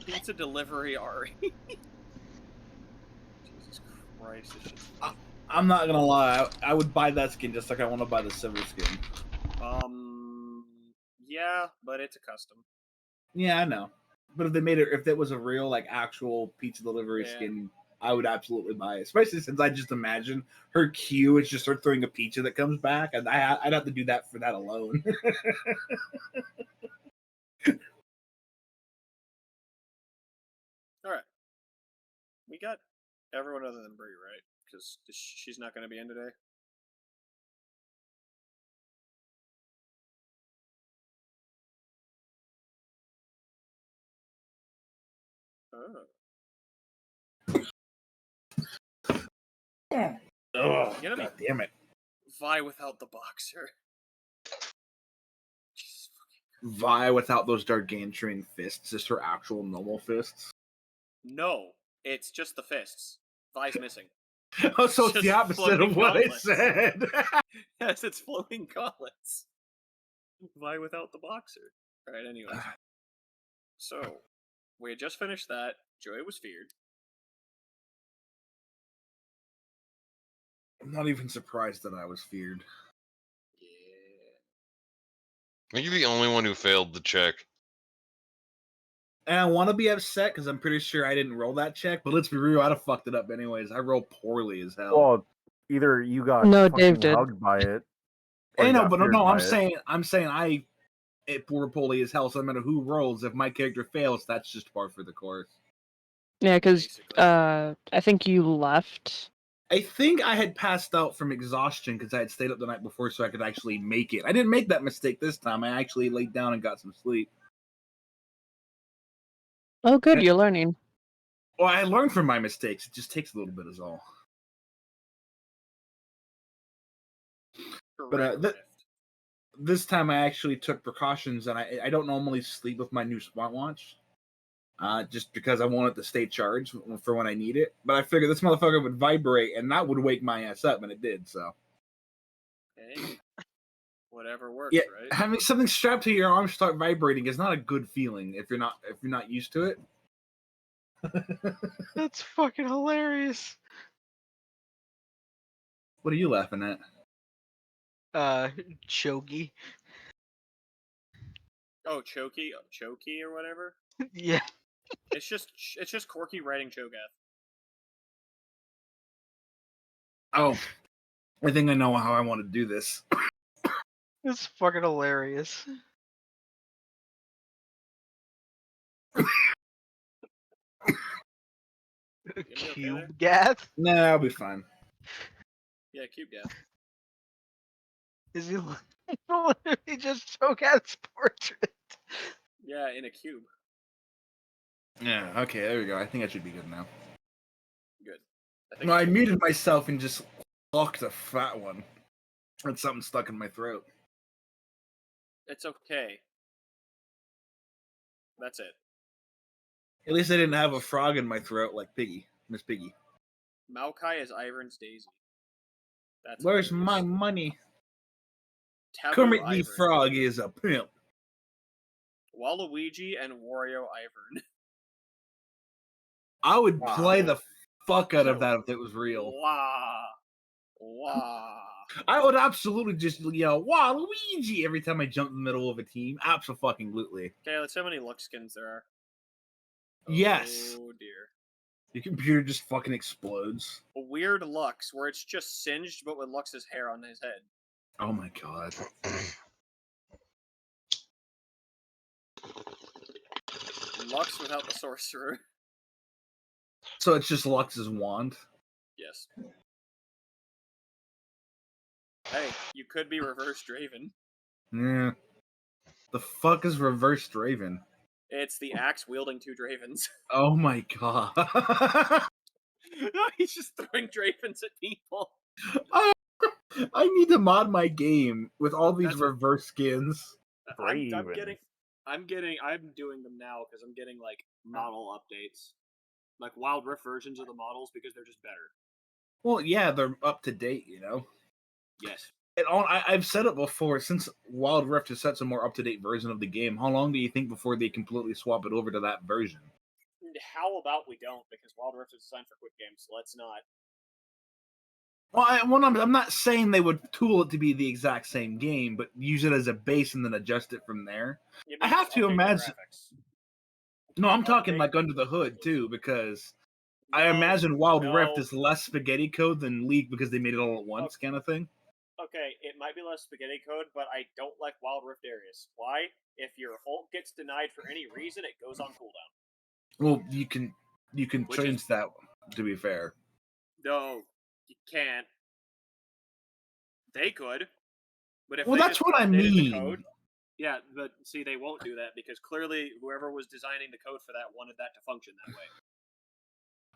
Pizza delivery Ari. Jesus Christ, this shit's funny. I'm not gonna lie, I would buy that skin just like I want to buy the silver skin. Yeah, but it's a custom. Yeah, I know. But if they made it, if that was a real, like, actual pizza delivery skin, I would absolutely buy it. Especially since I just imagine her queue is just her throwing a pizza that comes back, and I'd have to do that for that alone. All right, we got everyone other than Brie, right? Because she's not going to be in today. Oh. Oh, God damn it. Vi without the boxer. Vi without those gargantuan fists, just her actual normal fists. No, it's just the fists. Vi's missing. Oh, so it's the opposite of what gauntlets. I said. Yes, it's floating gauntlets. Vi without the boxer. Alright, anyways. So, we had just finished that. Joy was feared. I'm not even surprised that I was feared. Yeah. Are you the only one who failed the check? And I want to be upset because I'm pretty sure I didn't roll that check, but let's be real, I'd have fucked it up anyways. I rolled poorly as hell. Well, either you got Dave did. hugged by it. I know, but no, I'm saying it poorly as hell. So no matter who rolls, if my character fails, that's just par for the course. Yeah, because I think you left. I think I had passed out from exhaustion because I had stayed up the night before, so I could actually make it. I didn't make that mistake this time. I actually laid down and got some sleep. Oh, good, you're learning. Well, I learned from my mistakes. It just takes a little bit, is all. But this time I actually took precautions, and I don't normally sleep with my new smartwatch, just because I want it to stay charged for when I need it. But I figured this motherfucker would vibrate, and that would wake my ass up, and it did. So, hey, whatever works, yeah, right? having something strapped to your arm start vibrating is not a good feeling if you're not used to it. That's fucking hilarious. What are you laughing at? Chogi. Oh, Choki or whatever. Yeah. It's just Corky writing Cho'Gath. Oh, I think I know how I want to do this. It's fucking hilarious. Cube Gath? Nah, I'll be fine. Yeah, Cube Gath. Is he literally just Cho'Gath's portrait? Yeah, in a cube. Yeah, okay, there we go. I think I should be good now. Good. No, I muted myself and just fucked a fat one. And something stuck in my throat. It's okay. That's it. At least I didn't have a frog in my throat like Piggy, Miss Piggy. Maokai is Ivern's Daisy. That's Where's hilarious. my money? Taboo Kermit the Ivern. Frog is a pimp. Waluigi and Wario Ivern. I would play the fuck out of that if it was real. Wow. Wow. I would absolutely just yell Waluigi every time I jump in the middle of a team. Absolutely. Okay, let's see how many Lux skins there are. Yes. Oh dear. Your computer just fucking explodes. A weird Lux where it's just singed but with Lux's hair on his head. Oh my god. Lux without the sorcerer. So it's just Lux's wand? Yes. Hey, you could be reverse Draven. Yeah. The fuck is reverse Draven? It's the axe wielding two Dravens. Oh my god. He's just throwing Dravens at people. I need to mod my game with all these reverse skins. I'm doing them now because I'm getting like model updates. Like Wild Rift versions of the models because they're just better. Well, yeah, they're up to date, you know? Yes. I've said it before. Since Wild Rift is such a more up-to-date version of the game, how long do you think before they completely swap it over to that version? How about we don't? Because Wild Rift is designed for quick games, so let's not. Well, I'm not saying they would tool it to be the exact same game, but use it as a base and then adjust it from there. You I mean have just to update the imagine. graphics. No, I'm talking Update- like under the hood too, because I No, imagine Wild Rift no. is less spaghetti code than League because they made it all at once, kind of thing. Okay, it might be less spaghetti code, but I don't like Wild Rift areas. Why? If your ult gets denied for any reason, it goes on cooldown. Well, you can Which change is- that. To be fair, No, you can't. They could, but if well, they that's just what I updated the mean. code, yeah, but see, they won't do that because clearly whoever was designing the code for that wanted that to function that way.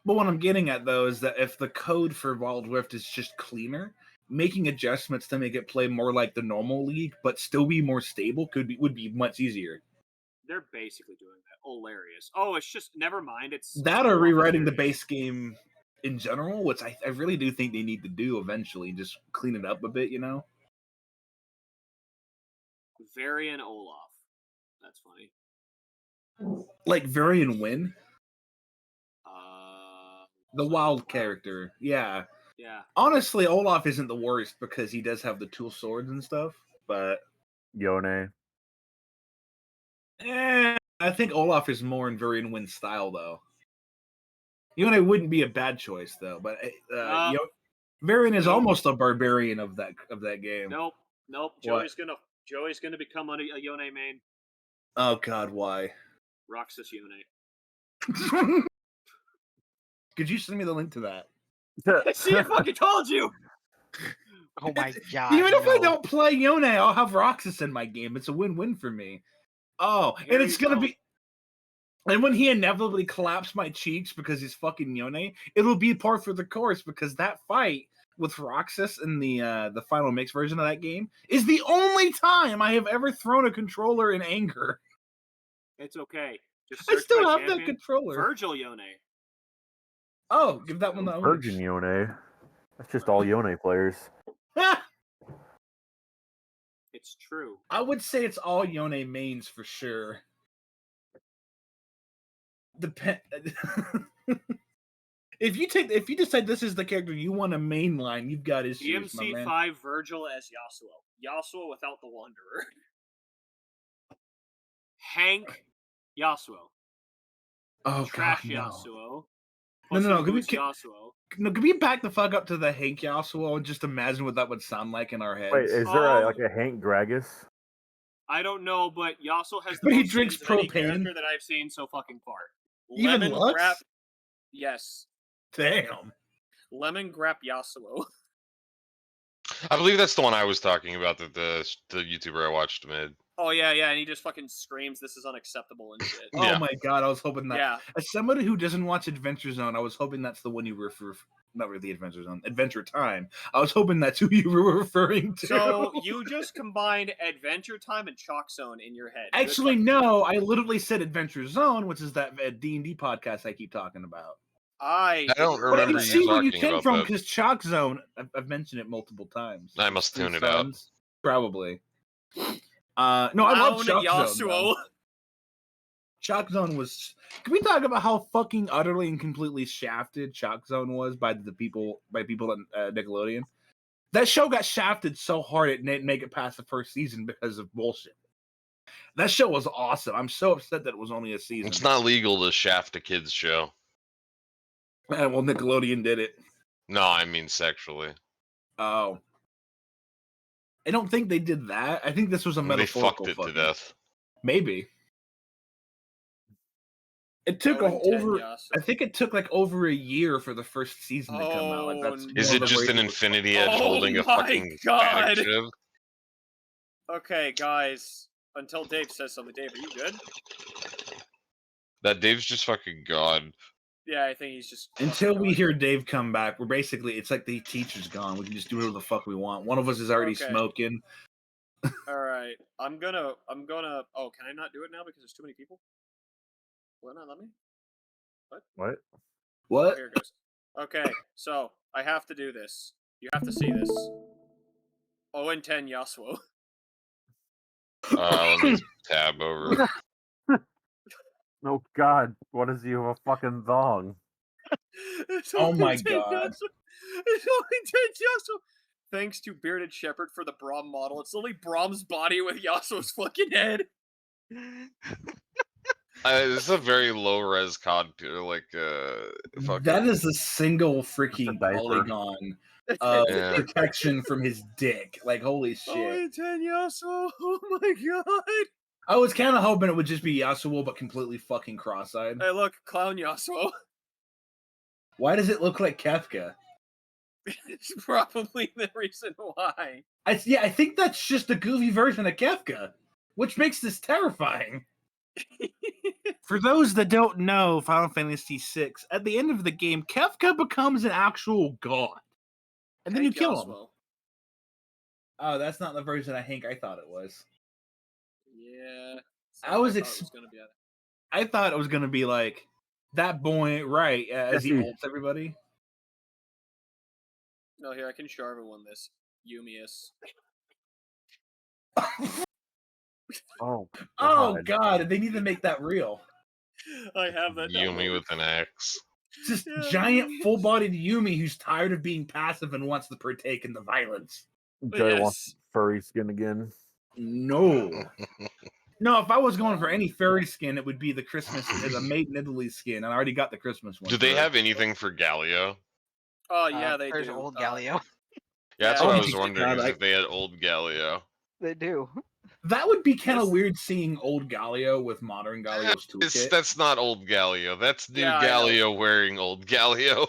But what I'm getting at though is that if the code for Wild Rift is just cleaner, making adjustments to make it play more like the normal League but still be more stable would be much easier. They're basically doing that. Hilarious. Oh, it's just never mind. It's That or more rewriting the hilarious. base game in general, which I really do think they need to do eventually, just clean it up a bit, you know? Varian Olaf. That's funny. Like Varian Win, the so- wild character. Yeah. Yeah. Honestly, Olaf isn't the worst because he does have the tool swords and stuff, but Yone. I think Olaf is more in Varian Win style though. Yone wouldn't be a bad choice though, but Varian is Nope. almost a barbarian of that game. Nope. What? Joey's gonna become a Yone main. Oh God, why? Roxas Yone. Could you send me the link to that? See, I fucking told you. Oh my god. Even if I no. don't play Yone, I'll have Roxas in my game. It's a win-win for me. Oh, Here and it's you gonna go. be. And when he inevitably claps my cheeks because he's fucking Yone, it'll be par for the course because that fight with Roxas in the final mix version of that game is the only time I have ever thrown a controller in anger. It's okay. Just I search still by have that champion. controller. Virgil Yone. Oh, give that one the Virgin Yone. That's just all Yone players. It's true. I would say it's all Yone mains for sure. If you decide this is the character you want to mainline, you've got issues, my man. DMC5 Virgil as Yasuo. Yasuo without the Wanderer. Hank Yasuo. Oh Trash God, no. Yasuo. No, no, Pussy can we- Boots Yasuo. No, can we back the fuck up to the Hank Yasuo and just imagine what that would sound like in our heads? Wait, is there Um, like a Hank Gragas? I don't know, but Yasuo has the But he most drinks skins of any propane? character that I've seen so fucking far. Even Lemon Lux? Grap. Yes. Damn. Lemon Grap Yasuo. I believe that's the one I was talking about that the YouTuber I watched made. Oh yeah, and he just fucking screams this is unacceptable and shit. Oh Yeah. my God, I was hoping that. Yeah. As somebody who doesn't watch Adventure Zone, I was hoping that's the one you refer. Not really Adventure Zone, Adventure Time. I was hoping that's who you were referring to. So you just combined Adventure Time and Chalk Zone in your head. Good Actually, fucking no. job. I literally said Adventure Zone, which is that D&D podcast I keep talking about. I don't But I remember can you see where you talking came about from that. because Chalk Zone. I've mentioned it multiple times. I must Three tune it out. Sons, probably. No, I love Clown Chalk Zone. though. Yasuo. Chalk Zone was. Can we talk about how fucking utterly and completely shafted Chalk Zone was by people at Nickelodeon? That show got shafted so hard it didn't make it past the first season because of bullshit. That show was awesome. I'm so upset that it was only a season. It's not legal to shaft a kid's show. Well, Nickelodeon did it. No, I mean sexually. Oh. I don't think they did that. I think this was a They metaphorical fucked it to fucking- death. Maybe. It took Go and 10 over. Yasuo. I think it took like over a year for the first season to come out. Like, that's Oh, Is one it of the just an ratings- Infinity Edge Oh holding a my fucking God. static shiv? Okay, guys. Until Dave says something. Dave, are you good? That Dave's just fucking god. Yeah, I think he's just. Until we fucking hear Dave come back, we're basically it's like the teacher's gone. We can just do whatever the fuck we want. One of us is already Okay. smoking. going. All right, I'm gonna. Oh, can I not do it now because there's too many people? Will it not let me? What? Oh, What? here it goes. Okay, so I have to do this. You have to see this. 0-10 Yasuo. Let me tab over. Oh God, what is you a fucking thong? It's Oh my 0-10 God. Yasuo. It's 0-10 Yasuo. Thanks to Bearded Shepherd for the Braum model. It's literally Braum's body with Yasuo's fucking head. This is a very low res COD, like fucking. That is a single freaking diaper. polygon of Yeah. protection from his dick. Like, holy shit. 0-10 Yasuo. Oh my god. I was kind of hoping it would just be Yasuo, but completely fucking cross-eyed. Hey, look, Clown Yasuo. Why does it look like Kefka? It's probably the reason why. I think that's just a goofy version of Kefka, which makes this terrifying. For those that don't know Final Fantasy VI, at the end of the game, Kefka becomes an actual god. And then Hank you kill him. Yasuo. Oh, that's not the version I thought it was. Yeah. I was thought it was gonna be at I thought it was going to be like that boy, right, as he Jesse. ults everybody. No, here, I can show everyone this. Yumius. Oh. Oh, God, they need to make that real. I have that. Yumi downloaded. with an axe. Just Yeah, giant, Yumius. full-bodied Yumi who's tired of being passive and wants to partake in the violence. Joey Yes. wants furry skin again. No. No, if I was going for any fairy skin, it would be the Christmas, the Made in Italy skin. I already got the Christmas one. Do they for her. have anything for Galio? Oh, yeah, they There's do. old Galio. Yeah, that's Yeah, what I oh was my wondering, God, is I- if they had old Galio. They do. That would be kind of Yes. weird seeing old Galio with modern Galio's toolkit. That's not old Galio. That's new Yeah, I know. Galio wearing old Galio.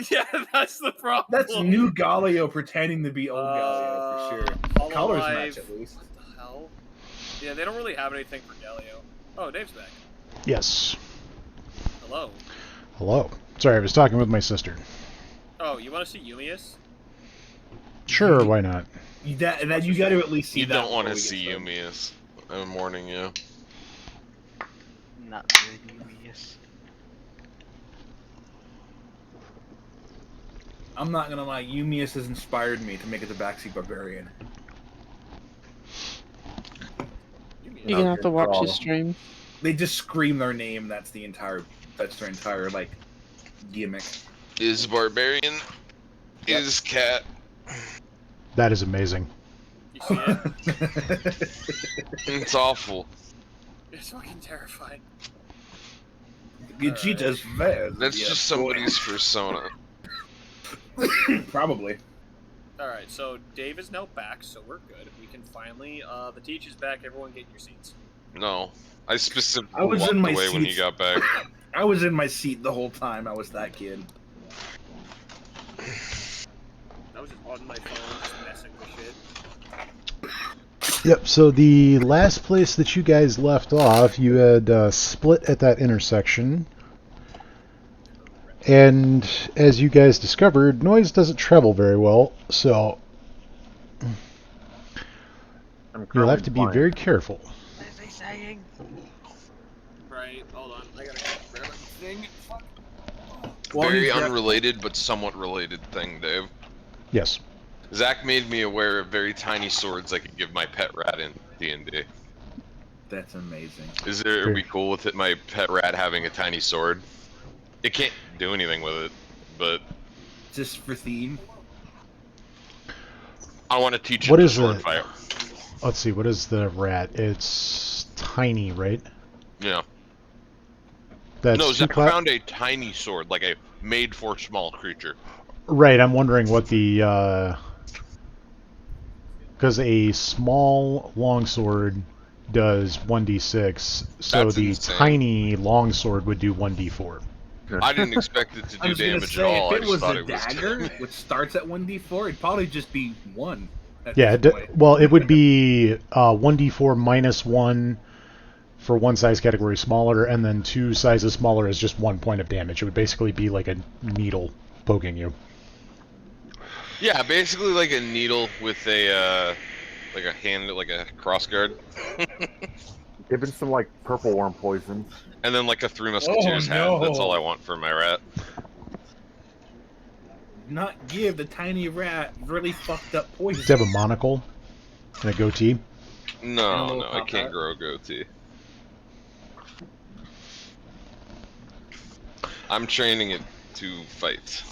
Yeah, that's the problem. That's new Galio pretending to be old Galio for sure. Hololive. Colors match at least. What the hell? Yeah, they don't really have anything for Galio. Oh, Dave's back. Yes. Hello. Hello. Sorry, I was talking with my sister. Oh, you want to see Yumius? Sure, why not? That you got to at least see You that. don't want to before we see get started. Yumius. I'm warning you. Not good, Yumius. I'm not gonna lie, Yumius has inspired me to make it the Backseat Barbarian. Yumius. You're gonna have to watch Draw. his stream. They just scream their name. That's their entire like gimmick. Is Barbarian. Yep. Is Cat. That is amazing. You see it? It's awful. It's fucking terrifying. Vegeta's very. That's just somebody's persona. Probably. Alright, so Dave is now back, so we're good. We can finally, the teach is back, everyone get in your seats. No. I specifically I was walked in my away when you seats. got back. I was in my seat the whole time. I was that kid. I was just on my phone, just messing with shit. Yep, so the last place that you guys left off, you had split at that intersection. And as you guys discovered, noise doesn't travel very well, so I'm you'll have currently to be blind. very careful. What is he saying? Right, hold on, I gotta grab a thing. Fuck. Well, Very you gra- unrelated, but somewhat related thing, Dave. Yes. Zach made me aware of very tiny swords I could give my pet rat in D&D. That's amazing. Are we cool with it, my pet rat having a tiny sword? It can't do anything with it, but Just for theme. I want to teach it What to is sword it? fight. Let's see, what is the rat? It's tiny, right? Yeah. That's No, two Zach cla- found a tiny sword, like a made-for-small creature. Right, I'm wondering what the because a small longsword does 1d6, so That's the insane. tiny longsword would do 1d4. I didn't expect it to I do was gonna damage say, at all. if I it just was thought a it was dagger, which starts at 1d4, it'd probably just be 1. At Yeah, this point. well, it would be 1d4 minus 1 for one size category smaller, and then 2 sizes smaller is just 1 point of damage. It would basically be like a needle poking you. Yeah, basically like a needle with a like a hand, like a crossguard, Give him some like purple worm poison. and then like a Three Musketeers hat. That's all no. I want for my rat. not give the tiny rat really fucked up poison? Does he have a monocle and a goatee? No, little no, I top can't hat? grow a goatee. I'm training it to fight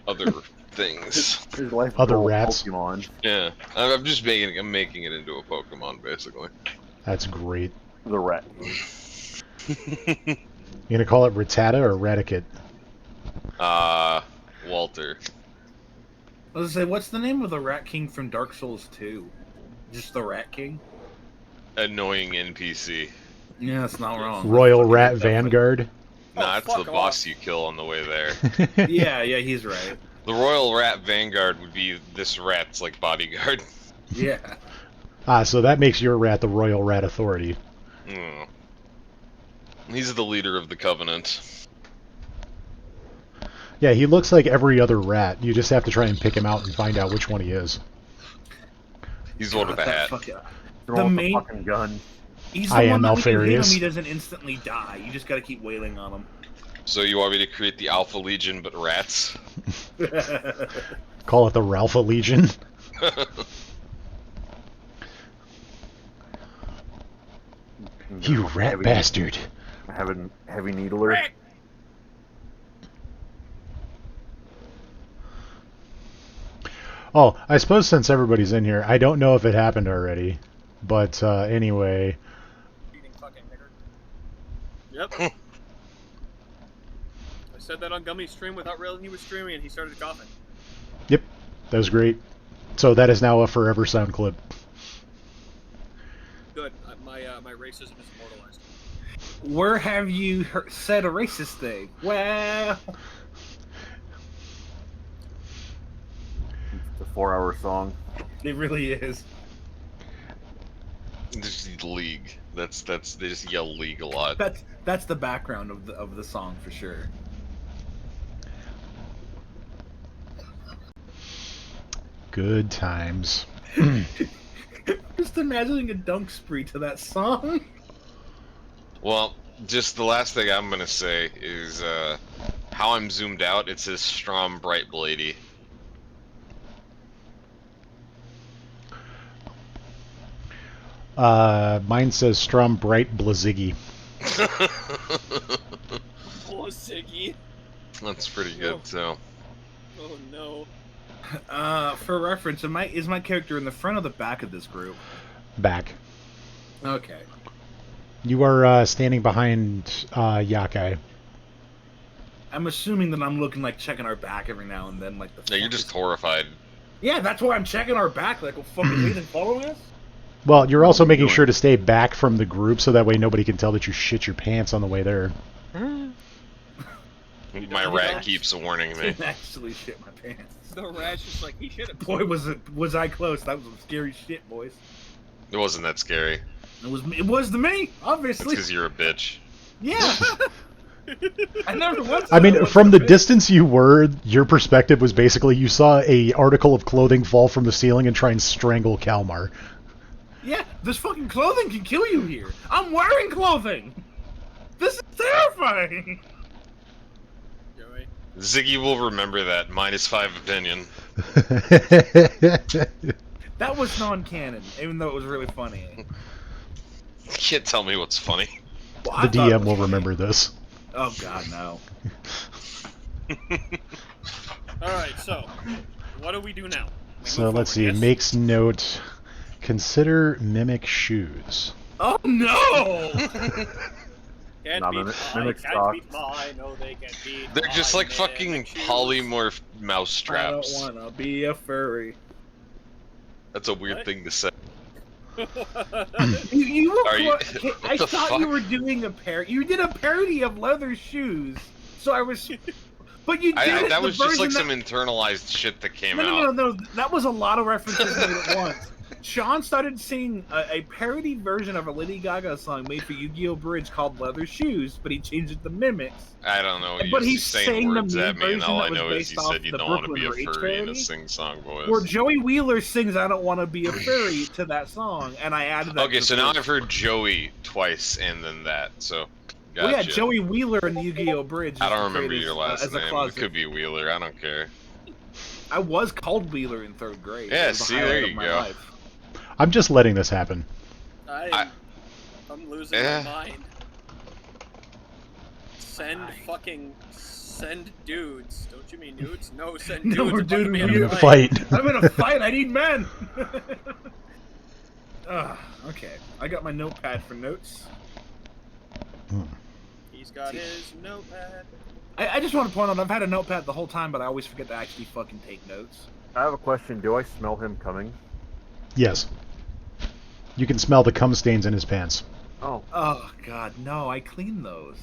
other things. His life Other goal, rats. Pokemon. Yeah, I'm just making it into a Pokemon, basically. That's great. The rat. You gonna call it Rattata or Raticate? Walter. I was gonna say, what's the name of the Rat King from Dark Souls 2? Just the Rat King? Annoying NPC. Yeah, that's not wrong. Royal Fucking Rat definitely- Vanguard. Nah, it's fuck the off. boss you kill on the way there. Yeah, he's right. The Royal Rat Vanguard would be this rat's like bodyguard. Yeah. So that makes your rat the Royal Rat Authority. Mm. He's the leader of the Covenant. Yeah, he looks like every other rat. You just have to try and pick him out and find out which one he is. He's the one with the that hat. fucking- Throw out main- the fucking gun. He's the I one am that when you hit him, Alfarius. he doesn't instantly die. You just gotta keep wailing on So you want me to create the Alpha Legion, but rats? him. Call it the Ralpha Legion. You rat Heavy- bastard. Having heavy needler. Oh, I suppose since everybody's in here, I don't know if it happened already. But anyway, Eating fucking nigger. Yep. I said that on Gummy's stream without realizing he was streaming, and he started coughing. that was great. So that is now a forever sound clip. Good. My racism is immortalized. Where have you said a racist thing? Well, It's a 4-hour song. it really is. Just League. That's they just yell League a lot. That's the background of the song for sure. Good times. Just imagining a dunk spree to that song. Well, just the last thing I'm gonna say is how I'm zoomed out. It says Strom Bright Blady. Mine says Strom Bright Blaziggy. Oh, Ziggy. That's pretty good. So Oh no. For reference, is my character in the front or the back of this group? Back. Okay. You are standing behind Yakai. I'm assuming that I'm looking like checking our back every now and then, like the. yeah, you're fuck just is- horrified. Yeah, that's why I'm checking our back. Like, well, fucking Ethan following us. Well, you're also making doing? sure to stay back from the group so that way nobody can tell that you shit your pants on the way there. My rat keeps warning me. Didn't actually shit my pants. The rat's just like, he should have. Boy, was I close. That was some scary shit, boys. It wasn't that scary. It was to me, It's obviously. because you're a bitch. Yeah. I never once. I mean, from the distance you were, your perspective was basically you saw a article of clothing fall from the ceiling and try and strangle Kalmar. Yeah, this fucking clothing can kill you here. I'm wearing clothing. This is terrifying. Joey. Ziggy will remember that. -5 opinion. That was non-canon, even though it was really funny. You can't tell me what's funny. Well, I The thought it DM was will funny. remember this. Oh God, no. Alright, so, what do we do now? We So move let's see. forward, yes? Makes note. Consider mimic shoes. Oh no! Can't Nah, beat mimic- mine, mimic can't sucks. beat mine, no they can beat They're just mine, like fucking mimic shoes. polymorph mouse I straps. don't wanna be a furry. That's a weird What? thing to say. You were. Are you- I what the thought you fuck? were doing a parody. You did a parody of leather shoes, so I was. But you did it That the was just like version some internalized shit that came No, out. no. That was a lot of references made at once. Sean started singing a parody version of a Lady Gaga song made for Yu-Gi-Oh! Bridge called Leather Shoes, but he changed it to Mimics. I don't know. But He's he's saying saying the words me at me, and version all that I was know is based he off said you the don't want to be a Brooklyn Rage furry in a parody. sing-song voice. Where Joey Wheeler sings I Don't Want to Be a Furry to that song, and I added that Okay, to so the now verse. I've heard Joey twice and then that, so Well, yeah, Gotcha. Joey Wheeler in the Yu-Gi-Oh! Bridge. I is don't portrayed remember your last as a name. It closet. could be Wheeler. I don't care. I was called Wheeler in 3rd grade. Yeah, It was the see, highlight there of you my go. life. I'm just letting this happen. I'm losing Yeah. my mind. Send dudes. Don't you mean nudes? No, send dudes. No, I'm about to dude, be I'm in in a a fight. fight. I'm in a fight. I need men. Okay. I got my notepad for notes. He's got his notepad. I just want to point out I've had a notepad the whole time, but I always forget to actually fucking take notes. I have a question. Do I smell him coming? Yes. You can smell the cum stains in his pants. Oh. Oh God, no! I cleaned those.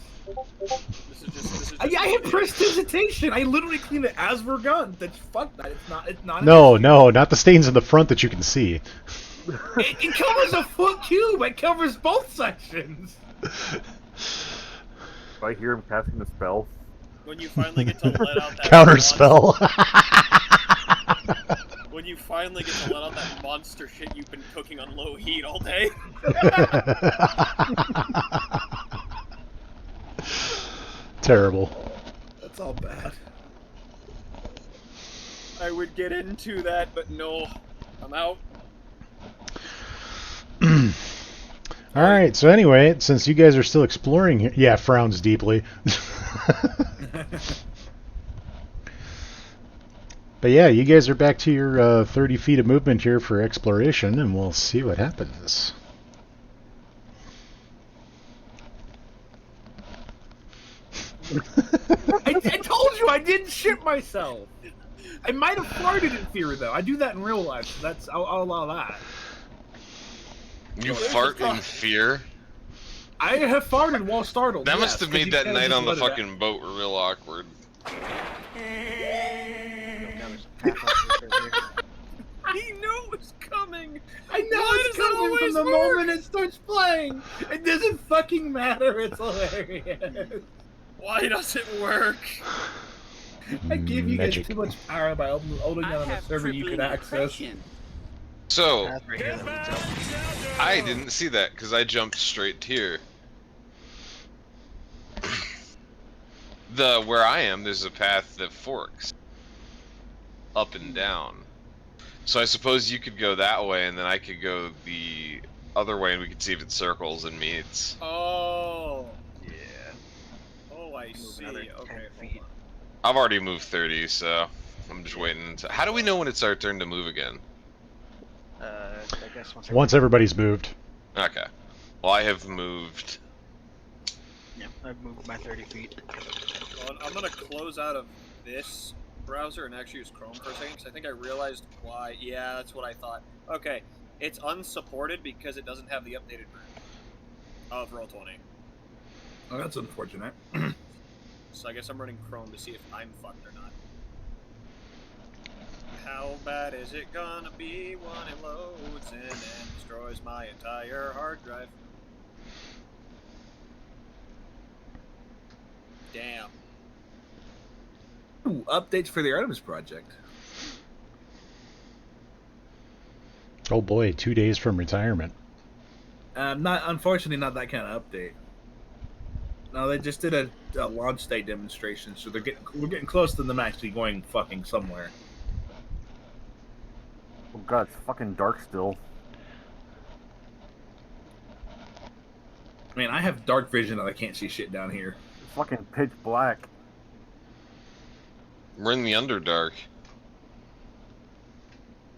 This is just I have prestidigitation. I literally cleaned it as we're done. That's fuck that. It's not. It's not. No, no, not the stains in the front that you can see. It covers a foot cube. It covers both sections. If I hear him casting the spell, when you finally get to let out that Counter spell. When you finally get to let out that monster shit you've been cooking on low heat all day. Terrible. That's all bad. I would get into that, but no. I'm out. Alright, so anyway, since you guys are still exploring here... Yeah, frowns deeply. But yeah, you guys are back to your 30 feet of movement here for exploration, and we'll see what happens. I told you I didn't shit myself. I might have farted in theory though. I do that in real life, so that's I'll allow that. You Oh, there's fart the in fuck. fear? I have farted while startled. That yes, must have 'cause made you that can't night just on the let it out. fucking boat real awkward. He knew it was coming. I know Why it's does it coming from always the work? moment it starts playing. It doesn't fucking matter. It's hilarious. Why does it work? I gave you Magic. guys too much power by opening it on a server you could access. So, That's right here that leads up. I didn't see that because I jumped straight here. Where I am, there's a path that forks up and down. So I suppose you could go that way, and then I could go the other way, and we could see if it circles and meets. Oh. Yeah. Oh, I Move see. another 10 Okay, feet. hold on. I've already moved 30, so I'm just waiting. How do we know when it's our turn to move again? I guess Once everybody's moved. Okay. Well, I have moved. Yeah, I've moved my 30 feet. Well, I'm gonna close out of this browser and actually use Chrome for a second, because I think I realized why. Yeah, that's what I thought. Okay, it's unsupported because it doesn't have the updated version of Roll20. Oh, that's unfortunate. So I guess I'm running Chrome to see if I'm fucked or not. How bad is it gonna be when it loads in and destroys my entire hard drive? Damn. Ooh, updates for the Artemis Project. Oh boy, 2 days from retirement. Unfortunately, not that kind of update. No, they just did a launch day demonstration, so we're getting close to them actually going fucking somewhere. oh god, it's fucking dark still. I mean, I have dark vision and I can't see shit down here. It's fucking pitch black. We're in the Underdark.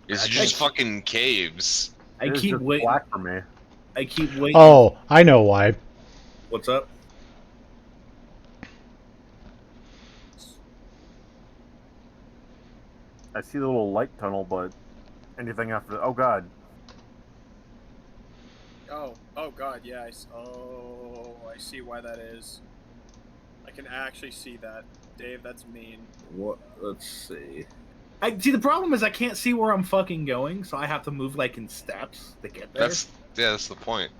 Is it I- just fucking caves? I It's keep just waiting. black for me. I keep waiting. Oh, I know why. What's up? I see the little light tunnel, but anything after oh god. Oh god, yeah, I see why that is. I can actually see that. Dave, that's mean. What? Let's see. I see. The problem is I can't see where I'm fucking going, so I have to move like in steps to get there. That's the point.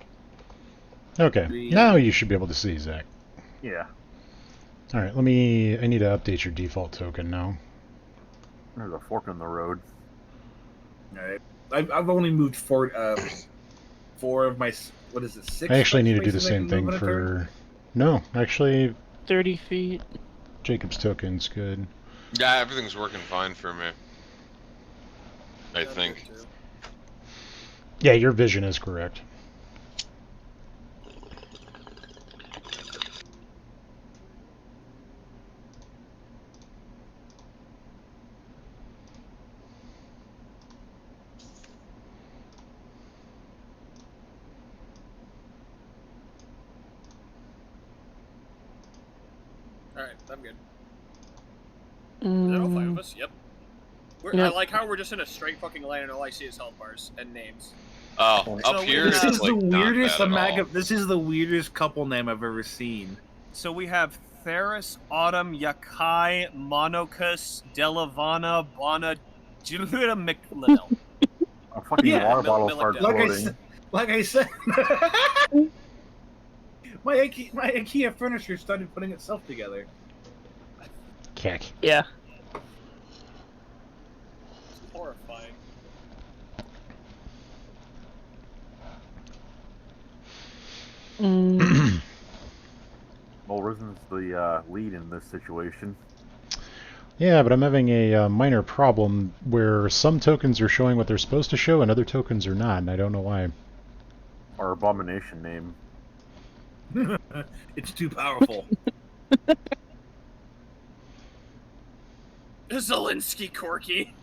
Okay, The- now you should be able to see, Zach. Yeah. Alright, I need to update your default token now. There's a fork in the road. Alright. I've only moved four of my, what is it, 6? I actually need to do the spaces I same can move thing in a turn? for... No, actually, 30 feet. Jacob's token's good. Yeah, everything's working fine for me. I Yeah, think. me too. Yeah, your vision is correct. Alright, I'm good. Is that all 5 of Mm, us? Yep. I Yep. like how we're just in a straight fucking line and all I see is health bars and names. Oh, So up we here have- This it's is like the not weirdest bad at all. this is the weirdest couple name I've ever seen. So we have Theris, Autumn, Yakai, Monocus, Delavana, Bana, Julia McLiddell. A fucking Yeah, water bottle Mil- starts Like Like I floating. said, my IKEA furniture started putting itself together. Keck. yeah. Horrifying. Mm, Well, Risen's the lead in this situation. Yeah, but I'm having a minor problem where some tokens are showing what they're supposed to show and other tokens are not, and I don't know why. Our abomination name. It's too powerful. Zelensky Corky.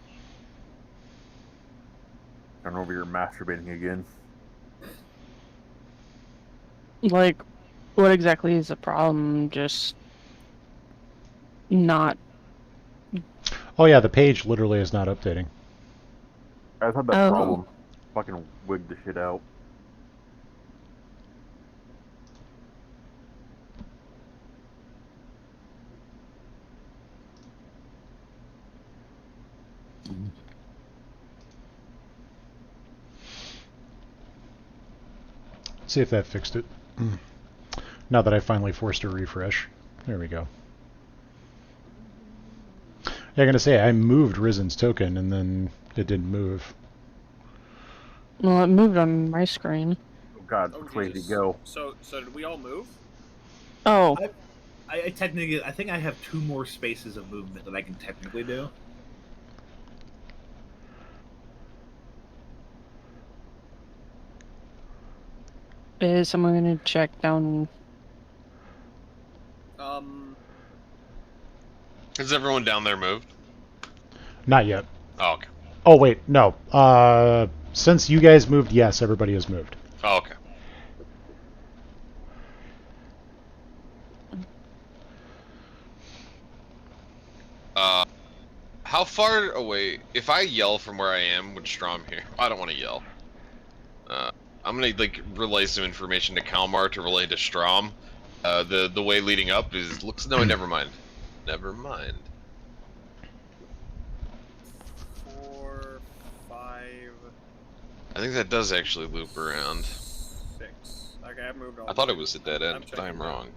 Turn over here masturbating again. like, what exactly is the problem? Just not. Oh yeah, the page literally is not updating. I've had that Oh. problem. Fucking wig the shit out. See if that fixed it. Now that I finally forced a refresh. There we go. Yeah, I'm gonna say I moved Risen's token and then it didn't move. Well, it moved on my screen. Oh god, Oh, which way did he Jesus. go? So did we all move? Oh, I technically, I think I have 2 more spaces of movement that I can technically do. is someone gonna check down? Has everyone down there moved? Not yet. Oh, okay. Oh wait, no. Since you guys moved, yes, everybody has moved. Oh, okay. How far away? If I yell from where I am, would Strom hear? I don't want to yell. I'm gonna like relay some information to Kalmar to relay to Strom. The way leading up is looks. No, never mind. Never mind. 4, 5, I think that does actually loop around. 6. Okay, I moved all. I thought it was a dead I'm end, but I'm checking. wrong.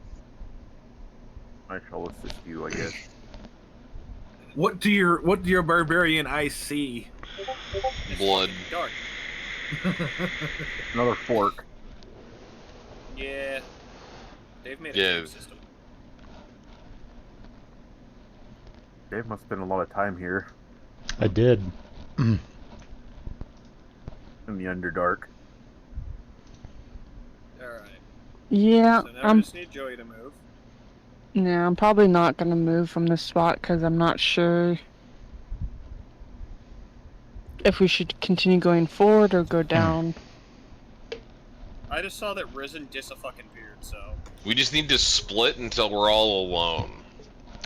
I shall assist you, I guess. What do your barbarian eyes see? Blood. Dark. Another fork. Yeah. They've made a Yeah. game system. Dave must spend a lot of time here I did. in the Underdark. Alright. Yeah, So now we I'm. just need Joey to move. Yeah, I'm probably not gonna move from this spot because I'm not sure if we should continue going forward or go down. I just saw that Risen dis-a-fucking beard, so... We just need to split until we're all alone.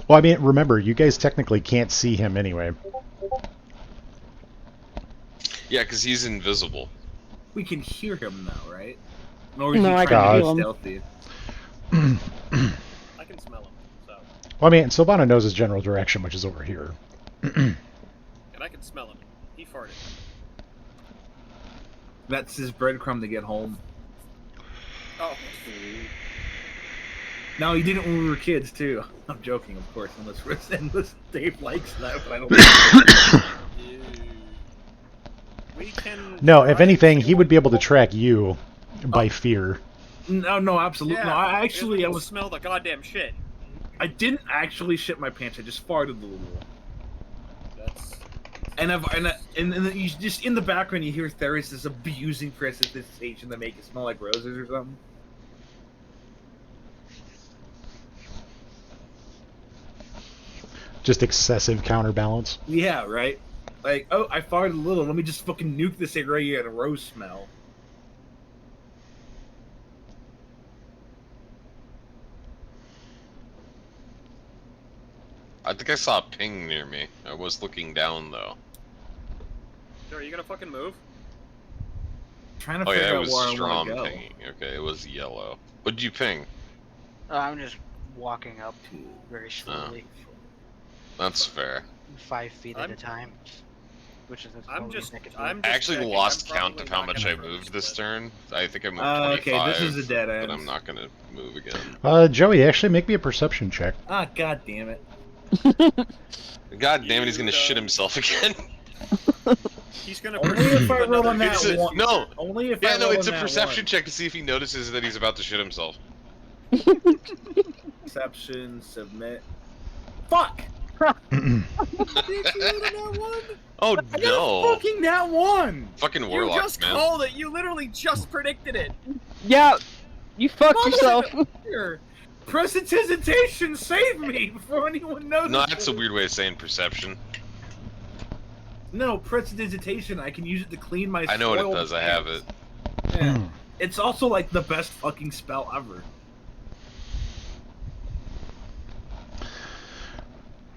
Well, I mean, remember, you guys technically can't see him anyway. Yeah, because he's invisible. We can hear him now, right? Or No, I can trying to feel him. be stealthy? I can smell him, so... Well, I mean, Sylvana knows his general direction, which is over here. And I can smell him. He farted. That's his breadcrumb to get home. Oh. No, he didn't when we were kids too. I'm joking, of course, unless Dave likes that, but I don't. Ew. We can... No, if try anything, to- he would be able to track you by fear. No, absolutely. No, I actually, I will was, smell the goddamn shit. I didn't actually shit my pants. I just farted a little. That's And then you just in the background you hear Theris is abusing precipitation to make it smell like roses or something. Just excessive counterbalance. Yeah, right. Like, oh, I farted a little. Let me just fucking nuke this area and a rose smell. I think I saw a ping near me. I was looking down though. Joe, are you gonna fucking move? Trying to Oh figure yeah, it out was where I Strom want to go. pinging. Okay, it was yellow. What'd you ping? I'm just walking up very slowly, That's fair. 5 feet at I'm- a time. Which is as I'm slowly just, as I can I'm move. I just actually checking. lost I'm count probably of how not much gonna I moved this split. turn. I think I moved Okay, 25. this is a dead But end. I'm not gonna move again. Joey, actually make me a perception check. Ah, god damn it. God damn it, he's gonna shit himself again. He's gonna Only if I roll on It's that a- one. no. Only if Yeah, I no, roll it's a on that perception one. check to see if he notices that he's about to shit himself. Perception, submit. Fuck! Oh I got no! fucking that one! Fucking You warlock, just man. called it. You literally just predicted it. Yeah, you fucked yourself. Here. Precipitation, save me before anyone knows. No, that's a weird way of saying perception. No, precipitation. I can use it to clean my. I know what it soiled does. I have it. pants. Yeah. It's also like the best fucking spell ever.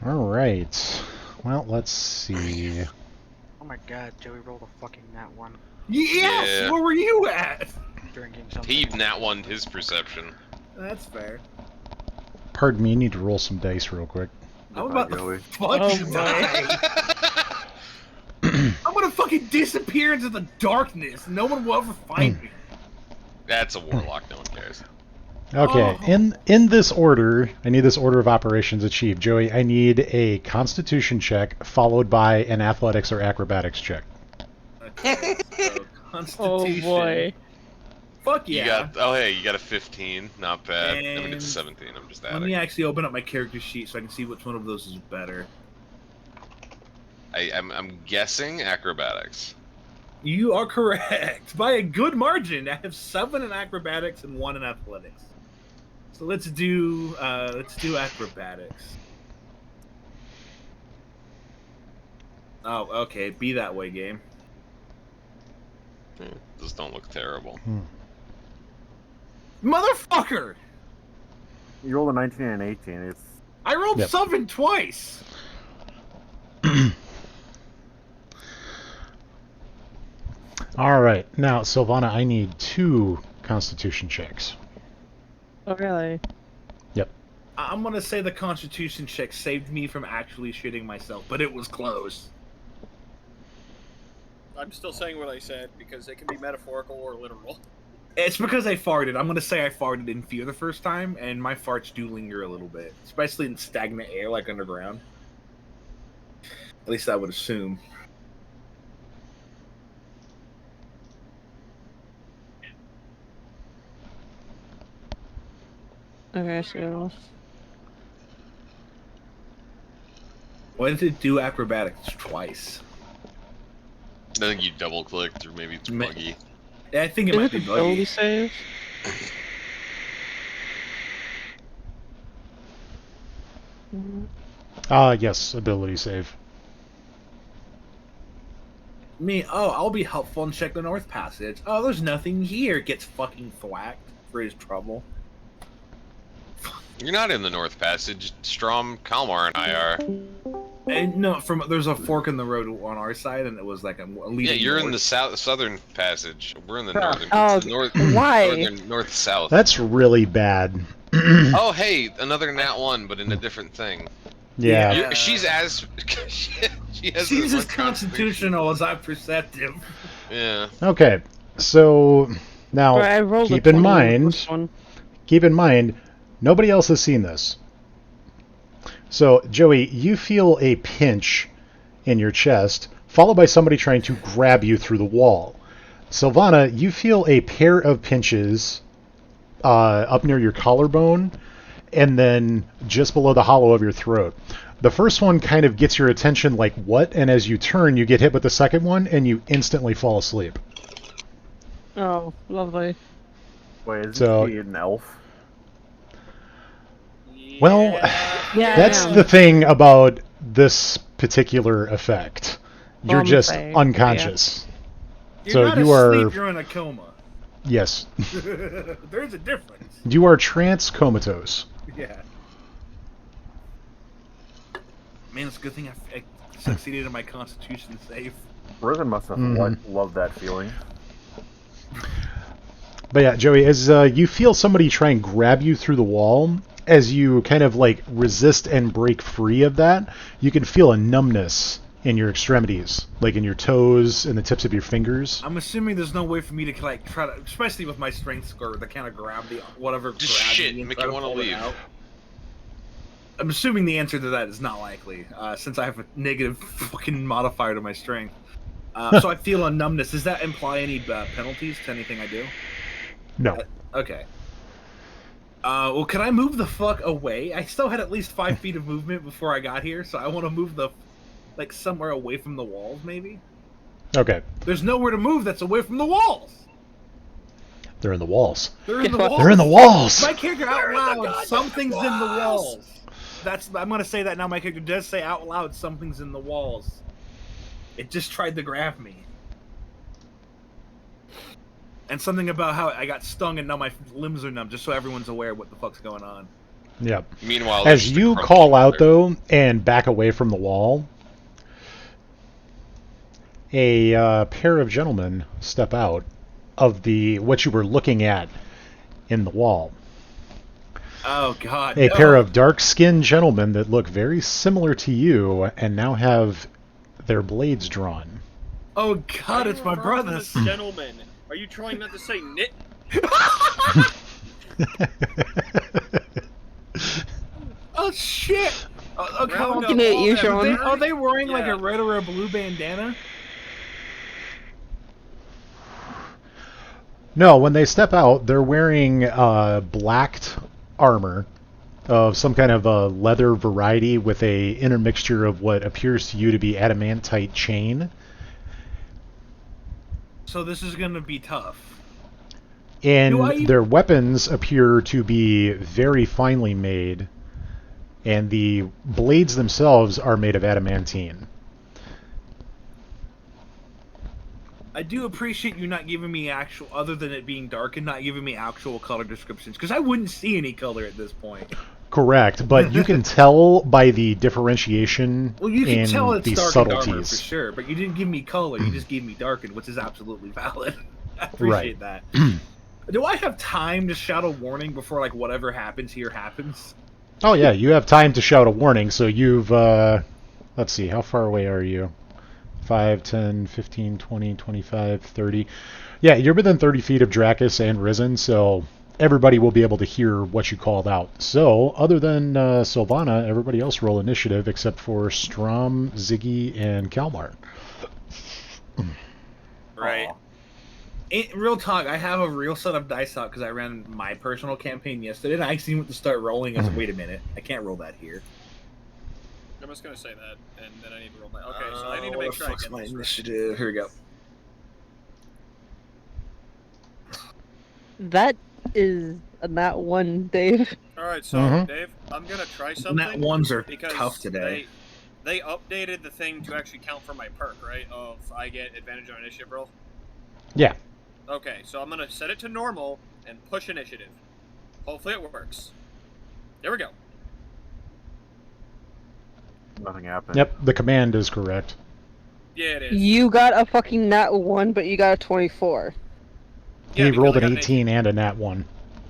All right. Well, let's see. Oh my god, Joey rolled a fucking nat 1 Yes. Yeah. Where were you at? drinking something. He nat one his perception. That's fair. Pardon me, you need to roll some dice real quick. I'm Goodbye, about to Joey. fucking Oh, die. I'm gonna fucking disappear into the darkness. No one will ever find me. That's a warlock. No one cares. Okay, Oh. in this order, I need this order of operations achieved. Joey, I need a Constitution check followed by an Athletics or Acrobatics check. Okay, so Oh Constitution. boy. Fuck You yeah. got. Oh hey, you got a 15. Not bad. I mean And it's 17. I'm just Let adding. me actually open up my character sheet so I can see which one of those is better. I'm guessing acrobatics. You are correct by a good margin. I have 7 in acrobatics and 1 in athletics. So let's do acrobatics. Oh, okay. Be that way, game. Those don't look terrible. Motherfucker! You rolled a 19 and an 18. It's I rolled Yep. 7 twice. All right, now Sylvana, I need 2 Constitution checks. Oh really? I'm gonna say the Constitution check saved me from actually shitting myself, but it was close. I'm still saying what I said because it can be metaphorical or literal. It's because I farted. I'm gonna say I farted in fear the first time, and my farts do linger a little bit, especially in stagnant air like underground. At least I would assume. Okay, so When did it do acrobatics twice? I think you double clicked or maybe it's Ma- buggy. Yeah, I think it is might it be ability buggy. save? Yes, ability save. I'll be helpful and check the North Passage. Oh, there's nothing here. Gets fucking thwacked for his trouble. You're not in the North Passage. Strom, Kalmar, and I are. And no, there's a fork in the road on our side, and it was like a leading Yeah, you're in the north. southern passage. We're in the northern. Oh, it's the north, why? north south. That's really bad. Oh hey, another nat one, but in a different thing. Yeah. Yeah. She's as she has She's as as much constitutional as I'm perceptive. Yeah. Okay, so now But I rolled a keep in 20 on the mind, first one. nobody else has seen this. So, Joey, you feel a pinch in your chest, followed by somebody trying to grab you through the wall. Sylvana, you feel a pair of pinches up near your collarbone, and then just below the hollow of your throat. The first one kind of gets your attention like, what? And as you turn, you get hit with the second one, and you instantly fall asleep. Oh, lovely. Wait, is So- he an elf? Well, Yeah, that's I am. the thing about this particular effect. You're Well, just say, unconscious. You're So not you asleep, are- you're in a coma. Yes. There's a difference. You are trance comatose. Yeah. Man, it's a good thing I succeeded in my constitution save. Risen must have Mhm. loved that feeling. But yeah, Joey, as you feel somebody try and grab you through the wall, as you kind of like resist and break free of that, you can feel a numbness in your extremities, like in your toes and the tips of your fingers. I'm assuming there's no way for me to like try to, especially with my strength score, to kind of grab the whatever. Just grabs shit, me and make try you to wanna pull it leave. out. I'm assuming the answer to that is not likely, since I have a negative fucking modifier to my strength. So I feel a numbness. Does that imply any penalties to anything I do? No. Okay. Well, can I move the fuck away? I still had at least 5 feet of movement before I got here, so I want to move like somewhere away from the walls, maybe. Okay. There's nowhere to move that's away from the walls. They're in the walls. They're in the walls. They're in the walls! My character out loud, something's in the walls. I'm gonna say that now. My character does say out loud, something's in the walls. It just tried to grab me. And something about how I got stung and now my limbs are numb, just so everyone's aware of what the fuck's going on. Yep. Meanwhile, there's As just a you crunch call out, there. though, and back away from the wall, a pair of gentlemen step out of what you were looking at in the wall. Oh god. A no. pair of dark-skinned gentlemen that look very similar to you and now have their blades drawn. Oh god, it's my brothers. Gentlemen, are you trying not to say knit? Oh shit. Okay, Round hold up on. Looking at all you, them Sean. Are they wearing like Yeah. a red or a blue bandana? No, when they step out, they're wearing blacked armor of some kind of a leather variety with a intermixture of what appears to you to be adamantite chain. So this is gonna be tough. And Do I- their weapons appear to be very finely made, and the blades themselves are made of adamantine. I do appreciate you not giving me actual, other than it being dark, and not giving me actual color descriptions, because I wouldn't see any color at this point. Correct, but you can tell by the differentiation Well, you can in tell it's the dark and armor for subtleties. sure, but you didn't give me color. You just gave me darkened, which is absolutely valid. I appreciate that. Do I have time to shout a warning before like whatever happens here happens? Oh yeah, you have time to shout a warning, so you've, let's see, how far away are you? 5, 10, 15, 20, 25, 30. Yeah, you're within 30 feet of Dracus and Risen, so everybody will be able to hear what you called out. So, other than Sylvana, everybody else roll initiative except for Strom, Ziggy, and Kalmar. Right. Real talk, I have a real set of dice out because I ran my personal campaign yesterday, and I actually went to start rolling. I said, wait a minute, I can't roll that here. I'm just gonna say that, and then I need to roll my. Okay, so I need to make sure I get my this right. initiative. Here we go. That is not one, Dave. All right, so Mhm. Dave, I'm gonna try something. Net ones are because tough today. They updated the thing to actually count for my perk, right? Of I get advantage on initiative roll. Yeah. Okay, so I'm gonna set it to normal and push initiative. Hopefully it works. There we go. Nothing happened. Yep, the command is correct. Yeah, it is. You got a fucking nat 1, but you got a 24. Yeah, he because rolled I an got an 18 and a nat 1.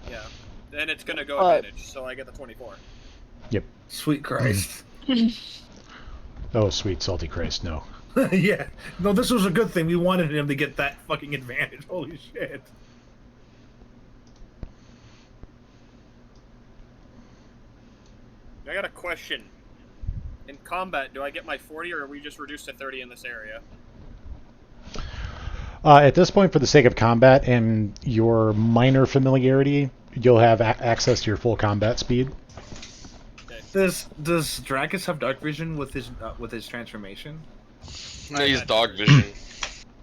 Yeah. Then it's gonna go Uh, advantage, so I get the 24. Sweet Christ. Oh, sweet salty Christ, no. Yeah. No, this was a good thing. We wanted him to get that fucking advantage. Holy shit. I got a question. In combat, do I get my 40 or are we just reduced to 30 in this area? At this point, for the sake of combat and your minor familiarity, you'll have access to your full combat speed. Does Dracus have dark vision with his transformation? No, he's dog vision.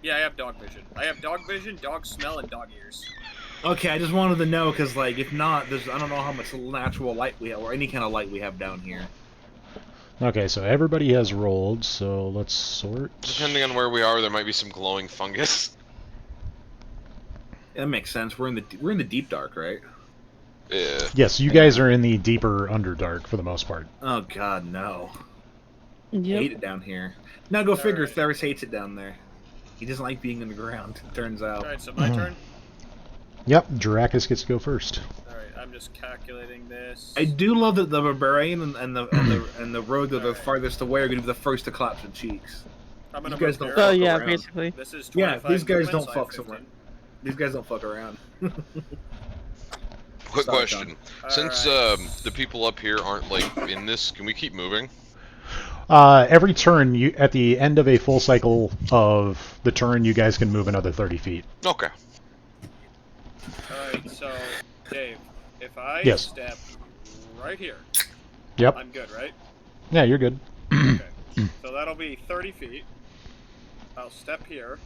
Yeah, I have dog vision. I have dog vision, dog smell, and dog ears. Okay, I just wanted to know because, like, if not, I don't know how much natural light we have or any kind of light we have down here. Okay, so everybody has rolled, so let's sort. Depending on where we are, there might be some glowing fungus. That makes sense. We're in the deep dark, right? Yeah. Yes, you guys are in the deeper Underdark for the most part. Oh God, no! I Yep. hate it down here. Now go figure. Alright. Theris hates it down there. He doesn't like being underground. It turns out. Alright, so my turn. Yep, Dracus gets to go first. Alright, I'm just calculating this. I do love that the barbarian and the road that are farthest away are going to be the first to collapse in cheeks. I'm gonna you guys move don't here. Oh fuck yeah, around. basically. This is Yeah, 25 these guys movement, don't so I have fuck 15. around. These guys don't fuck around. Quick Sorry, question. Since Alright. the people up here aren't like in this, can we keep moving? Every turn, at the end of a full cycle of the turn, you guys can move another 30 feet. Okay. Alright, so Dave, if I Yes. step right here, Yep. I'm good, right? Yeah, you're good. Okay. So that'll be 30 feet. I'll step here.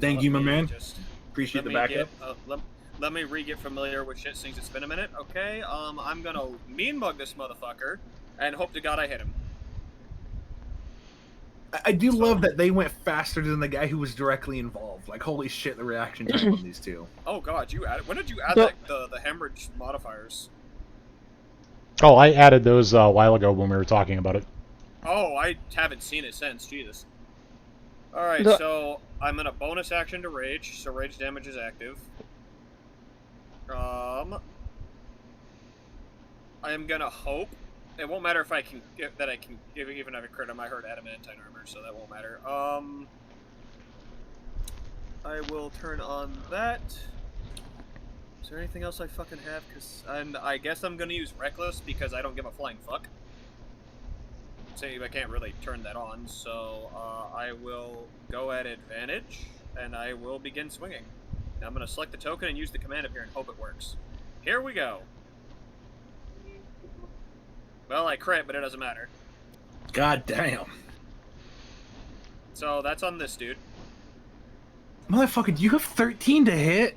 Thank let you, my me man. just- Appreciate let the me backup. let me re-get familiar with shit since it's been a minute. Okay, I'm gonna mean mug this motherfucker and hope to God I hit him. I do love that they went faster than the guy who was directly involved. Like, holy shit, the reaction time on these two. Oh God, you added. When did you add Well- the hemorrhage modifiers? Oh, I added those a while ago when we were talking about it. Oh, I haven't seen it since. Jesus. All right, The- so I'm in a bonus action to rage, so rage damage is active. I am gonna hope. It won't matter if I can get that. I can even if I crit him. I heard adamantine armor, so that won't matter. I will turn on that. Is there anything else I fucking have? And I guess I'm gonna use reckless because I don't give a flying fuck. See, I can't really turn that on, so I will go at advantage, and I will begin swinging. Now I'm going to select the token and use the command up here and hope it works. Here we go. Well, I crit, but it doesn't matter. God damn. So that's on this dude. Motherfucker, do you have 13 to hit?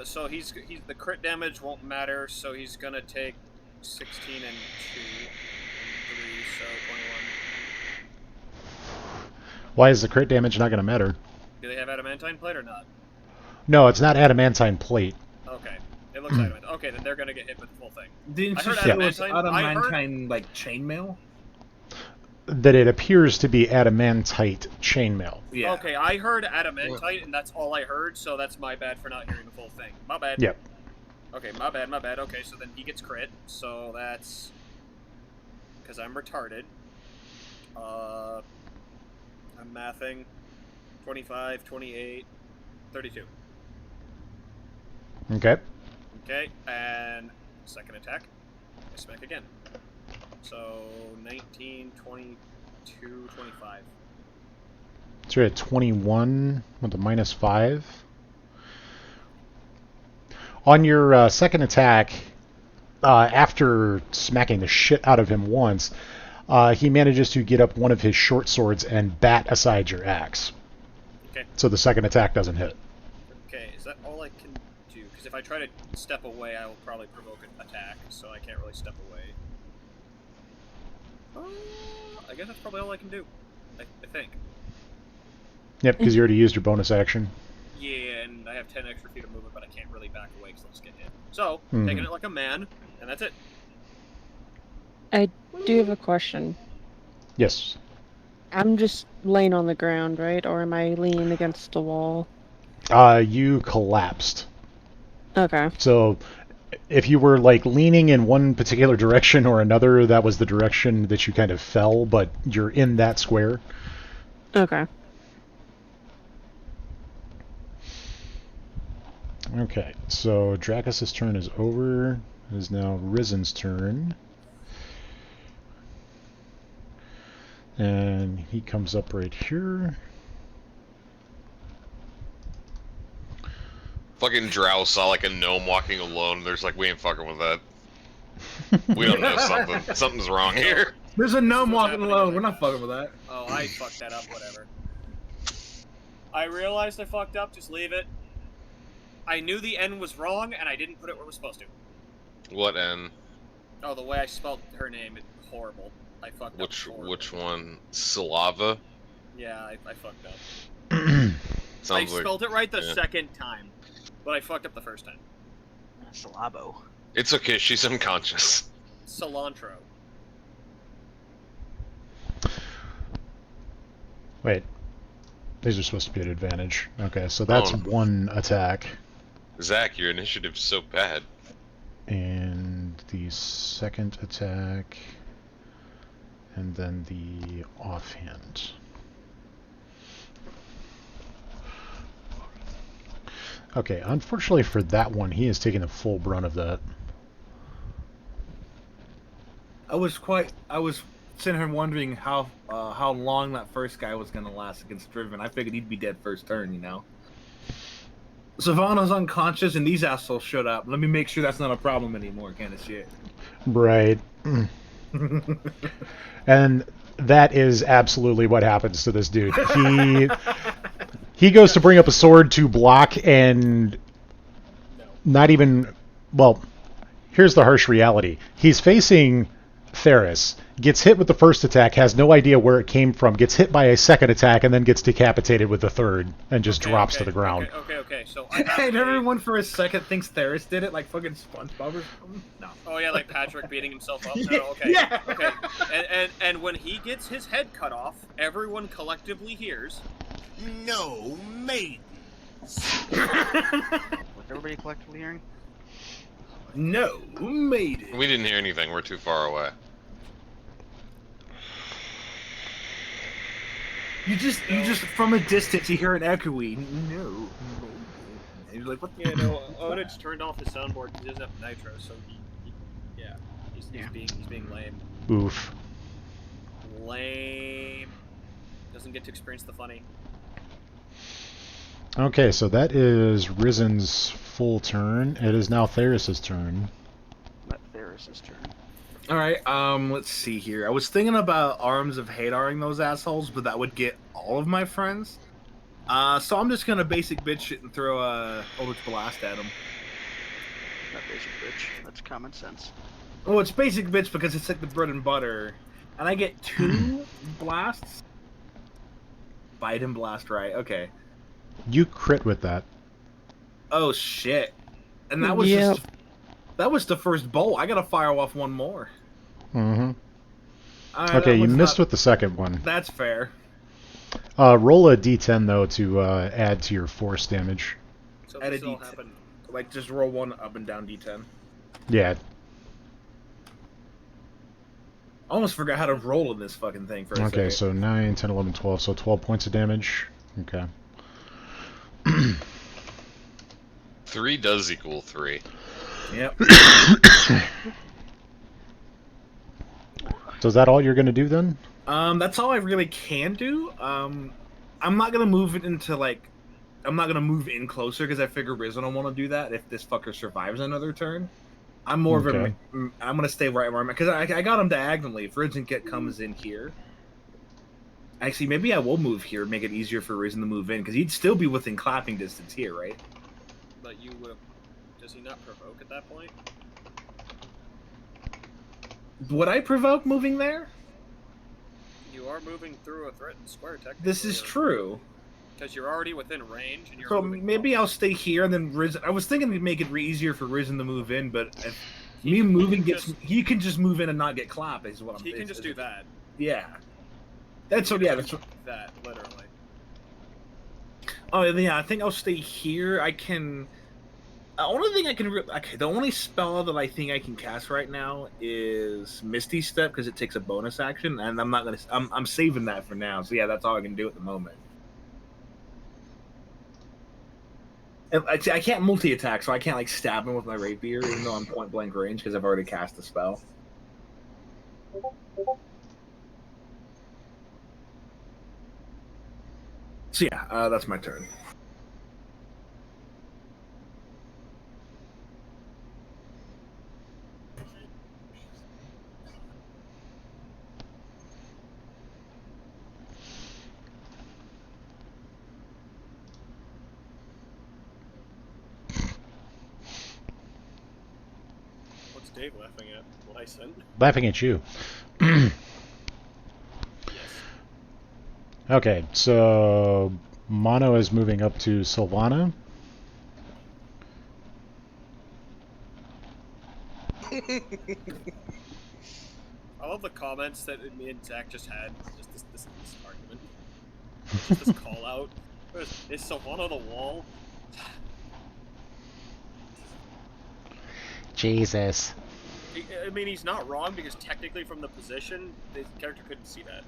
So he's the crit damage won't matter, so he's going to take 16 and 2 and 3, so 21. Why is the crit damage not going to matter? Do they have adamantine plate or not? No, it's not adamantine plate. Okay. It looks adamantine. Okay, then they're gonna get hit with the full thing. Didn't I you heard say it was adamantine. I heard- adamantine, like, chainmail? That it appears to be adamantite chainmail. Yeah. Okay, I heard adamantite, and that's all I heard, so that's my bad for not hearing the full thing. My bad. Yep. Okay, my bad. Okay, so then he gets crit, so that's... Because I'm retarded. I'm mathing. 25, 28, 32. Okay. Okay, and second attack. I smack again. So 19, 22, 25. So you're at 21 with a -5. On your second attack, after smacking the shit out of him once, he manages to get up one of his short swords and bat aside your axe. Okay. So the second attack doesn't hit. Okay, is that all I can do? Because if I try to step away, I will probably provoke an attack, so I can't really step away. I guess that's probably all I can do. I think. Yep, because you already used your bonus action. Yeah, and I have 10 extra feet of movement, but I can't really back away because I'll just get hit. So, Mhm. taking it like a man, and that's it. I do have a question. Yes. I'm just laying on the ground, right? Or am I leaning against the wall? You collapsed. Okay. So if you were like leaning in one particular direction or another, that was the direction that you kind of fell, but you're in that square. Okay. Okay, so Dracus' turn is over. It is now Risen's turn. And he comes up right here. Fucking Drow saw like a gnome walking alone. There's like, we ain't fucking with that. We don't know something. Something's wrong here. There's a gnome what's walking happening alone. right We're not now. fucking with that. Oh, I fucked that up, whatever. I realized I fucked up, just leave it. I knew the N was wrong, and I didn't put it where it was supposed to. What N? Oh, the way I spelled her name is horrible. I fucked up. horribly. Which one? Silava? Yeah, I fucked up. I Sounds like spelled it right the yeah. second time, but I fucked up the first time. Salabo. it's okay. She's unconscious. Cilantro. Wait. These are supposed to be an advantage. Okay, so that's Oh. one attack. Zach, your initiative's so bad. And the second attack. And then the offhand. Okay, unfortunately for that one, he is taking the full brunt of that. I was sitting here wondering how long that first guy was gonna last against Driven. I figured he'd be dead first turn, you know. Savannah's unconscious and these assholes showed up. Let me make sure that's not a problem anymore, kind of shit. Right. And that is absolutely what happens to this dude. He goes to bring up a sword to block and not even... Well, here's the harsh reality. He's facing Theris, gets hit with the first attack, has no idea where it came from, gets hit by a second attack, and then gets decapitated with the third, and just drops to the ground. Okay. So I have And a- everyone for a second thinks Theris did it, like fucking SpongeBob or something. No. Oh yeah, like Patrick beating himself up. Yeah, No, okay. yeah. Okay. And when he gets his head cut off, everyone collectively hears. No maiden. What's everybody collectively hearing? No, maiden. We didn't hear anything. We're too far away. You just from a distance you hear an echoey. No. Maiden. And you're like, what the? Yeah, no. Odich turned off his soundboard because he doesn't have nitro, so he's being lame. Oof. Lame. Doesn't get to experience the funny. Okay, so that is Risen's full turn. It is now Theris' turn. Let Theris' turn. All right. Let's see here. I was thinking about Arms of Hadaring those assholes, but that would get all of my friends. So I'm just gonna basic bitch it and throw a Eldritch Blast at them. Not basic bitch. That's common sense. Oh, it's basic bitch because it's like the bread and butter, and I get 2 blasts. Bite and blast, right? Okay. You crit with that. Oh shit! And that was Yep. that was the first bolt. I gotta fire off one more. Mm-hmm. Alright, Okay, that you was missed not- with the second one. That's fair. Roll a d10, though, to add to your force damage. So Add a this all D10. happened. Like just roll one up and down d10. Yeah. I almost forgot how to roll in this fucking thing for a Okay, second. so 9, 10, 11, 12. So 12 points of damage. Okay. 3 does equal 3. Yep. So is that all you're going to do then? That's all I really can do. I'm not gonna move it into like, I'm not gonna move in closer because I figure Risen will want to do that if this fucker survives another turn. I'm more of Okay. a, I'm gonna stay right where I'm at because I got him diagonally. If Risen comes in here, actually maybe I will move here, make it easier for Risen to move in because he'd still be within clapping distance here, right? But you would. Does he not provoke at that point? Would I provoke moving there? You are moving through a threatened square, technically. This is true. Because you're already within range, and you're So moving maybe I'll stay here and then Risen. I was thinking to make it easier for Risen to move in, but if me moving gets, he can just move in and not get clapped. Is what I'm. He can just do that. Yeah. That's what. Yeah. That's what, That literally. oh yeah. I think I'll stay here. I can. The only thing I can. Okay, the only spell that I think I can cast right now is Misty Step because it takes a bonus action, and I'm not gonna. I'm saving that for now. So yeah, that's all I can do at the moment. And I can't multi-attack, so I can't like stab him with my rapier, even though I'm point blank range because I've already cast the spell. So yeah, that's my turn. Dave laughing at what I sent? Laughing at you. Yes. Okay, so Mono is moving up to Sylvana. I love the comments that me and Zach just had. Just this argument. Just this call out. Is Sylvana the wall? Jesus. I mean, he's not wrong because technically, from the position, the character couldn't see that.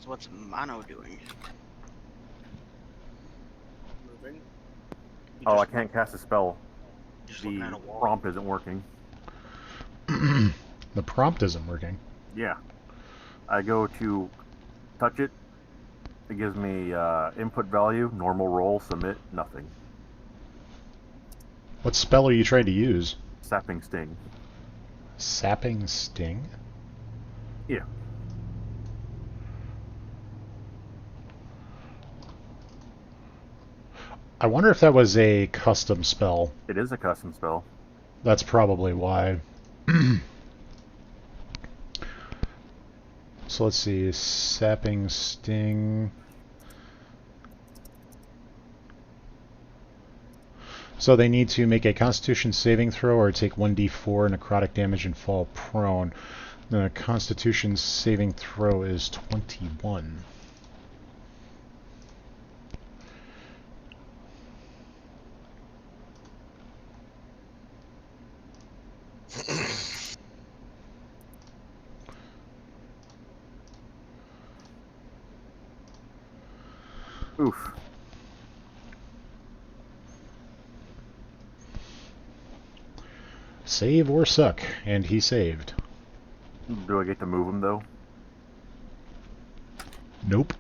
So what's Mono doing? Moving. Oh, I can't cast a spell. Just looking at The a wall. prompt isn't working. The prompt isn't working. Yeah. I go to touch it. It gives me input value, normal roll, submit, nothing. What spell are you trying to use? Sapping Sting. Sapping Sting? Yeah. I wonder if that was a custom spell. It is a custom spell. That's probably why. So let's see. Sapping Sting. So they need to make a Constitution saving throw or take 1d4 necrotic damage and fall prone. The Constitution saving throw is 21. Oof. Save or suck, and he saved. Do I get to move him, though? Nope.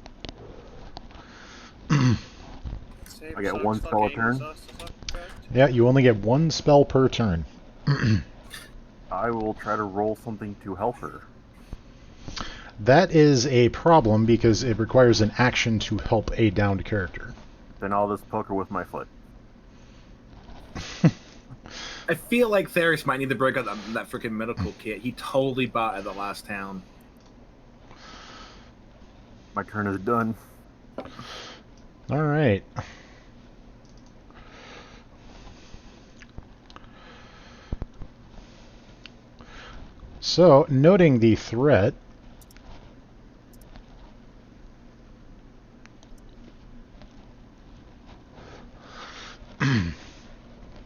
Save I get sucks, one spell a fucking turn? sus, correct? Yeah, you only get one spell per turn. I will try to roll something to help her. That is a problem because it requires an action to help a downed character. Then I'll just poke her with my foot. I feel like Theris might need to break out that freaking medical kit. He totally bought at the last town. My turn is done. All right. So, noting the threat,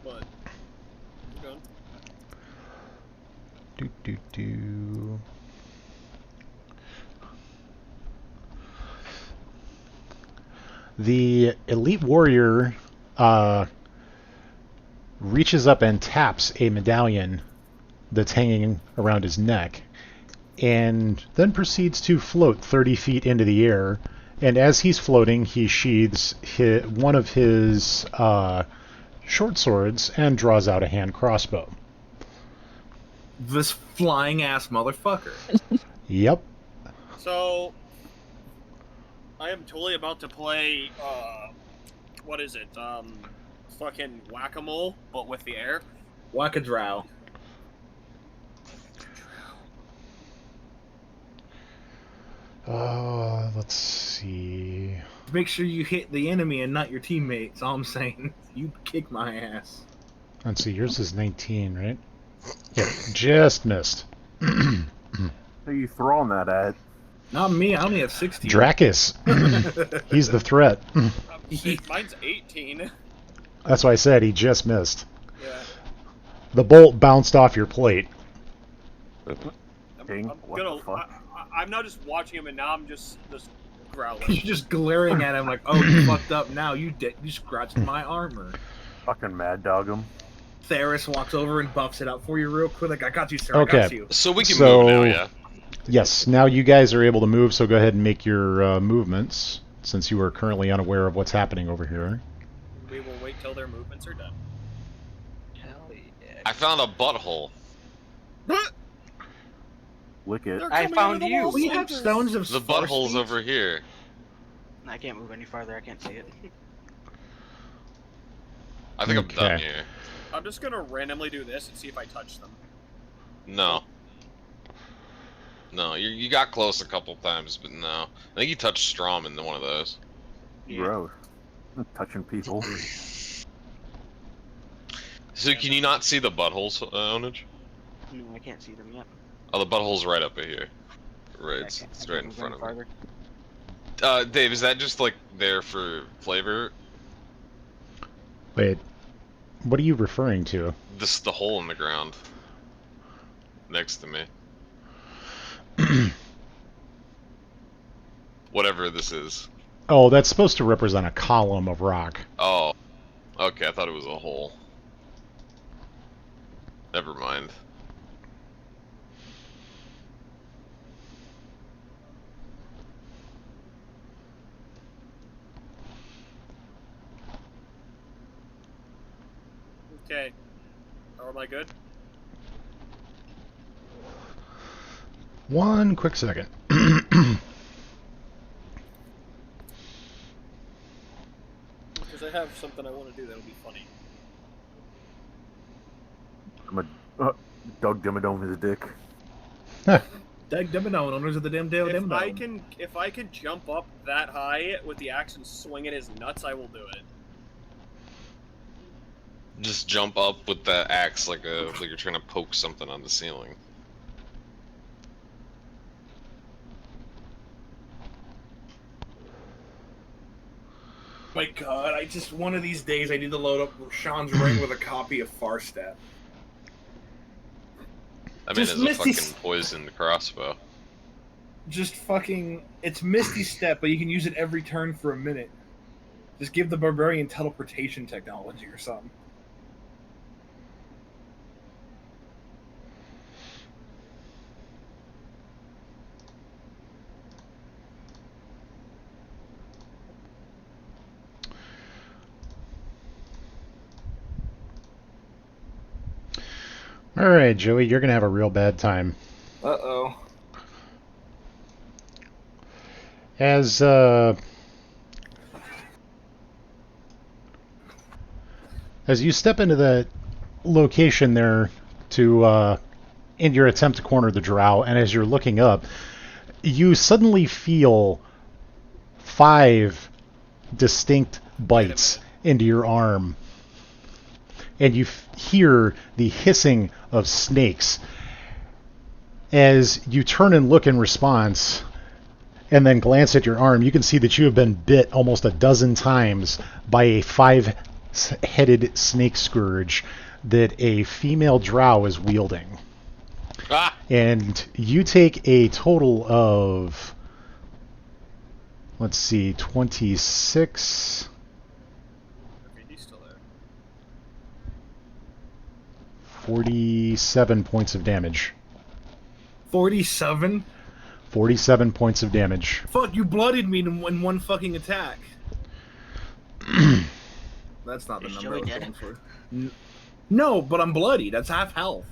What? Keep going. do. The elite warrior reaches up and taps a medallion that's hanging around his neck, and then proceeds to float 30 feet into the air. And as he's floating, he sheathes one of his short swords and draws out a hand crossbow. This flying ass motherfucker. Yep. So, I am totally about to play, what is it? Fucking whack-a-mole, but with the air. Whack-a-drow. Let's see. Make sure you hit the enemy and not your teammates. All I'm saying. You kick my ass. Let's see. Yours is 19, right? Yeah, just missed. Who are you throwing that at? Not me. I only have 16. Dracus. He's the threat. Mine's 18. That's why I said he just missed. Yeah. The bolt bounced off your plate. King, what the fuck? I'm not just watching him, and now I'm just growling. You're just glaring at him like, oh, you fucked up now. You scratched my armor. Fucking mad dog him. Theris walks over and buffs it up for you real quick. Like, I got you, sir. Okay. I got you. So we can So- move now, yeah. Yes, now you guys are able to move, so go ahead and make your movements, since you are currently unaware of what's happening over here. We will wait till their movements are done. Hell yeah. I found a butthole. Lick it. They're I coming found out of the you. wall We have centers. stones of The far butthole's speech? over here. I can't move any farther. I can't see it. I think I'm done Okay. here. I'm just gonna randomly do this and see if I touch them. No. No, you got close a couple times, but no. I think you touched Strom in one of those. Gross. I'm touching people. So can you not see the buttholes, Onage? No, I can't see them yet. Oh, the butthole's right up here. Right, I it's can't right in move front any of me. farther. Dave, is that just like there for flavor? Wait, what are you referring to? The hole in the ground next to me. Whatever this is. Oh, that's supposed to represent a column of rock. Oh, okay. I thought it was a hole. Never mind. Okay. Or am I good? One quick second. Because I have something I want to do that'll be funny. I'm a Doug Dimmadome his dick. Dag Dimmadome, owners of the damn Dale Dimmadome. If I can jump up that high with the axe and swing at his nuts, I will do it. Just jump up with the axe like you're trying to poke something on the ceiling. My God, one of these days I need to load up Sean's ring with a copy of Farstep. I mean, Just it's a Misty fucking poisoned crossbow. Just fucking, it's Misty Step, but you can use it every turn for a minute. Just give the barbarian teleportation technology or something. All right, Joey, you're gonna have a real bad time. Uh-oh. As you step into the location there to in your attempt to corner the drow, and as you're looking up, you suddenly feel 5 distinct bites into your arm, and you hear the hissing of snakes. As you turn and look in response, and then glance at your arm, you can see that you have been bit almost a dozen times by a 5-headed snake scourge that a female drow is wielding. Ah! And you take a total of, let's see, 26, Okay, he's still there. 47 points of damage. 47? 47 points of damage. Fuck, you bloodied me in one fucking attack. That's not the Is number Joey I was dead? going for. No, but I'm bloody. That's half health.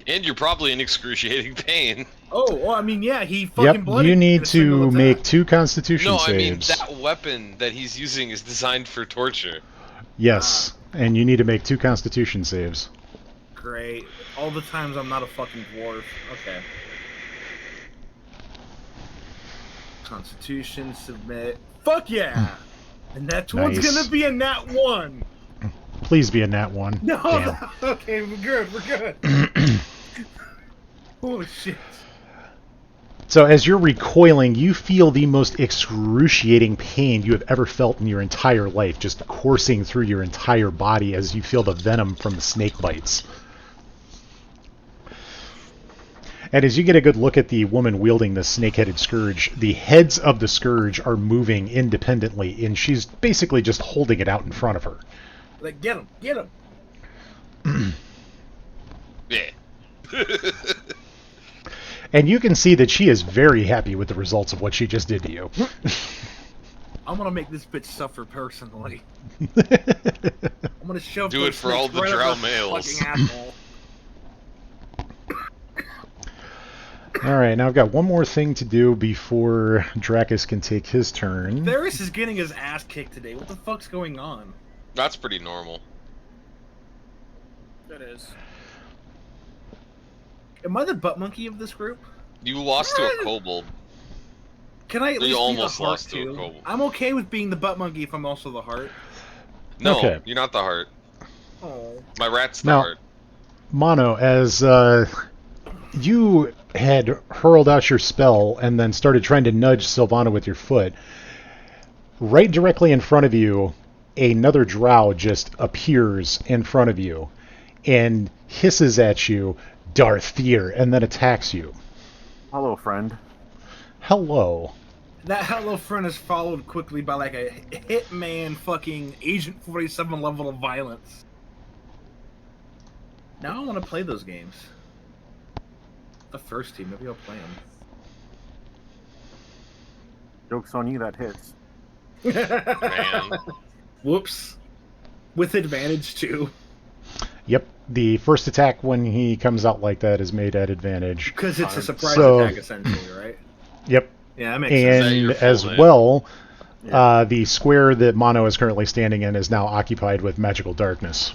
And you're probably in excruciating pain. Oh, well, I mean, yeah, he fucking Yep, bloodied you me in need a single to attack. make 2 constitution No, I mean, saves. that weapon that he's using is designed for torture. Yes, and you need to make 2 constitution saves. Great. All the times I'm not a fucking dwarf. Okay. Constitution, submit. Fuck yeah! And that one's Nice. gonna be a nat 1! Please be a nat 1. No! Damn. Okay, we're good. Holy shit. So as you're recoiling, you feel the most excruciating pain you have ever felt in your entire life, just coursing through your entire body as you feel the venom from the snake bites. And as you get a good look at the woman wielding the snake-headed scourge, the heads of the scourge are moving independently, and she's basically just holding it out in front of her. Like, get him! Get him! Yeah. And you can see that she is very happy with the results of what she just did to you. I'm gonna make this bitch suffer personally. I'm gonna shove Do those it for all snakes the right drow up her males. fucking asshole. All right, now I've got one more thing to do before Dracus can take his turn. Varys is getting his ass kicked today. What the fuck's going on? That's pretty normal. It is. Am I the butt monkey of this group? You lost to a kobold. Can I at You least almost be the heart lost to a too? kobold. I'm okay with being the butt monkey if I'm also the heart. No, Okay. you're not the heart. Oh. My rat's the Now- heart. Mono, as you had hurled out your spell and then started trying to nudge Sylvana with your foot, right directly in front of you, another drow just appears in front of you and hisses at you, Darth Fear, and then attacks you. Hello, friend. Hello. That hello friend is followed quickly by like a hitman fucking Agent 47 level of violence. Now I want to play those games. The first team, maybe I'll play Joke's on you, that hits. them. Man. Whoops. With advantage too. Yep, the first attack when he comes out like that is made at advantage. Because it's a surprise So- attack essentially, right? Yep, Yeah, that makes sense. that your and full as name? well, Yeah. the square that Mono is currently standing in is now occupied with magical darkness.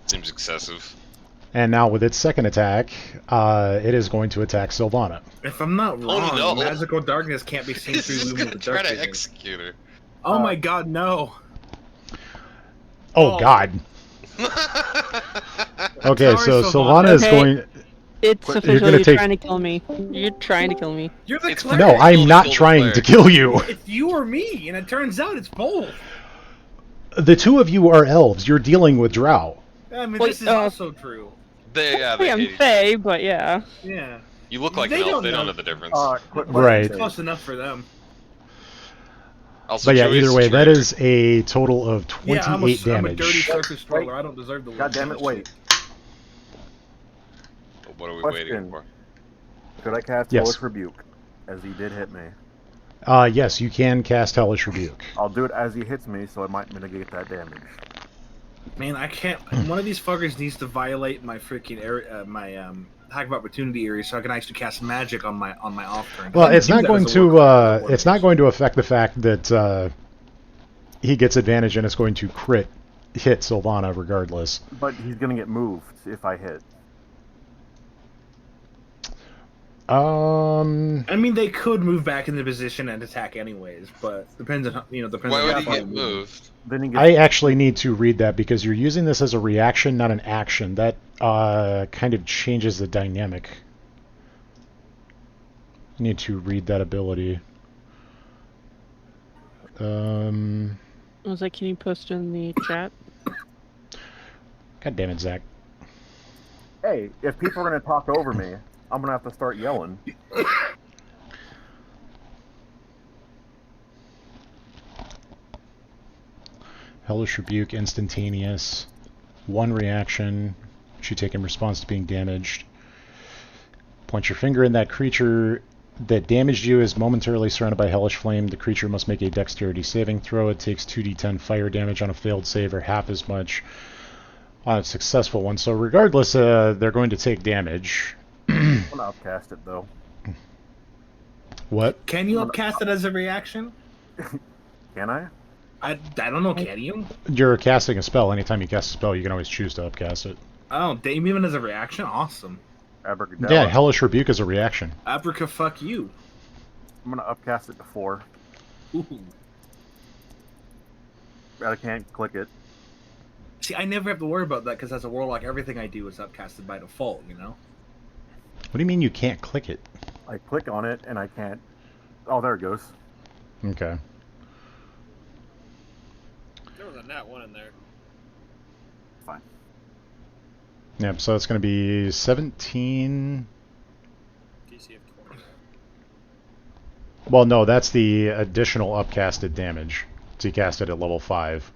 Seems excessive. And now with its second attack, it is going to attack Sylvana. If I'm not wrong, no. magical darkness can't be seen He's through just Lumen gonna with try dark to vision. execute her. Oh my god, no. Oh, Oh. God. Okay, Sorry, so Sylvana. Sylvana is Okay. going... It's You're official. gonna You're take- trying to kill me. You're trying to kill me. You're the It's cleric. No, I'm Kill not the trying cleric. to kill you. It's you or me, and it turns out it's both. The two of you are elves. You're dealing with drow. I mean, Wait, this is uh, also true. They I hate am each other. Faye, but yeah. Yeah. You look like They an elf. don't They don't know. know the difference. Quit Right. It's close enough for them. Also, But yeah, Joey's either way, that traitor. is a total of 28 Yeah, I'm a damage. dirty surface stroller. I don't deserve the God damn it, wait. What are we Question. waiting for? Could I cast Yes. Hellish Rebuke? As he did hit me. Yes, you can cast Hellish Rebuke. I'll do it as he hits me, so it might mitigate that damage. Man, I can't. One of these fuckers needs to violate my freaking area, my hack of opportunity area, so I can actually cast magic on my off turn. Well, I it's didn't not do that going as a work to it's not going to affect the fact that he gets advantage and it's going to crit hit Sylvana regardless. But he's gonna get moved if I hit. I mean, they could move back into position and attack anyways, but depends on depends. Why on would how he far get you move. moved? Then he gets. I actually need to read that because you're using this as a reaction, not an action. That kind of changes the dynamic. I need to read that ability. I was like, can you post in the chat? God damn it, Zach. Hey, if people are gonna talk over me, I'm gonna have to start yelling. Hellish Rebuke, instantaneous. One reaction. Should take in response to being damaged. Point your finger in that creature that damaged you is momentarily surrounded by Hellish Flame. The creature must make a dexterity saving throw. It takes 2d10 fire damage on a failed save or half as much on a successful one. So regardless, they're going to take damage. I'm gonna upcast it though. What? Can you upcast it as a reaction? Can I? I don't know. Can you? You're casting a spell. Anytime you cast a spell, you can always choose to upcast it. Oh, damn! Even as a reaction, awesome. Abracadabra. Yeah, Hellish Rebuke is a reaction. Abraca, fuck you. I'm gonna upcast it to 4. Ooh. But I can't click it. See, I never have to worry about that because as a warlock, everything I do is upcasted by default. What do you mean you can't click it? I click on it and I can't. Oh, there it goes. Okay. There was a nat 1 in there. Fine. Yep, so it's going to be 17... DC of 20. Well, no, that's the additional upcasted damage. So you cast it at level 5.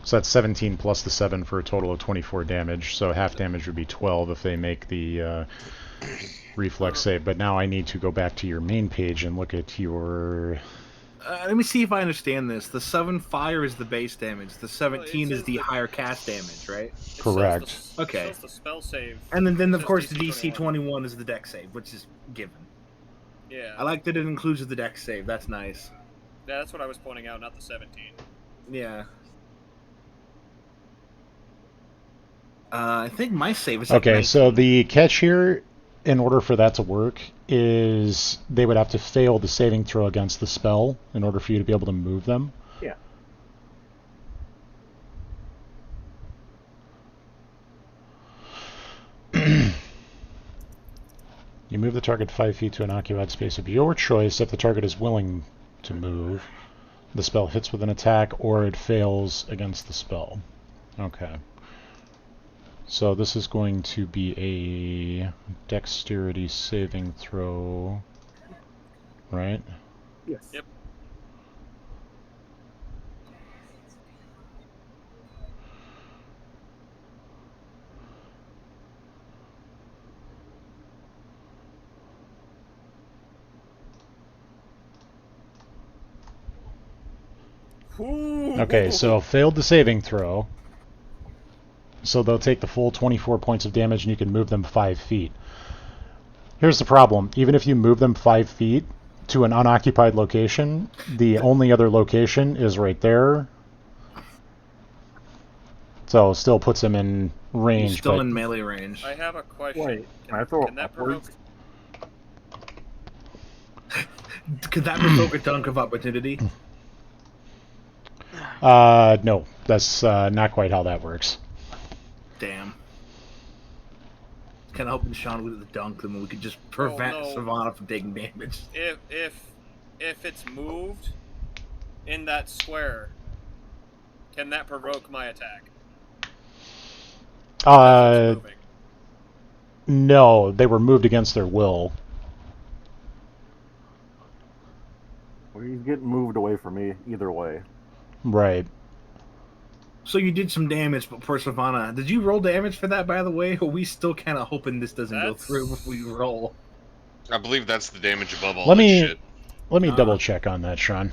So that's 17 plus the 7 for a total of 24 damage. So half damage would be 12 if they make the reflex save. But now I need to go back to your main page and look at your Let me see if I understand this. The 7 fire is the base damage. The 17 is says the that- higher cast damage, right? It says Correct. the- Okay. It says the spell save. And then It of says course the DC DC 21 is the deck save, which is given. Yeah. I like that it includes the deck save. That's nice. Yeah, that's what I was pointing out, not the 17. Yeah. I think my save is like Okay, 19. so the catch here, in order for that to work, is they would have to fail the saving throw against the spell in order for you to be able to move them. Yeah. You move the target 5 feet to an occupied space of your choice if the target is willing to move. The spell hits with an attack or it fails against the spell. Okay. So this is going to be a dexterity saving throw, right? Yes. Yep. Okay, so failed the saving throw. So they'll take the full 24 points of damage and you can move them 5 feet. Here's the problem. Even if you move them 5 feet to an unoccupied location, the only other location is right there. So still puts him in range. He's still but in melee range. I have a question. Wait, can I throw Can that upwards? provoke? Could that provoke a dunk of opportunity? no, that's not quite how that works. Damn. Kind of hoping Sean would the dunk, and we could just prevent no. Savannah from taking damage. If it's moved in that square, can that provoke my attack? If it's moving. No, they were moved against their will. Well, he's getting moved away from me either way. Right. So you did some damage, but for Savannah, did you roll damage for that, by the way? Or are we still kind of hoping this doesn't go That's- through before you roll? I believe that's the damage above all Let that me shit. double check on that, Sean.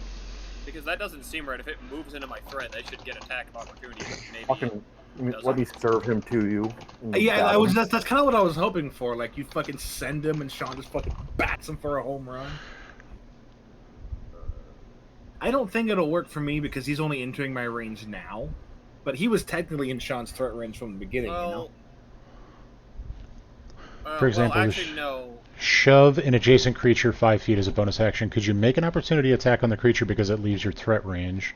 Because that doesn't seem right. If it moves into my threat, they should get attack of opportunity. but Maybe. Fucking Doesn't. let me serve him to you. Yeah, Got I was him. that's kind of what I was hoping for. Like you fucking send him, and Sean just fucking bats him for a home run. I don't think it'll work for me because he's only entering my range now, but he was technically in Sean's threat range from the beginning. Well, For example, well, the actually, no. Shove an adjacent creature 5 feet as a bonus action. Could you make an opportunity attack on the creature because it leaves your threat range?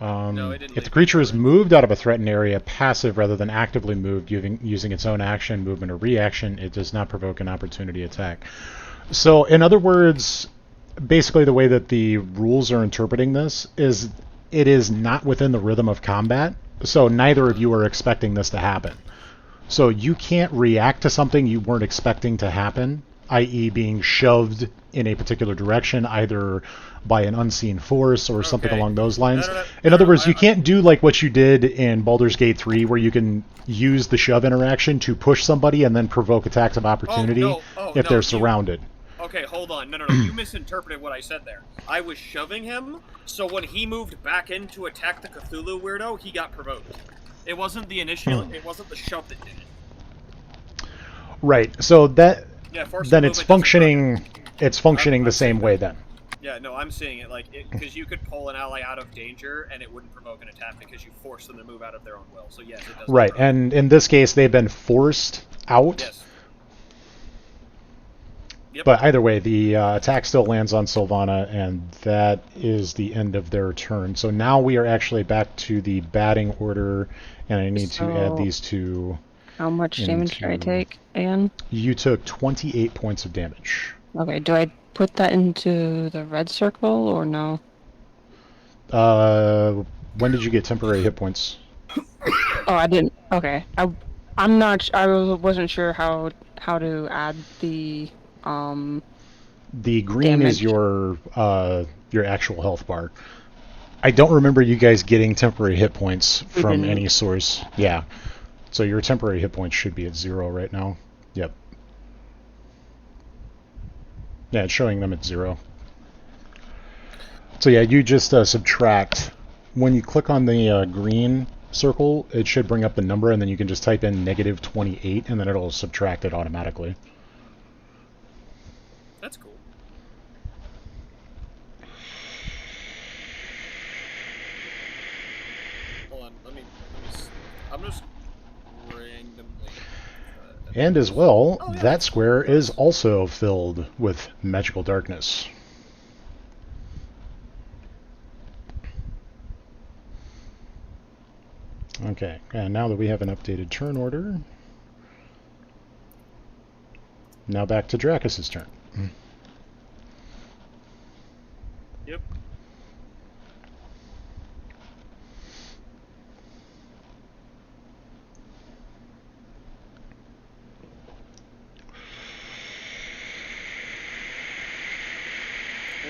No, it didn't If leave the my creature is threat range. moved out of a threatened area, passive rather than actively moved, using its own action, movement, or reaction, it does not provoke an opportunity attack. So, in other words, basically the way that the rules are interpreting this is it is not within the rhythm of combat, so neither of you are expecting this to happen. So you can't react to something you weren't expecting to happen, i.e. being shoved in a particular direction, either by an unseen force or something Okay. along those lines. No, In other words, I- you can't do like what you did in Baldur's Gate 3, where you can use the shove interaction to push somebody and then provoke attacks of opportunity if they're surrounded. Okay, hold on. No. You misinterpreted what I said there. I was shoving him, so when he moved back in to attack the Cthulhu weirdo, he got provoked. It wasn't the initial. It wasn't the shove that did it. Right. So that Yeah, force then of it's movement doesn't functioning. It's functioning I'm the same saying way that. then. Yeah, no, I'm seeing it like because you could pull an ally out of danger and it wouldn't provoke an attack because you forced them to move out of their own will. So yes, it does. Right. And in this case, they've been forced out. Yes. Yep. But either way, the attack still lands on Sylvana, and that is the end of their turn. So now we are actually back to the batting order, and I need to add So- these two. How much damage did I Into- take again? You took 28 points of damage. Okay, do I put that into the red circle or no? When did you get temporary hit points? Oh, I didn't. Okay, I'm not. Wasn't sure how to add the The green is Damage. your actual health bar. I don't remember you guys getting temporary hit points We from didn't. any source. Yeah. So your temporary hit points should be at 0 right now. Yep. Yeah, it's showing them at 0. So yeah, you just subtract. When you click on the green circle, it should bring up the number, and then you can just type in -28, and then it'll subtract it automatically. That's cool. Hold on, let me I'm just randomly. And as well, Oh, yeah, that that's square is also filled with magical darkness. Okay, and now that we have an updated turn order, now back to Dracus's turn. Yep.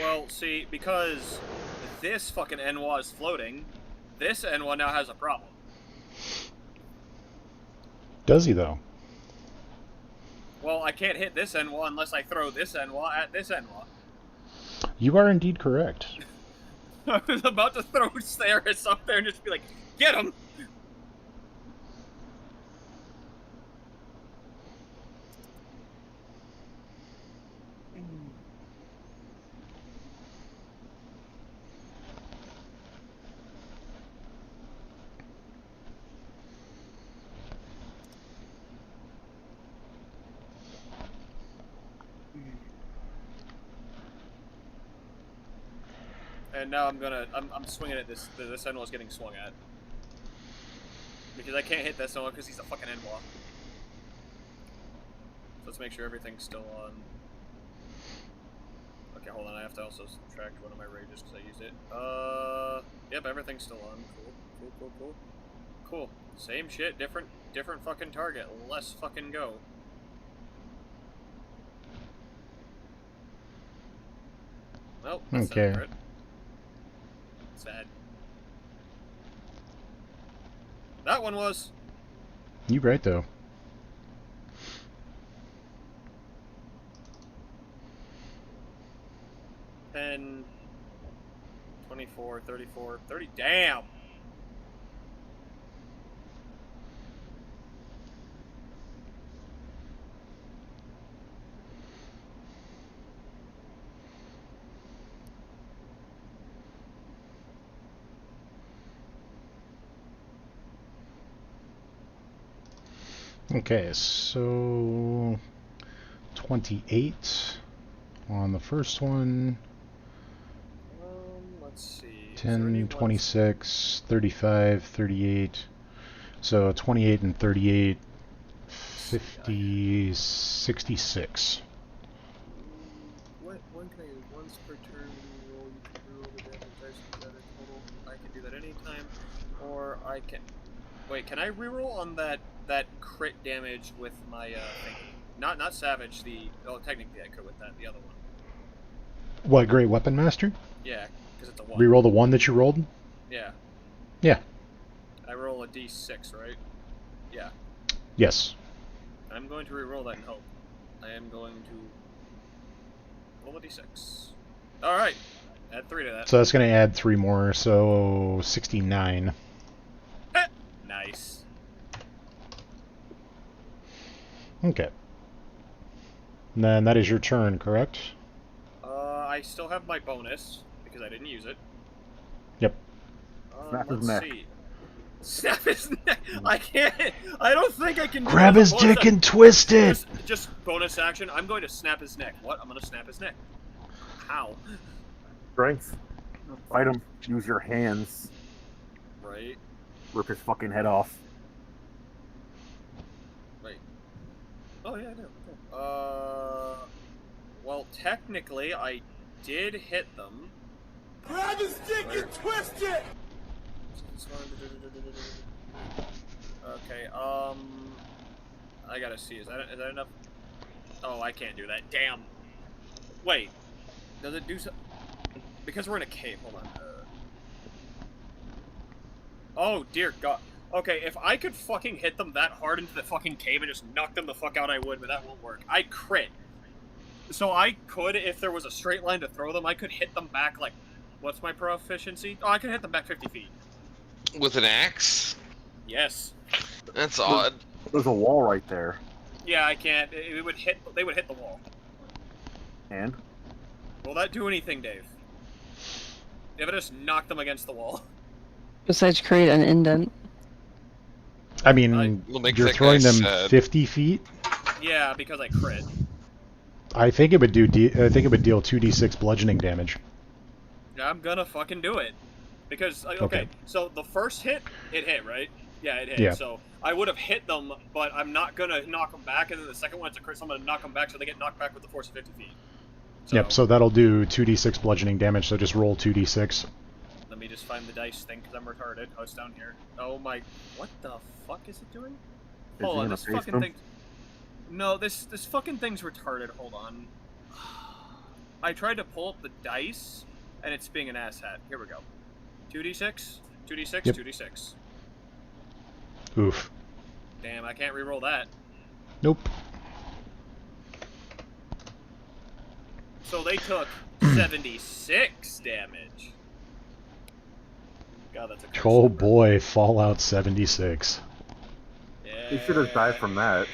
Well, see, because this fucking Enwa is floating, this Enwa now has a problem. Does he, though? Well, I can't hit this Enwa unless I throw this Enwa at this Enwa. You are indeed correct. I was about to throw Saris up there and just be like, get him! And now I'm swinging at this Enwa's getting swung at. Because I can't hit this Enwa because he's a fucking Enwa. So let's make sure everything's still on. Okay, hold on, I have to also subtract one of my rages because I used it. Yep, everything's still on. Cool. Same shit, different fucking target. Less fucking go. Well, that's Okay. separate. Sad. That one was. You right, though. $10, 24, 34, 30. Damn! Okay, so 28 on the first one, Let's see. 10, 26, 35, 38. So 28 and 38, 50, 66. When can I use once per turn roll? You can roll the damage dice with that total. I can do that anytime, or I can. Wait, can I reroll on that crit damage with my thingy? Not Savage. Technically I could with that. The other one. What, Great Weapon Master? Yeah, because it's a 1. Reroll the one that you rolled? Yeah. Yeah. I roll a d6, right? Yeah. Yes. I'm going to reroll that in hope. I am going to roll a d6. Alright. Add 3 to that. So that's going to add 3 more, so 69. Nice. Okay. And then that is your turn, correct? I still have my bonus, because I didn't use it. Yep. Snap his let's neck. see. Snap his neck! I can't! I don't think I can do Grab it his as a bonus dick and twist it! Just bonus action. I'm going to snap his neck. What? I'm going to snap his neck. How? Strength. Fight him. Use your hands. Right? Rip his fucking head off. Wait. Oh, yeah, I do. Well, technically, I did hit them. Grab his dick and twist it! Okay, I gotta see, is that enough? Oh, I can't do that, damn. Wait, does it do so? Because we're in a cave, hold on. Oh, dear God. Okay, if I could fucking hit them that hard into the fucking cave and just knock them the fuck out, I would, but that won't work. I crit. So I could, if there was a straight line to throw them, I could hit them back, like, What's my proficiency? Oh, I can hit them back 50 feet. With an axe? Yes. That's odd. There's a wall right there. Yeah, I can't. It would hit. They would hit the wall. And? Will that do anything, Dave? If I just knock them against the wall. Besides create an indent. I mean, We'll make you're that throwing guy them sad. 50 feet. Yeah, because I crit. I think it would do. I think it would deal 2d6 bludgeoning damage. Yeah, I'm gonna fucking do it. Because, Okay. so the first hit, it hit, right? Yeah, it hit. Yeah. So I would have hit them, but I'm not gonna knock them back, and then the second one, it's a crit, so I'm gonna knock them back so they get knocked back with the force of 50 feet. Yep. So that'll do 2d6 bludgeoning damage. So just roll 2d6. Let me just find the dice thing, because I'm retarded. Oh, it's down here. Oh my... What the fuck is it doing? Is Hold he on, gonna this paste fucking them? thing... No, this fucking thing's retarded. Hold on. I tried to pull up the dice, and it's being an asshat. Here we go. 2d6, 2d6, Yep. 2d6. Oof. Damn, I can't re-roll that. Nope. So they took 76 damage. God, that's a close Oh number. boy, Fallout 76. Yeah. He should have died from that.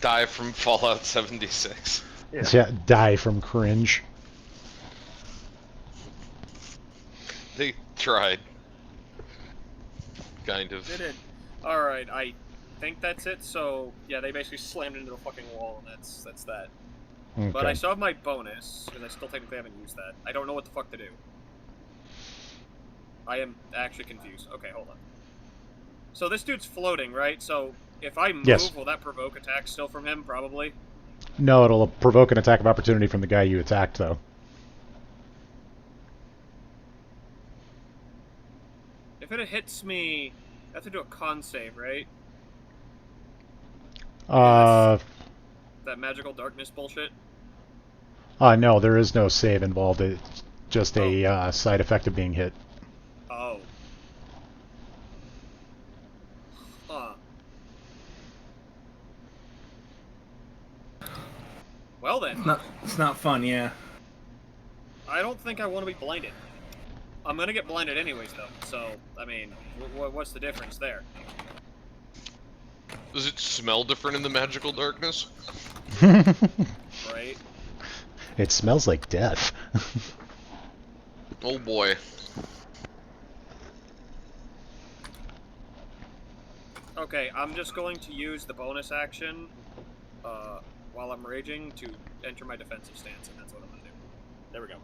Die from Fallout 76. Yeah, die from cringe. They tried. Kind of. They did. Alright, I think that's it. So, yeah, they basically slammed into the fucking wall, and that's that. Okay. But I still have my bonus, because I still technically haven't used that. I don't know what the fuck to do. I am actually confused. Okay, hold on. So this dude's floating, right? So if I move, Yes. will that provoke attack still from him? Probably. No, it'll provoke an attack of opportunity from the guy you attacked, though. If it hits me, I have to do a con save, right? That magical darkness bullshit? No, there is no save involved. It's just a side effect of being hit. Oh. Huh. Well then, It's not fun, yeah. I don't think I want to be blinded. I'm gonna get blinded anyways, though. So, I mean, what's the difference there? Does it smell different in the magical darkness? Right? It smells like death. Oh boy. Okay, I'm just going to use the bonus action while I'm raging to enter my defensive stance, and that's what I'm gonna do. There we go.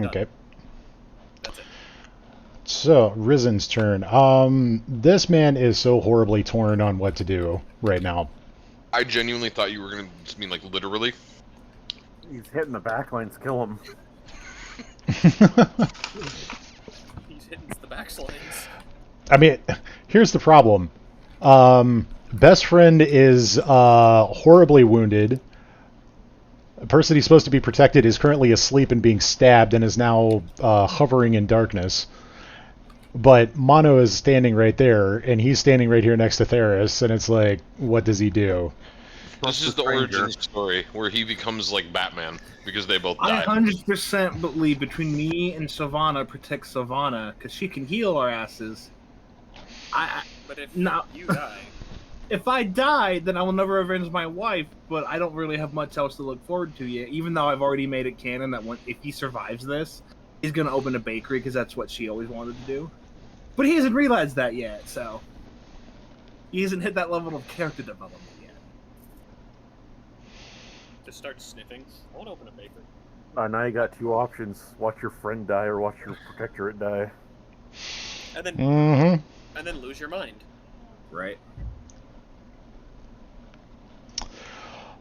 Okay. That's it. So, Risen's turn. This man is so horribly torn on what to do right now. I genuinely thought you were gonna just mean like literally. He's hitting the backlines, kill him. He's hitting the backslings. I mean, here's the problem. Best friend is horribly wounded. The person he's supposed to be protected is currently asleep and being stabbed and is now hovering in darkness. But Mono is standing right there, and he's standing right here next to Theris, and it's like, what does he do? This is the origin story where he becomes like Batman because they both I die. 100% believe between me and Sylvana protect Sylvana, because she can heal our asses. But if No. you die, If I die, then I will never avenge my wife, but I don't really have much else to look forward to yet, even though I've already made it canon that if he survives this, he's going to open a bakery, because that's what she always wanted to do. But he hasn't realized that yet, so... He hasn't hit that level of character development yet. just start sniffing. I want to open a bakery. Now you got two options. Watch your friend die or watch your protectorate die. And then Mm-hmm. and then lose your mind. Right.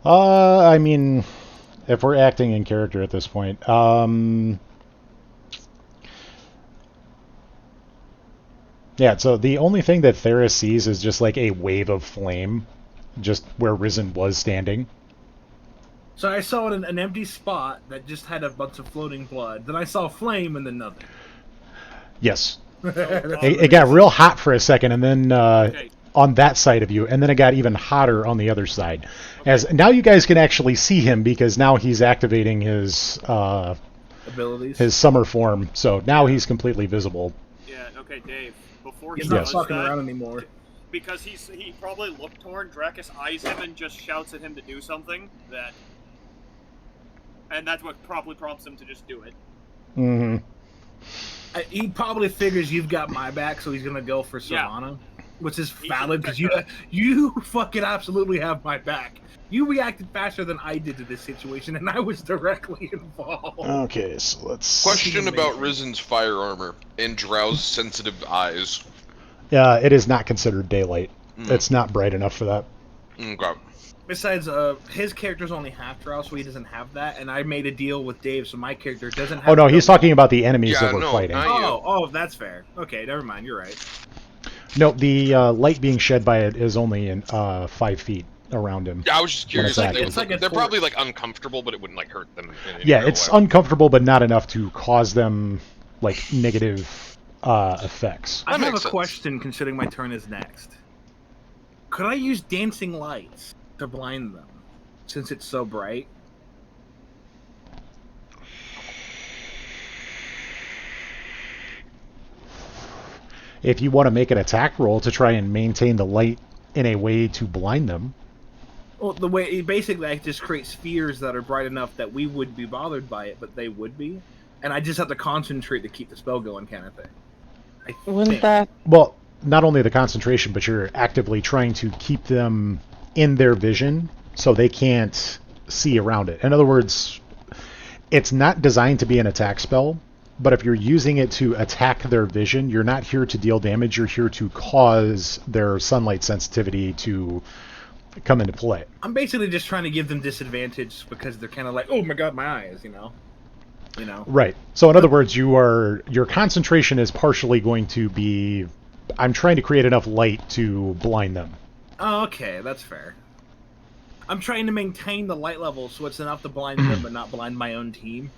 I mean, if we're acting in character at this point, yeah, so the only thing that Theris sees is just like a wave of flame, just where Risen was standing. So I saw an empty spot that just had a bunch of floating blood. Then I saw flame and then nothing. Yes. That's It got real hot for a second, and then Okay, on that side of you, and then it got even hotter on the other side. As now you guys can actually see him because now he's activating his Abilities. his summer form, so now he's completely visible. Yeah. Okay, Dave. Before He's he not does fucking that, around anymore. because he probably looked toward Dracus, eyes him, and just shouts at him to do something and that's what probably prompts him to just do it. Mm-hmm. He probably figures you've got my back, so he's gonna go for Yeah. Sylvana, which is He valid should because check you fucking absolutely have my back. You reacted faster than I did to this situation, and I was directly involved. Okay, so let's. Question Amazing. about Risen's fire armor and Drow's sensitive eyes. It is not considered daylight. Mm. It's not bright enough for that. Okay. Besides, his character's only half drow, so he doesn't have that. And I made a deal with Dave, so my character doesn't have. Oh no, he's the- talking about the enemies Yeah, that we're no, fighting. not you. Oh, that's fair. Okay, never mind. You're right. No, the light being shed by it is only in 5 feet around him. Yeah, I was just curious. When Like, it's active. It's like a they're probably torch. like uncomfortable, but it wouldn't like hurt them. In any Yeah, real it's way. uncomfortable, but not enough to cause them like negative effects. I That have a makes sense. question, considering my turn is next. Could I use dancing lights to blind them, since it's so bright? If you want to make an attack roll to try and maintain the light in a way to blind them, Well, the way basically I just create spheres that are bright enough that we would be bothered by it, but they would be, and I just have to concentrate to keep the spell going, kind of thing. I Wouldn't think. that? well, not only the concentration, but you're actively trying to keep them in their vision so they can't see around it. In other words, it's not designed to be an attack spell, but if you're using it to attack their vision, you're not here to deal damage, you're here to cause their sunlight sensitivity to come into play. I'm basically just trying to give them disadvantage because they're kind of like, oh my god, my eyes, you know. Right. So in other words, your concentration is partially going to be, I'm trying to create enough light to blind them. Oh, okay, that's fair. I'm trying to maintain the light level so it's enough to blind them, but not blind my own team.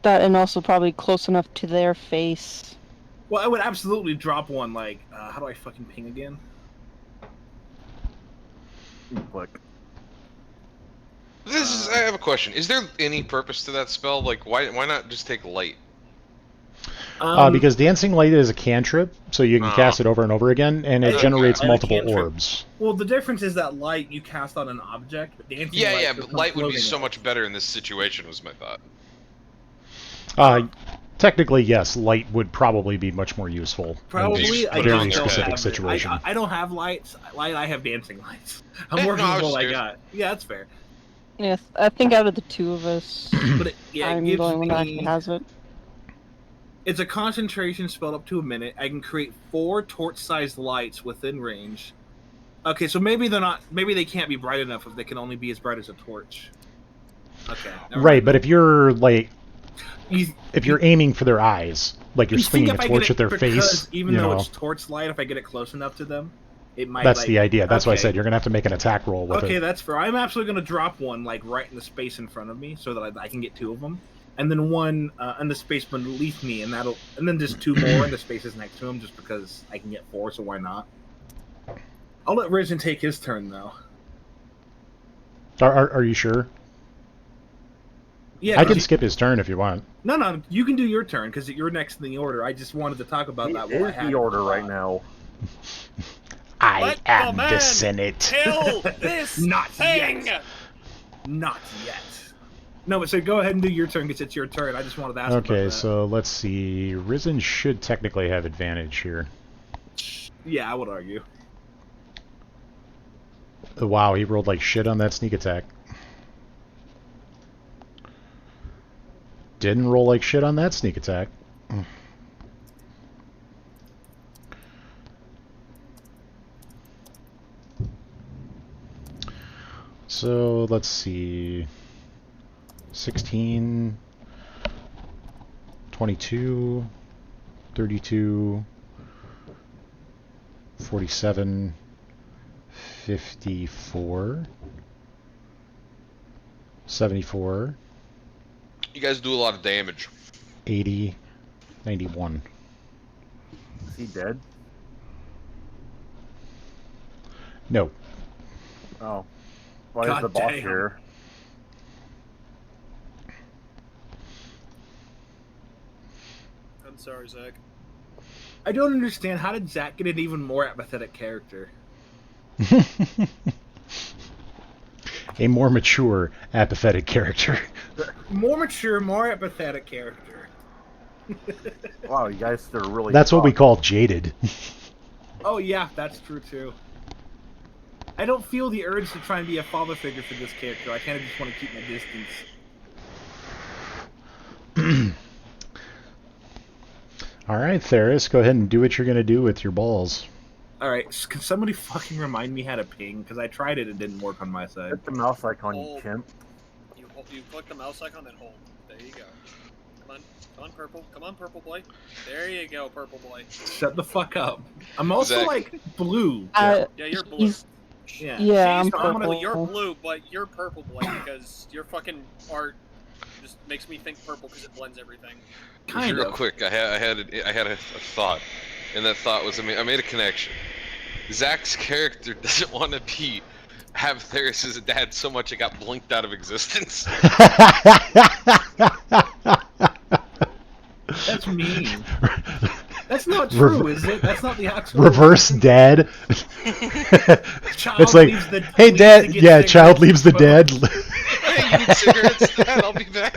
That and also probably close enough to their face. Well, I would absolutely drop one. Like, how do I fucking ping again? Click. I have a question. Is there any purpose to that spell? Like, why not just take light? Because dancing light is a cantrip, so you can cast it over and over again, and it Okay. generates And a multiple cantrip. orbs. Well, the difference is that light you cast on an object, but dancing Yeah, light yeah, just but comes light would be floating so up. much better in this situation. Was my thought. Technically, yes, light would probably be much more useful. in Probably, this I very just don't specific have situation. I don't have lights. I have dancing lights. I'm No, working I with was what I just got. Yeah, that's fair. Yes, I think out of the two of us, But it I'm gives the only one that actually me- has it. It's a concentration spell up to a minute. I can create 4 torch-sized lights within range. Okay, so maybe they're not. Maybe they can't be bright enough if they can only be as bright as a torch. Okay. never Right, mind. but if you're like, You, if you're aiming for their eyes, like you're you think swinging a if I torch get at their it, face, because even you though know, it's torch light, if I get it close enough to them, it might. that's like, the idea. That's why I okay. said you're gonna have to make an attack roll with Okay, it. that's fair. I'm absolutely going to drop one like right in the space in front of me so that I can get 2 of them, and then one in the space beneath me, and then just 2 more in the spaces next to him, just because I can get 4. So why not? I'll let Risen take his turn though. Are you sure? Yeah, I 'cause can you- skip his turn if you want. No, you can do your turn because you're next in the order. I just wanted to talk about He that. while I is had the it. order right now. I Let the am the man Senate. Kill this Not thing! yet. Not yet. No, but so go ahead and do your turn because it's your turn. I just wanted to ask. about Okay, that. so let's see. Risen should technically have advantage here. Yeah, I would argue. Wow, he rolled like shit on that sneak attack. Didn't roll like shit on that sneak attack. So let's see. 16, 22, 32, 47, 54, 74, You guys do a lot of damage. 80, 91. Is he dead? No. Oh. Why is the God boss damn. here? I'm sorry, Zach. I don't understand. How did Zach get an even more apathetic character? A more mature, apathetic character. More mature, more apathetic character. Wow, you guys are really. That's what we tough. call jaded. Oh yeah, that's true too. I don't feel the urge to try and be a father figure for this character. I kind of just want to keep my distance. All right, Theris, go ahead and do what you're going to do with your balls. All right, can somebody fucking remind me how to ping? Because I tried it, it didn't work on my side. Hit the mouse icon, you Hold. chimp. You click the mouse icon, then hold. There you go. Come on, purple. Come on, purple boy. There you go, purple boy. Shut the fuck up. I'm also Zach. like blue. Yeah, you're blue. Yeah. Yeah, I'm She's normally purple. you're blue, but you're purple boy because your fucking art just makes me think purple because it blends everything. Kind Real of. quick, I had a thought, and that thought was I made a connection. Zach's character doesn't want to have Theris as a dad so much it got blinked out of existence. That's mean. That's not true, is it? That's not the actual. Reverse dad. Child It's like, leaves the- hey leaves dad, to get yeah, cigarettes child leaves the to dad, smoke. Hey, you need cigarettes, Dad? I'll be back.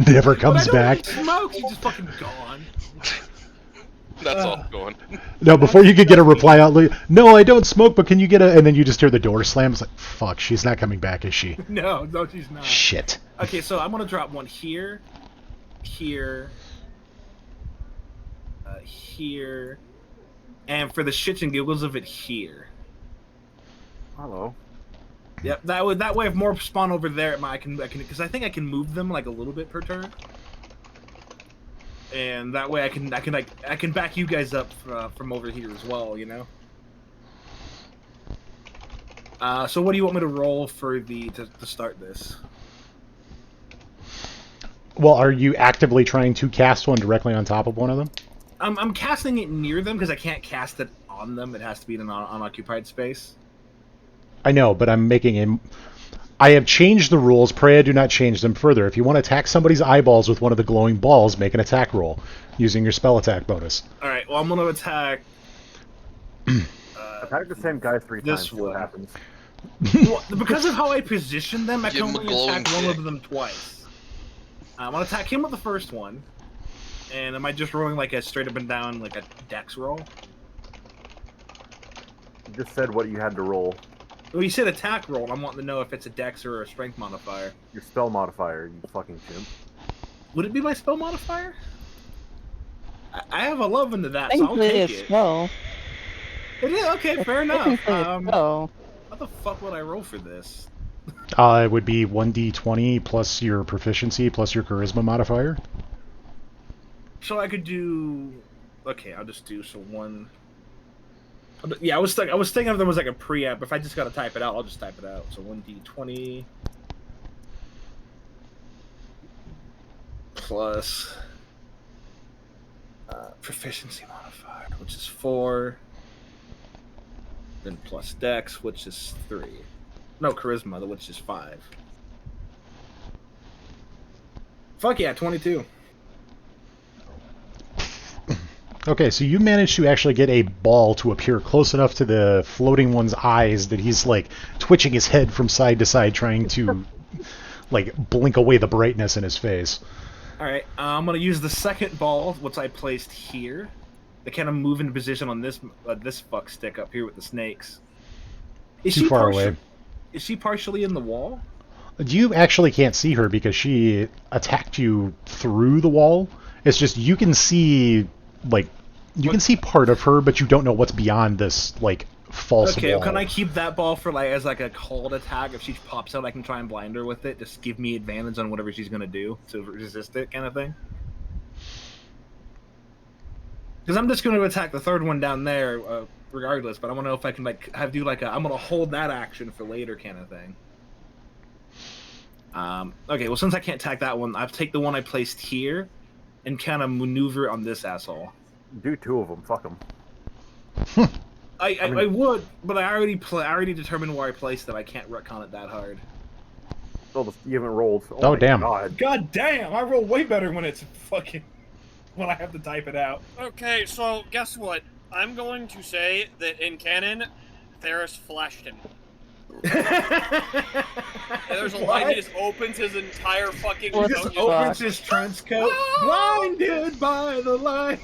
never But comes I back. don't really smoke. He's just fucking gone. That's all going. No, before you could get a reply out, like, no, I don't smoke, but can you get a? And then you just hear the door slam. It's like, fuck, she's not coming back, is she? No, she's not. Shit. Okay, so I'm gonna drop one here, here, here, and for the shits and giggles of it, here. Hello. Yep, that way if more spawn over there, I can because I think I can move them like a little bit per turn, and that way I can back you guys up from over here as well, you know. So what do you want me to roll for to start this? Well, are you actively trying to cast one directly on top of one of them? I'm casting it near them because I can't cast it on them. It has to be in an unoccupied space. I know, but I'm making him. I have changed the rules. Pray I do not change them further. If you want to attack somebody's eyeballs with one of the glowing balls, make an attack roll using your spell attack bonus. All right. Well, I'm going to attack. Attack the same guy 3 This times. See what one. happens. Well, because of how I position them, I Give can him a only glowing attack one dick. of them twice. I'm going to attack him with the first one. And am I just rolling like a straight up and down, like a dex roll? You just said what you had to roll. Well, you said attack roll, and I'm wanting to know if it's a dex or a strength modifier. Your spell modifier, you fucking chimp. Would it be my spell modifier? I have a love into that, so I'll Thankfully, take it's it. spell. It is? Okay, fair enough. Technically, it's spell. How the fuck would I roll for this? It would be 1d20 plus your proficiency plus your charisma modifier. So I could do. Okay, I'll just do one. Yeah, I was thinking of them as like a preamp. If I just gotta type it out, I'll just type it out. So 1d20 plus proficiency modifier, which is 4. Then plus dex, which is 3. No, charisma, which is 5. Fuck yeah, 22. Okay, so you managed to actually get a ball to appear close enough to the floating one's eyes that he's like twitching his head from side to side, trying to like blink away the brightness in his face. All right, I'm gonna use the second ball, which I placed here. They kind of move into position on this fuck stick up here with the snakes. Is Too far away. Is she partially in the wall? You actually can't see her because she attacked you through the wall. It's just you can see like you can see part of her, but you don't know what's beyond this like false Okay, wall. can I keep that ball for as like a called attack? If she pops out, I can try and blind her with it. Just give me advantage on whatever she's gonna do to resist it, kind of thing. Because I'm just gonna attack the third one down there, regardless. But I want to know if I can I'm gonna hold that action for later, kind of thing. Okay, well since I can't attack that one, I'll take the one I placed here, and kind of maneuver on this asshole. Do 2 of them. Fuck them. I would, but I already determined where I placed it. I can't retcon it that hard. Still, you haven't rolled. Oh, my damn. God. God damn! I roll way better when it's fucking when I have to type it out. Okay, so guess what? I'm going to say that in canon, Theris flashed him. And there's a line he just opens his entire fucking. He just coat. opens his trench coat, blinded by the light.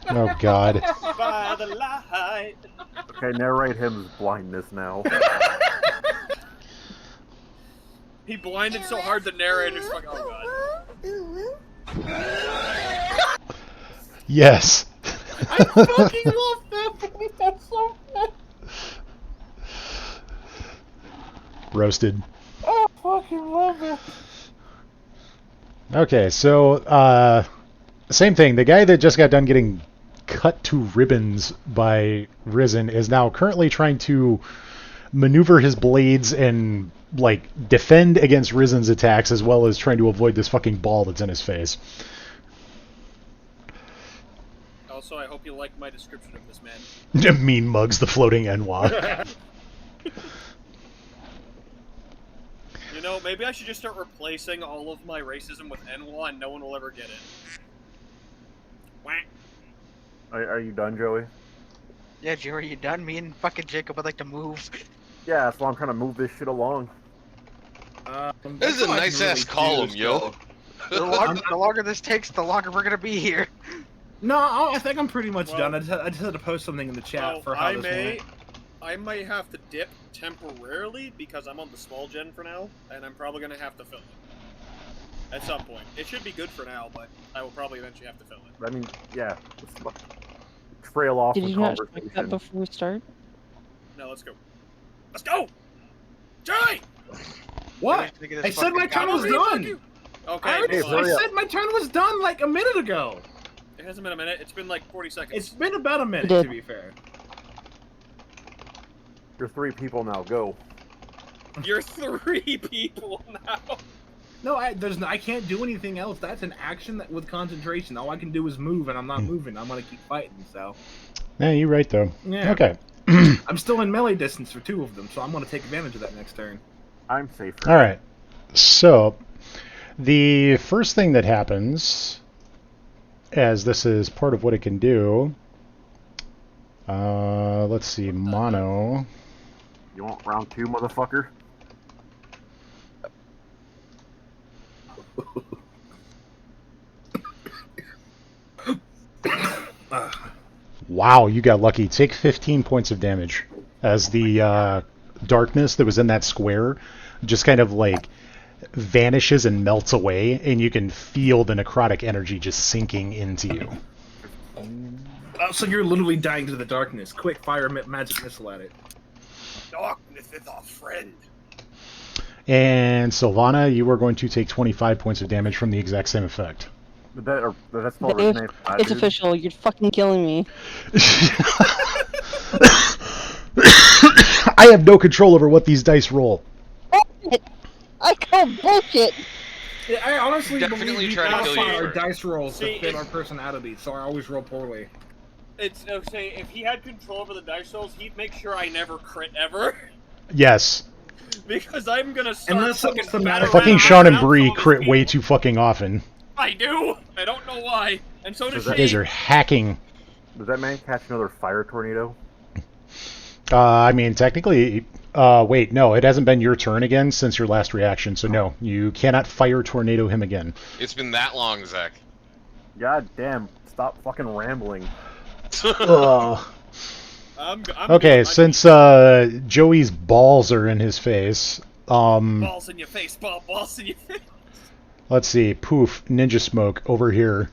Oh God. By the light. Okay, narrate him's blindness now. He blinded so hard the narrator's fucking. Oh god. Yes. I fucking love that. That's so good. Roasted. I fucking love it. Okay, so same thing. The guy that just got done getting cut to ribbons by Risen is now currently trying to maneuver his blades and like defend against Risen's attacks, as well as trying to avoid this fucking ball that's in his face. Also, I hope you like my description of this man. Mean Mugs, the floating Enwa. You know, maybe I should just start replacing all of my racism with Enwa and no one will ever get it. Whack. Are you done, Joey? Yeah, Joey, you done? Me and fucking Jacob would like to move. Yeah, that's why I'm trying to move this shit along. This is a nice ass column, yo. The longer this takes, the longer we're gonna be here. No, I think I'm pretty much done. I just had to post something in the chat for how this went. I may have to dip temporarily because I'm on the small gen for now, and I'm probably gonna have to fill it at some point. It should be good for now, but I will probably eventually have to fill it. I mean, yeah. Trail off Did the you not check conversation. that before we start? No, let's go. Let's go! Joey! What? I said my turn was done. Okay, I said my turn was done like a minute ago. It hasn't been a minute. It's been like 40 seconds. It's been about a minute, It to be fair. You're 3 people now. Go. You're 3 people now. No, I can't do anything else. That's an action with concentration. All I can do is move, and I'm not moving. I'm gonna keep fighting. So. Yeah, you're right though. Yeah. Okay. I'm still in melee distance for 2 of them, so I'm gonna take advantage of that next turn. I'm safer. All right. So, the first thing that happens, as this is part of what it can do, let's see, mono. You want round 2, motherfucker? Wow, you got lucky. Take 15 points of damage as the darkness that was in that square just kind of like vanishes and melts away, and you can feel the necrotic energy just sinking into you. So you're literally dying to the darkness. Quick, fire magic missile at it. Darkness is our friend. And Sylvana, you are going to take 25 points of damage from the exact same effect. That's not Dave, resonate. it's official. You're fucking killing me. I have no control over what these dice roll. I call bullshit. Yeah, I honestly Definitely believe we try to modify kill you our first. dice rolls See, to fit our personality, so I always roll poorly. It's okay, if he had control over the dice rolls, he'd make sure I never crit ever. Yes. Because I'm gonna start Unless fucking it's the matter- Fucking battering Sean and around Bree all these crit way people. too fucking often. I do! I don't know why. And so does You guys she. are hacking. Does that man catch another fire tornado? I mean, technically, wait, no, it hasn't been your turn again since your last reaction, so no, you cannot fire tornado him again. It's been that long, Zach. God damn! Stop fucking rambling. Ugh. I'm Okay, good. since Joey's balls are in his face, Balls in your face, balls in your face. let's see, poof, ninja smoke over here.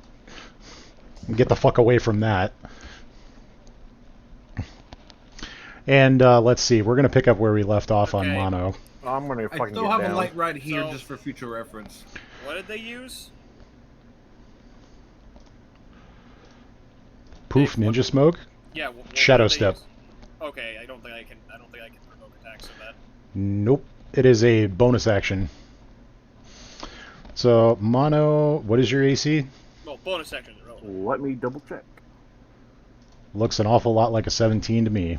Get the fuck away from that. And let's see, we're gonna pick up where we left off on Okay. mono. I'm gonna I fucking still get have down. a light right here So- just for future reference. What did they use? Poof, ninja smoke. Yeah, what Shadow did they step. use? Okay, I don't think I can provoke attacks of that. Nope, it is a bonus action. So mono, what is your AC? Well, bonus actions are relevant. Let me double check. Looks an awful lot like a 17 to me.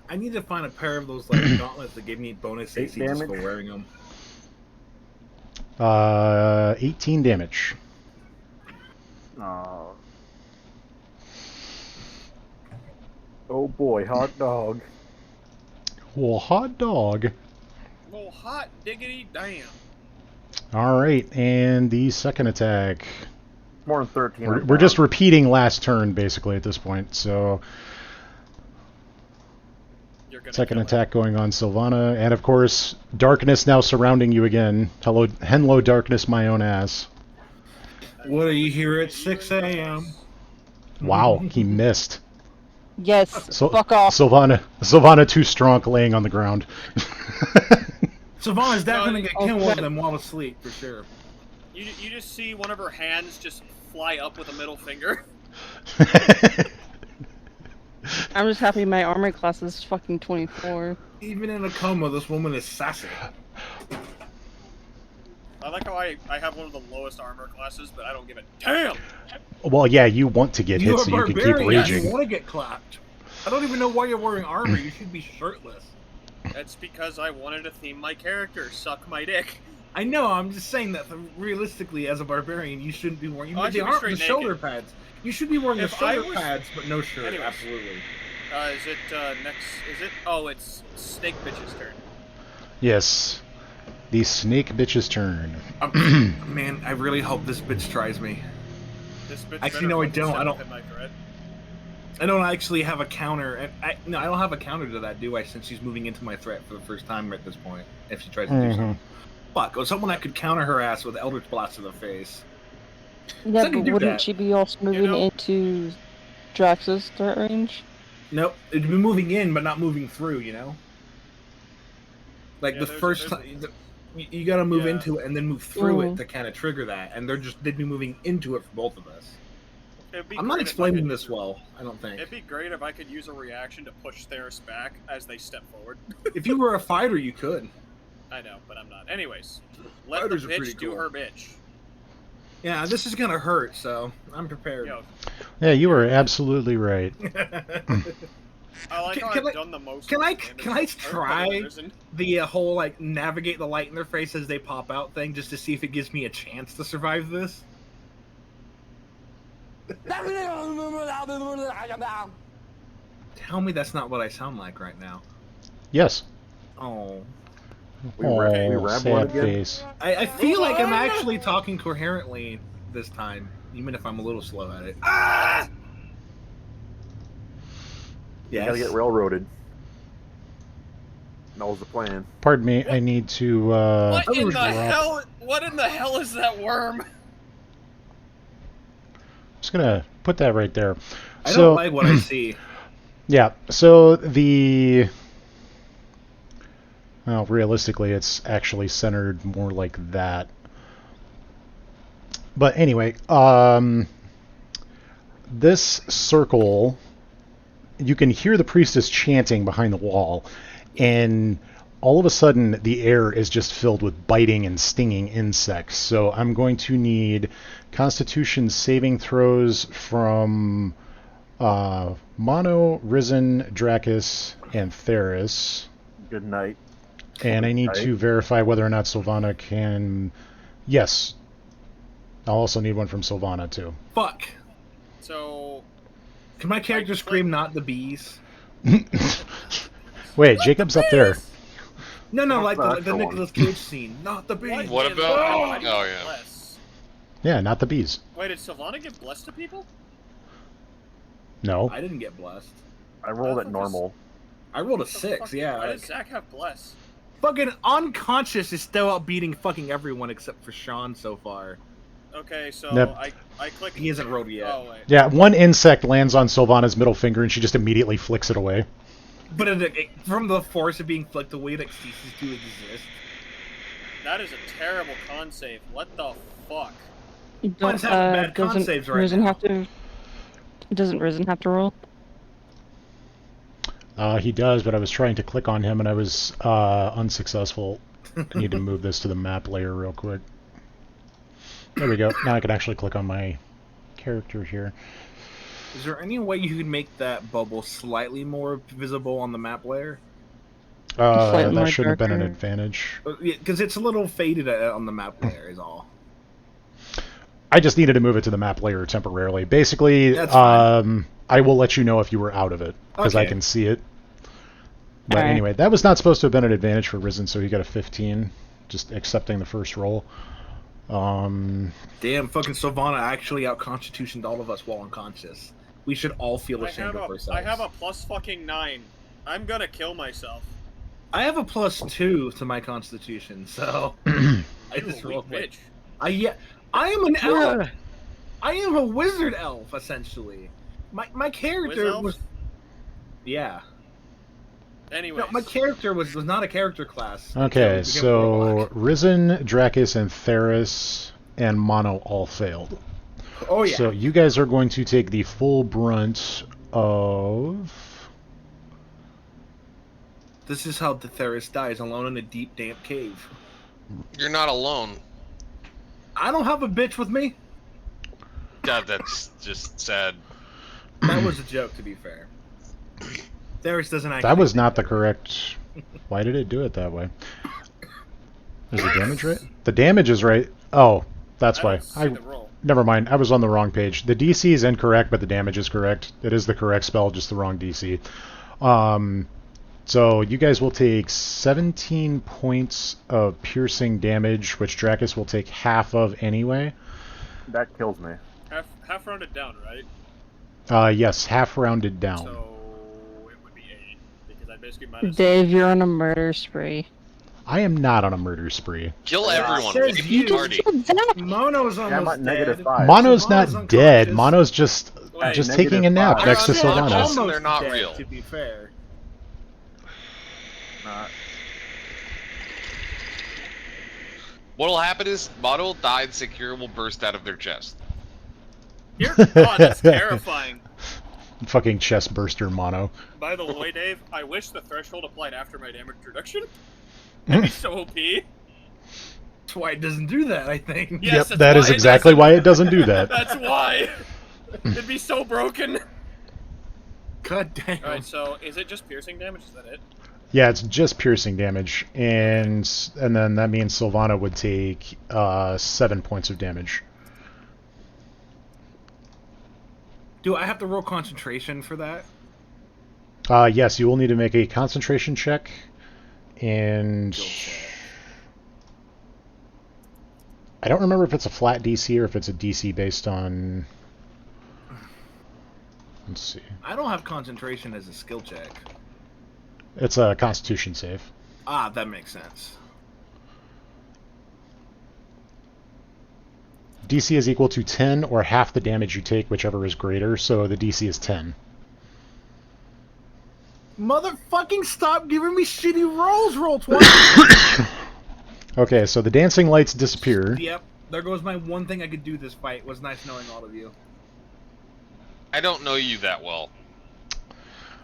I need to find a pair of those like gauntlets that give me bonus 8 AC just for damage. wearing them. 18 damage. Oh boy, hot dog. Well, hot dog. Well, hot diggity damn. All right, and the second attack. More than 13. We're just repeating last turn basically at this point. So You're gonna second kill it. attack going on Sylvana, and of course darkness now surrounding you again. Hello, Henlo darkness, my own ass. What are you here at 6 a.m.? Wow, he missed. Yes. So, Fuck off. Sylvana too strong, laying on the ground. Savannah's definitely Oh, gonna kill one of shit. them while asleep for sure. You just see one of her hands just fly up with a middle finger. I'm just happy my armor class is fucking 24. Even in a coma, this woman is sassy. I like how I have one of the lowest armor classes, but I don't give a damn. Well, yeah, you want to get hit You're so a you can keep barbarian. You raging. want to get clapped. I don't even know why you're wearing armor. You should be shirtless. That's because I wanted to theme my character. Suck my dick. I know. I'm just saying that realistically, as a barbarian, you shouldn't be wearing Oh, I should be straight the shoulder naked. pads. You should be wearing the If I shoulder was- pads, but no shirt. Anyways. Absolutely. Is it next? Is it? Oh, it's Snake Bitch's turn. Yes, the snake bitch's turn. Man, I really hope this bitch tries me. This bitch Actually, better no, I fucking don't. step I up don't- in my threat. I don't actually have a counter. I don't have a counter to that, do I? Since she's moving into my threat for the first time at this point. If she tries to do Mhm. something. Fuck, or someone that could counter her ass with Eldritch Blast to the face. Yeah, I can but do wouldn't that. she be also moving know- into Drax's threat range? Nope, it'd be moving in, but not moving through, you know? Like Yeah, the there's- first there's time. You gotta move Yeah. into it and then move through Mhm. it to kind of trigger that. And they'd be moving into it for both of us. It'd be I'm not great if I explaining could this use- well, I don't think. It'd be great if I could use a reaction to push Theris back as they step forward. If you were a fighter, you could. I know, but I'm not. Anyways, let Fighters the are pretty bitch do cool. her bitch. Yeah, this is gonna hurt, so I'm prepared. Yo, Yeah, you were absolutely right. I like Can- how can I've I- done the most. can I- damage can I I've ever try? risen. The whole like navigate the light in their face as they pop out thing, just to see if it gives me a chance to survive this. Tell me that's not what I sound like right now. Yes. Oh, We Oh, rambled sad again? face. I feel like I'm actually talking coherently this time, even if I'm a little slow at it. Ah! You Yes. gotta get railroaded. That was the plan. Pardon me, I need to What in the drop- hell? What in the hell is that worm? Just gonna put that right there. I So don't like what I see. yeah, so the well, realistically, it's actually centered more like that. But anyway, this circle, you can hear the priestess chanting behind the wall, and all of a sudden the air is just filled with biting and stinging insects. So I'm going to need Constitution saving throws from Mono, Risen, Dracus, and Theris. Good night. And I need Okay. to verify whether or not Sylvana can... Yes. I'll also need one from Sylvana, too. Fuck. So Can my character scream "not the bees"? Wait, Jacob's up there. No, no, like That's the the one. Nicolas Cage scene. Not the bees. What in about- the- oh, yeah. Bless. Yeah, not the bees. Wait, did Sylvana give bless to people? No. I didn't get blessed. I rolled I at thought normal. I rolled a What the 6. fuck? Yeah. Why like- does Zach have bless? Fucking unconscious is still out beating fucking everyone except for Sean so far. Okay, so Yep. I clicked. He hasn't rolled yet. Oh wait. Yeah, one insect lands on Sylvana's middle finger and she just immediately flicks it away. But from the force of being flicked away, that ceases to exist. That is a terrible con save. What the fuck? Mine's having bad con doesn't saves right Risen now. have to? Doesn't Risen have to roll? He does, but I was trying to click on him and I was unsuccessful. I need to move this to the map layer real quick. There we go. Now I can actually click on my character here. Is there any way you could make that bubble slightly more visible on the map layer? Slightly more That shouldn't have been an darker. advantage. Because it's a little faded on the map layer, is all. I just needed to move it to the map layer temporarily. Basically, That's fine. I will let you know if you were out of it, because I Okay. can see it. But Alright. anyway, that was not supposed to have been an advantage for Risen, so he got a 15, just accepting the first roll. Damn, fucking Sylvana actually out-constitutioned all of us while unconscious. We should all feel ashamed of ourselves. I have a plus fucking 9. I'm gonna kill myself. I have a +2 to my constitution, so I You just a weak rolled bitch. I am an elf. I am a wizard elf, essentially. My Wiz character elf? was Anyways. no, my character was not a character class. Okay, until we became so Warlock. Risen, Dracus, and Theris and Mono all failed. Oh yeah. So you guys are going to take the full brunt of... This is how Theris dies, alone in a deep, damp cave. You're not alone. I don't have a bitch with me. God, that's just sad. That was a joke, to be fair. Theris doesn't actually. That was not the correct... Why did it do it that way? Is the damage right? The damage is right. Oh, that's I why. don't see the roll. Never mind. I was on the wrong page. The DC is incorrect, but the damage is correct. It is the correct spell, just the wrong DC. So you guys will take 17 points of piercing damage, which Dracus will take half of anyway. That kills me. Half rounded down, right? Yes, half rounded down. So it would be 8 because I basically minus. Dave, you're on a murder spree. I am not on a murder spree. Kill everyone. says Wicked you. party. Mono's almost Yeah, I'm at dead. -5. Mono's Mono's not dead. unconscious. Mono's just Wait, taking a nap -5. next to They're Sylvana. unconscious. Almost They're not dead, real. To be fair. What'll happen is Mono will die and Secure will burst out of their chest. Dear God, that's terrifying. Fucking chest burster Mono. By the way, Dave, I wish the threshold applied after my damage reduction. That'd be so OP. That's why it doesn't do that, I think. Yes, Yep, that's that is why it exactly doesn't. why it doesn't do that. That's why. It'd be so broken. God damn. Alright, so is it just piercing damage? Is that it? Yeah, it's just piercing damage, and then that means Sylvana would take 7 points of damage. Do I have to roll concentration for that? Yes, you will need to make a concentration check, and I don't remember if it's a flat DC or if it's a DC based on. Let's see. I don't have concentration as a skill check. It's a Constitution save. Ah, that makes sense. DC is equal to 10 or half the damage you take, whichever is greater, so the DC is 10. Motherfucking stop giving me shitty rolls, roll twice! Okay, so the dancing lights disappear. Yep, there goes my one thing I could do this fight. It was nice knowing all of you. I don't know you that well.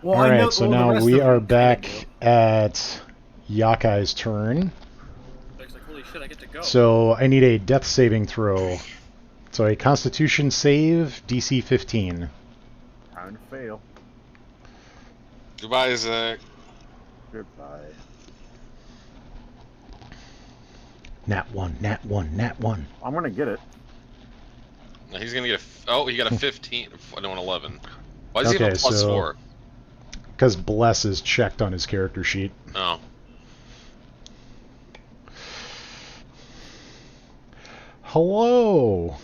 Well, I know- Alright, so well, the now rest we of them are kinda back do. at Yakai's turn. It's like, holy shit, I get to go. So I need a death saving throw. So a Constitution save, DC 15. Time to fail. Goodbye, Zach. Goodbye. Nat 1, nat 1, nat 1. I'm gonna get it. No, he's gonna get a. Oh, he got a 15. No, an 11. Why does he have a Okay, plus so- 4? Because Bless is checked on his character sheet. Oh. Hello!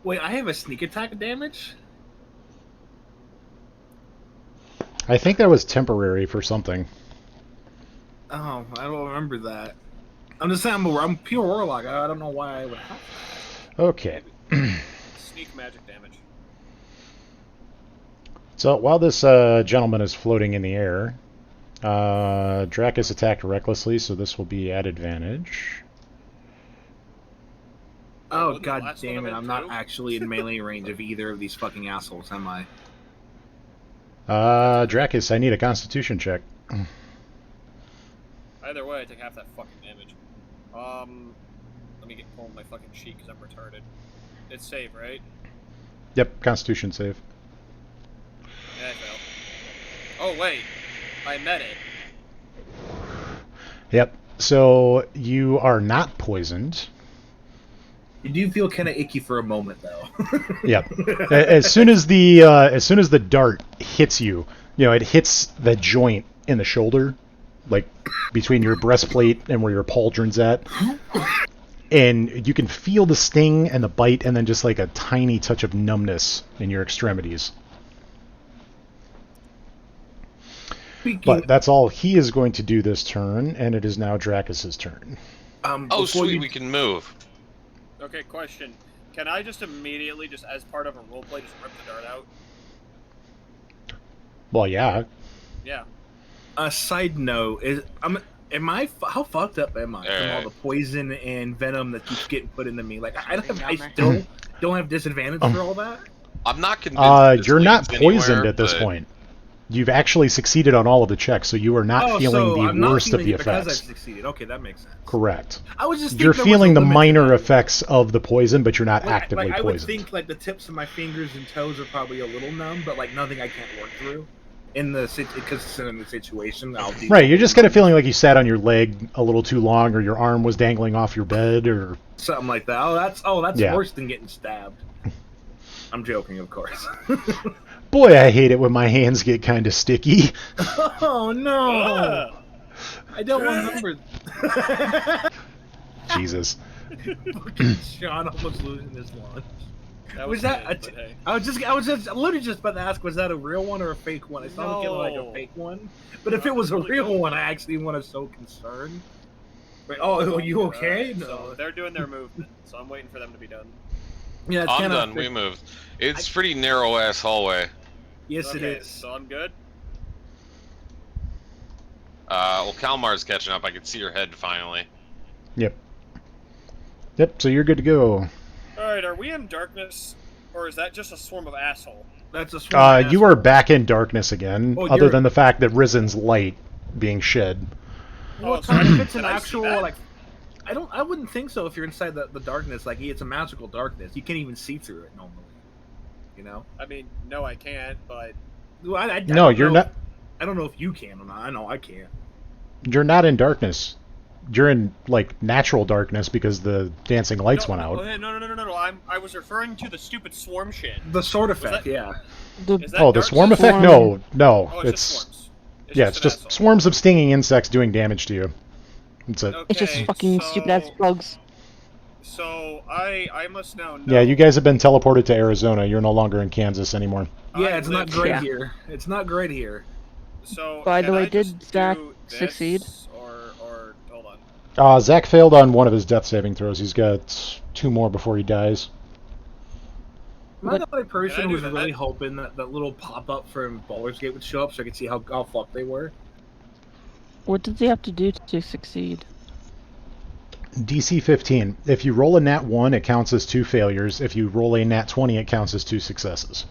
Wait, I have a sneak attack damage? I think that was temporary for something. Oh, I don't remember that. I'm just saying I'm pure warlock. I don't know why I would have that. Okay. Sneak magic damage. So while this gentleman is floating in the air, Dracus attacked recklessly, so this will be at advantage. Oh, Wouldn't the god last damn one it. have I'm been not two? actually in melee range of either of these fucking assholes, am I? Dracus, I need a Constitution check. I Either way, I take half that fucking damage. Let me pull my fucking sheet because I'm retarded. It's save, right? Yep, Constitution save. Yeah, I failed. Oh wait, I met it. Yep. So you are not poisoned. You do feel kind of icky for a moment, though. Yep. As soon as the dart hits you, it hits the joint in the shoulder, like between your breastplate and where your pauldron's at, and you can feel the sting and the bite, and then just like a tiny touch of numbness in your extremities. But that's all he is going to do this turn, and it is now Dracus's turn. Oh, sweet, we can move. Okay, question. Can I just immediately, just as part of a roleplay, just rip the dart out? Well, yeah. Yeah. A side note is, how fucked up am I from all the poison and venom that keeps getting put into me? Like, I still don't have disadvantage for all that. I'm not convinced. You're not leads poisoned anywhere, at this but- point. You've actually succeeded on all of the checks, so you are not feeling the I'm not worst of feeling the it because effects. I've succeeded. Okay, that makes sense. Correct. I was just You're thinking there was feeling a the limit to minor that. effects of the poison, but you're not actively I would poisoned. think like the tips of my fingers and toes are probably a little numb, but like nothing I can't work through in the because in the situation. I'll be Right, you're just kind of feeling like you sat on your leg a little too long, or your arm was dangling off your bed, or something like that. That's Yeah. worse than getting stabbed. I'm joking, of course. boy, I hate it when my hands get kind of sticky. Oh no! I don't remember. Jesus. Sean almost losing his lunch. That Was was that mid, a but hey. I was just literally just about to ask, was that a real one or a fake one? I saw it like a No. fake one, but if it was a real one, I actually was so concerned. Wait, are you okay? Alright, No. So they're doing their movement, so I'm waiting for them to be done. Yeah, it's I'm kinda- done. We moved. It's pretty narrow ass hallway. Yes, Okay, it is. So I'm good. Well, Kalmar's catching up. I can see your head finally. Yep. Yep, so you're good to go. Alright, are we in darkness, or is that just a swarm of asshole? That's a swarm of You are assholes. back in darkness again, Oh, other you're- than the fact that Risen's light being shed. Well, Oh, it's not if it's an Can I see actual that? like. I wouldn't think so if you're inside the darkness. Like it's a magical darkness. You can't even see through it normally. You know. I mean, no, I can't, but Well, I No, don't you're know- not. I don't know if you can or not. I know I can't. You're not in darkness. You're in like natural darkness because the dancing lights went out. No. I was referring to the stupid swarm shit. The sword Was effect, that- yeah. Is that Oh, the dark swarm stuff? effect? No, no. Oh, It's just swarms. yeah, it's an just asshole. swarms of stinging insects doing damage to you. It's a It's just Okay, fucking so- stupid ass bugs. So I must now know. yeah. You guys have been teleported to Arizona. You're no longer in Kansas anymore. Yeah, I it's not live- great Yeah. here. It's not great here. So By the can way, I did just Zach do this, succeed? Or hold on. Zach failed on one of his death saving throws. He's got 2 more before he dies. I'm But- not the only person Can I who do was that? really hoping that that little pop up from Baldur's Gate would show up so I could see how fucked they were. What did they have to do to succeed? DC 15. If you roll a nat 1, it counts as 2 failures. If you roll a nat 20, it counts as 2 successes.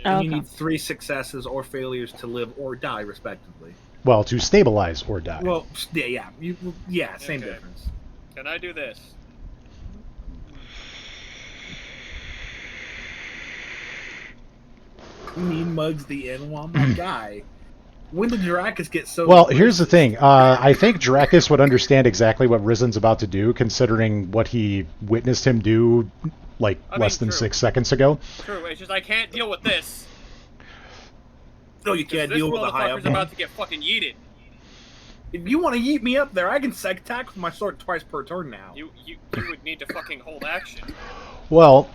And you Okay. need 3 successes or failures to live or die, respectively. Well, to stabilize or die. Well, yeah, same Okay. difference. Can I do this? Mean Mugs the N1, my guy. When did Dracus get so... Well, here's the thing. I think Dracus would understand exactly what Risen's about to do, considering what he witnessed him do, like, I less mean, than true. 6 seconds ago. True, it's just I can't deal with this. No, you 'cause can't this deal with a high motherfucker's up. about to get fucking yeeted. If you want to yeet me up there, I can attack with my sword twice per turn now. You would need to fucking hold action. Well,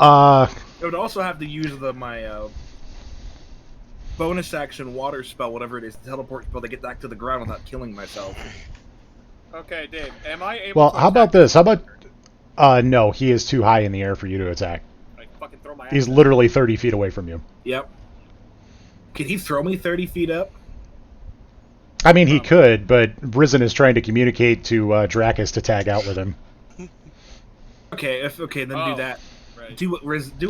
I would also have to use my bonus action water spell, whatever it is, the teleport spell to get back to the ground without killing myself. Okay, Dave, am I able well, to how about attack this? How about... no, he is too high in the air for you to attack. I fucking throw my He's axe out. literally 30 feet away from you. Yep. Can he throw me 30 feet up? I mean, he could, but Risen is trying to communicate to Dracus to tag out with him. Okay, then Oh, do that. Right. Do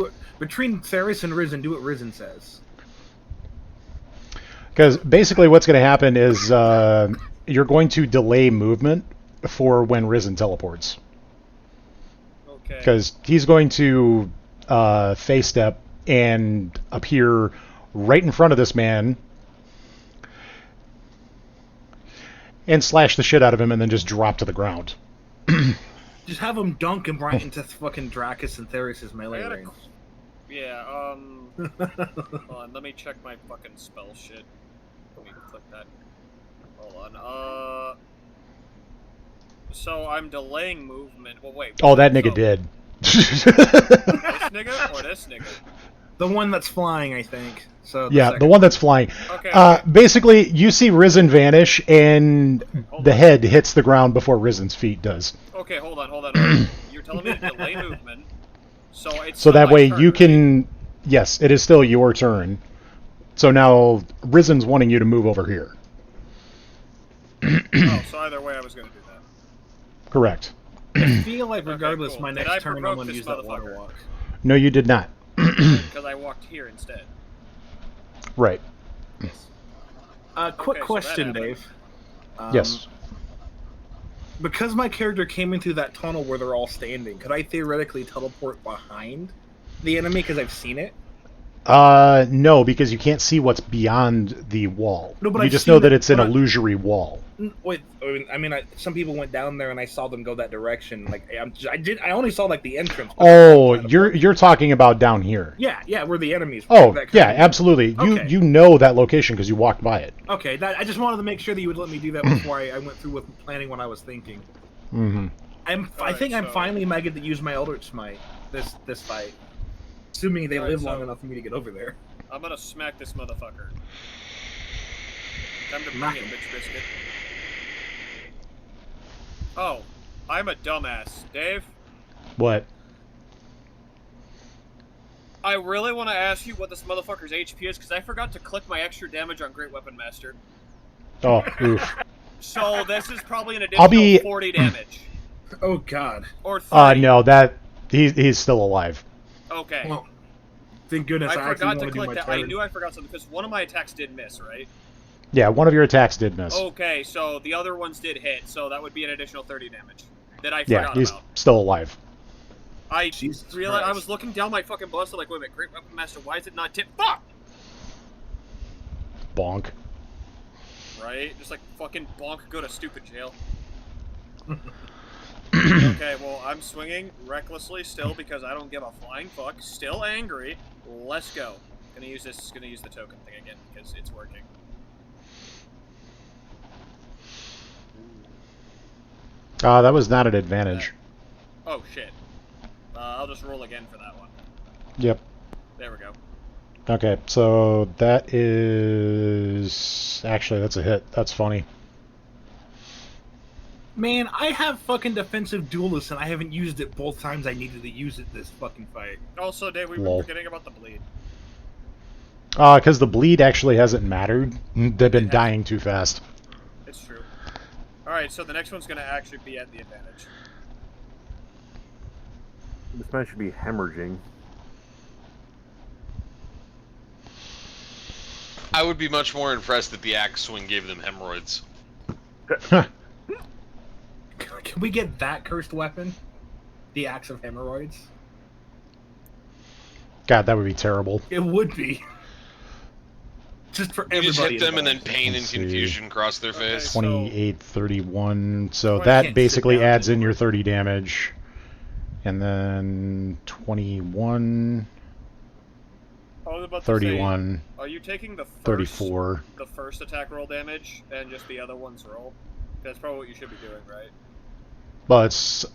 it between Ferris and Risen. Do what Risen says. Because basically what's going to happen is you're going to delay movement for when Risen teleports. Okay. Because he's going to face step and appear right in front of this man and slash the shit out of him and then just drop to the ground. Just have him dunk him right into fucking Dracus and Theris' melee I gotta- range. Yeah, hold on, let me check my fucking spell shit. Let me click that. Hold on, so I'm delaying movement. Well, wait. Oh, that nigga so- did. This nigga or this nigga? The one that's flying, I think. So Yeah, the second one that's flying. Okay. Basically, you see Risen vanish, and Hold the on. head hits the ground before Risen's feet does. Okay, hold on, hold on. You're telling me to delay movement, so it's So still that my way turn, you right? can... Yes, it is still your turn. So now Risen's wanting you to move over here. Oh, so either way, I was gonna do that. Correct. I feel like Okay, regardless, cool. my Did next I turn I'm provoke going to this use that water motherfucker? walk. No, you did not. Because I walked here instead. Right. Quick Okay, so that question, happened. Dave. Yes. Because my character came in through that tunnel where they're all standing, could I theoretically teleport behind the enemy because I've seen it? No, because you can't see what's beyond the wall. No, but You I've just seen know that it, it's an but I- illusory wall. Wait, some people went down there and I saw them go that direction. Like I only saw like the entrance. but Oh, I- you're talking about down here. yeah, where the enemies. Oh, that kind yeah, of- absolutely. Okay. You know that location because you walked by it. Okay, I just wanted to make sure that you would let me do that before I went through with planning what I was thinking. Mm-hmm. I Alright, think I'm so- finally might get to use my Eldritch Smite this fight, assuming they Alright, live so- long enough for me to get over there. I'm gonna smack this motherfucker. Time to bring Knock it, him. bitch biscuit. Oh, I'm a dumbass. Dave, What? I really want to ask you what this motherfucker's HP is, because I forgot to click my extra damage on Great Weapon Master. Oh, oof. So this is probably an additional I'll be- 40 damage. Oh God. Or 30. No, that he's still alive. Okay. Well, thank goodness I, I actually forgot want to to do click my that. turn. I knew I forgot something, because one of my attacks did miss, right? Yeah, one of your attacks did miss. Okay, so the other ones did hit, so that would be an additional 30 damage that I yeah, forgot he's about. still alive. I Jesus realized I Christ. was looking down my fucking blaster like, wait a minute, Great Weapon Master, why is it not tip? Fuck! Bonk. Right? Just like fucking bonk, go to stupid jail. Okay, well, I'm swinging recklessly still because I don't give a flying fuck. Still angry. Let's go. Gonna use the token thing again because it's working. That was not an advantage. Oh shit. I'll just roll again for that one. Yep. There we go. Okay, so that is... Actually, that's a hit. That's funny. Man, I have fucking defensive duelist and I haven't used it both times I needed to use it this fucking fight. Also, Dave, we've Lol. been forgetting about the bleed. Because the bleed actually hasn't mattered. They've been It dying too fast. It's true. Alright, so the next one's gonna actually be at the advantage. This man should be hemorrhaging. I would be much more impressed that the axe swing gave them hemorrhoids. Can we get that cursed weapon? The Axe of Hemorrhoids? God, that would be terrible. It would be. Just for You just everybody. hit them and then involved. pain and Let's see. confusion cross their Okay, face. so- 28, 31. So I that can't basically sit down adds in anymore. your 30 damage. And then 21, I was about to 31, say, are you taking the first, 34. the first attack roll damage and just the other ones roll? That's probably what you should be doing, right? But it's...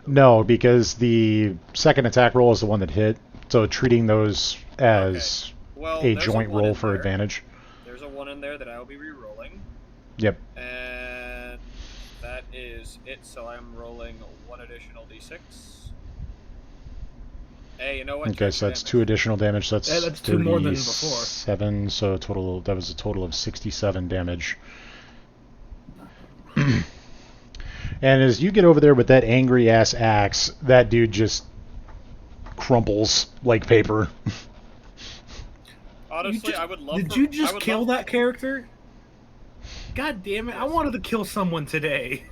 No, because the second attack roll is the one that hit. So treating those as Well, a there's joint one roll in for there. advantage. There's a 1 in there that I will be re-rolling, Yep. and that is it. So I'm rolling 1 additional d6. Hey, you know what? Okay, so that's 2 additional damage. So that's, Yeah, that's 2 more than before. 37. So total. That was a total of 67 damage. And as you get over there with that angry ass axe, that dude just crumples like paper. Honestly, I would love. Did for, you I just would kill love- that character? God damn it! I wanted to kill someone today.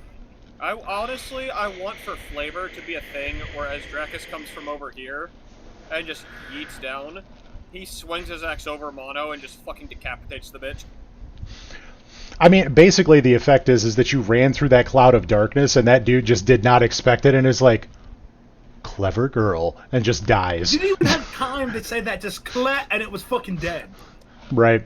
I want for flavor to be a thing where as Dracus comes from over here and just yeets down, he swings his axe over Mono and just fucking decapitates the bitch. I mean, basically the effect is that you ran through that cloud of darkness and that dude just did not expect it and is like, clever girl, and just dies. You didn't even have time to say that. Just clat, and it was fucking dead. Right.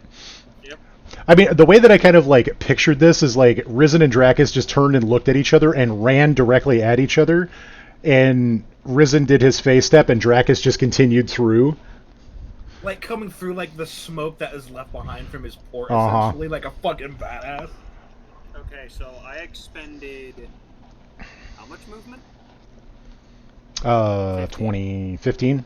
Yep. I mean, the way that I kind of like pictured this is like Risen and Dracus just turned and looked at each other and ran directly at each other, and Risen did his face step and Dracus just continued through. Like coming through like the smoke that is left behind from his port, Uh-huh. essentially, like a fucking badass. Okay, so I expended how much movement? 2015.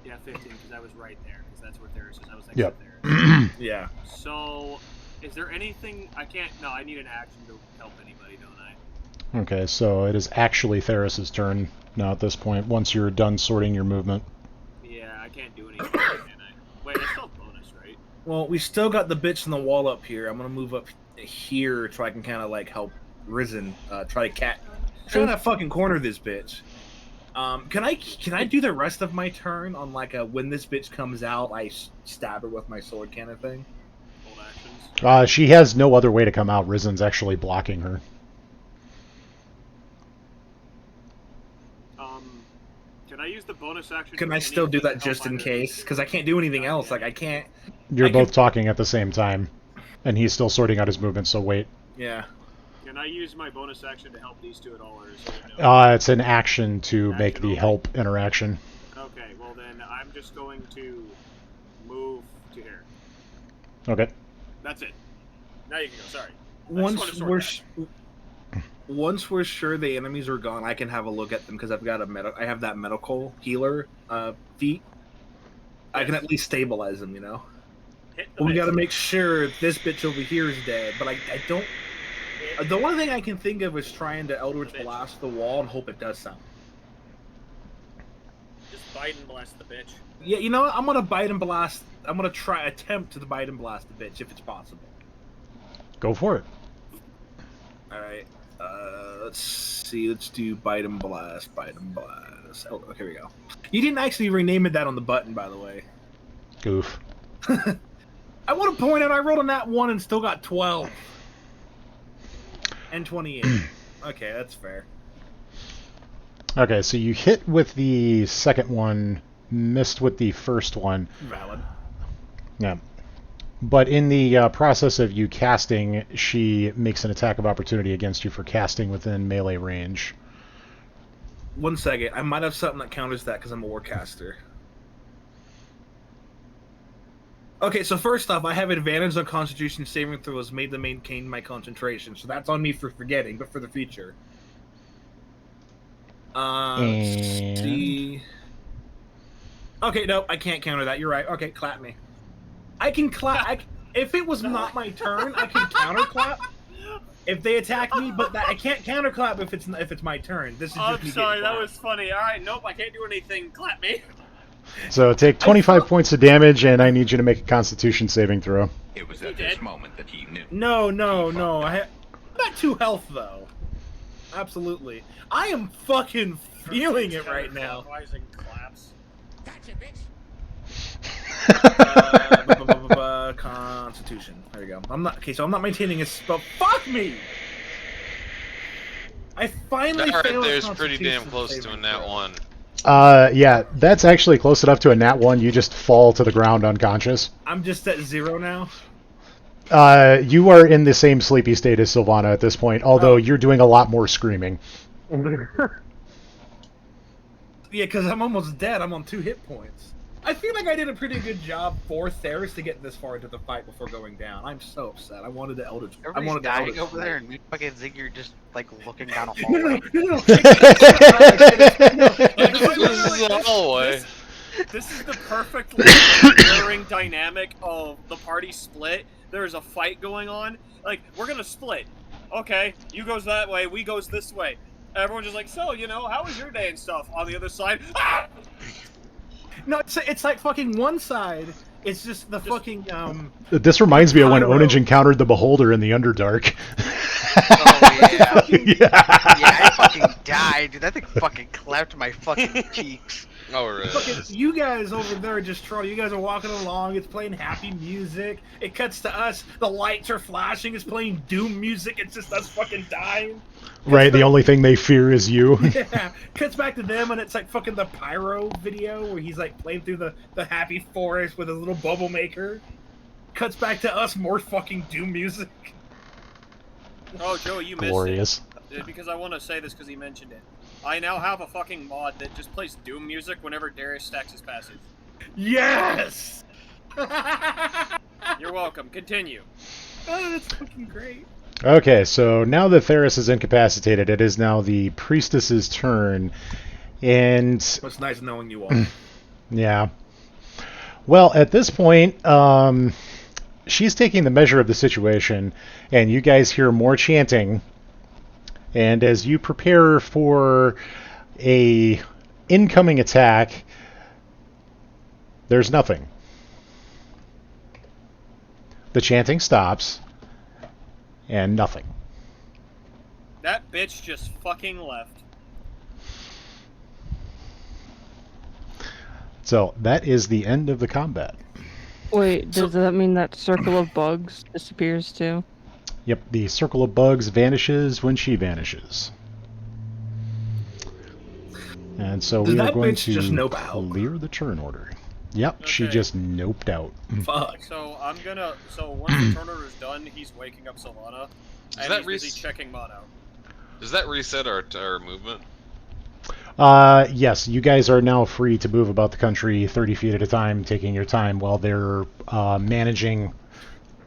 Yeah, 15, because I was right there, because that's where Theris is. I was next Yep. to Theris. Yeah. So, is there anything I can't? No, I need an action to help anybody, don't I? Okay, so it is actually Theris's turn now at this point, once you're done sorting your movement. Yeah, I can't do anything, can I? Wait, I still have bonus, right? Well, we still got the bitch in the wall up here. I'm gonna move up here so I can kind of like help Risen try to fucking corner this bitch. Can I do the rest of my turn on like a when this bitch comes out, I stab her with my sword kind of thing? Hold actions. She has no other way to come out. Risen's actually blocking her. Can I use the bonus action? Can for I still do anything that to help just in either- case? Because I can't do anything else. Like I can't. You're I both can- talking at the same time, and he's still sorting out his movements, so wait. Yeah. Can I use my bonus action to help these two at all, or is it no? It's an action to make Action the only. help interaction. Okay, well then I'm just going to move to here. Okay. That's it. Now you can go. Sorry. Once we're sure the enemies are gone, I can have a look at them because I've got I have that medical healer feat. I can Yes. at least stabilize them, you know. Hit the We bitch. got to make sure this bitch over here is dead, but I don't. The only thing I can think of is trying to Eldritch Bitch. Blast the wall and hope it does something. Just Biden blast the bitch. Yeah, you know what? I'm gonna bite and blast. I'm gonna attempt to bite and blast the bitch if it's possible. Go for it. All right. Let's see. Let's do bite and blast. Bite and blast. Oh, here we go. You didn't actually rename it that on the button, by the way. Goof. I want to point out I rolled a nat 1 and still got 12 and 28. Okay, that's fair. Okay, so you hit with the second one, missed with the first one. Valid. Yeah. But in the process of you casting, she makes an attack of opportunity against you for casting within melee range. 1 second. I might have something that counters that because I'm a warcaster. Okay, so first off, I have advantage on Constitution saving throws made to maintain my concentration, so that's on me for forgetting, but for the future. Let's And- see. Okay, nope, I can't counter that. You're right. Okay, clap me. I can clap. If it was not my turn, I can counter clap if they attack me, but I can't counter clap if it's my turn. This is just I'm me sorry, getting that clapped. was funny. Alright, nope, I can't do anything. Clap me. So take 25 points of damage, and I need you to make a Constitution saving throw. It was He at this did. moment that he knew. No. I'm at 2 health though. Absolutely. I am fucking feeling it right now. Rising claps. Constitution. There you go. I'm not okay. So I'm not maintaining a spell. Fuck me. I finally That right failed a there's pretty damn Constitution close to saving a nat throw. 1. Yeah, that's actually close enough to a nat 1. You just fall to the ground unconscious. I'm just at 0 now. You are in the same sleepy state as Sylvana at this point, although Oh. you're doing a lot more screaming. Yeah, because I'm almost dead. I'm on 2 hit points. I feel like I did a pretty good job for Theris to get this far into the fight before going down. I'm so upset. I wanted the Eldritch. I Everybody's wanted the dying Eldritch over there, Blade. and me fucking Ziggy just like looking down a No, hallway. no. This is the hallway. This is the perfect like, mirroring dynamic of the party split. There's a fight going on. Like, we're gonna split. Okay, you goes that way, we goes this way. Everyone's just like, so, how was your day and stuff? On the other side, ah! No, it's like fucking one side It's just the fucking This reminds me of when Pyro. Onage encountered the Beholder in the Underdark. Oh yeah. Yeah. Yeah, I fucking died, dude. That thing fucking clapped my fucking cheeks. Oh, really? fucking, you guys over there are just trolling. You guys are walking along. It's playing happy music. It cuts to us. The lights are flashing. It's playing doom music. It's just us fucking dying. Right, the only thing they fear is you. Yeah, cuts back to them, and it's like fucking the Pyro video where he's like playing through the happy forest with his little bubble maker. Cuts back to us, more fucking doom music. Oh, Joe, you missed Glorious. it. Because I want to say this because he mentioned it. I now have a fucking mod that just plays doom music whenever Darius stacks his passive. Yes. You're welcome. Continue. Oh, that's fucking great. Okay, so now that Theris is incapacitated, it is now the priestess's turn. And It's nice knowing you all. yeah. Well, at this point, she's taking the measure of the situation, and you guys hear more chanting. And as you prepare for a incoming attack, there's nothing. The chanting stops, and nothing. That bitch just fucking left. So that is the end of the combat. Wait, does that mean that circle of bugs disappears too? Yep, the circle of bugs vanishes when she vanishes. And so Did we are that going bitch to just nope out? clear the turn order. Yep, she Okay. just noped out. Fuck. So I'm gonna. So once the turn order is done, he's waking up Solana, and that he's busy checking mono. Does that reset our movement? Yes, you guys are now free to move about the country 30 feet at a time, taking your time while they're managing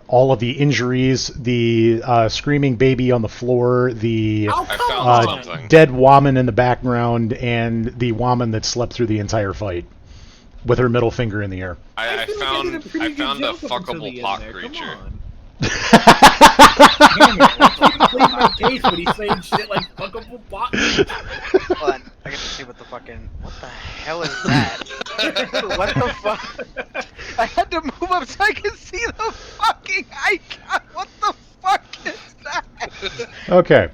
all of the injuries, the screaming baby on the floor, the Oh, I come found on. something. dead woman in the background, and the woman that slept through the entire fight with her middle finger in the air. I feel like found did a pretty I good found a joke up until the fuckable end pot there. Come creature. on. Damn it. I keep pleading my case, but he's saying shit like fuckable bot. Hold on, I get to see what the fucking. What the hell is that? What the fuck? I had to move up so I could see the fucking icon. What the fuck is that? Okay,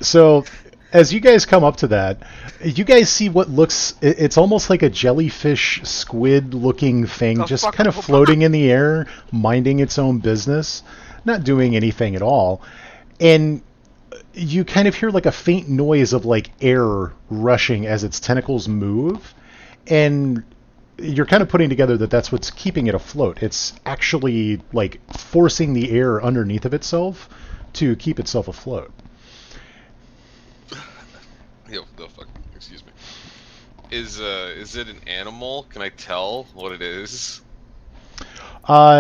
so as you guys come up to that, you guys see what looks, it's almost like a jellyfish squid looking thing, A just fucking kind of floating in the air, minding its own business, not doing anything at all. And you kind of hear like a faint noise of like air rushing as its tentacles move. And you're kind of putting together that that's what's keeping it afloat. It's actually like forcing the air underneath of itself to keep itself afloat. Yo, the fuck. Excuse me. Is it an animal? Can I tell what it is?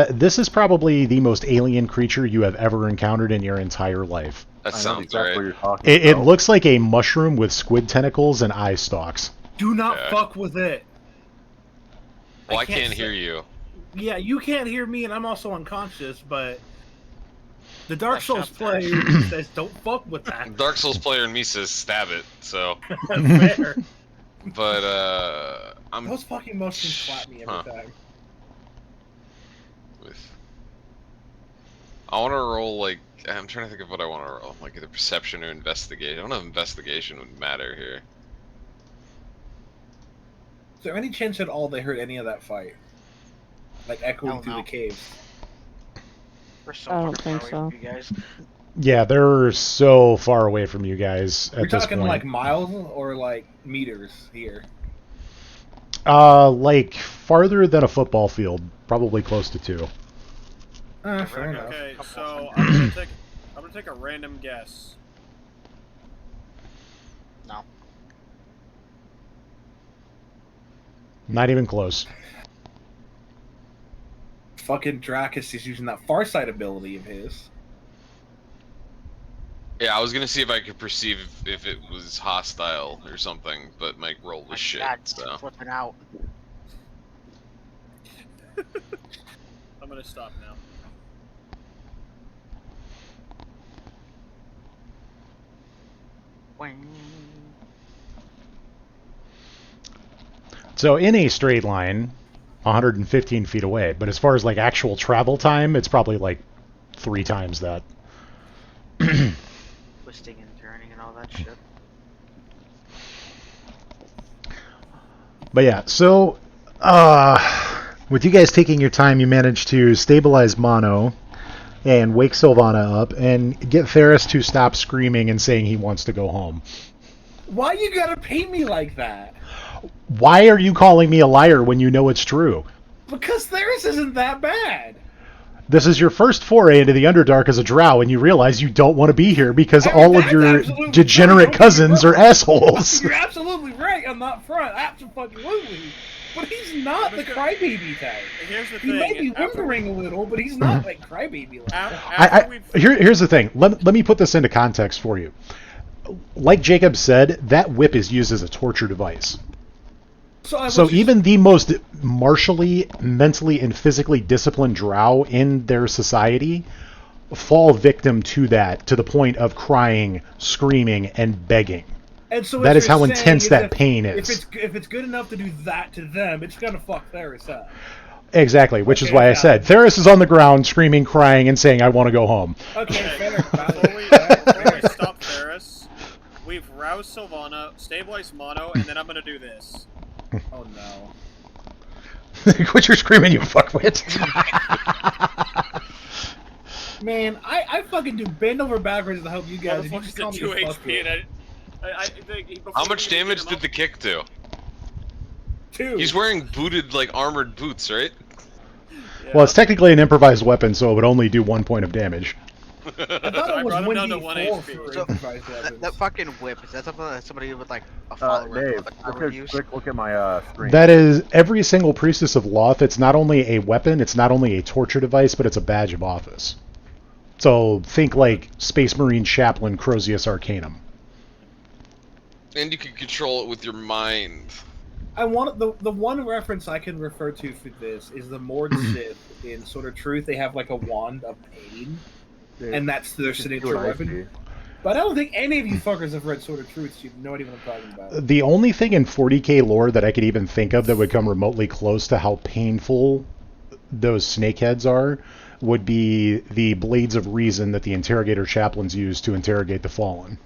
This is probably the most alien creature you have ever encountered in your entire life. That I know sounds exactly what right. you're talking It about. looks like a mushroom with squid tentacles and eye stalks. Do not Yeah. fuck with it. Well, I can't can't hear say- you. Yeah, you can't hear me, and I'm also unconscious, but the Dark That's Souls not fair. player says don't fuck with that. Dark Souls player in me says stab it. So, Fair. but I'm Those fucking motions slap me every Huh. time. with. I want to roll like I'm trying to think of what I want to roll, like either perception or investigation. I don't know if investigation would matter here. Is there any chance at all they heard any of that fight? Like echoing Hell through no. the caves? We're so I don't fucking think far away so. from you guys. Yeah, they're so far away from you guys at We're this talking point. like miles or like meters here. Like farther than a football field, probably close to 2. Fair enough. Okay, so I'm gonna take a random guess. No. Not even close. Fucking Dracus is using that Farsight ability of his. Yeah, I was gonna see if I could perceive if it was hostile or something, but my roll My was shit. God, So flipping out. I'm gonna stop now. Wing. So in a straight line, 115 feet away. But as far as like actual travel time, it's probably like 3 times that. Twisting and turning and all that shit. But yeah, so with you guys taking your time, you managed to stabilize Mono and wake Sylvana up and get Ferris to stop screaming and saying he wants to go home. Why you gotta paint me like that? Why are you calling me a liar when you know it's true? Because Theris isn't that bad. This is your first foray into the Underdark as a drow, and you realize you don't want to be here because I mean, all of that's your absolutely degenerate fine. Don't cousins get me are wrong. assholes. You're absolutely right on that front. Absolutely. But he's not the crybaby type. Here's the He thing. may be after- whimpering a little, but he's not like crybaby like that. after we've Here's the thing. Let me put this into context for you. Like Jacob said, that whip is used as a torture device. So even the most martially, mentally, and physically disciplined drow in their society fall victim to that, to the point of crying, screaming, and begging. And so That what is how you're saying intense that if- pain is. If it's good enough to do that to them, it's gonna fuck Theris up. Exactly, which is Okay, why I got said it. Theris is on the ground, screaming, crying, and saying, "I want to go home." Okay, fair. before we stop Ferris, we've roused Sylvana, stabilized Mono, and then I'm gonna do this. Oh no. Quit your screaming, you fuckwit. Man, I fucking do bend over backwards to help you guys. and you just call Motherfucker's me at 2 a HP, fuckwit. and I think How much damage did the kick do? 2. He's wearing booted, like, armored boots, right? Well, it's technically an improvised weapon, so it would only do 1 point of damage. I thought I it was brought him down to 1d4 1 for HP. So, improvised weapons. that fucking whip, is that something that somebody with like a follower Dave, of the cloud would quick, use? quick look at my screen. That is every single priestess of Loth. It's not only a weapon, it's not only a torture device, but it's a badge of office. So think like Space Marine Chaplain Crozius Arcanum. And you can control it with your mind. I want the one reference I can refer to for this is the Mord Sith in Sword of Truth. They have like a wand of pain, Dave, and that's their you can do signature what I weapon. see. But I don't think any of you fuckers have read Sword of Truth, so you have no idea what I'm talking about. The only thing in 40k lore that I could even think of that would come remotely close to how painful those snakeheads are would be the Blades of Reason that the Interrogator Chaplains use to interrogate the Fallen.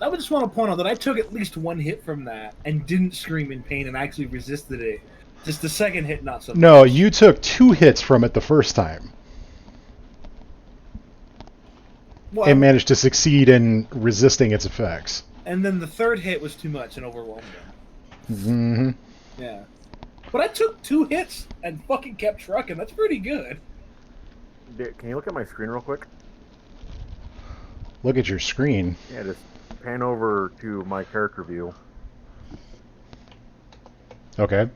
I would just want to point out that I took at least one hit from that and didn't scream in pain and actually resisted it. Just the second hit, not so much. No, you took 2 hits from it the first time Well, and managed to succeed in resisting its effects. and then the third hit was too much and overwhelmed him. Mm-hmm. Yeah. But I took 2 hits and fucking kept trucking. That's pretty good. Dave, can you look at my screen real quick? Look at your screen. Yeah, just pan over to my character view. Okay.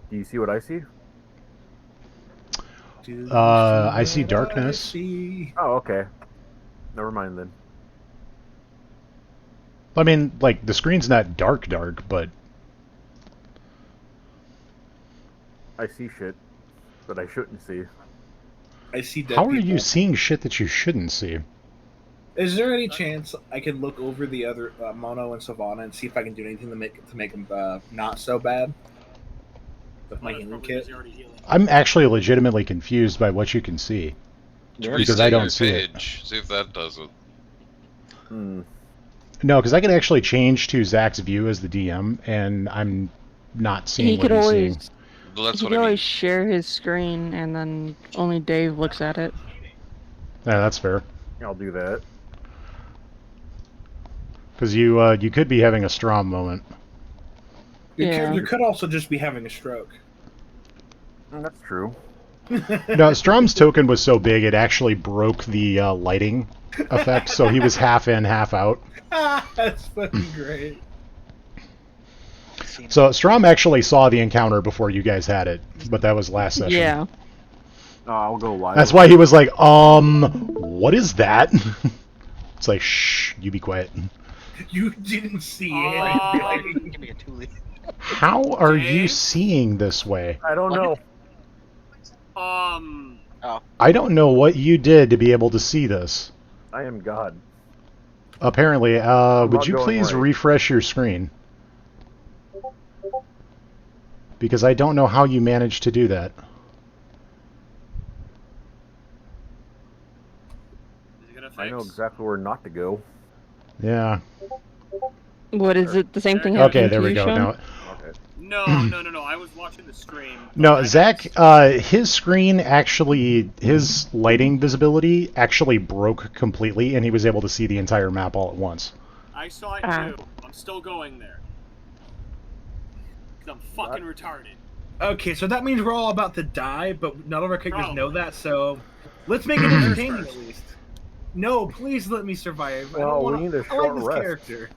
Do you see what I see? I see darkness. See? Oh, okay. Never mind then. I mean, like, the screen's not dark, but I see shit that I shouldn't see. I see dead how are people. you seeing shit that you shouldn't see? Is there any chance I can look over the other Mono and Savannah and see if I can do anything to make them not so bad? With my healing kit. I'm actually legitimately confused by what you can see. Yeah, Because Reset I don't your see it. page. See if that does it. Hmm. No, because I can actually change to Zach's view as the DM, and I'm not seeing He what could he's always seeing. Well, that's he what could I mean. always share his screen, and then only Dave looks at it. Yeah, that's fair. I'll do that. Because you could be having a Strom moment. Yeah. You could also just be having a stroke. That's true. No, Strom's token was so big it actually broke the lighting effect, so he was half in, half out. That's fucking great. Seen So Strom actually saw the encounter before you guys had it, but that was last session. Yeah. I'll go live. That's why he was like, what is that? It's like, shh, you be quiet. You didn't see it. Give me a Thule. How are you Dave? seeing this way? I don't know. I don't know what you did to be able to see this. I am God. Apparently, would not you going please right. refresh your screen? because I don't know how you managed to do that. Is it gonna fix? I know exactly where not to go. Yeah. What is it? The same thing Okay, happened Okay, there to we you, go. Sean? Now, Okay. No. I was watching the stream. but no, I Zach, had- his screen actually, his lighting visibility actually broke completely, and he was able to see the entire map all at once. I saw it Ah. too. I'm still going there. 'Cause I'm fucking retarded. Okay, so that means we're all about to die, but none of our characters Probably. know that, so let's make it entertaining at least. No, please let me survive. I Well, don't we want need a I like short this rest. character.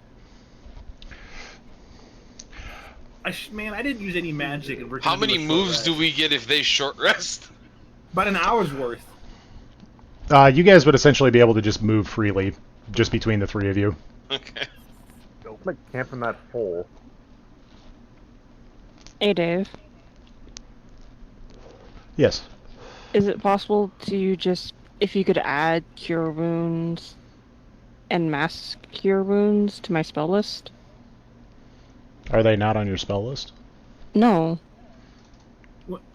Man, I didn't use any magic. And we're How gonna do many a short moves rest. do we get if they short rest? About an hour's worth. You guys would essentially be able to just move freely, just between the three of you. Okay. Don't like camp in that hole. Hey, Dave. Yes. Is it possible to just, if you could add Cure Wounds and Mass Cure Wounds to my spell list? Are they not on your spell list? No.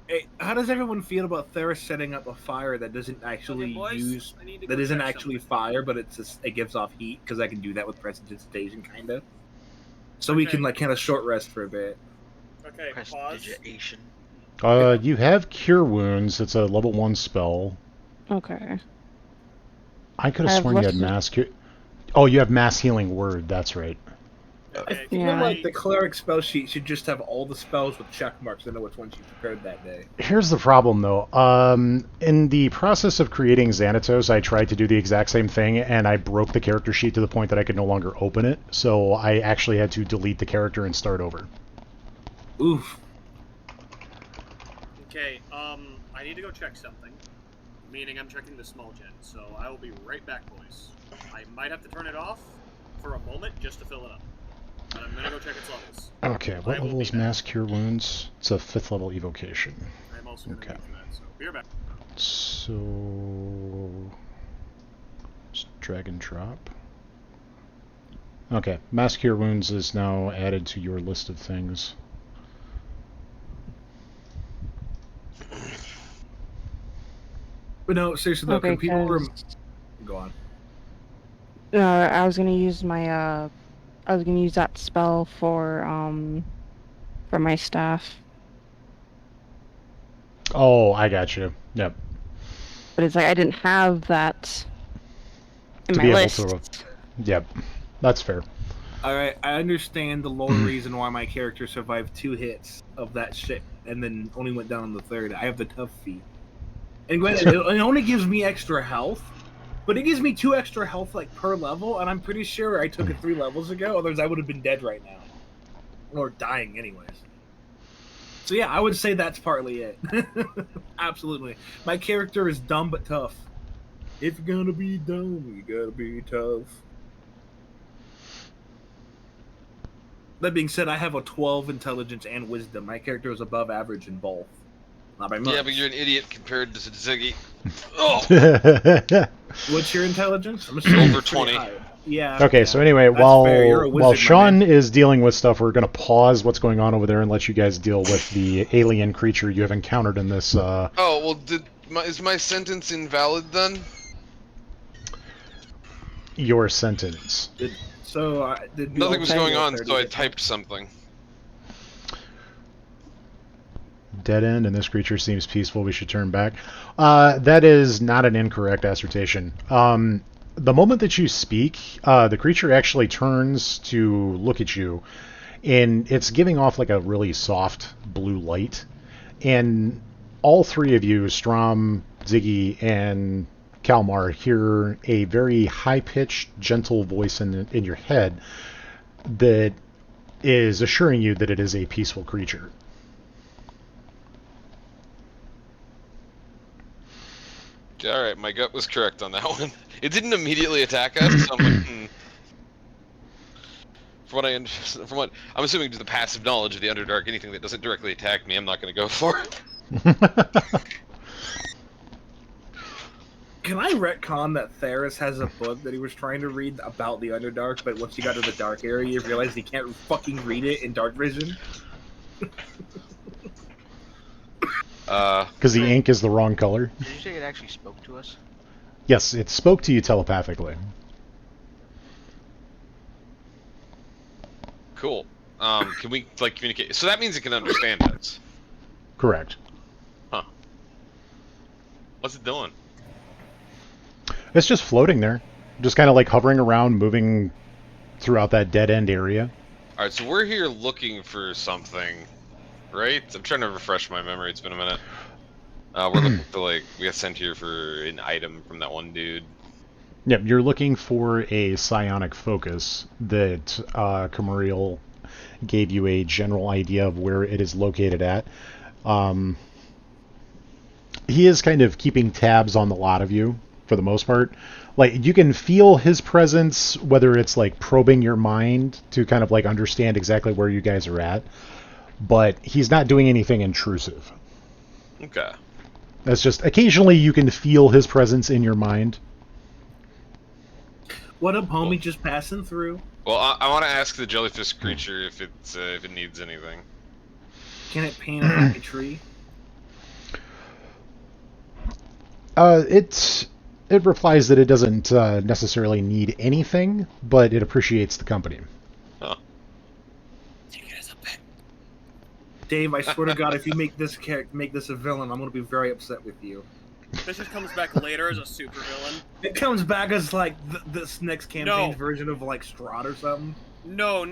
Hey, how does everyone feel about Theris setting up a fire that doesn't actually Okay, boys, use I need to that go isn't check actually something. fire, but it gives off heat because I can do that with prestidigitation, kind of. So we Okay. can like kind of short rest for a bit. Okay, pause. Prestidigitation. You have Cure Wounds. It's a level 1 spell. Okay. I could I have have sworn you had less- Mass Cure. Oh, you have Mass Healing Word. That's right. I Okay, feel Yeah. like the cleric spell sheet should just have all the spells with check marks to know which ones you prepared that day. Here's the problem, though. In the process of creating Xanatos, I tried to do the exact same thing, and I broke the character sheet to the point that I could no longer open it. So I actually had to delete the character and start over. Oof. Okay, I need to go check something. Meaning I'm checking the small gen, so I will be right back, boys. I might have to turn it off for a moment just to fill it up. But I'm gonna go check its levels. Okay, what I will level be is back. Mass Cure Wounds? It's a 5th level evocation. I'm also gonna Okay. need for that, so be right back. So... just drag and drop. Okay, Mass Cure Wounds is now added to your list of things. But no, seriously though, Okay, can people 'cause, go on? I was gonna use my, I was gonna use that spell for my staff. Oh, I got you. Yep. But it's like I didn't have that in To my be able list. to- Yep. That's fair. Alright, I understand the lore reason why my character survived 2 hits of that shit and then only went down on the 3rd. I have the tough feat. And granted, it only gives me extra health, but it gives me 2 extra health like per level, and I'm pretty sure I took it 3 levels ago, otherwise I would have been dead right now. Or dying anyways. So yeah, I would say that's partly it. Absolutely. My character is dumb but tough. If you're gonna be dumb, you gotta be tough. That being said, I have a 12 intelligence and wisdom. My character is above average in both. Not by much. Yeah, but you're an idiot compared to Ziggy. Oh! What's your intelligence? I'm assuming Over it's pretty 20. high. Yeah. Okay, yeah. so anyway, That's fair. You're a while wizard, my Sean man. is dealing with stuff, we're gonna pause what's going on over there and let you guys deal with the alien creature you have encountered in this. Oh, well, is my sentence invalid then? Your sentence. So did we Nothing all was pay going the on, 30 so I hit typed something. Dead end, and this creature seems peaceful. We should turn back. That is not an incorrect assertion. The moment that you speak, the creature actually turns to look at you, and it's giving off like a really soft blue light. And all 3 of you, Strom, Ziggy, and Kalmar, hear a very high-pitched, gentle voice in your head that is assuring you that it is a peaceful creature. Alright, my gut was correct on that one. It didn't immediately attack us, so I'm like, From what I'm assuming to the passive knowledge of the Underdark, anything that doesn't directly attack me, I'm not going to go for. Can I retcon that Theris has a book that he was trying to read about the Underdark, but once he got to the dark area, he realized he can't fucking read it in dark vision? Because the ink is the wrong color. Did you say it actually spoke to us? Yes, it spoke to you telepathically. Cool. Can we like communicate? So that means it can understand us. Correct. Huh. What's it doing? It's just floating there. Just kind of like hovering around, moving throughout that dead end area. Alright, so we're here looking for something, right? I'm trying to refresh my memory, it's been a minute. We're looking for, like, we got sent here for an item from that one dude. Yep, you're looking for a psionic focus that Camuriel gave you a general idea of where it is located at. He is kind of keeping tabs on the lot of you, for the most part. Like, you can feel his presence, whether it's, like, probing your mind to kind of, like, understand exactly where you guys are at. But he's not doing anything intrusive. Okay. That's just, occasionally you can feel his presence in your mind. What up, homie? Just passing through. Well, I want to ask the jellyfish creature if it needs anything. Can it paint a happy tree? It replies that it doesn't necessarily need anything, but it appreciates the company. Huh. Take it as a pet. Dave, I swear to God, if you make this a villain, I'm gonna be very upset with you. This just comes back later as a supervillain. It comes back as like this next campaign's No. version of like Strahd or something. No.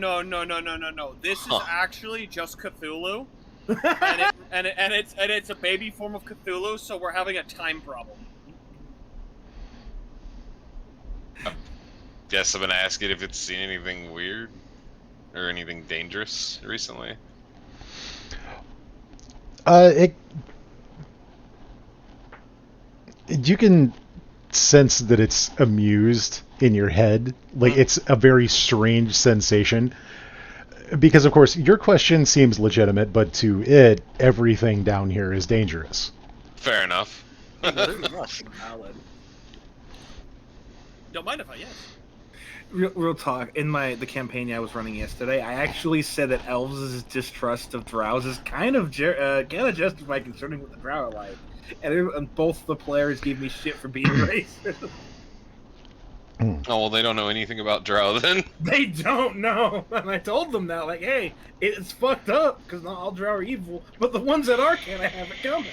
This is actually just Cthulhu, and it's a baby form of Cthulhu. So we're having a time problem. Guess I'm gonna ask it if it's seen anything weird or anything dangerous recently. You can sense that it's amused in your head. Like, it's a very strange sensation. Because, of course, your question seems legitimate, but to it, everything down here is dangerous. Fair enough. Valid. Don't mind if I yes. Real talk. In the campaign I was running yesterday, I actually said that elves' distrust of drows is kind of justified concerning what the drow are like, and both the players gave me shit for being racist. Oh, well, they don't know anything about drow then. They don't know, and I told them that, like, hey, it's fucked up because not all drow are evil, but the ones that are can't have it coming.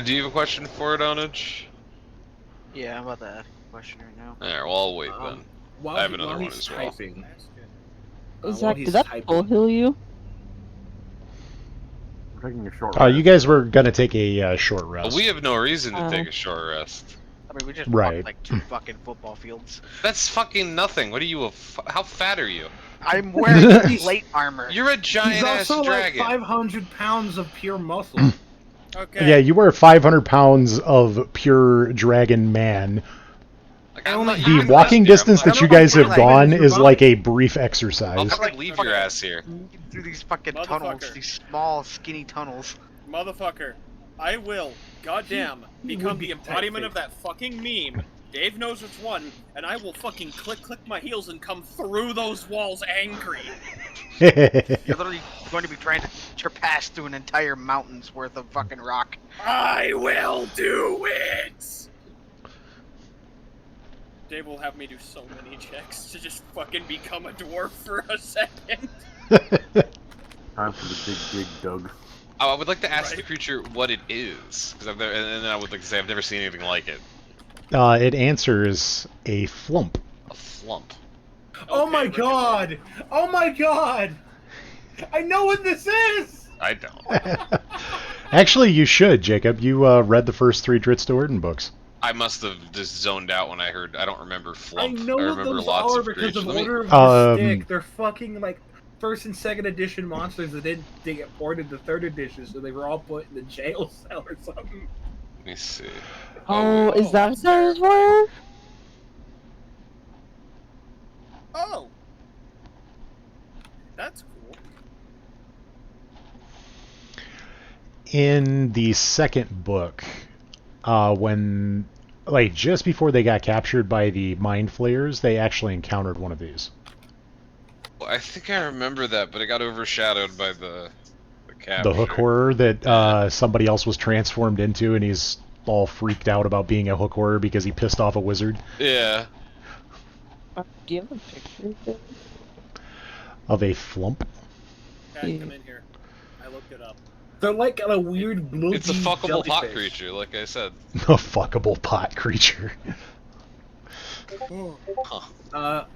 Do you have a question for it, Onage? Yeah, I'm about to ask a question right now. Alright, well, I'll wait then. While I have another while one he's as well. typing, Zach, he's did that typing- full heal you? We're taking a short You guys were going to take a short rest. Well, we have no reason to Oh. take a short rest. I mean, we just Right. walked like 2 fucking football fields. That's fucking nothing. What are you, how fat are you? I'm wearing plate armor. You're a He's giant-ass also like dragon. 500 pounds of pure muscle. Okay. Yeah, you were 500 pounds of pure dragon man. Like, I'm not The even walking asking you, distance I'm that you not guys like have you're like- gone is you're like fine. a brief I'll exercise. fucking leave your ass here. Through these fucking Motherfucker. tunnels, these small, skinny tunnels. Motherfucker, I will, goddamn, become the embodiment of that fucking meme. Dave knows which one, and I will fucking click my heels and come through those walls angry. You're literally going to be trying to surpass through an entire mountain's worth of fucking rock. I will do it! Dave will have me do so many checks to just fucking become a dwarf for a second. Time for the big dig, Doug. I would like to ask the Right. creature what it is, because and then I would like to say I've never seen anything like it. It answers a flump. A flump. Oh Okay, my we're god! Oh my god! I know what this is! I don't. Actually, you should, Jacob. You read the first 3 Dritz to Warden books. I must have just zoned out when I heard. I don't remember flump. I know what remember those lots are of because of creatures. Let me- Order of the Um, Stick. They're fucking like first and second edition monsters that didn't they get ported to third edition, so they were all put in the jail cell or something. Let me see. Oh, is that what that's that is for? Oh! That's cool. In the second book, when, like, just before they got captured by the Mind Flayers, they actually encountered one of these. Well, I think I remember that, but it got overshadowed by The hook horror that somebody else was transformed into, and he's all freaked out about being a hook horror because he pissed off a wizard. Yeah. Do you have a picture of it? Of a flump? Cat, come in here. I looked it up. They're like a weird blue. It's a fuckable pot creature, like I said. A fuckable pot creature.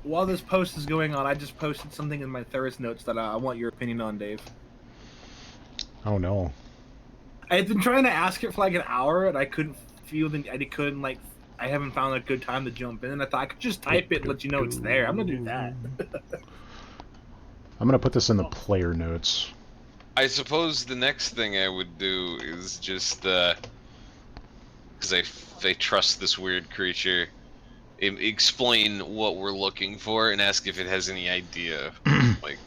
While this post is going on, I just posted something in my Thuris notes that I want your opinion on, Dave. Oh no. I had been trying to ask it for like an hour, and I couldn't I haven't found a good time to jump in, and I thought I could just type it and let you know it's there. I'm gonna do that. I'm gonna put this in the player notes. I suppose the next thing I would do is just, because I trust this weird creature, explain what we're looking for and ask if it has any idea, like,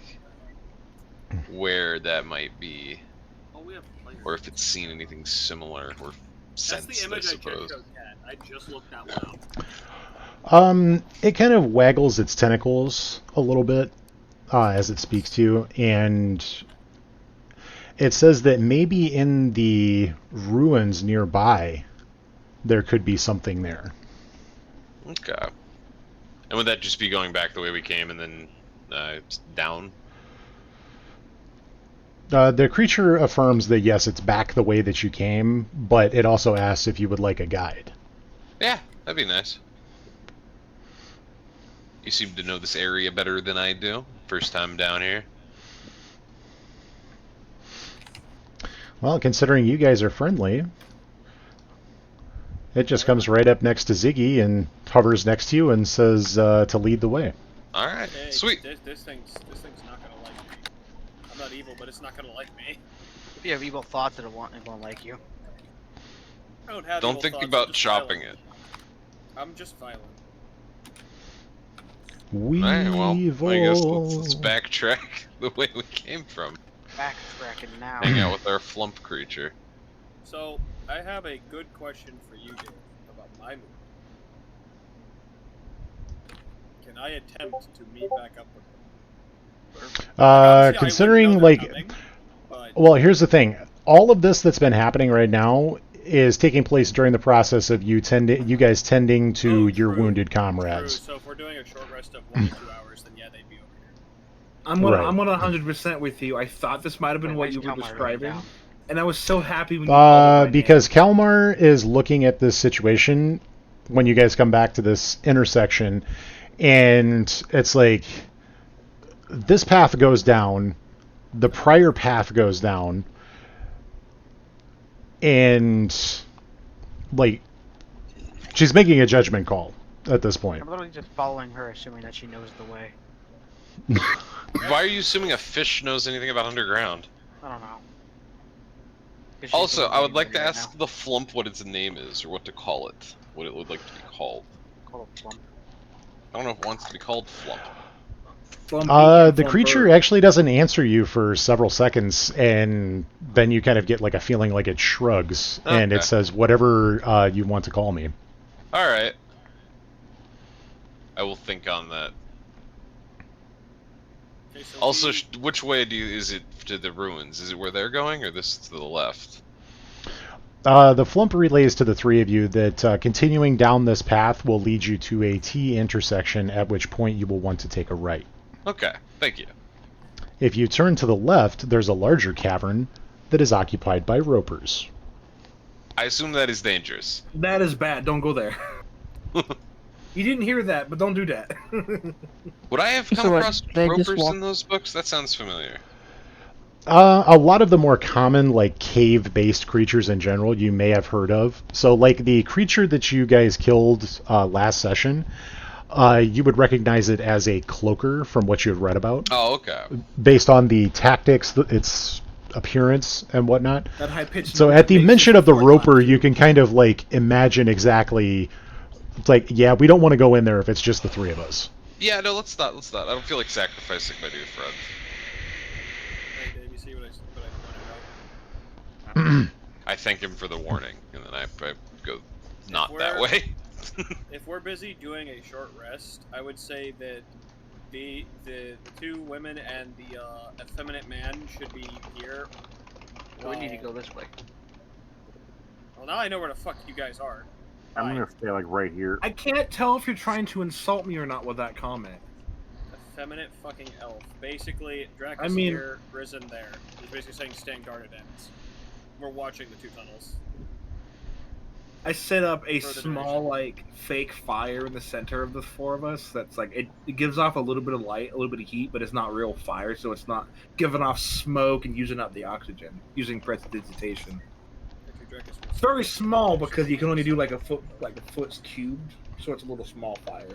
where that might be. Oh, we have players. Or if it's seen anything similar, or sensed, That's the image I I just suppose. showed Cat. I just looked that one up. It kind of waggles its tentacles a little bit as it speaks to you, and it says that maybe in the ruins nearby there could be something there. Okay. And would that just be going back the way we came and then down? The creature affirms that yes, it's back the way that you came, but it also asks if you would like a guide. Yeah, that'd be nice. You seem to know this area better than I do. First time down here. Well, considering you guys are friendly, it just comes right up next to Ziggy and hovers next to you and says to lead the way. All right, Hey, sweet. This thing's not gonna like me. I'm not evil, but it's not gonna like me. If you have evil thoughts, it won't like you. I don't have. Don't evil think thoughts, I'm about just shopping violent. I'm just violent. Weevil. Alright, well, I guess let's backtrack the way we came from. Backtracking now. Hang out with our flump creature. So I have a good question for you, Dave, about my movie. Can I attempt to meet back up with them? Obviously, Considering, I wouldn't know like, they're coming, but well, here's the thing. All of this that's been happening right now is taking place during the process of you guys tending to your true, wounded true. comrades. So if we're doing a short rest of 1 to 2 hours, then yeah, they'd be over here. I'm 100% with you. I thought this might have been Wait, what where's you were Kalmar right describing, now? and I was so happy when you called it by Because name. Kalmar is looking at this situation when you guys come back to this intersection, and it's like this path goes down, the prior path goes down, and like she's making a judgment call at this point. I'm literally just following her, assuming that she knows the way. Why are you assuming a fish knows anything about underground? I don't know. 'Cause she's Also, the I would one like to right ask the flump what its name is, or what to call it. What it would like to be called. now. Call it Plump. I don't know if it wants to be called flump. The creature actually doesn't answer you for several seconds, and then you kind of get like a feeling like it shrugs, and it Okay. says whatever you want to call me. Alright. I will think on that. Okay, so Also, we- which way is it to the ruins? Is it where they're going, or this to the left? The flump relays to the three of you that continuing down this path will lead you to a T intersection, at which point you will want to take a right. Okay, thank you. If you turn to the left, there's a larger cavern that is occupied by ropers. I assume that is dangerous. That is bad. Don't go there. You didn't hear that, but don't do that. Would I have come So what, across they just ropers walk- in those books? That sounds familiar. A lot of the more common, like, cave-based creatures in general, you may have heard of. So, like, the creature that you guys killed last session, you would recognize it as a cloaker from what you had read about, Oh, okay. based on the tactics, its appearance, and whatnot. That high pitched. So, at the mention of the roper, you can kind of, like, imagine exactly... It's like, yeah, we don't want to go in there if it's just the three of us. Yeah, no, let's not. I don't feel like sacrificing my dear friend. Hey, Dave, you see what I pointed out? I thank him for the warning, and then I go not that Where- way. If we're busy doing a short rest, I would say that the two women and the effeminate man should be here We need to go this way. Well, now I know where the fuck you guys are. I'm Fine. gonna stay like right here. I can't tell if you're trying to insult me or not with that comment. Effeminate fucking elf. Basically, Dracus I mean- here, Risen there. He's basically saying stand guard at ends. We're watching the two tunnels. I set up a Further small, like, fake fire in the center of the four of us. That's like, it gives off a little bit of light, a little bit of heat, but it's not real fire, so it's not giving off smoke and using up the oxygen, using prestidigitation. Actually, Dracus It's very small because you can only do like a foot's cubed, so it's a little small fire.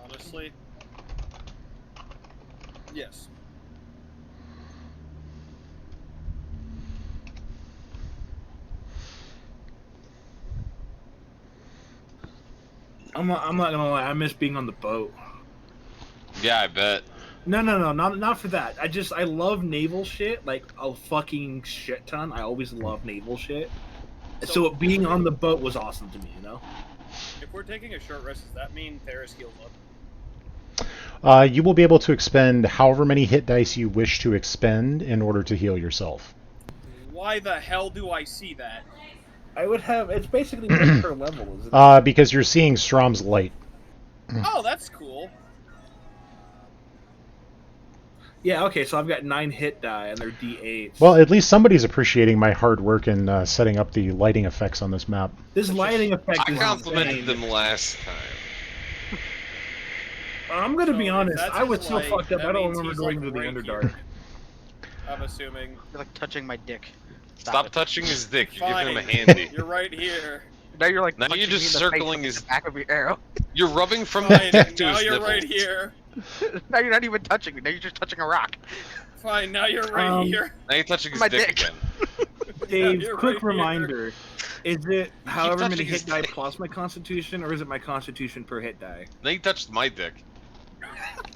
Honestly, yes. I'm not gonna lie, I miss being on the boat. Yeah, I bet. No, not for that. I love naval shit, like a fucking shit ton. I always love naval shit. So being on the boat was awesome to me, you know? If we're taking a short rest, does that mean Theris heals up? You will be able to expend however many hit dice you wish to expend in order to heal yourself. Why the hell do I see that? I would have, it's basically per level, isn't it? Because you're seeing Strom's light. Oh, that's cool. Yeah, okay, so I've got 9 hit die and they're D8s. Well, at least somebody's appreciating my hard work in setting up the lighting effects on this map. this lighting effect I is complimented insane. them last time. I'm gonna be So honest, that's I was his so light, fucked up, that I don't means remember he's, going like, to the right Underdark. here. I'm assuming. You're like touching my dick. Stop it. touching his dick. You're giving him a Fine. handy. You're right here. Now you're like Now you're punching just me in the face circling with his- the back of your arrow. You're rubbing from the Fine. dick to Now his you're nipple. right here. Now you're not even touching me. Now you're just touching a rock. Fine. Now you're right here. Now you're touching his My dick, dick. again. Dave, You're quick right here. reminder. Is it however many touching his hit die dick. plus my constitution, or is it my constitution per hit die? Now you touched my dick.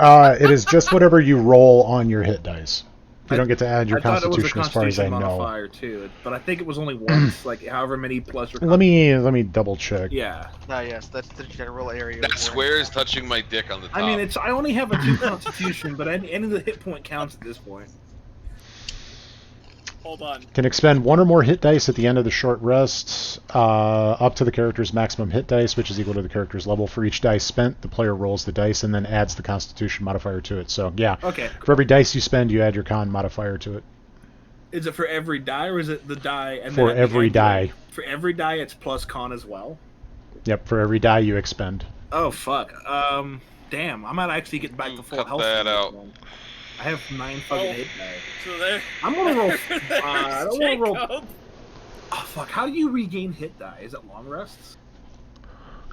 It is just whatever you roll on your hit dice. You don't get to add your I thought it was a constitution as far as I constitution know. modifier too, but I think it was only once, like however many plus your Let me double check. Yeah. Ah, yes, that's the general area. That where- square is touching my dick on the top. I mean, I only have a 2 constitution, but any of the hit point counts at this point. Hold on. Can expend 1 or more hit dice at the end of the short rest, up to the character's maximum hit dice, which is equal to the character's level. For each dice spent, the player rolls the dice and then adds the Constitution modifier to it. So, yeah, Okay. for every dice you spend, you add your Con modifier to it. Is it for every die, or is it the die and For then at the every end, die. For every die, it's plus con as well. Yep, for every die you expend. Oh fuck. Damn. I might actually get back to full Cut health. that from this out. one. I have 9 fucking Oh. hit die. So there. I'm gonna roll. There's I don't wanna roll. Jacob. Oh fuck. How do you regain hit die? Is it long rests?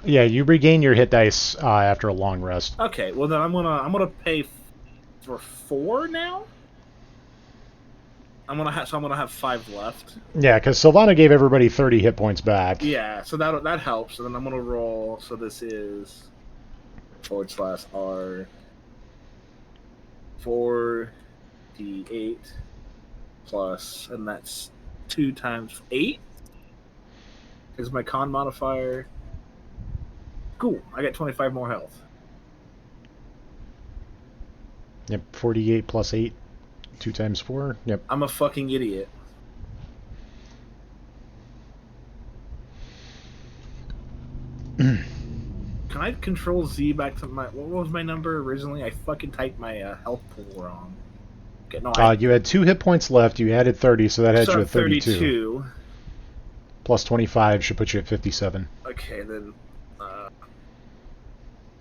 Yeah, you regain your hit dice after a long rest. Okay. Well then I'm gonna pay for 4 now. I'm gonna have 5 left. Yeah, because Sylvana gave everybody 30 hit points back. Yeah, so that helps. And then I'm gonna roll. So this is /R 4d8 plus, and that's 2 times 8 is my con modifier. Cool. I got 25 more health. Yep, 48 plus 8, 2 times 4. Yep. I'm a fucking idiot. Can I control Z back to my... What was my number originally? I fucking typed my health pool wrong. Okay, no, You had 2 hit points left. You added 30, so that had you at 32. 32. Plus 25 should put you at 57. Okay, then...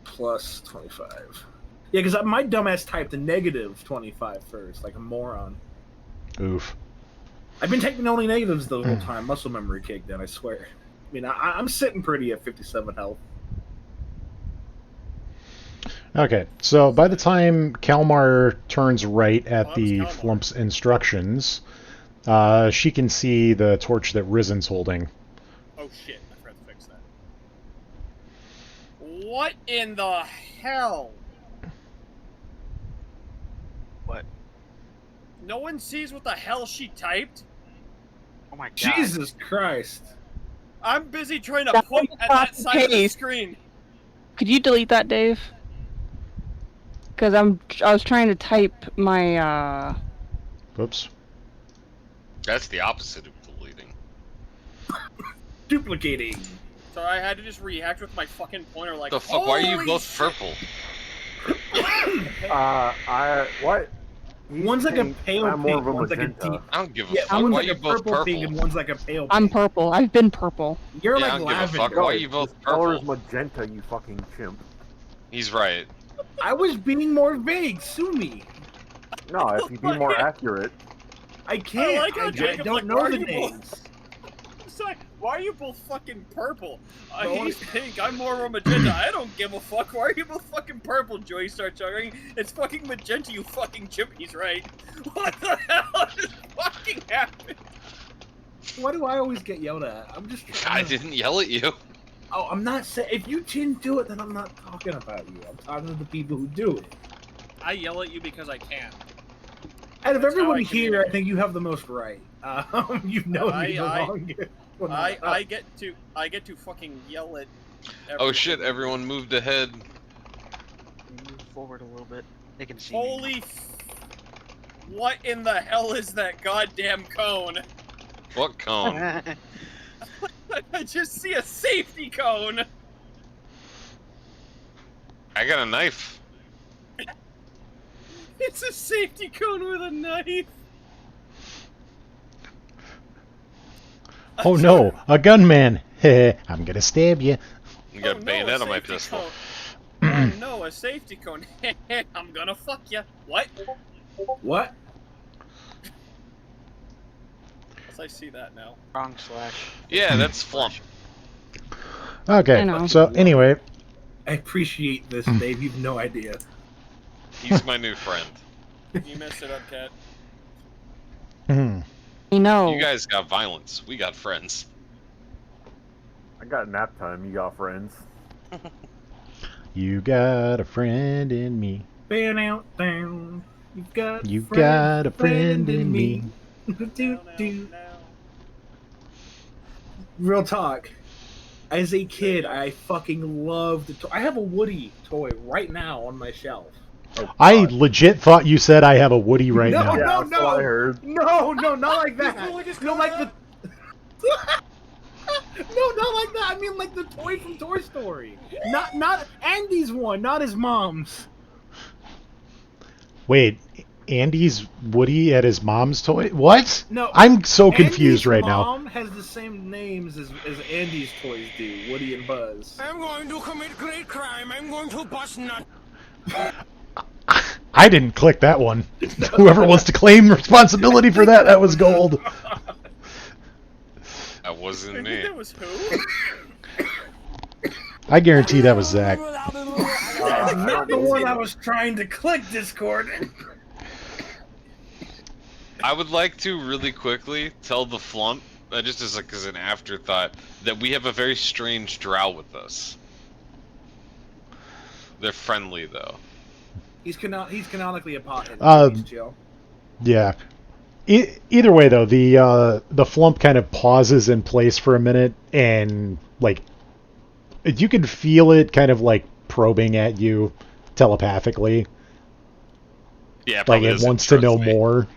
plus 25. Yeah, because my dumbass typed a negative 25 first, like a moron. Oof. I've been typing only negatives the whole time. Muscle memory kicked in, I swear. I mean, I'm sitting pretty at 57 health. Okay, so by the time Kalmar turns right at Well, the that's Kalmar. Flump's instructions, she can see the torch that Risen's holding. Oh shit! I forgot to fix that. What in the hell? What? No one sees what the hell she typed? Oh my god. Jesus Christ. I'm busy trying to That point was at not that the side of the case. screen. Could you delete that, Dave? Because I was trying to type my Oops. That's the opposite of deleting. Duplicating. So I had to just react with my fucking pointer like, The fuck? Why are you "Holy both shit!" purple? What? One's like a pale I'm more pink, of a one's like a magenta. deep. I don't give a Yeah, fuck. one's Why like are a you both purple, pink, purple? and one's like a pale. I'm pink. purple. I've been purple. You're Yeah, I like don't give a lavender. fuck. Why are you both This color is purple? magenta, you fucking chimp. He's right. I was being more vague. Sue me. No, if you be more accurate, I can't. like how I Jacob's don't like, know "Why are the you both-" names. It's like, why are you both fucking purple? No, He's pink, I'm more of a magenta. I don't give a fuck. Why are you both fucking purple? Joey starts chugging. It's fucking magenta, you fucking chimp. He's right. What the hell is fucking happening? Why do I always get yelled at? I'm just. I didn't yell at you. Oh, I'm not saying. If you didn't do it, then I'm not talking about you. I'm talking to the people who do it. I yell at you because I can. Out of That's how everyone I here, I communicate. think you have the most right. You've known me the I- longest. Well, I not- get to fucking yell at. Oh shit! Everyone moved ahead. Move forward a little bit. They can see. Holy. What in the hell is that goddamn cone? What cone? Me. I just see a safety cone. I got a knife. It's a safety cone with a knife. Oh no, a gunman! Heh, I'm gonna stab you. You got Oh, a no, bayonet on my safety pistol. cone. Oh no, a safety cone. I'm gonna fuck ya. What? What? Yes, I see that now. Wrong slash. Yeah, that's flump. Okay, I know. so anyway, I appreciate this, Dave. You've no idea. He's my new friend. You messed it up, Cat. You know. You guys got violence. We got friends. I got nap time. You got friends. you got a friend in me. Fan out down. You've got. You got a friend in me. Do, do. Real talk. As a kid, I fucking loved. I have a Woody toy right now on my shelf. I legit thought you said I have a Woody right No. now. Yeah, No, that's what I heard. No, not like that. No, like the. No, not like that. I mean, like the toy from Toy Story. Not Andy's one. Not his mom's. Wait, Andy's Woody at his mom's toy? What? No. I'm so confused right now. Mom has the same names as Andy's toys do. Woody and Buzz. I'm going to commit great crime. I'm going to bust nut. I didn't click that one. Whoever wants to claim responsibility for that, that was gold. That wasn't I me. think that was who? I guarantee that was Zach. That's not the one I was trying to click, Discord. I would like to really quickly tell the flump, just as like as an afterthought, that we have a very strange drow with us. They're friendly though. He's canonically a pothead. He's chill. Yeah. Either way, though, the flump kind of pauses in place for a minute, and like you can feel it kind of like probing at you telepathically, Yeah, like probably it doesn't wants to know trust me. more.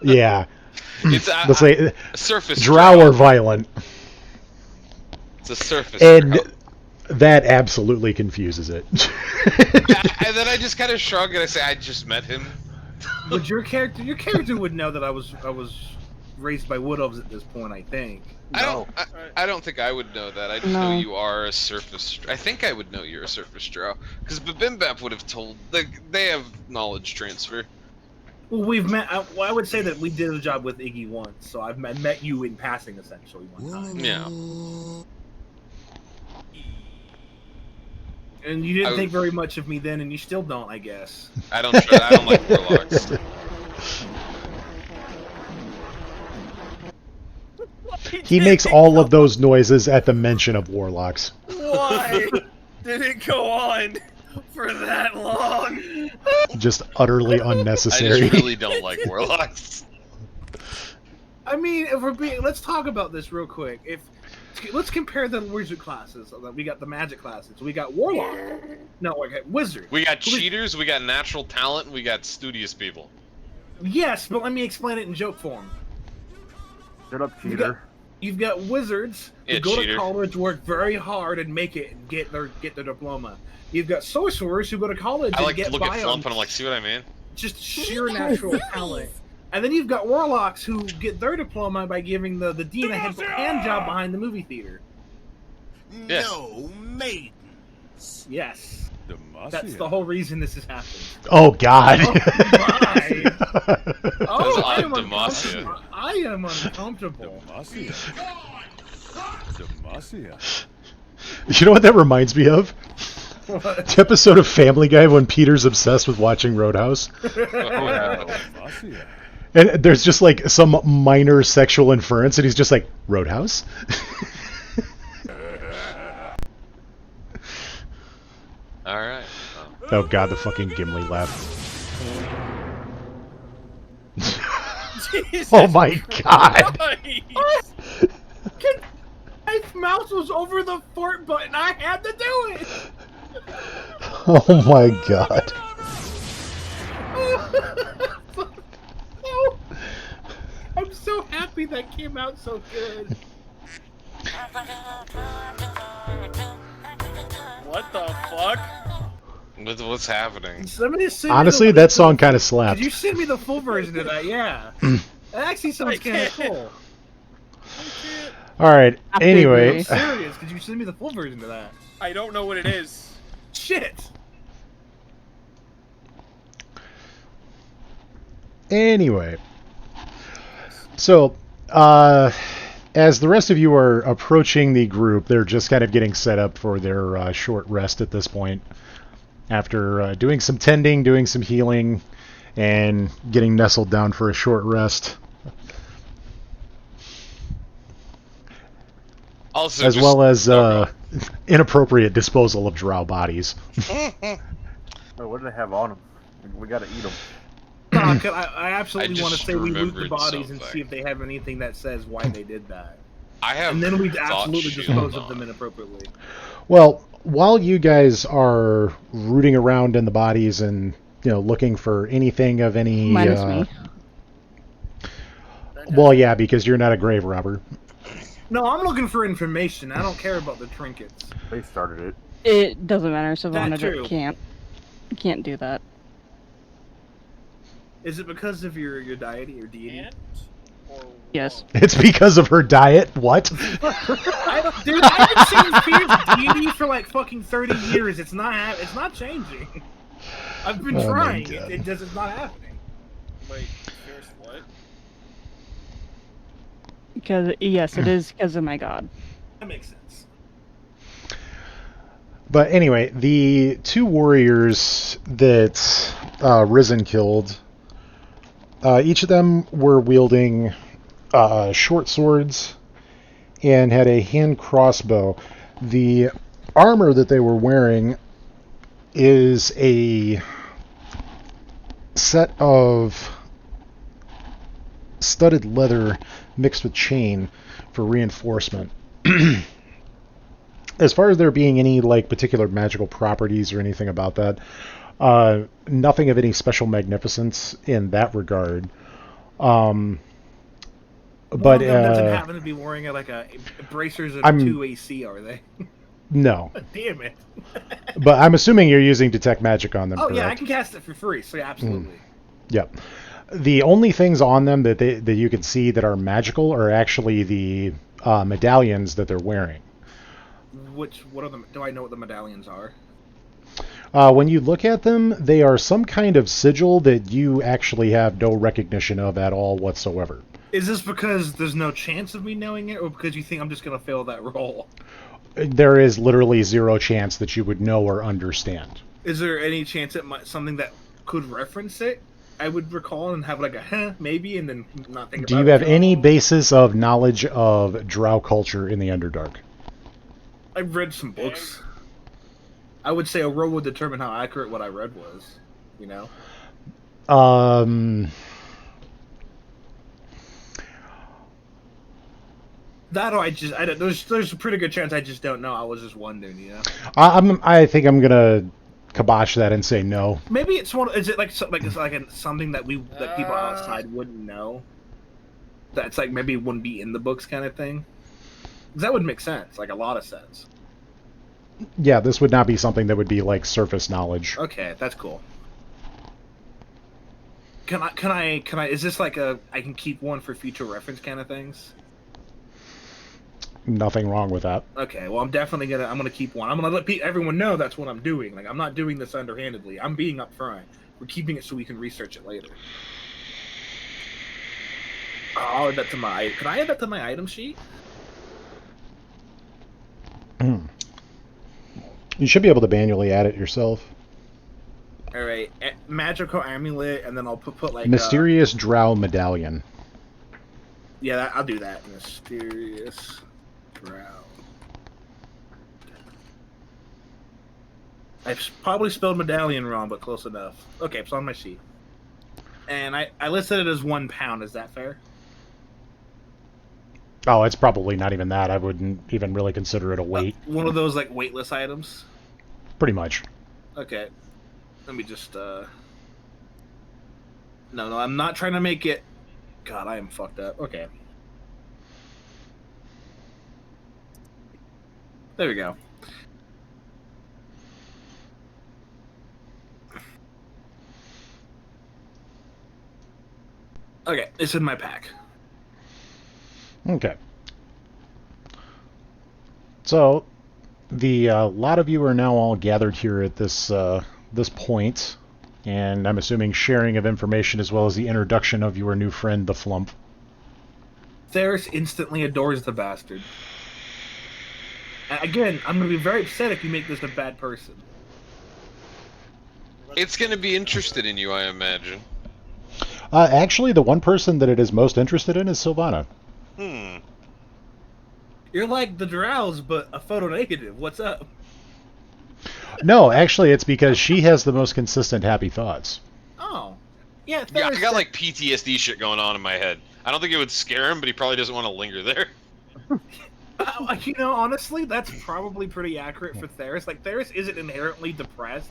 Yeah. It's Let's say surface drow are violent, It's a surface and drow. that absolutely confuses it. Yeah, and then I just kind of shrug and I say, I just met him. But your character would know that I was raised by wood elves at this point. I think. I don't think I would know that. I just know No. you are a surface. I think I would know you're a surface drow because Bibimbap would have told. They have knowledge transfer. Well, we've met. I would say that we did a job with Iggy once, so I met you in passing essentially one time. Yeah. And you didn't I think would- very much of me then, and you still don't, I guess. I don't like warlocks. He makes all of those noises at the mention of warlocks. Why did it go on for that long? Just utterly I unnecessary. just really don't like warlocks. I mean, if we're being, let's talk about this real quick. let's compare the wizard classes. We got the magic classes. We got warlock. No, okay, wizard. We got cheaters, we got natural talent, and we got studious people. Yes, but let me explain it in joke form. Shut up, cheater. You've got wizards who Yeah, go cheater. to college, work very hard, and make it and get their diploma. You've got sorcerers who go to college I and like get to look by at Flump on and I'm like, see what I mean? just sheer natural talent. And then you've got warlocks who get their diploma by giving the dean a hand job behind the movie theater. Yeah. No maidens. Yes, Demacia. that's the whole reason this has happened. Oh God. Oh, That's I am Demacia. uncomfortable. I am uncomfortable. Demacia. Demacia. You know what that reminds me of? The episode of Family Guy when Peter's obsessed with watching Roadhouse. Demacia. And there's just like some minor sexual inference, and he's just like, Roadhouse? Alright. Oh God, the fucking Gimli laugh. Jesus Oh my God. Christ. My mouse was over the fort button. I had to do it. Oh my God. I'm so happy that came out so good. What the fuck? What's happening? Somebody send me Honestly, the- that song kind of slapped. Could you send me the full version of that? Yeah. That actually sounds kind of cool. All right. After Anyway, you. Serious? Could you send me the full version of that? I don't know what it is. Shit. anyway. So, as the rest of you are approaching the group, they're just kind of getting set up for their short rest at this point. After doing some tending, doing some healing, and getting nestled down for a short rest. Also, As just- well as oh, inappropriate disposal of drow bodies. Oh, what do they have on them? We gotta eat them. Doc, I absolutely I want to just say we loot the remembered bodies and something. see if they have anything that says why they did that. I have And then we'd thought absolutely shield dispose of on. them inappropriately. Well, while you guys are rooting around in the bodies and looking for anything of any, Minus me. well, yeah, because you're not a grave robber. No, I'm looking for information. I don't care about the trinkets. They started it. It doesn't matter. Savannah true. can't do that. Is it because of your deity or deity? And? Or Yes. It's because of her diet. What? Dude, I've been saying Fear's deity for like fucking 30 years. It's not changing. I've been Oh my trying. God. It just is not happening. Wait, here's what? Because yes, it is because of my god. That makes sense. But anyway, the two warriors that Risen killed, each of them were wielding short swords and had a hand crossbow. The armor that they were wearing is a set of studded leather mixed with chain for reinforcement. As far as there being any particular magical properties or anything about that, nothing of any special magnificence in that regard. But One of them doesn't happen to be wearing a bracers of I'm- 2 AC, are they? no. Damn it. But I'm assuming you're using detect magic on them. Oh correct? yeah, I can cast it for free. So yeah, absolutely. Yep. The only things on them that you can see that are magical are actually the medallions that they're wearing. What are the? Do I know what the medallions are? When you look at them, they are some kind of sigil that you actually have no recognition of at all whatsoever. Is this because there's no chance of me knowing it, or because you think I'm just gonna fail that roll? There is literally zero chance that you would know or understand. Is there any chance it might something that could reference it? I would recall and have a maybe, and then not think Do about you it. have any basis of knowledge of drow culture in the Underdark? I've read some books. I would say a roll would determine how accurate what I read was. You know. That or I don't. There's a pretty good chance I just don't know. I was just wondering, you know. I think I'm gonna kibosh that and say no. Maybe it's one. Is it like it's like something that people outside wouldn't know? That's like maybe wouldn't be in the books kind of thing. 'Cause that would make sense, like a lot of sense. Yeah, this would not be something that would be like surface knowledge. Okay, that's cool. Can I? Is this like I can keep one for future reference kind of things? Nothing wrong with that. Okay, well I'm gonna keep one. I'm gonna let everyone know that's what I'm doing. Like I'm not doing this underhandedly. I'm being upfront. We're keeping it so we can research it later. I'll add that to my. Could I add that to my item sheet? You should be able to manually add it yourself. All right, magical amulet, and then I'll put like Mysterious Drow medallion. Yeah, I'll do that. Mysterious Drow. I probably spelled medallion wrong, but close enough. Okay, it's on my sheet. And I listed it as 1 pound. Is that fair? Oh, it's probably not even that. I wouldn't even really consider it a weight. One of those like weightless items. Pretty much. Okay. Let me just No, I'm not trying to make it. God, I am fucked up. Okay. There we go. Okay, it's in my pack. Okay. So, the lot of you are now all gathered here at this point, and I'm assuming sharing of information as well as the introduction of your new friend, the Flump. Theris instantly adores the bastard. Again, I'm going to be very upset if you make this a bad person. It's gonna be interested in you, I imagine. Actually, the one person that it is most interested in is Sylvana. You're like the Drows, but a photo negative. What's up? No, actually, it's because she has the most consistent happy thoughts. Oh. Yeah, Yeah, I Theris got like PTSD shit going on in my head. I don't think it would scare him, but he probably doesn't want to linger there. you know, honestly, that's probably pretty accurate for Theris. Like, Theris isn't inherently depressed,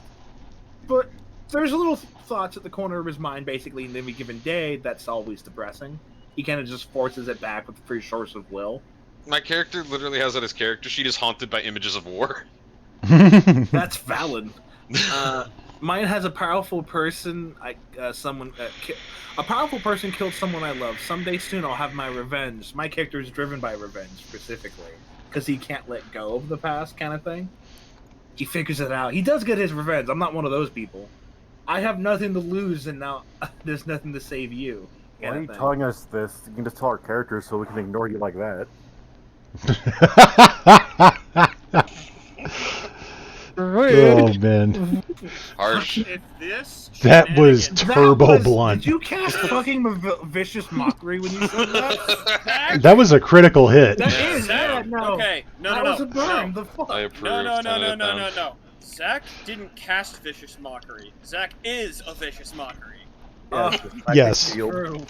but there's little thoughts at the corner of his mind, basically, in any given day that's always depressing. He kind of just forces it back with free source of will. My character literally has on his character sheet is haunted by images of war. That's valid. Mine has a powerful person. A powerful person killed someone I love. Someday soon I'll have my revenge. My character is driven by revenge specifically because he can't let go of the past, kind of thing. He figures it out. He does get his revenge. I'm not one of those people. I have nothing to lose, and now there's nothing to save you. Why are you telling us this? You can just tell our characters so we can ignore you like that. Oh man, Harsh. If this that was shenanigans- turbo blunt. Did you cast fucking vicious mockery when you said that? That was a critical hit. That is, yeah, no. Okay, no, that no, was no, a burn. no. The fuck? I approve. No. Zach didn't cast vicious mockery. Zach is a vicious mockery. Yes. True.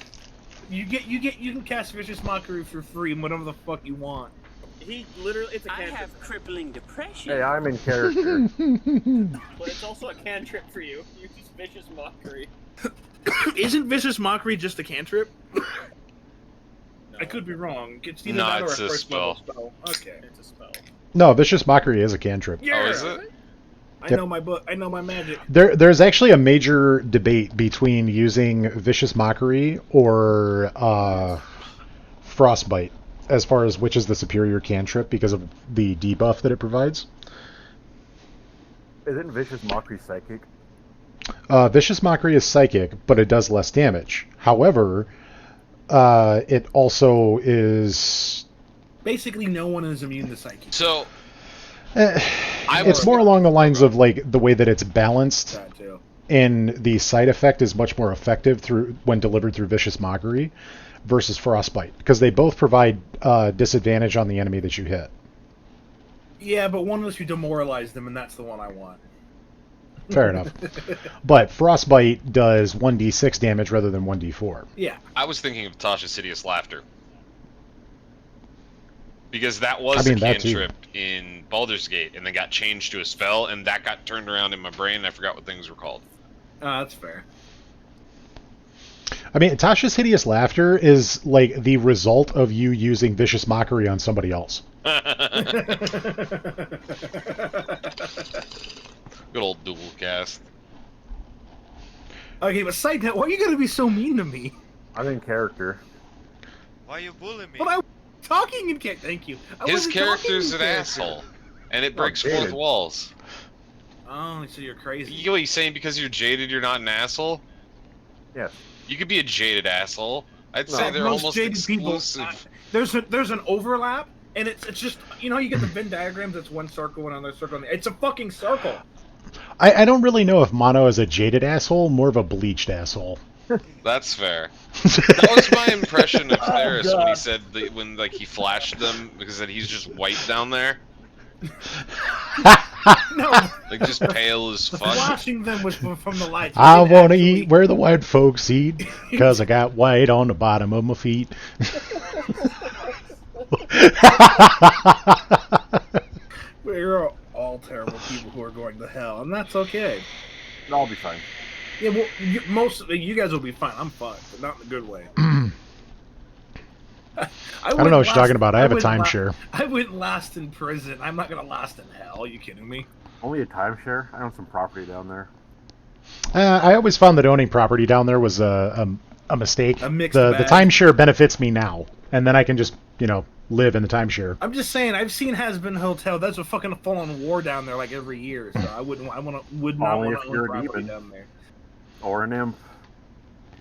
You can cast vicious mockery for free and whatever the fuck you want. He literally, it's a I cantrip. have crippling depression. Hey, I'm in character. But it's also a cantrip for you. You use vicious mockery. Isn't vicious mockery just a cantrip? No, I could be wrong. It's either No, that or it's a a first level spell. spell. Okay. It's a spell. No, Vicious Mockery is a cantrip. Yeah. Oh, is it? I know my book. I know my magic. There's actually a major debate between using Vicious Mockery or Frostbite as far as which is the superior cantrip because of the debuff that it provides. Isn't Vicious Mockery psychic? Vicious Mockery is psychic, but it does less damage. However, it also is... Basically, no one is immune to psychic. So, it's more along the lines of like the way that it's balanced, That too. and the side effect is much more effective when delivered through Vicious Mockery versus Frostbite, because they both provide disadvantage on the enemy that you hit. Yeah, but one lets you demoralize them, and that's the one I want. Fair enough. But Frostbite does 1d6 damage rather than 1d4. Yeah. I was thinking of Tasha's Hideous Laughter. Because that was I mean, a that too. cantrip in Baldur's Gate, and then got changed to a spell, and that got turned around in my brain, and I forgot what things were called. That's fair. I mean, Tasha's Hideous Laughter is like the result of you using Vicious Mockery on somebody else. Good old dual cast. Okay, but side note, why are you gonna be so mean to me? I'm in character. Why you bullying me? But I was talking in character. Thank you. His wasn't talking character's in an character. asshole, and it breaks David. fourth walls. Oh, so you're crazy. You saying because you're jaded, you're not an asshole? Yes. You could be a jaded asshole. I'd say No, they're most almost jaded people- exclusive. There's an overlap, and it's just you know how you get the Venn diagrams. It's one circle, one other circle. It's a fucking circle. I don't really know if Mono is a jaded asshole, more of a bleached asshole. That's fair. That was my impression of Oh, Theris when he God. said when like he flashed them because that he's just white down there, No, like just pale as fuck. flashing them was from the lights. He I didn't want to actually- eat where the white folks eat, 'cause I got white on the bottom of my feet. We're all terrible people who are going to hell, and that's okay. I'll be fine. Yeah, well, most of you guys will be fine. I'm fucked, but not in a good way. I don't know what you're talking about. I have a timeshare. I wouldn't last in prison. I'm not gonna last in hell. Are you kidding me? Only a timeshare? I own some property down there. I always found that owning property down there was a mistake. A mixed the bag. timeshare benefits me now, and then I can just live in the timeshare. I'm just saying. I've seen Has Been Hotel. That's a fucking full-on war down there, like every year. So I would not Only want if to you're own a property demon. down there. Or an imp.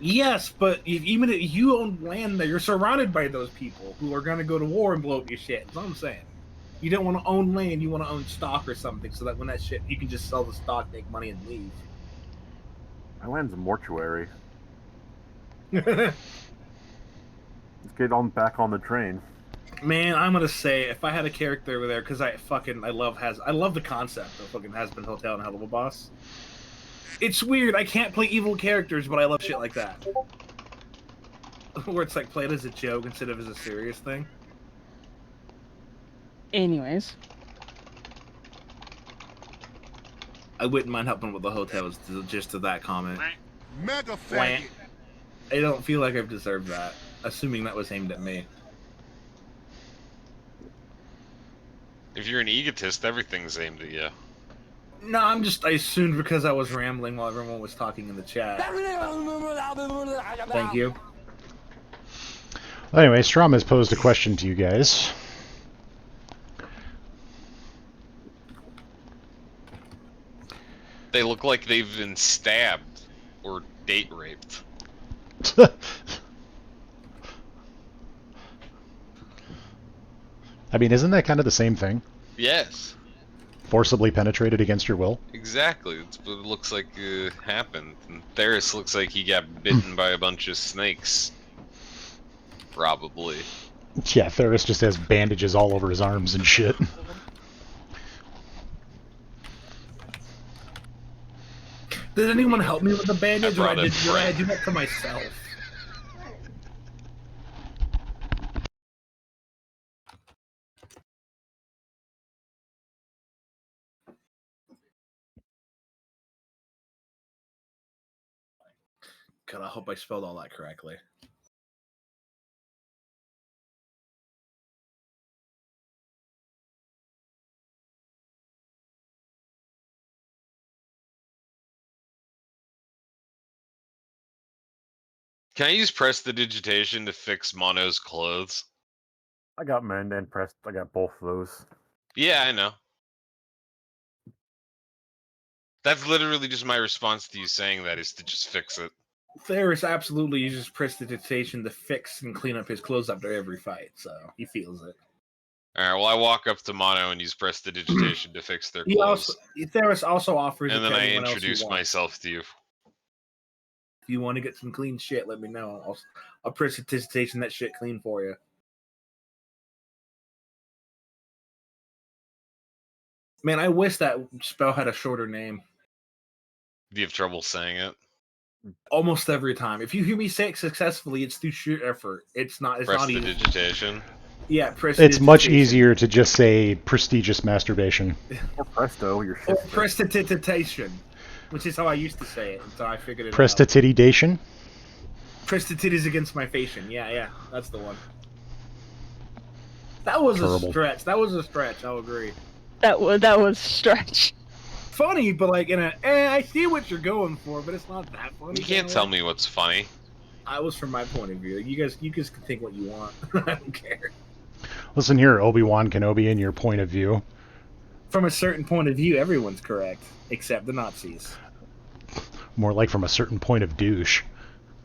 Yes, but even if you own land there, you're surrounded by those people who are gonna go to war and blow up your shit. That's what I'm saying. You don't want to own land. You want to own stock or something, so that when that shit, you can just sell the stock, make money, and leave. My land's a mortuary. Let's get on back on the train. Man, I'm gonna say if I had a character over there, because I love the concept of fucking Has Been Hotel and Hell of a Boss. It's weird. I can't play evil characters, but I love shit like that, where it's like played as a joke instead of as a serious thing. Anyways, I wouldn't mind helping with the hotels, just to that comment. Mega Wah. faggot. I don't feel like I've deserved that, assuming that was aimed at me. If you're an egotist, everything's aimed at you. No, I assumed because I was rambling while everyone was talking in the chat. Thank you. Well, anyway, Strom has posed a question to you guys. They look like they've been stabbed or date raped. I mean, isn't that kind of the same thing? Yes, Forcibly penetrated against your will? exactly. That's what it looks like happened. And Theris looks like he got bitten by a bunch of snakes. Probably. Yeah, Theris just has bandages all over his arms and shit. Did anyone help me with the bandage, or brought a did I friend. do that to myself? God, I hope I spelled all that correctly. Can I use prestidigitation to fix Mono's clothes? I got mend and pressed. I got both of those. Yeah, I know. That's literally just my response to you saying that, is to just fix it. Theris absolutely uses prestidigitation to fix and clean up his clothes after every fight, so he feels it. Alright, well I walk up to Mono and use prestidigitation to fix their He clothes. Theris also offers And it then to I anyone else who introduce wants. myself to you. If you want to get some clean shit, let me know. I'll prestidigitation that shit clean for you. Man, I wish that spell had a shorter name. Do you have trouble saying it? Almost every time. If you hear me say it successfully, it's through sheer effort. It's not easy. Prestidigitation? Yeah, It's much prestidigitation. easier to just say prestigious masturbation. Or presto, your Or shit. prestidigitation, which is how I used to say it until I figured it out. Prestatidation? Prestititties against my facial. Yeah, that's the one. That was Terrible. a stretch. That was a stretch. I'll agree. That was stretch. Funny, but like in a, I see what you're going for, but it's not that funny. You can't tell me what's funny. I was from my point of view. You guys can think what you want. I don't care. Listen here, Obi-Wan Kenobi, in your point of view. From a certain point of view, everyone's correct, except the Nazis. More like from a certain point of douche.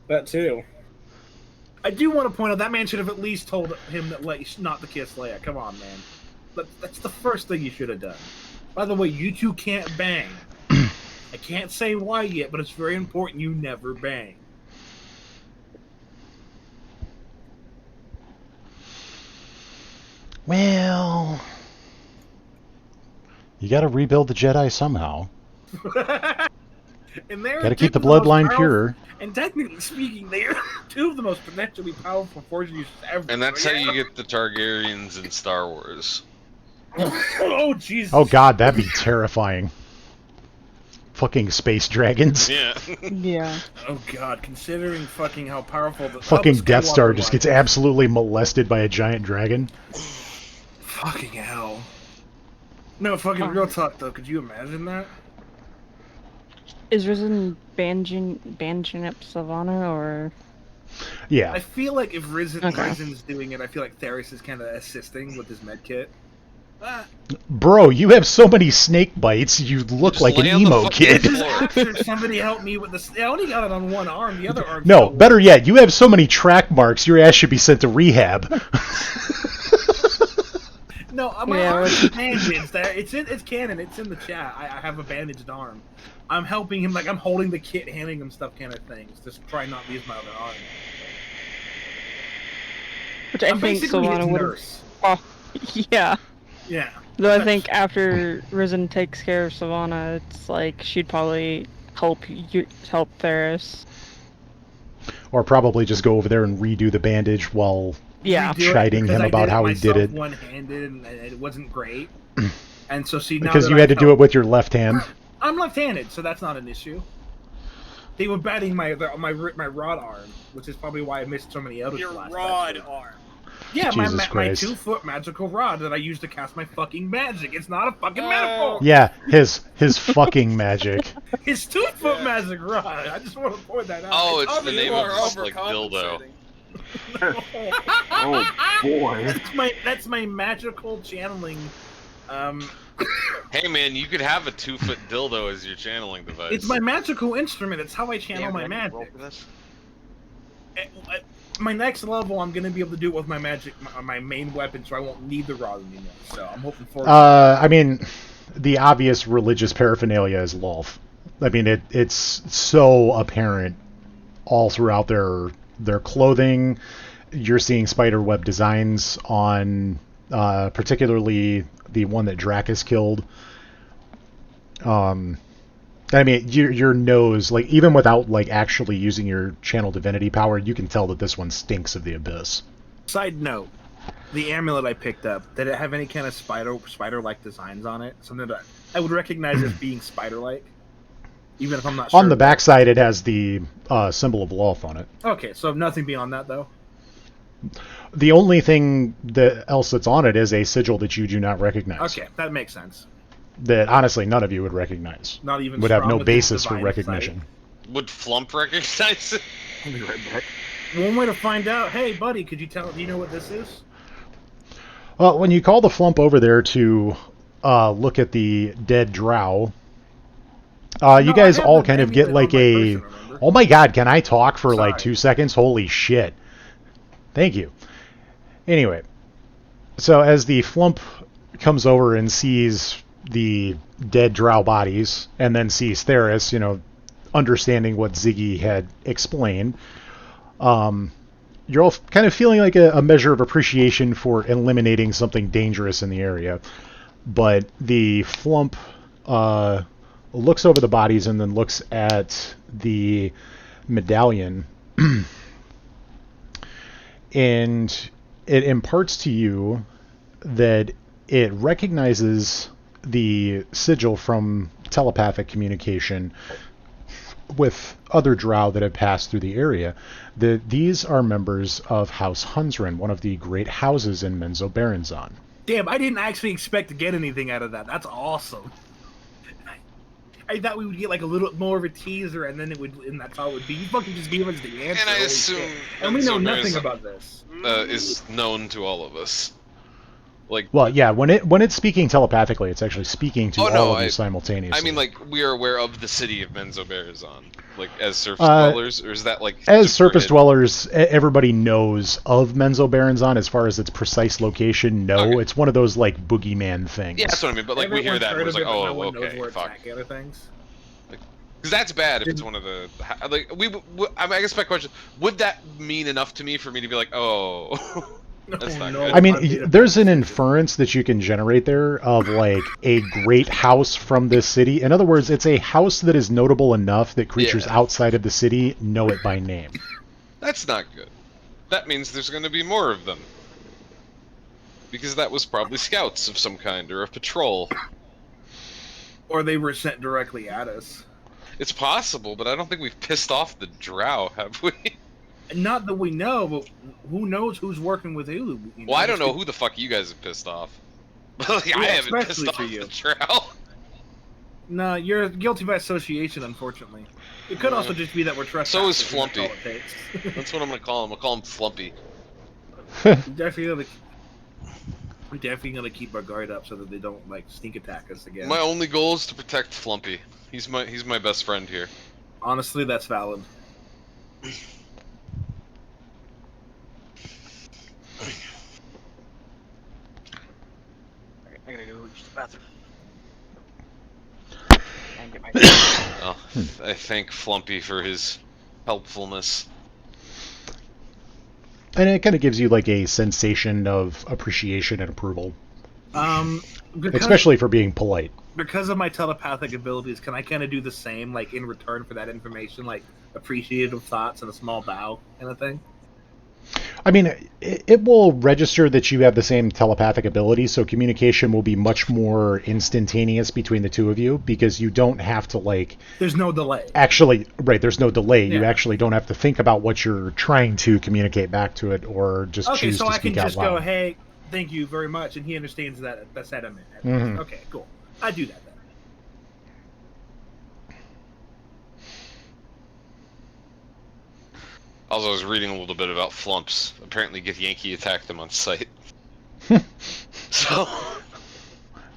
That too. I do want to point out that man should have at least told him that not to kiss Leia. Come on, man. That's the first thing you should have done. By the way, you two can't bang. I can't say why yet, but it's very important you never bang. Well, you gotta rebuild the Jedi somehow. And they're Gotta keep the two of most bloodline powerful- pure. And technically speaking, they are two of the most potentially powerful Force users ever. And that's So, how yeah. you get the Targaryens in Star Wars. Oh, Jesus. Oh god, that'd be terrifying. Fucking space dragons. Yeah. Yeah. Oh, God. Considering fucking how powerful the Fucking the Death Star Skywalker just line gets is. absolutely molested by a giant dragon. Fucking hell. No, fucking real talk, though. Could you imagine that? Is Risen banjing up Sylvana or? Yeah. I feel like if Okay. Risen's doing it, I feel like Theris is kind of assisting with his med kit. Bro, you have so many snake bites, you look Just like an lay on the emo fucking kid. floor. After somebody helped me with this, I only got it on one arm. The other arm. No, better yet, you have so many track marks, your ass should be sent to rehab. No, my Yeah, arm what- is bandaged. It's canon. It's in the chat. I have a bandaged arm. I'm helping him, like I'm holding the kit, handing him stuff, kind of things. Just try not to use my other arm. Which I I'm think basically his Sylvana would. nurse. Oh, yeah. Yeah. Though I think after Risen takes care of Sylvana, it's like she'd probably help Theris. Or probably just go over there and redo the bandage while Yeah. Redo it chiding because him I about how he did myself it. One-handed, and it wasn't great. And so see now Because that you I had to do help- it with your left hand. I'm left-handed, so that's not an issue. They were batting my rod arm, which is probably why I missed so many others. Your last rod episode. arm. Yeah, my Jesus Christ. 2-foot magical rod that I use to cast my fucking magic. It's not a fucking metaphor. Yeah, his fucking magic. His 2-foot magic rod. I just want to point that out. Oh, it's the You name are of this like dildo. overcompensating. Oh boy. That's my magical channeling. Hey man, you could have a 2-foot dildo as your channeling device. It's my magical instrument. It's how I channel my Damn, can I roll magic. for this? My next level, I'm gonna be able to do it with my magic, my main weapon, so I won't need the rod anymore. So I'm hoping for. I mean, the obvious religious paraphernalia is Lolth. I mean, it's so apparent all throughout their clothing. You're seeing spiderweb designs on, particularly the one that Dracus killed. I mean, your nose, like even without like actually using your channel divinity power, you can tell that this one stinks of the abyss. Side note: the amulet I picked up, did it have any kind of spider-like designs on it? Something that I would recognize as being spider-like, even if I'm not sure. On the backside, it has the symbol of Lolth on it. Okay, so nothing beyond that though. The only thing else that's on it is a sigil that you do not recognize. Okay, that makes sense. That honestly none of you would recognize. Not even Would have strong no with the basis for divine recognition. Would Flump recognize it? I'll be right back. sight. One way to find out. Hey, buddy, could you tell? Do you know what this is? Well, when you call the Flump over there to look at the dead drow, you No, guys I have all the kind of get amulet like on my a. person, remember? Oh my God! Can I talk for like Sorry. 2 seconds? Holy shit! Thank you. Anyway, so as the Flump comes over and sees the dead drow bodies, and then sees Theris, understanding what Ziggy had explained, you're all kind of feeling like a measure of appreciation for eliminating something dangerous in the area. But the Flump looks over the bodies and then looks at the medallion, and it imparts to you that it recognizes the sigil from telepathic communication with other drow that have passed through the area. These are members of House Hunsren, one of the great houses in Menzoberranzan. Damn, I didn't actually expect to get anything out of that. That's awesome. I thought we would get like a little more of a teaser, and then and that's all it would be. You fucking just give us the answer. And I holy assume shit. And we know nothing Menzoberranzan, about this. is known to all of us. Like, Well, yeah, when it's speaking telepathically, it's actually speaking to Oh, no, all of you I simultaneously. I mean, like, we are aware of the city of Menzoberranzan, like, as surface dwellers, or is that like as super surface hidden? dwellers, everybody knows of Menzoberranzan as far as its precise location. No, Okay. it's one of those like boogeyman things. Yeah, that's what I mean. But like, we hear Everyone's that, and heard we're of like, it, but no oh, one knows okay, where it's fuck. at, kind of things. Because that's bad if it's one of the like I mean, I guess my question: would that mean enough to me for me to be like, oh, that's not good? I mean, there's an inference that you can generate there of like a great house from this city. In other words, it's a house that is notable enough that creatures Yeah. outside of the city know it by name. That's not good. That means there's going to be more of them. Because that was probably scouts of some kind or a patrol. Or they were sent directly at us. It's possible, but I don't think we've pissed off the drow, have we? Not that we know, but who knows who's working with who? You Well, I don't this know could- who the fuck you guys have pissed off. Like, I Yeah, haven't pissed especially off for you. the drow. No, you're guilty by association, unfortunately. It could also just be that we're trespassing. So is and that's all Flumpy. it takes. That's what I'm gonna call him. I'll call him Flumpy. We're definitely gonna keep our guard up so that they don't like sneak attack us again. My only goal is to protect Flumpy. He's my best friend here. Honestly, that's valid. I gotta go use the bathroom. And get my Oh, I thank Flumpy for his helpfulness. And it kind of gives you like a sensation of appreciation and approval, Because, especially for being polite. because of my telepathic abilities, can I kind of do the same, like in return for that information, like appreciative thoughts and a small bow kind of thing? I mean, it will register that you have the same telepathic ability, so communication will be much more instantaneous between the two of you because you don't have to like There's no delay. actually, right, there's no delay. You Yeah. actually don't have to think about what you're trying to communicate back to it or just Okay, choose so to I can speak out just loud. go, "Hey, thank you very much," and he understands that the sentiment. Mhm. Okay, cool. I do that then. Also, I was reading a little bit about Flumps. Apparently, Githyanki attacked them on sight. So,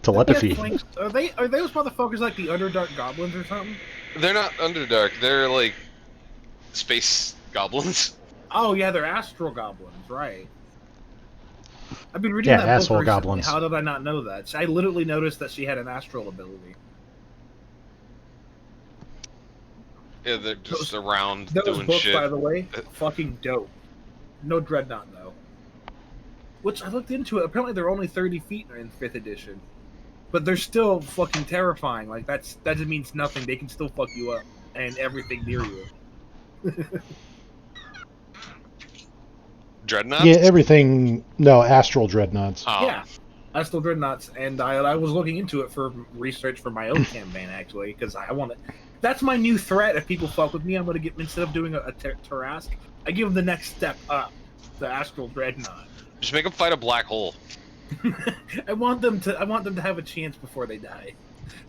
Telepathy. Yeah, flanks- Are those motherfuckers like the Underdark goblins or something? they're not Underdark. They're like space goblins. Oh yeah, they're astral goblins, right? I've been reading Yeah, that asshole book recently. goblins. How did I not know that? I literally noticed that she had an astral ability. Yeah, they're just around Those doing books, shit. by the way, fucking dope. No Dreadnought though. Which I looked into it. Apparently, they're only 30 feet in 5th edition, but they're still fucking terrifying. Like that just means nothing. They can still fuck you up and everything near you. Dreadnoughts? Yeah, everything. No, astral dreadnoughts. Oh. Yeah, astral dreadnoughts, and I was looking into it for research for my own campaign actually because I want to. That's my new threat. If people fuck with me, I'm gonna get instead of doing a Tarask, I give them the next step up, the astral dreadnought. Just make them fight a black hole. I want them to have a chance before they die.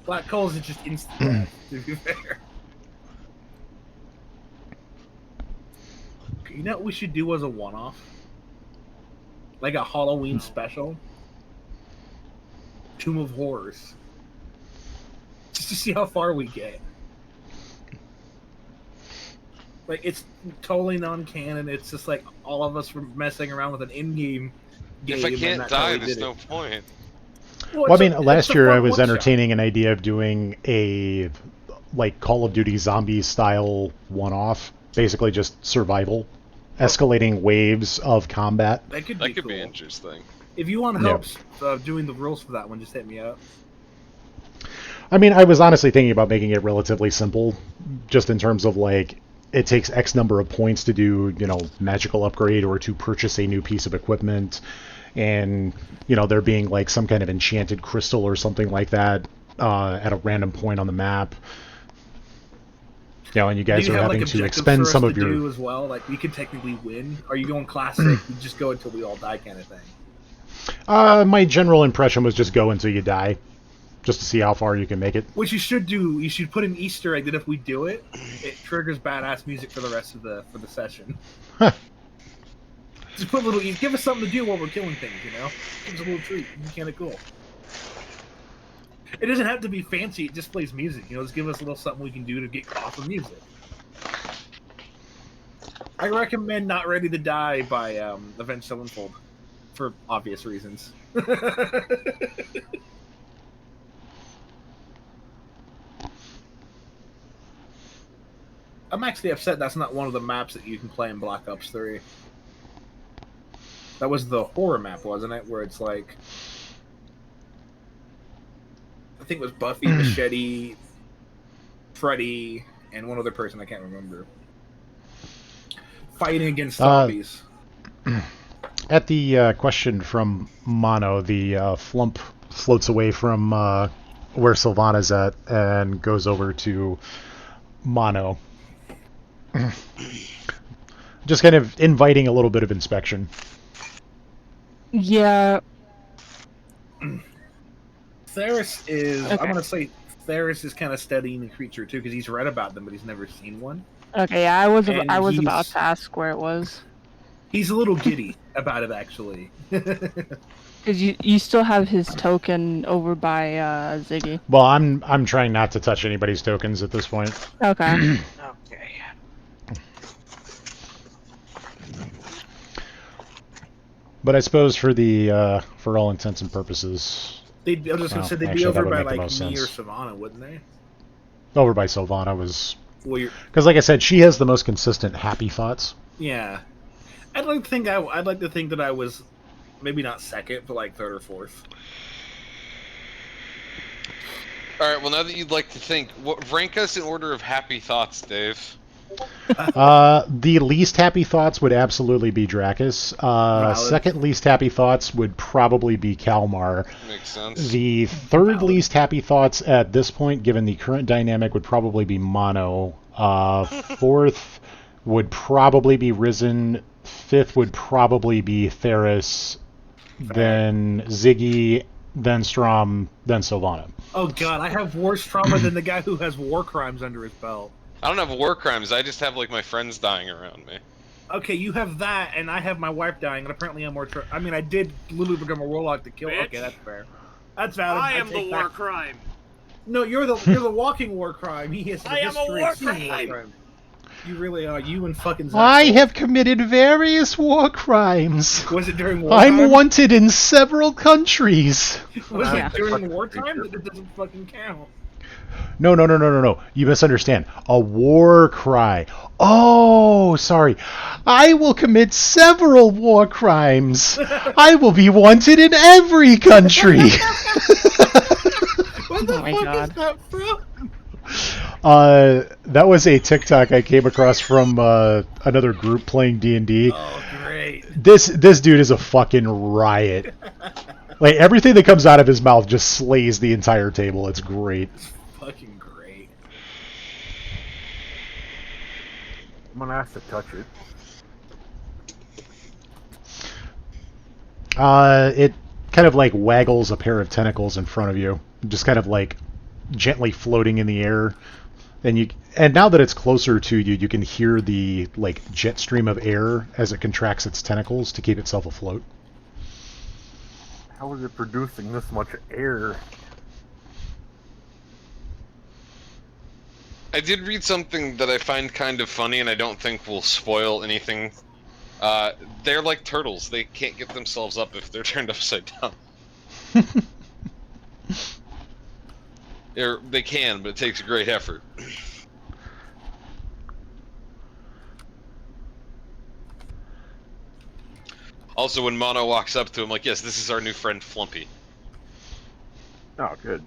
Black holes is just instant death, to be fair. You know what we should do as a one-off? Like a Halloween special? Tomb of Horrors. Just to see how far we get. Like, it's totally non-canon. It's just like all of us were messing around with an in-game game. If I and can't that's how die, we there's did no it. point. Well, I mean, it's last a year I fun was one-shot. entertaining an idea of doing a like Call of Duty zombie style one-off, basically just survival, escalating waves of combat. That could That be could cool. be interesting. If you want Yeah. help doing the rules for that one, just hit me up. I mean, I was honestly thinking about making it relatively simple, just in terms of like it takes X number of points to do, magical upgrade or to purchase a new piece of equipment, and there being like some kind of enchanted crystal or something like that at a random point on the map. And you guys are having to expend some of your. Do as well, like we could technically win. Are you going classic? You just go until we all die, kind of thing. My general impression was just go until you die, just to see how far you can make it. What you should do, you should put an Easter egg that if we do it, it triggers badass music for the rest of the session. Just put a little, give us something to do while we're killing things, Give us a little treat. It's kind of cool. It doesn't have to be fancy. It just plays music. Just give us a little something we can do to get off of music. I recommend "Not Ready to Die" by Avenged Sevenfold, for obvious reasons. I'm actually upset that's not one of the maps that you can play in Black Ops 3. That was the horror map, wasn't it? Where it's like, I think it was Buffy, Machete, Freddy, and one other person I can't remember, fighting against zombies. At the question from Mono, the Flump floats away from where Sylvana's at and goes over to Mono. Just kind of inviting a little bit of inspection. Yeah. Theris is, Okay. I'm going to say Theris is kind of studying the creature too, because he's read about them, but he's never seen one. Okay, yeah, I was And about he's- to ask where it was. He's a little giddy about it, actually. Because you still have his token over by Ziggy. Well, I'm trying not to touch anybody's tokens at this point. Okay. Okay. But I suppose for the for all intents and purposes, I was just going to say, they'd actually, be that over would by make the like most me or sense. Savannah, wouldn't they? over by Sylvana was Well, you're, because, like I said, she has the most consistent happy thoughts. yeah. I'd like to think that I was maybe not second, but like third or fourth. All right. Well, now that you'd like to think, rank us in order of happy thoughts, Dave. The least happy thoughts would absolutely be Dracus. Valid. Second least happy thoughts would probably be Kalmar. Makes sense. The third least happy thoughts at this point, given the current dynamic, would probably be Mono. Fourth would probably be Risen. Fifth would probably be Theris. Then Ziggy. Then Strom. Then Sylvana. Oh god, I have worse trauma than the guy who has war crimes under his belt. I don't have war crimes. I just have like my friends dying around me. Okay, you have that, and I have my wife dying, and apparently I'm more. I mean, I did literally become a warlock to kill. Bitch. Okay, that's fair. That's valid. I am the take war back- crime. No, you're the walking war crime. He has the I am a history war of seeing crime. You really are. You and fucking. I Zephyr. have committed various war crimes. Was it during I'm wartime? wanted in several countries. Was Yeah. it during wartime? That doesn't fucking count. No. You misunderstand. A war cry. Oh, sorry. I will commit several war crimes. I will be wanted in every country. What the Oh my fuck God. is that from? That was a TikTok I came across from another group playing D&D. Oh, great. This dude is a fucking riot. Like, everything that comes out of his mouth just slays the entire table. It's great. Fucking great. I'm gonna ask to touch it. It kind of like waggles a pair of tentacles in front of you, just kind of like gently floating in the air. And now that it's closer to you, you can hear the like jet stream of air as it contracts its tentacles to keep itself afloat. How is it producing this much air? I did read something that I find kind of funny, and I don't think will spoil anything. They're like turtles. They can't get themselves up if they're turned upside down. They can, but it takes a great effort. Also, when Mono walks up to him, like, yes, this is our new friend Flumpy. Oh, good.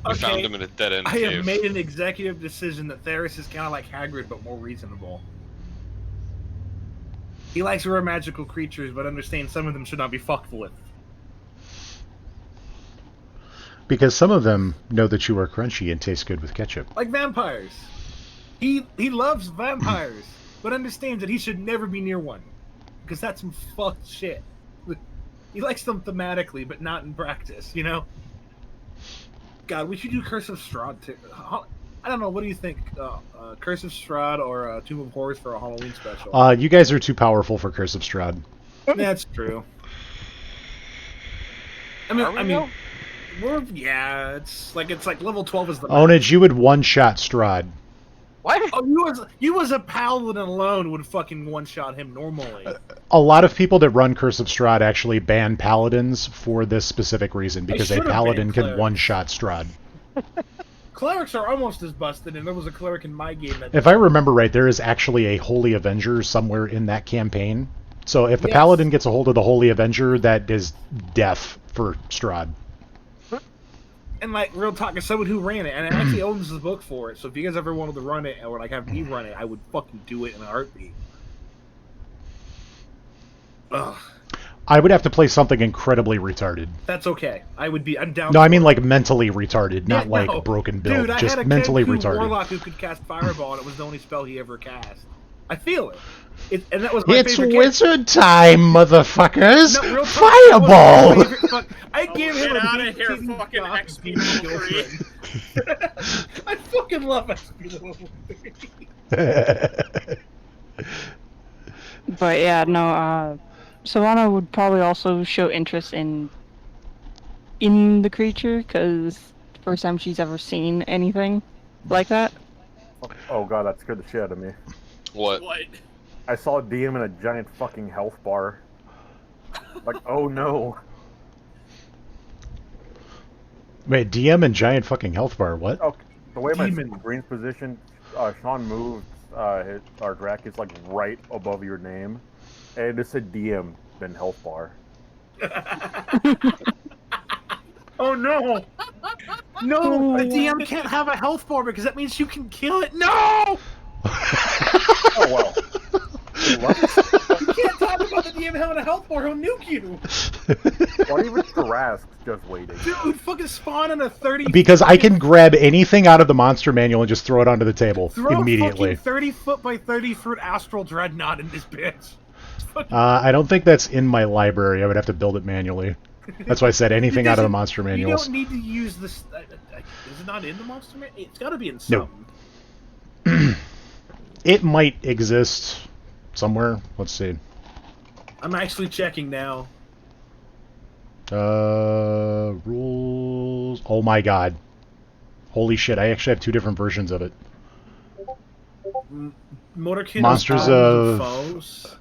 We found Okay, him in a dead end I cave. have made an executive decision that Theris is kind of like Hagrid, but more reasonable. He likes rare magical creatures, but understands some of them should not be fucked with. Because some of them know that you are crunchy and taste good with ketchup. Like vampires. He loves vampires, but understands that he should never be near one. Because that's some fucked shit. He likes them thematically, but not in practice, you know? God, we should do Curse of Strahd too. I don't know, what do you think? Curse of Strahd or Tomb of Horrors for a Halloween special? You guys are too powerful for Curse of Strahd. That's true. It's like level 12 is the Onage, you would one-shot Strahd. What? Oh, you as a paladin alone would fucking one-shot him normally. A lot of people that run Curse of Strahd actually ban paladins for this specific reason, because a should've paladin banned can clerics. one-shot Strahd. Clerics are almost as busted, and there was a cleric in my game that... If I remember right, there is actually a Holy Avenger somewhere in that campaign. So if the Yes. paladin gets a hold of the Holy Avenger, that is death for Strahd. And like, real talk, as someone who ran it, and it actually owns the book for it, so if you guys ever wanted to run it, or like have me run it, I would fucking do it in a heartbeat. Ugh. I would have to play something incredibly retarded. That's okay. I'm down. No, I for mean it. like mentally retarded, not Yeah, like no. broken build. Dude, I just had a mentally Kenku retarded. warlock who could cast Fireball, and it was the only spell he ever cast. I feel it. And that was my It's favorite wizard time, motherfuckers! No, real talk, that was Fireball! my favorite fuck- I gave him Get a out of big here, titty fucking cock XP and level girlfriend. I fucking love XP level 3. But yeah, no, Savannah would probably also show interest in the creature, because first time she's ever seen anything like that. Oh god, that scared the shit out of me. What? What? I saw a DM in a giant fucking health bar. Like, oh no. Wait, DM and giant fucking health bar, what? Oh, the way my Demon. screen's positioned, Sean moved our Drac is like right above your name. And it said DM, then health bar. Oh no! No, the DM can't have a health bar because that means you can kill it. No! Oh well. You can't talk about the DM having a health bar. He'll nuke you. What even Tarask's just waiting? Dude, fucking spawn in a 30. Because I can grab anything out of the monster manual and just throw it onto the table throw immediately. a fucking 30 foot by 30 foot astral dreadnought in this bitch. I don't think that's in my library. I would have to build it manually. That's why I said anything out of the monster You manuals. don't need to use this. Is it not in the monster manual? It's got to be in some. No. It might exist somewhere. Let's see. I'm actually checking now. Rules. Oh my god. Holy shit, I actually have two different versions of it. Motorkid's Monsters Tome of- Foes.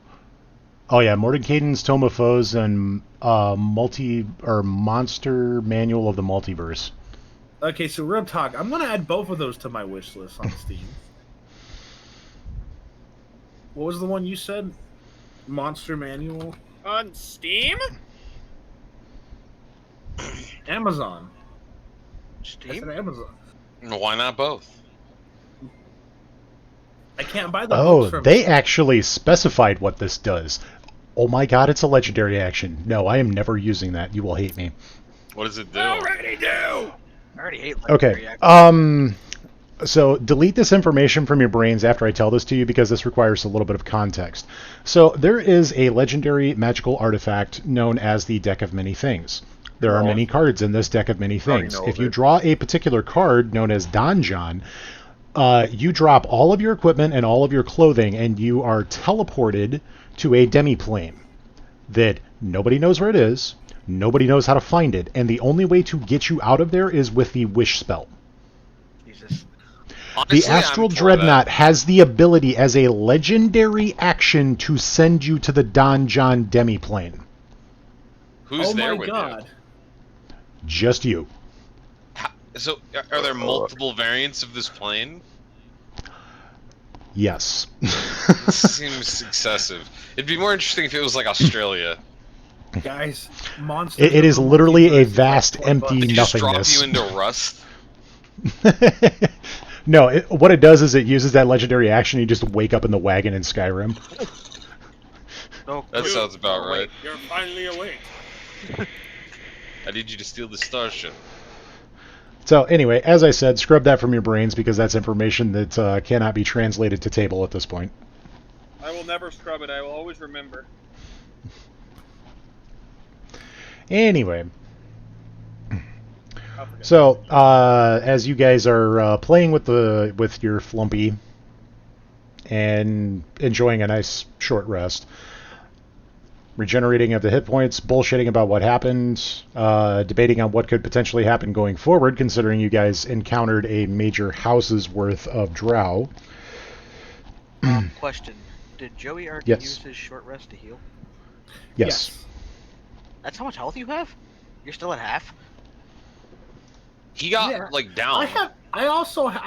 Oh yeah, Mordenkainen's Tome of Foes and Monster Manual of the Multiverse. Okay, so real talk. I'm gonna add both of those to my wish list on Steam. What was the one you said? Monster Manual? On Steam? Amazon. I Steam? said Amazon. Why not both? I can't buy the Oh, books from they actually specified what this does. Oh my god, it's a legendary action. No, I am never using that. You will hate me. What does it do? Already do! I already hate legendary Okay. action. So delete this information from your brains after I tell this to you because this requires a little bit of context. So there is a legendary magical artifact known as the Deck of Many Things. There are Oh. many cards in this Deck of Many already Things. know If of you it. draw a particular card known as Donjon, you drop all of your equipment and all of your clothing and you are teleported to a demiplane that nobody knows where it is, nobody knows how to find it, and the only way to get you out of there is with the wish spell. Jesus. Honestly, The Astral I'm for Dreadnought that. has the ability as a legendary action to send you to the Donjon demiplane. Who's Oh there my with god. you? Just you. So, are there multiple variants of this plane? Yes. This seems excessive. It'd be more interesting if it was like Australia. Guys, monsters. It is of the literally a Multiverse is vast, like $20. empty They just drop nothingness. you into Rust. No, what it does is it uses that legendary action. You just wake up in the wagon in Skyrim. So That quick. sounds about right. You're finally awake. I need you to steal the starship. So anyway, as I said, scrub that from your brains because that's information that cannot be translated to table at this point. I will never scrub it. I will always remember. Anyway, I'll forget. so as you guys are playing with your Flumpy and enjoying a nice short rest, regenerating of the hit points, bullshitting about what happened, debating on what could potentially happen going forward, considering you guys encountered a major house's worth of drow. Question: did Joey already Yes. use his short rest to heal? Yes. That's how much health you have? You're still at half? He got Yeah. like down. I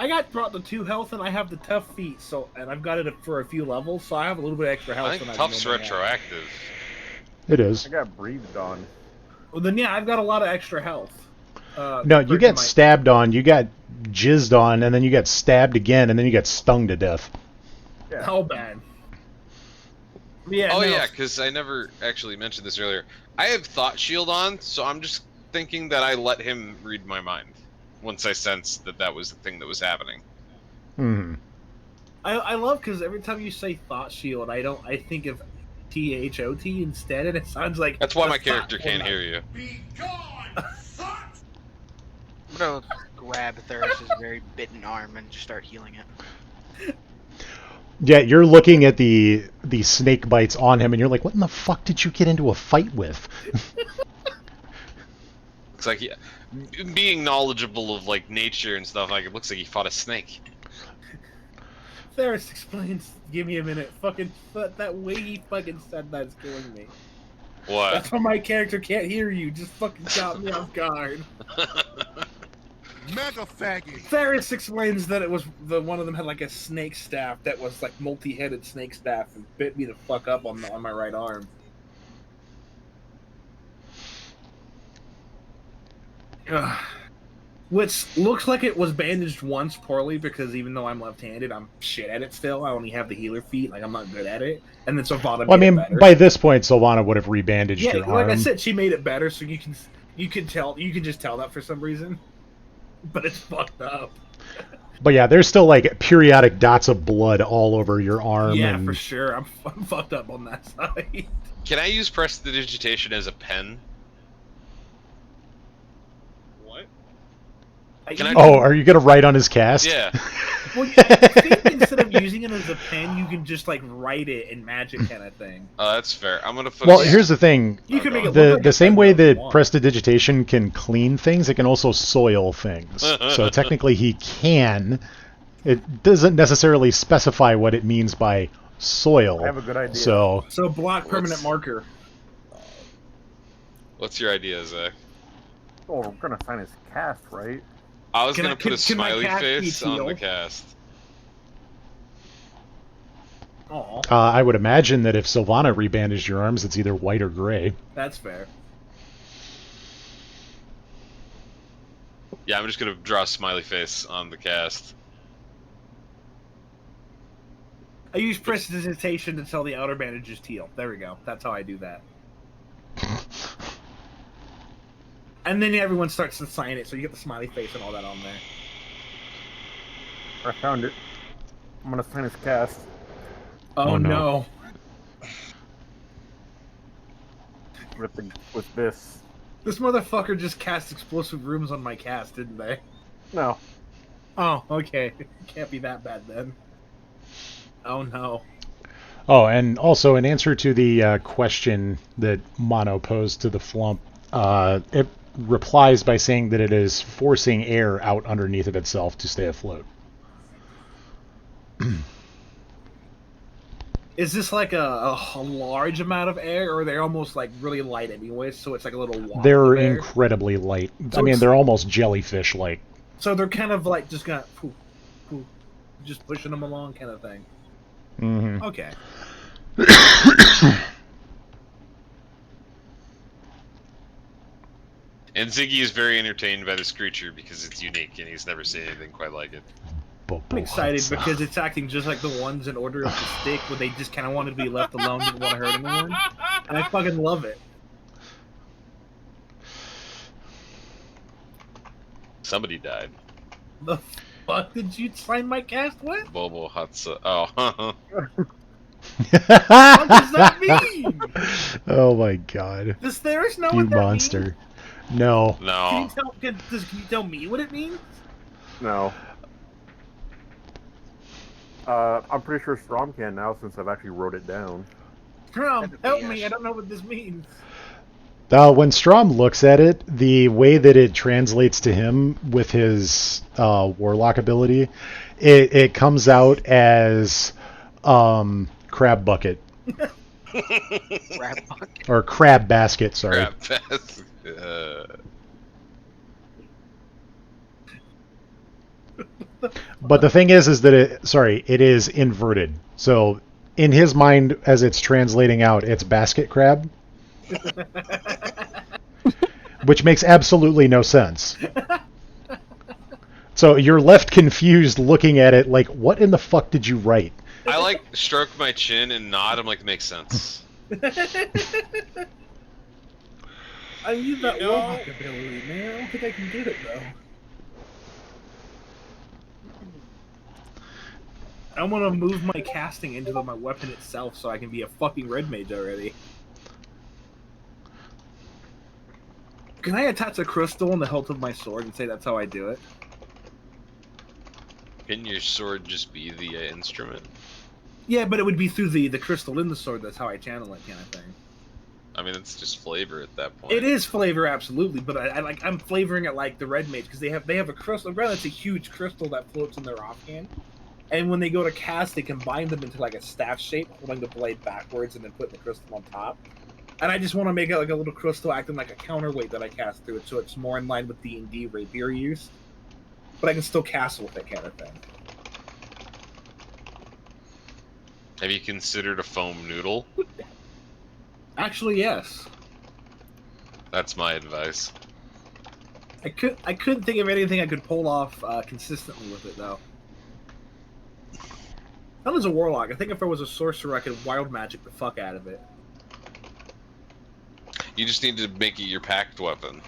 got brought the 2 health and I have the tough feat, and I've got it for a few levels, so I have a little bit extra health. I think than tough's normally have. retroactive. It is. I got breathed on. Well, then yeah, I've got a lot of extra health. No, you compared to get my- stabbed on, you got jizzed on, and then you get stabbed again, and then you get stung to death. Yeah. How bad? Yeah. Oh no. yeah, because I never actually mentioned this earlier. I have Thought Shield on, so I'm just thinking that I let him read my mind once I sensed that that was the thing that was happening. Hmm. I love because every time you say thought shield, I think of THOT instead, and it sounds like That's why the my thought character one. can't hear you. Be gone, son! I'm gonna grab Theris's very bitten arm and just start healing it. Yeah, you're looking at the snake bites on him, and you're like, "What in the fuck did you get into a fight with?" It's like, yeah, being knowledgeable of like nature and stuff, like it looks like he fought a snake. Theris explains. Give me a minute. Fucking that way he fucking said that's killing me. What? That's why my character can't hear you. Just fucking caught me off guard. Mega faggot! Theris explains that it was one of them had like a snake staff that was like multi-headed snake staff and bit me the fuck up on my right arm. Ugh. Which looks like it was bandaged once poorly because even though I'm left-handed, I'm shit at it still. I only have the healer feat, like I'm not good at it. And then Sylvana Well, I made it mean, better. by this point, Sylvana would have rebandaged Yeah, your like arm. I said, she made it better, so you can just tell that for some reason. But it's fucked up. But yeah, there's still like periodic dots of blood all over your arm. Yeah, and for sure. I'm fucked up on that side. Can I use prestidigitation as a pen? What? Can I- Oh, are you gonna write on his cast? Yeah. Well, I think instead of using it as a pen, you can just like write it in magic kind of thing. Oh, that's fair. I'm gonna. Well, here's the thing. You can make it The look like the a same pen way though if that you want. prestidigitation can clean things, it can also soil things. So technically, he can. It doesn't necessarily specify what it means by soil. I have a good idea. So So block permanent What's- marker. What's your idea, Zach? Oh, we're gonna sign his cast, right? I was Can gonna I- put a can my smiley cat be face on the sealed? cast. Oh, I would imagine that if Sylvana rebandaged your arms, it's either white or gray. that's fair. Yeah, I'm just gonna draw a smiley face on the cast. I use prestidigitation to tell the outer bandages teal. There we go. That's how I do that. And then everyone starts to sign it, so you get the smiley face and all that on there. I found it. I'm gonna sign his cast. Oh, Oh, no. no. With this. This motherfucker just cast explosive rooms on my cast, didn't they? No. Oh, okay. Can't be that bad then. Oh no. Oh, and also in answer to the question that Mono posed to the Flump, it replies by saying that it is forcing air out underneath of itself to stay afloat. Is this like a large amount of air, or are they almost like really light anyway? So it's like a little wad They're of air? incredibly light. So I mean, it's- they're almost jellyfish-like. So they're kind of like just gonna poof, poof, just pushing them along, kind of thing. Mm-hmm. Okay. And Ziggy is very entertained by this creature because it's unique and he's never seen anything quite like it. I'm excited because it's acting just like the ones in Order of the Stick, where they just kind of wanted to be left alone, didn't want to hurt anyone. And I fucking love it. Somebody died. The fuck did you sign my cast with? Bobo Hutsa. Oh. What does that mean? Oh my god. Does Theris know You what that monster. means? No. Can No. you tell? Can you tell me what it means? No. I'm pretty sure Strom can now since I've actually wrote it down. Strom, That'd be help yes. me! I don't know what this means. When Strom looks at it, the way that it translates to him with his warlock ability, it comes out as crab bucket Crab bucket. or crab basket. Sorry. Crap. But the thing is that it is inverted. So in his mind, as it's translating out, it's basket crab, which makes absolutely no sense. So you're left confused looking at it like, what in the fuck did you write? I like stroke my chin and nod. I'm like, makes sense. I need that You know- warlock ability, man. I don't think I can get it though. I want to move my casting into my weapon itself so I can be a fucking red mage already. Can I attach a crystal on the hilt of my sword and say that's how I do it? Can your sword just be the instrument? Yeah, but it would be through the crystal in the sword. That's how I channel it, kind of thing. I mean, it's just flavor at that point. It is flavor, absolutely, but I'm flavoring it like the red mage because they have a crystal. Rather, it's a huge crystal that floats in their offhand, and when they go to cast, they combine them into like a staff shape, holding the blade backwards and then putting the crystal on top. And I just want to make it like a little crystal acting like a counterweight that I cast through it, so it's more in line with D&D rapier use, but I can still cast with it, kind of thing. Have you considered a foam noodle? Actually, yes. That's my advice. I couldn't think of anything I could pull off consistently with it though. That was a warlock. I think if I was a sorcerer, I could wild magic the fuck out of it. You just need to make it your packed weapon.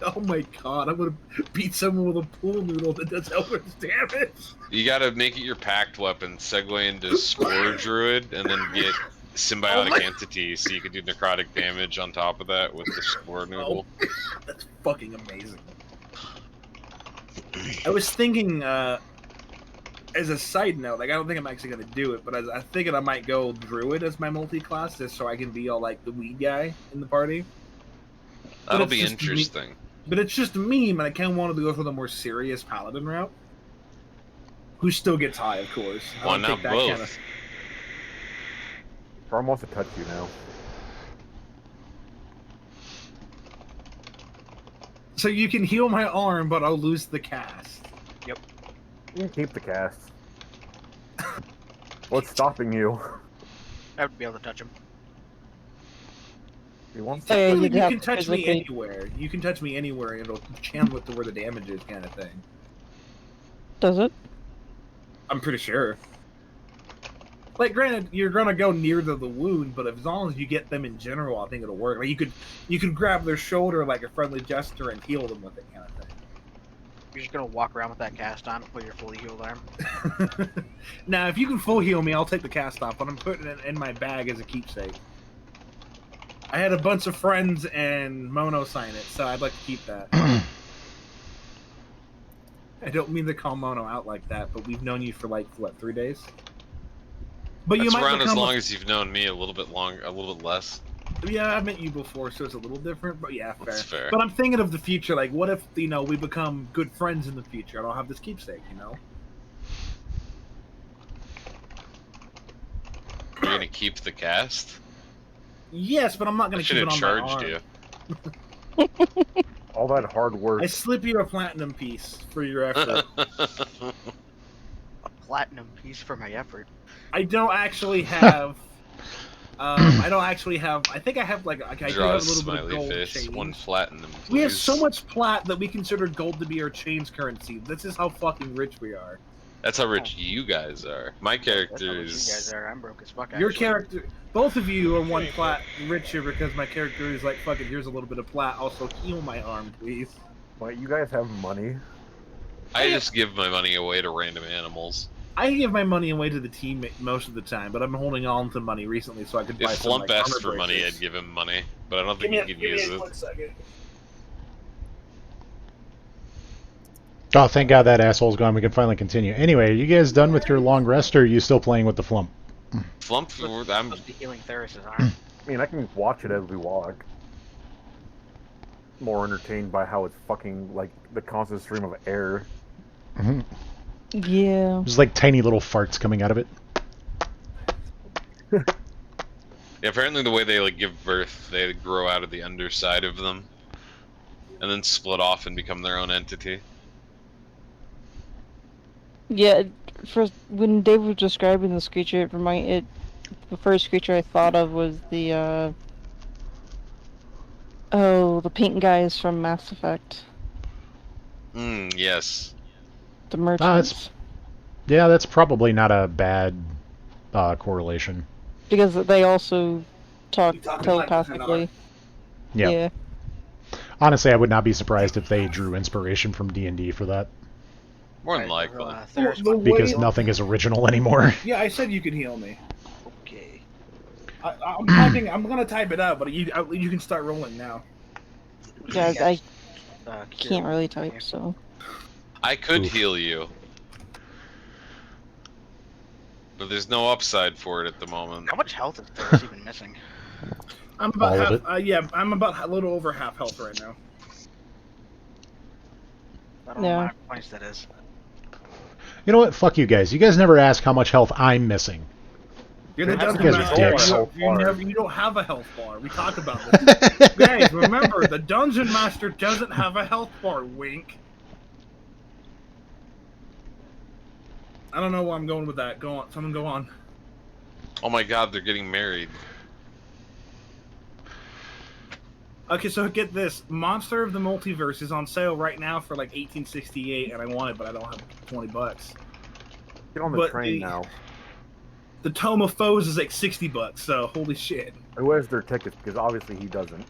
Oh my god, I'm gonna beat someone with a pool noodle that does Eldritch damage. You gotta make it your packed weapon, segue into Spore Druid, and then get Symbiotic Entity so you can do necrotic damage on top of that with the Spore Noodle. Oh, that's fucking amazing. I was thinking, as a side note, like I don't think I'm actually gonna do it, but I figured I might go Druid as my multi-class just so I can be all like the weed guy in the party. That'll it's be just interesting. But it's just a meme, and I kind of wanted to go for the more serious paladin route. Who still gets high, of course. I Why don't not take that both? kinda- Strom wants to touch you now. So you can heal my arm, but I'll lose the cast. You can keep the cast. What's stopping you? I would be able to touch him. You want So Technically, you'd you have can touch me physically- anywhere. You can touch me anywhere, and it'll channel it to where the damage is, kind of thing. Does it? I'm pretty sure. Like, granted, you're gonna go near the wound, but as long as you get them in general, I think it'll work. Like, you could grab their shoulder like a friendly gesture and heal them with it, kind of thing. You're just gonna walk around with that cast on with your fully healed arm. Now, if you can full heal me, I'll take the cast off, but I'm putting it in my bag as a keepsake. I had a bunch of friends and Mono sign it, so I'd like to keep that. I don't mean to call Mono out like that, but we've known you for like, what, 3 days? But That's you might around as become long as you've known me, a little bit less. Yeah, I've met you before, so it's a little different, but yeah, fair. That's fair. But I'm thinking of the future, like, what if, we become good friends in the future? I don't have this keepsake, You're gonna keep the cast? Yes, but I'm not I going to should keep it have on my charged arm. you. all that hard work? I slip you a platinum piece for your effort. A platinum piece for my effort. I don't actually have I don't actually have. I think I have like I do Draw a have a little bit of smiley gold face. change. One platinum. We have please. so much plat that we consider gold to be our change currency. This is how fucking rich we are. That's how rich you guys are. My That's how character much you guys is. are. I'm broke as fuck. Your actually. character, both of you are one plat richer because my character is like, fucking, here's a little bit of plat. Also, heal my arm, please. But you guys have money. I just give my money away to random animals. I give my money away to the team most of the time, but I'm holding on to money recently so I could buy If some, Flump like, asked armor for money, braces. I'd give him money, but I don't Give think me he can use it. 1 second. Oh, thank God that asshole's gone. We can finally continue. Anyway, are you guys done with your long rest, or are you still playing with the Flump? Flump, I'm Must be healing Theris's arm. I mean, I can watch it as we walk. More entertained by how it's fucking like the constant stream of air. Mm-hmm. Yeah. There's like tiny little farts coming out of it. Yeah, apparently the way they like give birth, they grow out of the underside of them, and then split off and become their own entity. Yeah, first when Dave was describing this creature, the first creature I thought of was the the pink guys from Mass Effect, Yes. the merchants. Yeah, that's probably not a bad correlation. Because they also talk You talking telepathically. like Yeah. Yeah. Honestly, I would not be surprised if they drew inspiration from D&D for that, More than Alright, likely. Theris The went- because way- nothing is original anymore. Yeah, I said you could heal me. Okay. I'm typing. I'm gonna type it out, but you can start rolling now. Yeah, I Cure. can't really type, so. I could Oof. heal you. But there's no upside for it at the moment. How much health is Theris even missing? I'm about All of half. it? Yeah, I'm about a little over half health right now. I don't know Yeah. how many points that is. You know what? Fuck you guys. You guys never ask how much health I'm missing. You're the That's dungeon because master. dicks. You don't have a health bar. We talked about this. Guys, remember, the dungeon master doesn't have a health bar. Wink. I don't know where I'm going with that. Go on. Someone go on. Oh my god, they're getting married. Okay, so get this. Monster of the Multiverse is on sale right now for like $18.68, and I want it, but I don't have $20. Get on the But train the- now. The Tome of Foes is like $60, so holy shit. Who has their tickets? Because obviously he doesn't.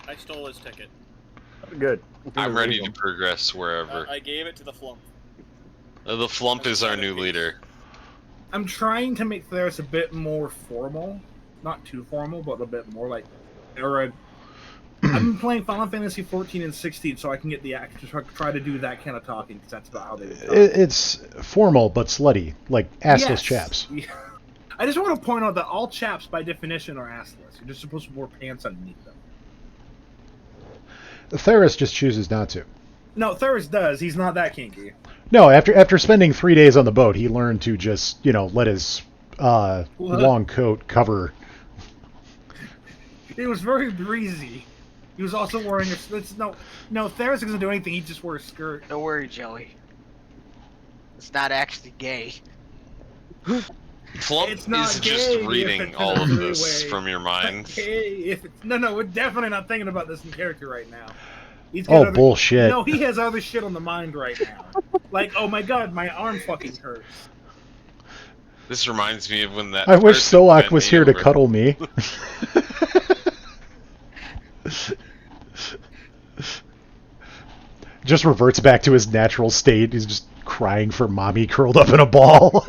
I stole his ticket. Good. I'm ready to progress wherever. I gave it to the Flump. The Flump is our new leader. I'm trying to make Theris a bit more formal. Not too formal, but a bit more like era. I've been playing Final Fantasy 14 and 16, so I can get the act to try to do that kind of talking, because that's about how they would talk. It's formal but slutty, like assless Yes. chaps. Yeah. I just want to point out that all chaps, by definition, are assless. You're just supposed to wear pants underneath them. Theris just chooses not to. No, Theris does. He's not that kinky. No, after spending 3 days on the boat, he learned to just, let his long coat cover. It was very breezy. He was also wearing no. Theris doesn't do anything. He just wears a skirt. Don't worry, Joey. It's not actually gay. Flump It's not is gay just if reading it's in all a of three-way. this from your mind. Okay, if it's, no, we're definitely not thinking about this in character right now. He's Oh, got bullshit. No, he has other shit on the mind right now. Like, oh my god, my arm fucking hurts. This reminds me of when that. I wish person Solak bent was me here to over. cuddle me. Just reverts back to his natural state. He's just crying for mommy curled up in a ball.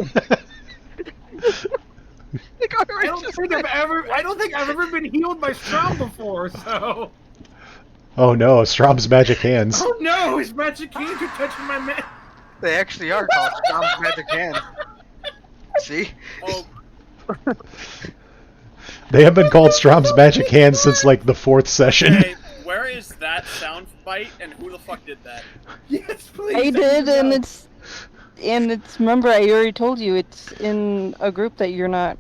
I don't think I've ever been healed by Strom before, so. Oh no, Strom's magic hands. Oh no, his magic hands are touching my man. They actually are called Strom's Magic Hand. See? Oh, They have been called Strom's magic hands since like the 4th session. hey, where is that sound bite, and who the fuck did that? Yes, please. I thank did, you, and no. it's. Remember, I already told you it's in a group that you're not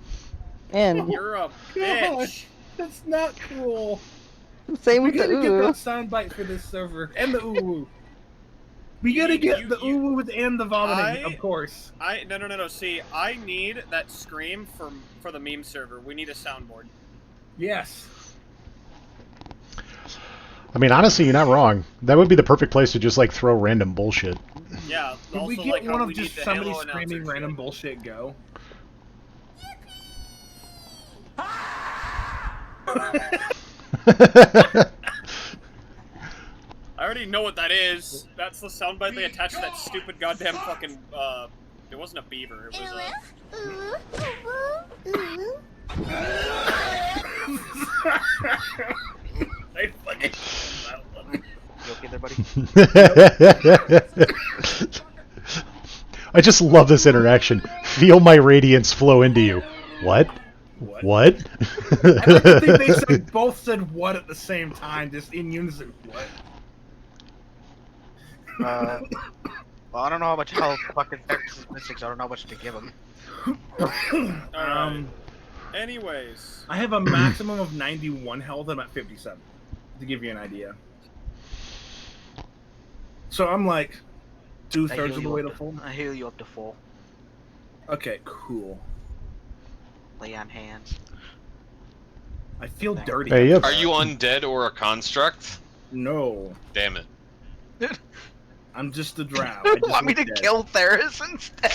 in. You're a God, bitch. that's not cool. Same We with the gotta get ooh. that soundbite for this server and the ooh. We gotta You- get you- the you- ooh and the vomiting, I- of course. No. See, I need that scream for the meme server. We need a soundboard. Yes. I mean, honestly, you're not wrong. That would be the perfect place to just like throw random bullshit. Yeah. Could we also, get like, how one of we need just the somebody Halo announcer screaming shit. random bullshit go? I already know what that is. That's the soundbite they attached to that stupid goddamn fucking. It wasn't a beaver. It was I fucking that one. You okay there, buddy? I just love this interaction. Feel my radiance flow into you. What? What? I think they both said what at the same time, just in unison. What? Well, I don't know how much health fucking Texas is missing, so I don't know how much to give him. Anyways, I have a maximum of 91 health. I'm at 57, to give you an idea. So I'm like 2/3 of the way to full. I heal you up to full. Okay, cool. Lay on hands. I feel dirty. Hey, yep. Are you undead or a construct? No, Damn it. I'm just a drow. I You just want me to look dead. kill Theris instead?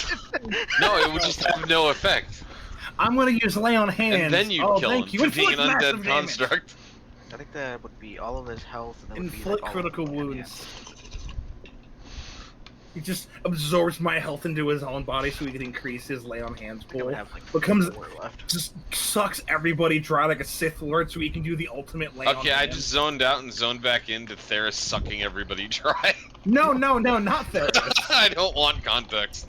No, it would just have no effect. I'm gonna use lay on hands. And then you'd oh, kill thank him you. for being an Inflict massive undead damage. construct. I think that would be all of his health, and then would be Inflict like all critical of them. wounds. He just absorbs my health into his own body so he can increase his lay on hands I think I pool. would have like Becomes 4 left. just sucks everybody dry like a Sith Lord so he can do the ultimate lay on Okay, I hands. just zoned out and zoned back into Theris sucking everybody dry. No, not Theris. I don't want context.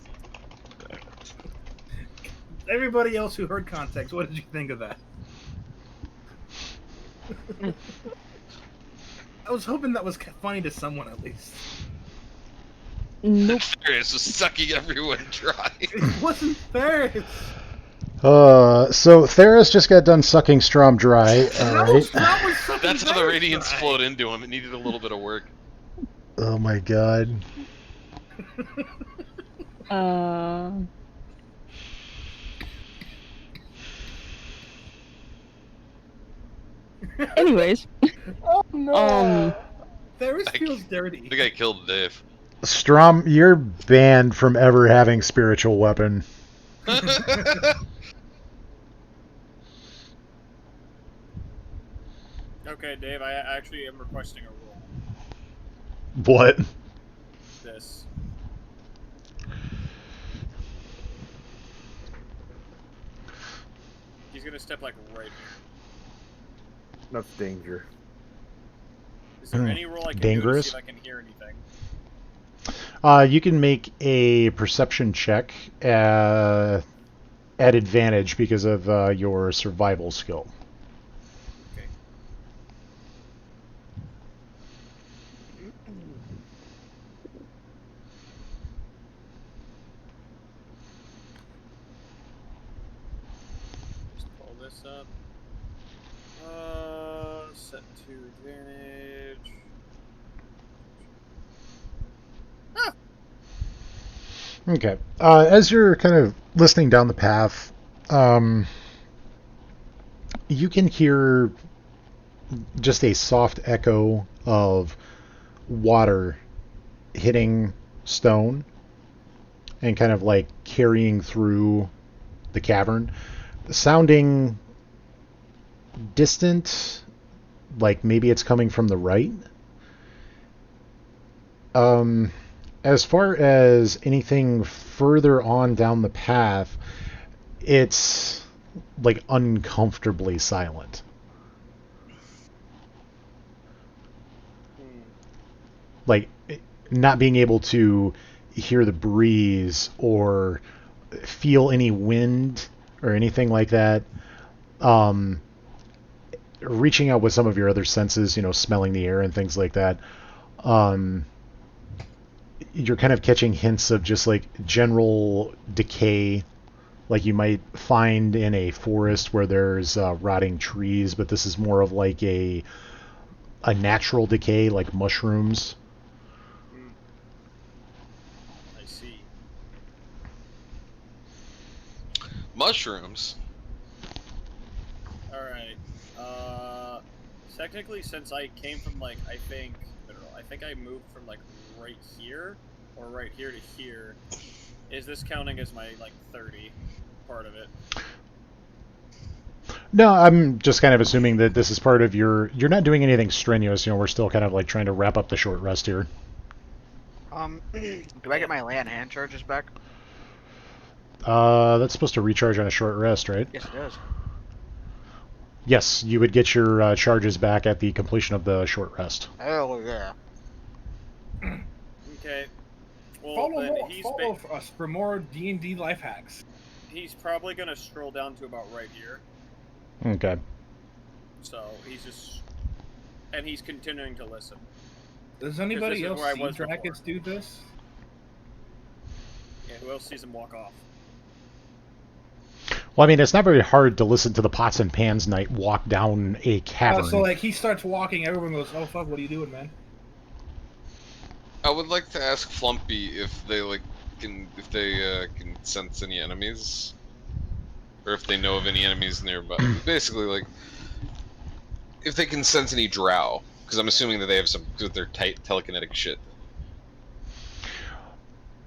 Everybody else who heard context, what did you think of that? I was hoping that was funny to someone at least. Nope. Theris was sucking everyone dry. It wasn't Theris. So Theris just got done sucking Strom dry. Alright. That's how the radiance flowed into him. It needed a little bit of work. Oh my god. Anyways. Oh no. I Theris think- feels I dirty. think I killed Dave. Strom, you're banned from ever having spiritual weapon. okay, Dave. I actually am requesting a roll. What? This. He's gonna step like right here. That's danger. Is there any roll I can do to Dangerous? see if I can hear anything? You can make a perception check at advantage because of your survival skill. Okay. Just pull this up. Set to advantage. Okay. As you're kind of listening down the path, you can hear just a soft echo of water hitting stone and kind of like carrying through the cavern, sounding distant, like maybe it's coming from the right. As far as anything further on down the path, it's like uncomfortably silent. Like not being able to hear the breeze or feel any wind or anything like that. Reaching out with some of your other senses, smelling the air and things like that. You're kind of catching hints of just like general decay, like you might find in a forest where there's rotting trees, but this is more of like a natural decay, like mushrooms. I see. Mushrooms. Alright. Technically, since I came from, like, I think I moved from, like, right here, or right here to here. Is this counting as my, like, 30 part of it? No, I'm just kind of assuming that this is part of you're not doing anything strenuous. You know, we're still kind of like trying to wrap up the short rest here. Do I get my land hand charges back? That's supposed to recharge on a short rest, right? Yes, it does. Yes, you would get your charges back at the completion of the short rest. Hell yeah. Okay. Well, Follow us for more D&D life hacks. He's probably gonna stroll down to about right here. Okay. So he's continuing to listen. Does anybody this is else where I see was Dracus do this? Yeah, who else sees him walk off? Well, I mean, it's not very hard to listen to the Pots and Pans Knight walk down a cavern. So like he starts walking, everyone goes, "Oh fuck, what are you doing, man?" I would like to ask Flumpy if they can sense any enemies, or if they know of any enemies nearby. Basically, like if they can sense any drow, because I'm assuming that they have some with their tight telekinetic shit.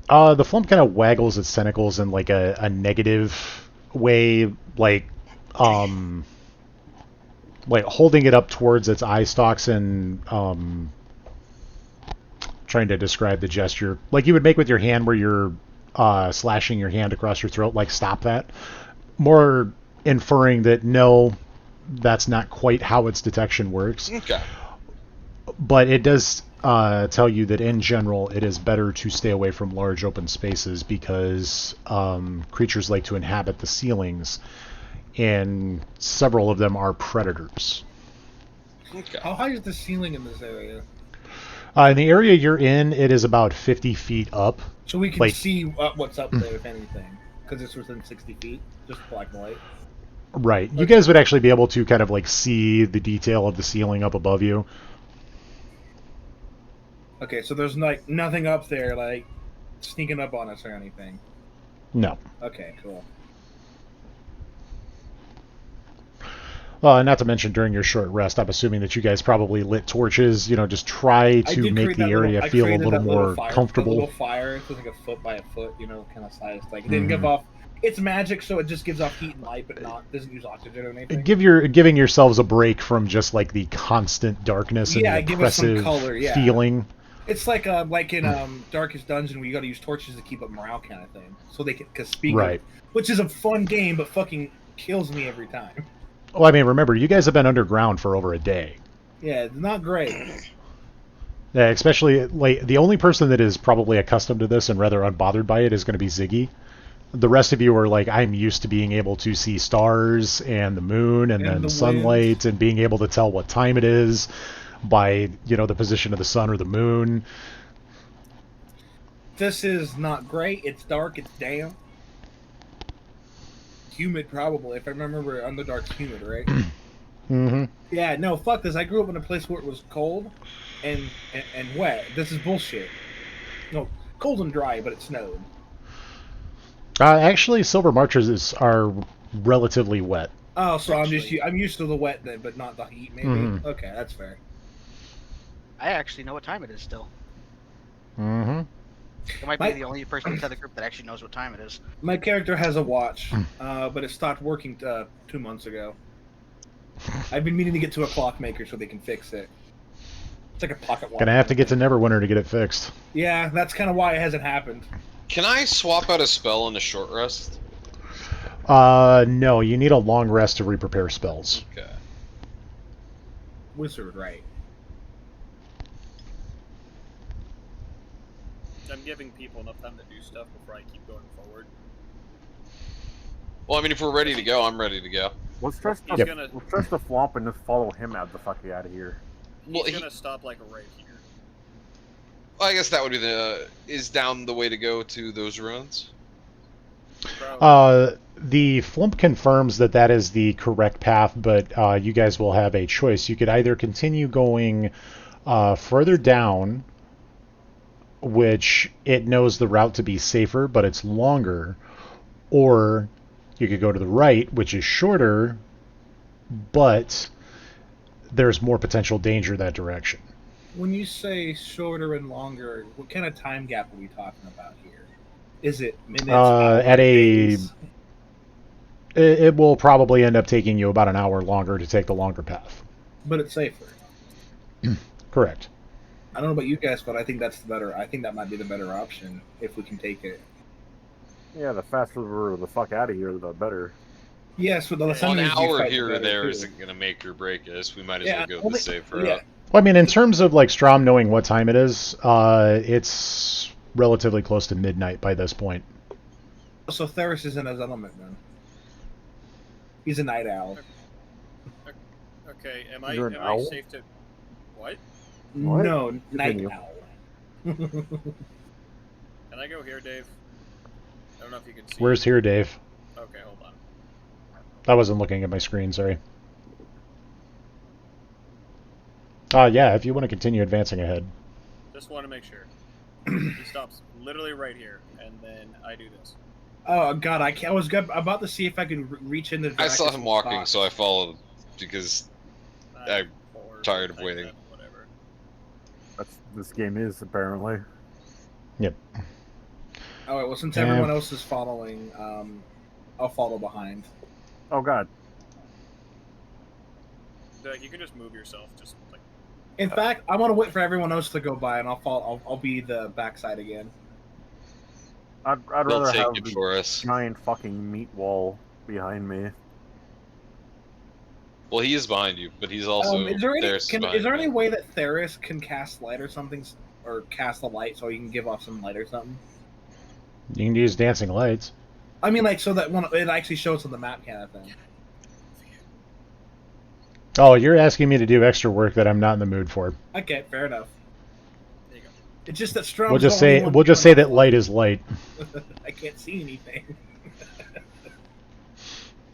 The Flump kind of waggles its tentacles in like a negative way, like holding it up towards its eye stalks and trying to describe the gesture like you would make with your hand where you're slashing your hand across your throat, like stop that. More inferring that no, that's not quite how its detection works. Okay. But it does tell you that in general it is better to stay away from large open spaces because creatures like to inhabit the ceilings, and several of them are predators. Okay. How high is the ceiling in this area? In the area you're in, it is about 50 feet up. So we can like, see what's up there, if anything, because it's within 60 feet, just black and white. Right. You guys would actually be able to kind of like see the detail of the ceiling up above you. Okay, so there's like nothing up there like sneaking up on us or anything. No. Okay, cool. Not to mention during your short rest, I'm assuming that you guys probably lit torches. You know, just try to make the area feel a little more comfortable. A little fire, it was like a foot by a foot, you know, kind of size. Like it didn't give off. It's magic, so it just gives off heat and light, but doesn't use oxygen or anything. Giving yourselves a break from just like the constant darkness and the oppressive feeling. It's like in Darkest Dungeon where you got to use torches to keep up morale kind of thing, so they can right. Which is a fun game, but fucking kills me every time. Well, I mean, remember, you guys have been underground for over a day. Yeah, not great. Yeah, especially like the only person that is probably accustomed to this and rather unbothered by it is going to be Ziggy. The rest of you are like, I'm used to being able to see stars and the moon and then the sunlight and being able to tell what time it is by, you know, the position of the sun or the moon. This is not great. It's dark. It's damp. Humid, probably. If I remember, Underdark's humid, right? Mm-hmm. Yeah, no, fuck this. I grew up in a place where it was cold and wet. This is bullshit. No, cold and dry, but it snowed. Actually, Silver Marches are relatively wet. Oh, so I'm used to the wet then, but not the heat, maybe? Mm-hmm. Okay, that's fair. I actually know what time it is still. Mm-hmm. I might be the only person inside the group that actually knows what time it is. My character has a watch, but it stopped working 2 months ago. I've been meaning to get to a clockmaker so they can fix it. It's like a pocket watch. Gonna have to get to Neverwinter to get it fixed. Yeah, that's kind of why it hasn't happened. Can I swap out a spell in a short rest? No, you need a long rest to re-prepare spells. Okay. Wizard, right. I'm giving people enough time to do stuff before I keep going forward. Well, I mean, if we're ready to go, I'm ready to go. Let's trust the Flomp and just follow him out the fuck out of here. He's gonna stop like right here. I guess that would be is down the way to go to those ruins? The Flump confirms that that is the correct path, but you guys will have a choice. You could either continue going further down which it knows the route to be safer, but it's longer. Or you could go to the right, which is shorter, but there's more potential danger that direction. When you say shorter and longer, what kind of time gap are we talking about here? Is it minutes? Hours, At a days? it will probably end up taking you about an hour longer to take the longer path. But it's safer. Correct. I don't know about you guys, but I think that's the better. I think that might be the better option if we can take it. Yeah, the faster we're the fuck out of here, the better. Yes, but the less One enemies you hour fight, the here or better, there too. isn't gonna make or break us. We might as Yeah, well go only- the safer yeah. route. Well, I mean, in terms of like Strom knowing what time it is, it's relatively close to midnight by this point. So Theris is in his element then. He's a night owl. Okay, am You're an I owl? safe to? What? What? No, night Continue. owl. Can I go here, Dave? I don't know if you can see. Where's here, Dave? Okay, hold on. I wasn't looking at my screen, sorry. Yeah, if you want to continue advancing ahead. Just want to make sure. He stops literally right here, and then I do this. Oh God, I was about to see if I could reach into. I saw Dracus him with walking, thoughts. so I followed because I'm Or tired of like waiting. that, Whatever. That's this game is apparently. Yep. All right. Well, since Yeah. everyone else is following, I'll follow behind. Oh god. Like, you can just move yourself, just like. In fact, I want to wait for everyone else to go by, and I'll follow. I'll be the backside again. I'd They'll rather take have it the for us. giant fucking meat wall behind me. Well, he is behind you, but he's also Is there any Theris is behind is there me. any way that Theris can cast light or something, or cast a light so he can give off some light or something? You can use dancing lights. I mean, like so that when it actually shows on the map, kind of thing. Oh, you're asking me to do extra work that I'm not in the mood for. Okay, fair enough. There you go. It's just that Strom's We'll just the only say one we'll just doing say that light is light. I can't see anything.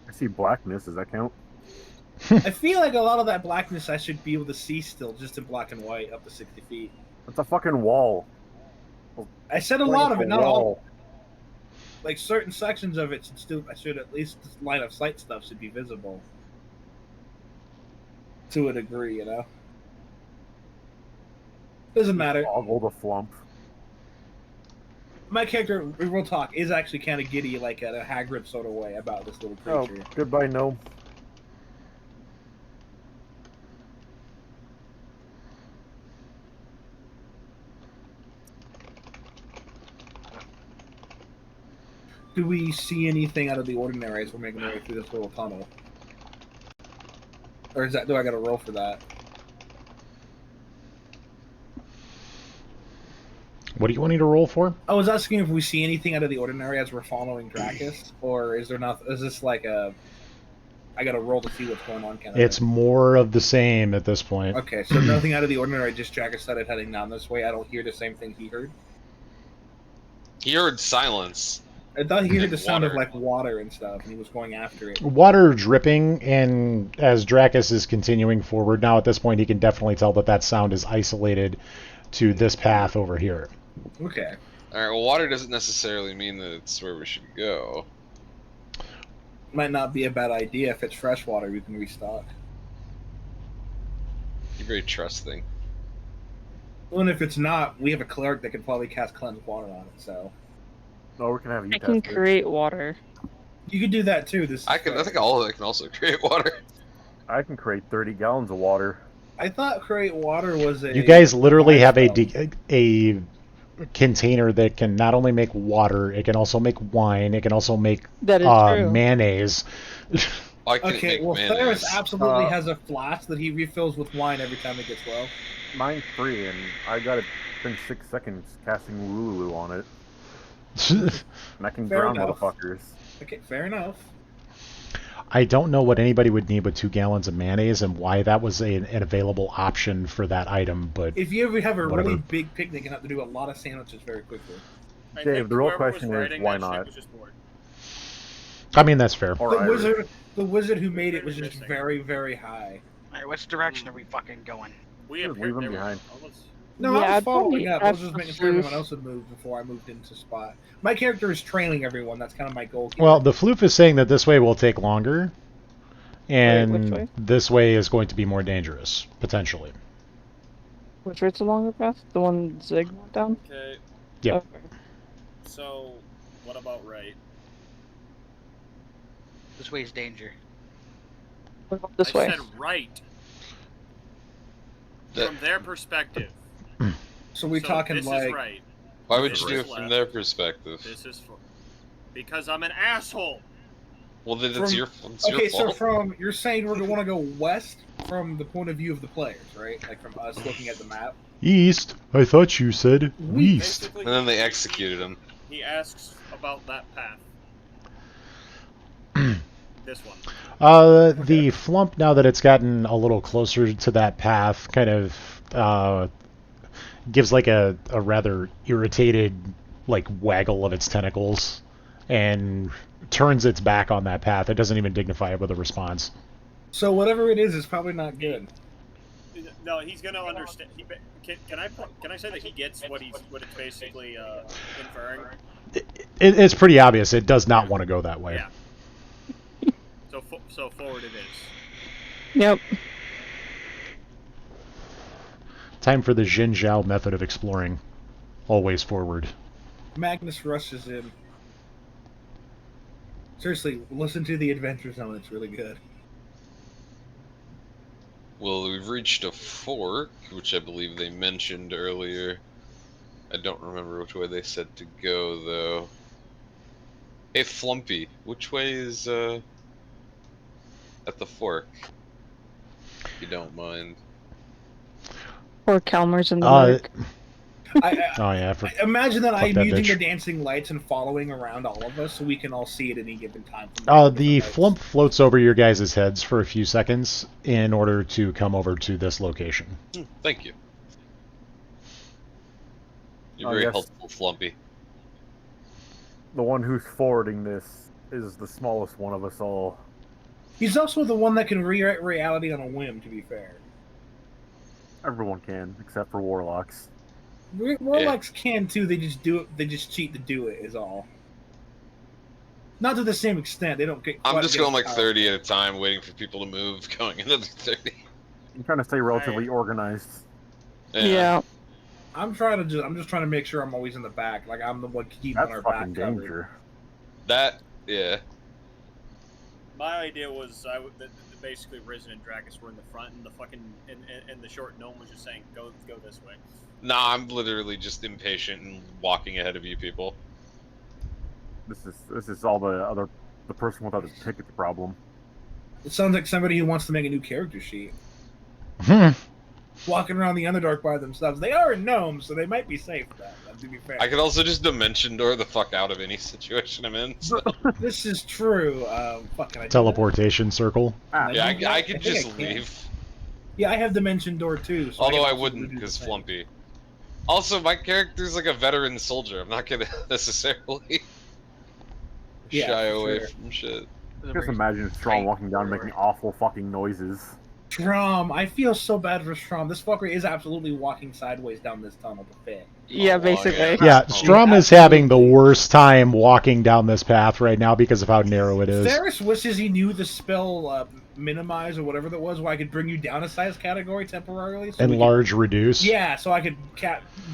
I see blackness, does that count? I feel like a lot of that blackness I should be able to see still, just in black and white, up to 60 feet. It's a fucking wall. I said a lot of it, not all. Wall. Like certain sections of it should still. I should at least the line of sight stuff should be visible. To a degree, you know. Doesn't matter. Boggle the flump. My character, real talk, is actually kind of giddy, like in a Hagrid sort of way about this little Oh, creature. goodbye, gnome. Do we see anything out of the ordinary as we're making our way through this little tunnel? Or is that? Do I got to roll for that? What do you want me to roll for? I was asking if we see anything out of the ordinary as we're following Dracus, or is there not? Is this like a? I got to roll to see what's going on. Kind of. It's more of the same at this point. Okay, so nothing out of the ordinary. Just Dracus started heading down this way. I don't hear the same thing he heard. He heard silence. I thought he heard Like the sound of water. like water and stuff, and he was going after it. Water dripping, and as Dracus is continuing forward now, at this point, he can definitely tell that that sound is isolated to this path over here. Okay. All right. Well, water doesn't necessarily mean that it's where we should go. Might not be a bad idea if it's fresh water. We can restock. You're very trusting. Well, and if it's not, we have a cleric that could probably cast cleanse water on it. So No, we can have you I can test it. create water. you could do that too. This. I can. I think all. I can also create water. I can create 30 gallons of water. I thought create water was a. You guys literally have a spell. a container that can not only make water, it can also make wine, it can also make That is true. mayonnaise. I can Okay, make well, mayonnaise. Theris absolutely Uh, has a flask that he refills with wine every time it gets low. Mine's free, and I got it in 6 seconds casting Lulu on it. And I can Fair drown enough. motherfuckers. Okay, fair enough. I don't know what anybody would need with 2 gallons of mayonnaise and why that was an available option for that item, but If you ever have a Whatever. really big picnic and have to do a lot of sandwiches very quickly. I Dave, think the real whoever was question is, writing why that shit not? was just bored. I mean, that's fair. Or The Irish. wizard who made it was just very, very high. Alright, which direction are we fucking going? We Just appeared leave 'em there were behind. almost- No, Yeah, I was I'd following probably up. I was ask just making the sure everyone floof. else had moved before I moved into spot. My character is trailing everyone. That's kind of my goal here. Well, the floof is saying that this way will take longer, Wait, which and way? this way is going to be more dangerous, potentially. Which way's the longer path? The one Zig went down? Okay, Yep. Okay. so what about right? This way's danger. What about this I way? said right. That- From their perspective. So we So talking this like is right. Why would This you do is it from left. their perspective? This is for because I'm an asshole. Well, then it's From- it's your okay? So fault. from you're saying we're gonna want to go west from the point of view of the players, right? Like from us looking at the map. East? I thought you said west. Basically, And then they executed him. he asks about that path. This one. The flump, now that it's gotten a little closer to that path, kind of gives like a rather irritated like waggle of its tentacles and turns its back on that path. It doesn't even dignify it with a response. So whatever it is probably not good. No, he's gonna understand. Can I say that he gets what it's basically inferring? It's pretty obvious. It does not want to go that way. Yeah. So forward it is. Yep. Time for the Jin Zhao method of exploring. Always forward. Magnus rushes in. Seriously, listen to the Adventure Zone. It's really good. Well, we've reached a fork, which I believe they mentioned earlier. I don't remember which way they said to go, though. Hey, Flumpy, which way is, at the fork? If you don't mind. Or Calmer's in the Uh, work. Oh yeah, Imagine that Fuck I'm that using bitch. the dancing lights and following around all of us so we can all see at any given time. from the different flump lights. floats over your guys' heads for a few seconds in order to come over to this location. Thank you. You're Oh, very yes. helpful, Flumpy. The one who's forwarding this is the smallest one of us all. He's also the one that can rewrite reality on a whim, to be fair. Everyone can, except for warlocks. Warlocks can too, they just do it, they just cheat to do it, is all. Not to the same extent, they don't get I'm quite just as going like powerful. 30 at a time, waiting for people to move, going another 30. I'm trying to stay relatively organized. Yeah. I'm just trying to make sure I'm always in the back, like I'm the one keeping That's our fucking back covered. danger. That, yeah. My idea was that basically Risen and Drakus were in the front, and the fucking and the short gnome was just saying go this way. Nah, I'm literally just impatient and walking ahead of you people. This is all the person without his ticket's problem. It sounds like somebody who wants to make a new character sheet. Walking around the Underdark by themselves. They are gnomes, so they might be safe, to be fair. I could also just dimension door the fuck out of any situation I'm in. So. This is true. Fuck, can I do that? Teleportation circle. Yeah, do that? I could think just I can. leave. Yeah, I have Dimension Door too. So Although can I also wouldn't, do the because same. Flumpy. Also, my character's like a veteran soldier. I'm not gonna necessarily Yeah, shy for away sure. from shit. Just imagine Strong walking down making awful fucking noises. Strom, I feel so bad for Strom. This fucker is absolutely walking sideways down this tunnel to fit. Yeah, Oh, basically. Yeah, Oh, Strom is having the worst time walking down this path right now because of how narrow it is. Ferris wishes he knew the spell minimize or whatever that was, where I could bring you down a size category temporarily. So we could- Enlarge, reduce. Yeah, so I could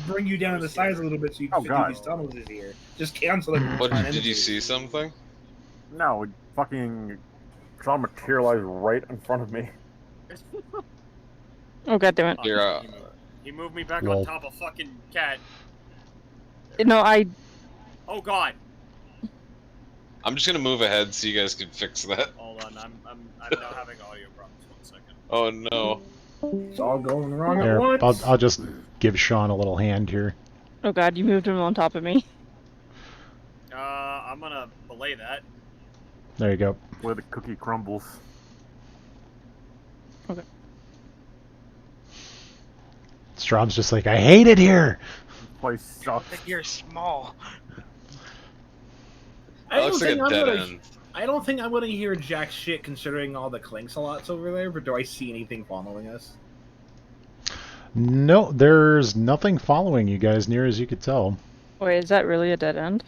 bring you down in the size a little bit so you can Oh, fit God. through these tunnels easier. Just cancel it. What did you see something? No, it fucking Strong materialized right in front of me. Oh, goddammit. Here, He moved me back Lol. on top of fucking cat. No, I. Oh god. I'm just gonna move ahead so you guys can fix that. Hold on, I'm now having audio problems. 1 second. Oh no. It's all going wrong Here, at once. I'll just give Sean a little hand here. Oh god, you moved him on top of me. I'm gonna belay that. There you go. Where the cookie crumbles. Okay. Strom's just like, I hate it here. This place sucks. Like you're small. That looks like a dead end. I don't think I'm gonna hear jack shit considering all the clinks a lots over there. But do I see anything following us? No, there's nothing following you guys near as you could tell. Wait, is that really a dead end?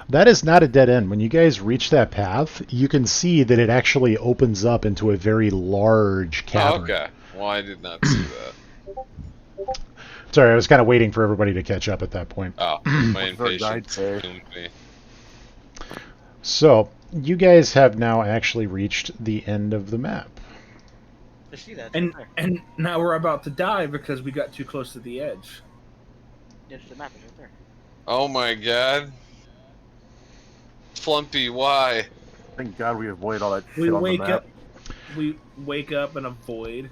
That is not a dead end. When you guys reach that path, you can see that it actually opens up into a very large Oh, cavern. okay. Well, I did not see that. Sorry, I was kind of waiting for everybody to catch up at that point. Oh, my What's our guide impatience say? consumed me. So, you guys have now actually reached the end of the map. I see that. And now we're about to die because we got too close to the edge. Yes, the map is right there. Oh my god. Flumpy, why? Thank God we avoid all that We shit on the wake map. up. We wake up in a void.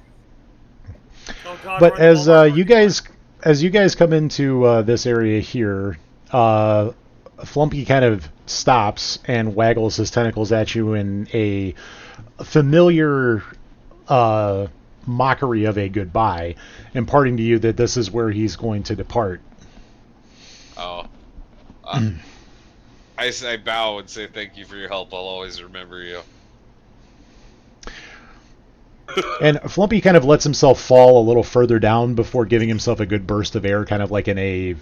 Oh god. But we're in as the Walmart. you guys come into this area here, Flumpy kind of stops and waggles his tentacles at you in a familiar mockery of a goodbye, imparting to you that this is where he's going to depart. Oh. I bow and say thank you for your help. I'll always remember you. And Flumpy kind of lets himself fall a little further down before giving himself a good burst of air, kind of like in a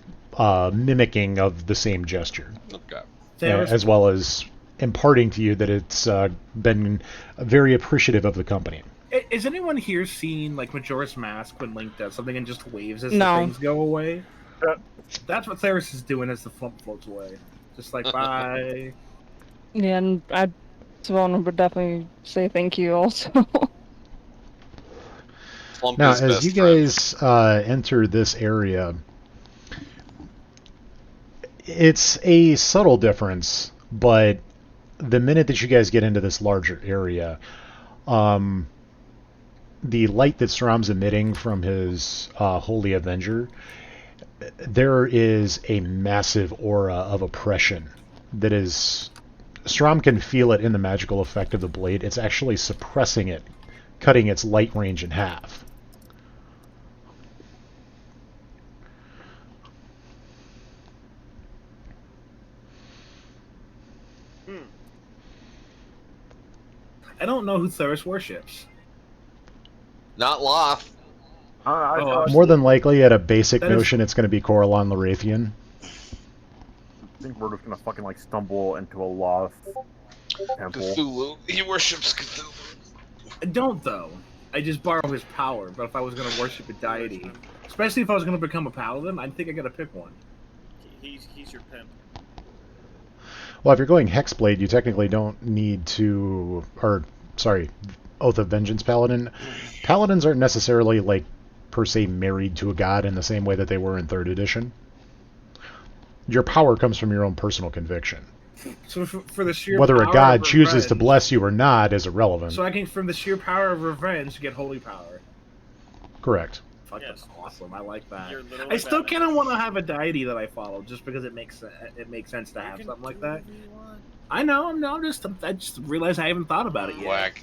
mimicking of the same gesture, Okay. as well as imparting to you that it's been very appreciative of the company. Is anyone here seen like Majora's Mask when Link does something and just waves as No. the things go away? That's what Theris is doing as the flump floats away. Just like bye. Yeah, and Savannah would definitely say thank you also. Flumpy's Now, as best you friend. guys enter this area, it's a subtle difference, but the minute that you guys get into this larger area, the light that Strom's emitting from his Holy Avenger, there is a massive aura of oppression that is... Strom can feel it in the magical effect of the blade. It's actually suppressing it, cutting its light range in half. I don't know who Theris worships. Not Loth. I Oh, thought- More than likely, at a basic That is- notion, it's going to be Coralon Larathian. I think we're just gonna fucking like stumble into a lost temple. Cthulhu. He worships Cthulhu. I don't though. I just borrow his power. But if I was gonna worship a deity, especially if I was gonna become a paladin, I think I gotta pick one. He's your pimp. Well, if you're going Hexblade, you technically don't need to... Or, sorry, Oath of Vengeance Paladin. Paladins aren't necessarily, like, per se married to a god in the same way that they were in 3rd edition. Your power comes from your own personal conviction. So for the sheer Whether a power god of chooses to revenge- bless you or not is irrelevant. So I can, from the sheer power of revenge, get holy power. Correct. Fuck, Yes. that's awesome. I like that. You're literally I still Batman. kind of want to have a deity that I follow, just because it makes sense to You have can something like do that. whatever you want. I know. I just realized I haven't thought about it yet. Whack.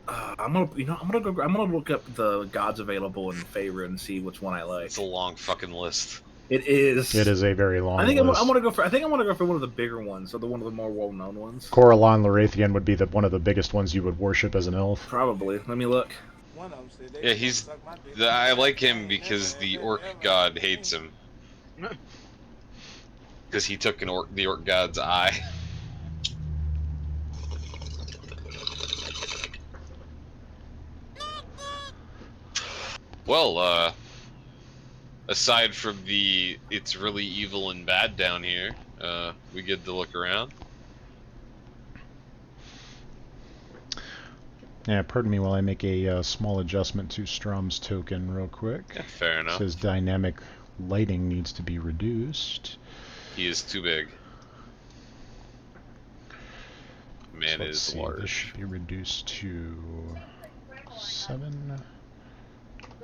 I'm gonna look up the gods available in favor and see which one I like. It's a long fucking list. It is. It is a very long I think list. I'm gonna go for. I think I want to go for one of the bigger ones, or one of the more well-known ones. Coralon Larathian would be one of the biggest ones you would worship as an elf. Probably. Let me look. One of them said they Yeah, was he's. gonna suck my dick. I like him because the orc god hates him. Because he took the orc god's eye. Well, aside from the it's really evil and bad down here, we get to look around. Yeah, pardon me while I make a small adjustment to Strom's token real quick. Yeah, fair It enough. says dynamic lighting needs to be reduced. He is too big. Man Let's is see, large. this should be reduced to 7.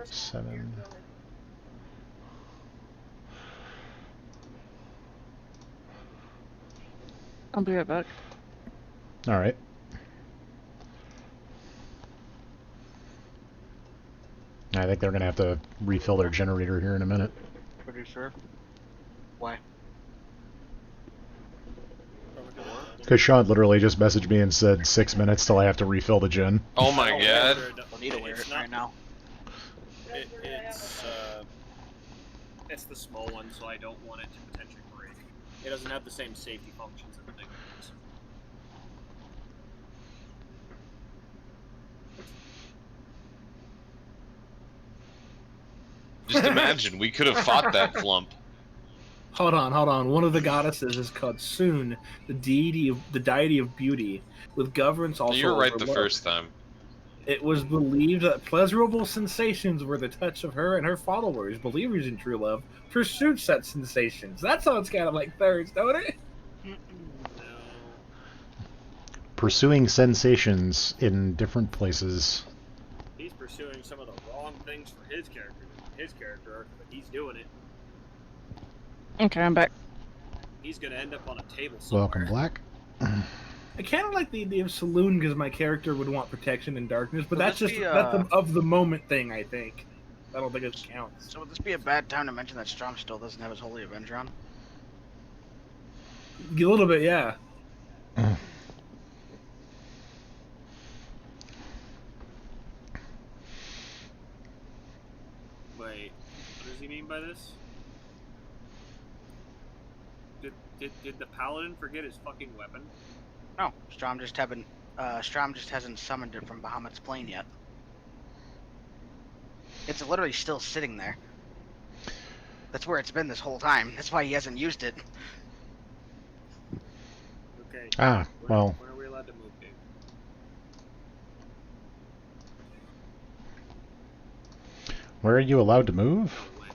7. I'll be right back. All right. I think they're gonna have to refill their generator here in a minute. Producer. Why? Because Sean literally just messaged me and said 6 minutes till I have to refill the gen. Oh my god. Don't need to wear it right now. It's the small one, so I don't want it to potentially break. It doesn't have the same safety functions as the big ones. Just imagine, we could have fought that flump. Hold on. One of the goddesses is called Soon, the deity of beauty, with governance also. You were right over the love. first time. It was believed that pleasurable sensations were the touch of her and her followers, believers in true love, pursued such sensations. That sounds kind of like thirds, don't it? No. Pursuing sensations in different places. He's pursuing some of the wrong things for his character arc, but he's doing it. Okay, I'm back. He's gonna end up on a table somewhere. Welcome, Black. I kind of like the idea of saloon because my character would want protection in darkness, but Will that's this just be, that's an of the moment thing. I think. I don't think it counts. So would this be a bad time to mention that Strom still doesn't have his Holy Avenger on? A little bit, yeah. Wait, what does he mean by this? Did the paladin forget his fucking weapon? No, Strom just hasn't summoned it from Bahamut's plane yet. It's literally still sitting there. That's where it's been this whole time. That's why he hasn't used it. Okay. Ah, well. When are we allowed to move, dude? Where are you allowed to move? No way.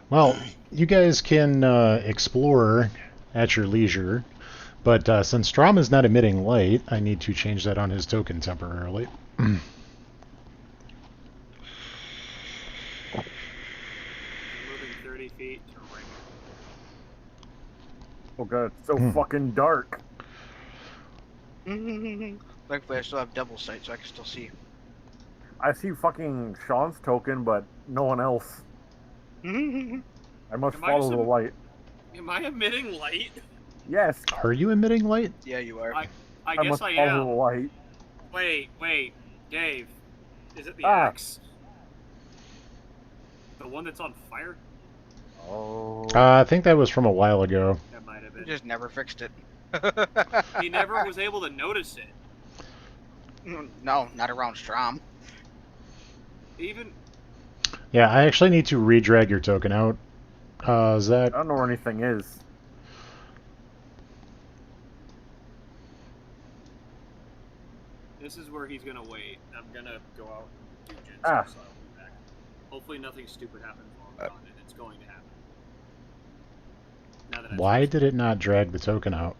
Well, you guys can explore at your leisure, but since Strom is not emitting light, I need to change that on his token temporarily. I'm moving 30 feet to right. Oh god, it's so fucking dark. Thankfully, I still have double sight, so I can still see. I see fucking Sean's token, but no one else. I must Am I follow the some- light. Am I emitting light? Yes, Are you emitting light? Yeah, you are. I I guess must I follow am. the light. Wait, Dave. Is it the Ah. axe? The one that's on fire? Oh. I think that was from a while ago. That might have You been. just never fixed it. He never was able to notice it. No, not around Strom. Even Yeah, I actually need to re-drag your token out. Is I that... don't know where anything is. this is where he's gonna wait. I'm gonna go out and do Jin's Ah. so I'll be back. Hopefully nothing stupid happens while I'm gone, and it's going to happen. Now that I've Why switched- did it not drag the token out?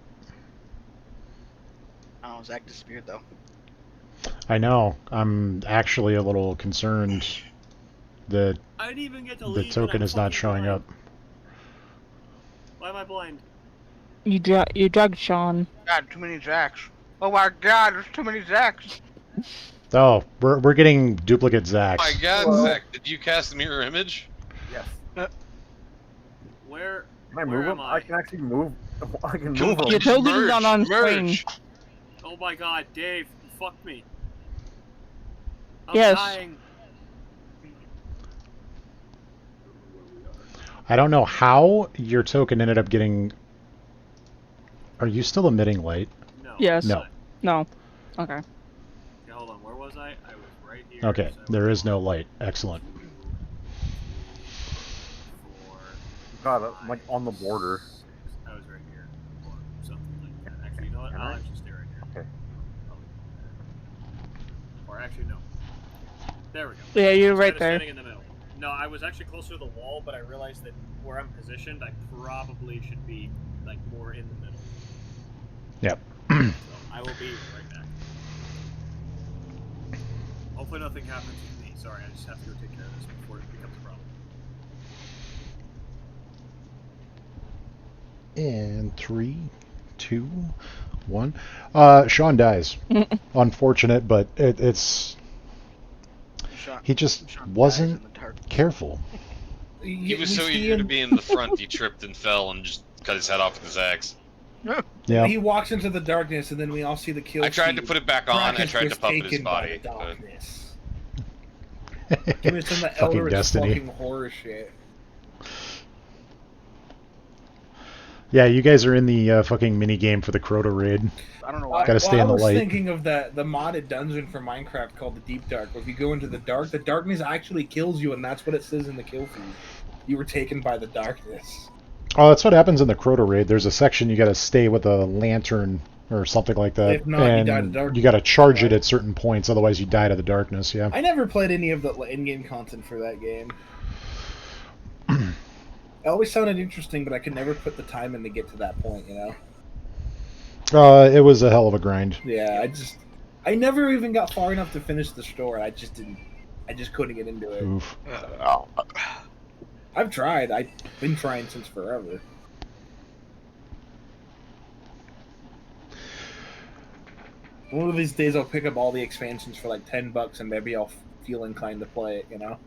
I don't know, Zach disappeared though. I know. I'm actually a little concerned that I didn't even get to the leave. and token I'm is not fucking showing blind. up. Why am I blind? You dragged Sean. God, too many Zacks. Oh my god, there's too many Zacks. Oh, we're getting duplicate Oh my Zacks. god, Well- Zach, did you cast mirror image? Yes. Where? Can I Where move am him? I? I can actually move. I can Come move on, him. Your token is not on merge. screen. Oh my god, Dave, fuck me. I'm Yes. dying. I don't know how your token ended up getting... Are you still emitting light? No. Yes. No. No. Okay. Okay, hold on. Where was I? I was right here. Okay, so there is no light. Excellent. 4, God, I'm like on the border. 6. I was right here. Or something like that. Actually, you know what? Can I'll I? actually stay right here. Okay. Or actually, no. There we go. Yeah, you're Instead right of there. Standing in the middle. No, I was actually closer to the wall, but I realized that where I'm positioned, I probably should be like more in the middle. Yep. So I will be right back. Hopefully nothing happens with me. Sorry, I just have to go take care of this before it becomes a problem. And 3, 2, 1. Sean dies. Unfortunate, but it's... Sean, He just Sean dies wasn't in the dark. careful. He was so eager to be in the front, he tripped and fell and just cut his head off with his axe. Yeah. He walks into the darkness, and then we all see the kill. I tried to feed. put it back on, I Krakus tried to was puppet his taken by body. the But darkness. Give me some of that Fucking Eldritch Destiny. fucking horror shit. Yeah, you guys are in the fucking mini game for the Crota raid. I don't know why. Gotta stay I in the was light. thinking of the modded dungeon for Minecraft called the Deep Dark, where if you go into the dark, the darkness actually kills you, and that's what it says in the kill feed. You were taken by the darkness. Oh, that's what happens in the Crota raid. There's a section you gotta stay with a lantern or something like that, If not, you and die to darkness, you gotta charge it right? at certain points, otherwise you die to the darkness. Yeah. I never played any of the in-game content for that game. It always sounded interesting, but I could never put the time in to get to that point, you know? It was a hell of a grind. Yeah, I never even got far enough to finish the story. I just couldn't get into it. Oof. I've tried. I've been trying since forever. One of these days I'll pick up all the expansions for like $10 and maybe I'll feel inclined to play it, you know?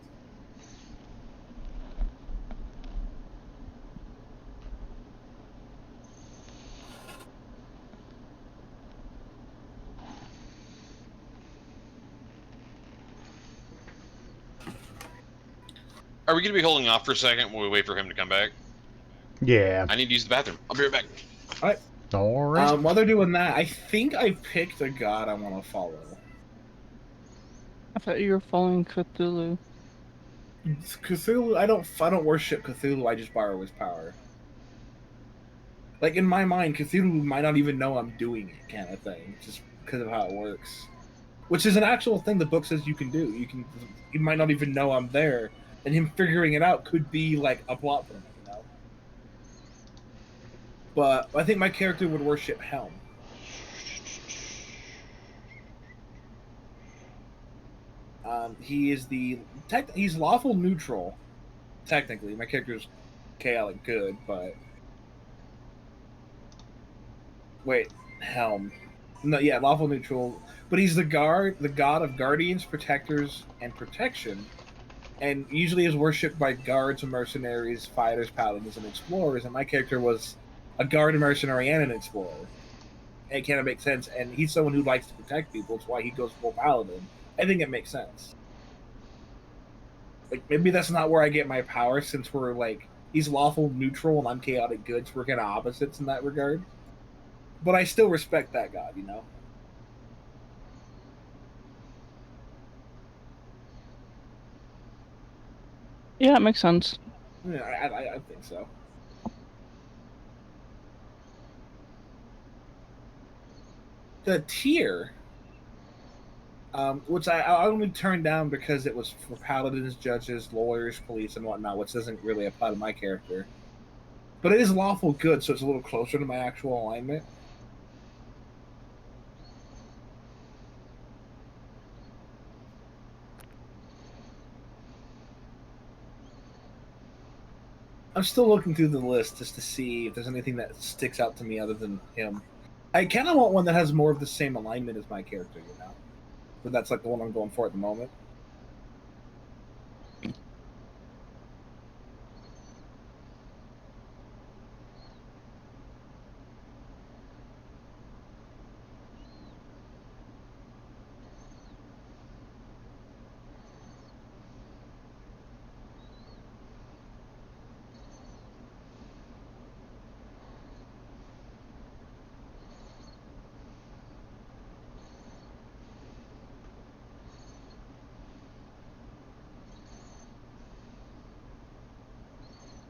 Are we going to be holding off for a second while we wait for him to come back? Yeah. I need to use the bathroom. I'll be right back. All right. While they're doing that, I think I picked a god I want to follow. I thought you were following Cthulhu. Cthulhu, I don't worship Cthulhu, I just borrow his power. Like, in my mind, Cthulhu might not even know I'm doing it, kind of thing, just because of how it works. Which is an actual thing the book says you can do. You might not even know I'm there, and him figuring it out could be, like, a plot point, you know? But I think my character would worship Helm. He's lawful neutral, technically. My character's chaotic good, but... Wait, Helm. No, yeah, lawful neutral. But he's the god of guardians, protectors, and protection. And usually is worshipped by guards, mercenaries, fighters, paladins, and explorers. And my character was a guard, a mercenary, and an explorer. And it kind of makes sense. And he's someone who likes to protect people. It's why he goes full paladin. I think it makes sense. Like, maybe that's not where I get my power, since we're, like, he's lawful neutral and I'm chaotic good, so we're kind of opposites in that regard. But I still respect that god, you know? Yeah, it makes sense. Yeah, I think so. The tier, which I only turned down because it was for paladins, judges, lawyers, police, and whatnot, which doesn't really apply to my character. But it is lawful good, so it's a little closer to my actual alignment. I'm still looking through the list just to see if there's anything that sticks out to me other than him. I kind of want one that has more of the same alignment as my character, you know? But that's like the one I'm going for at the moment.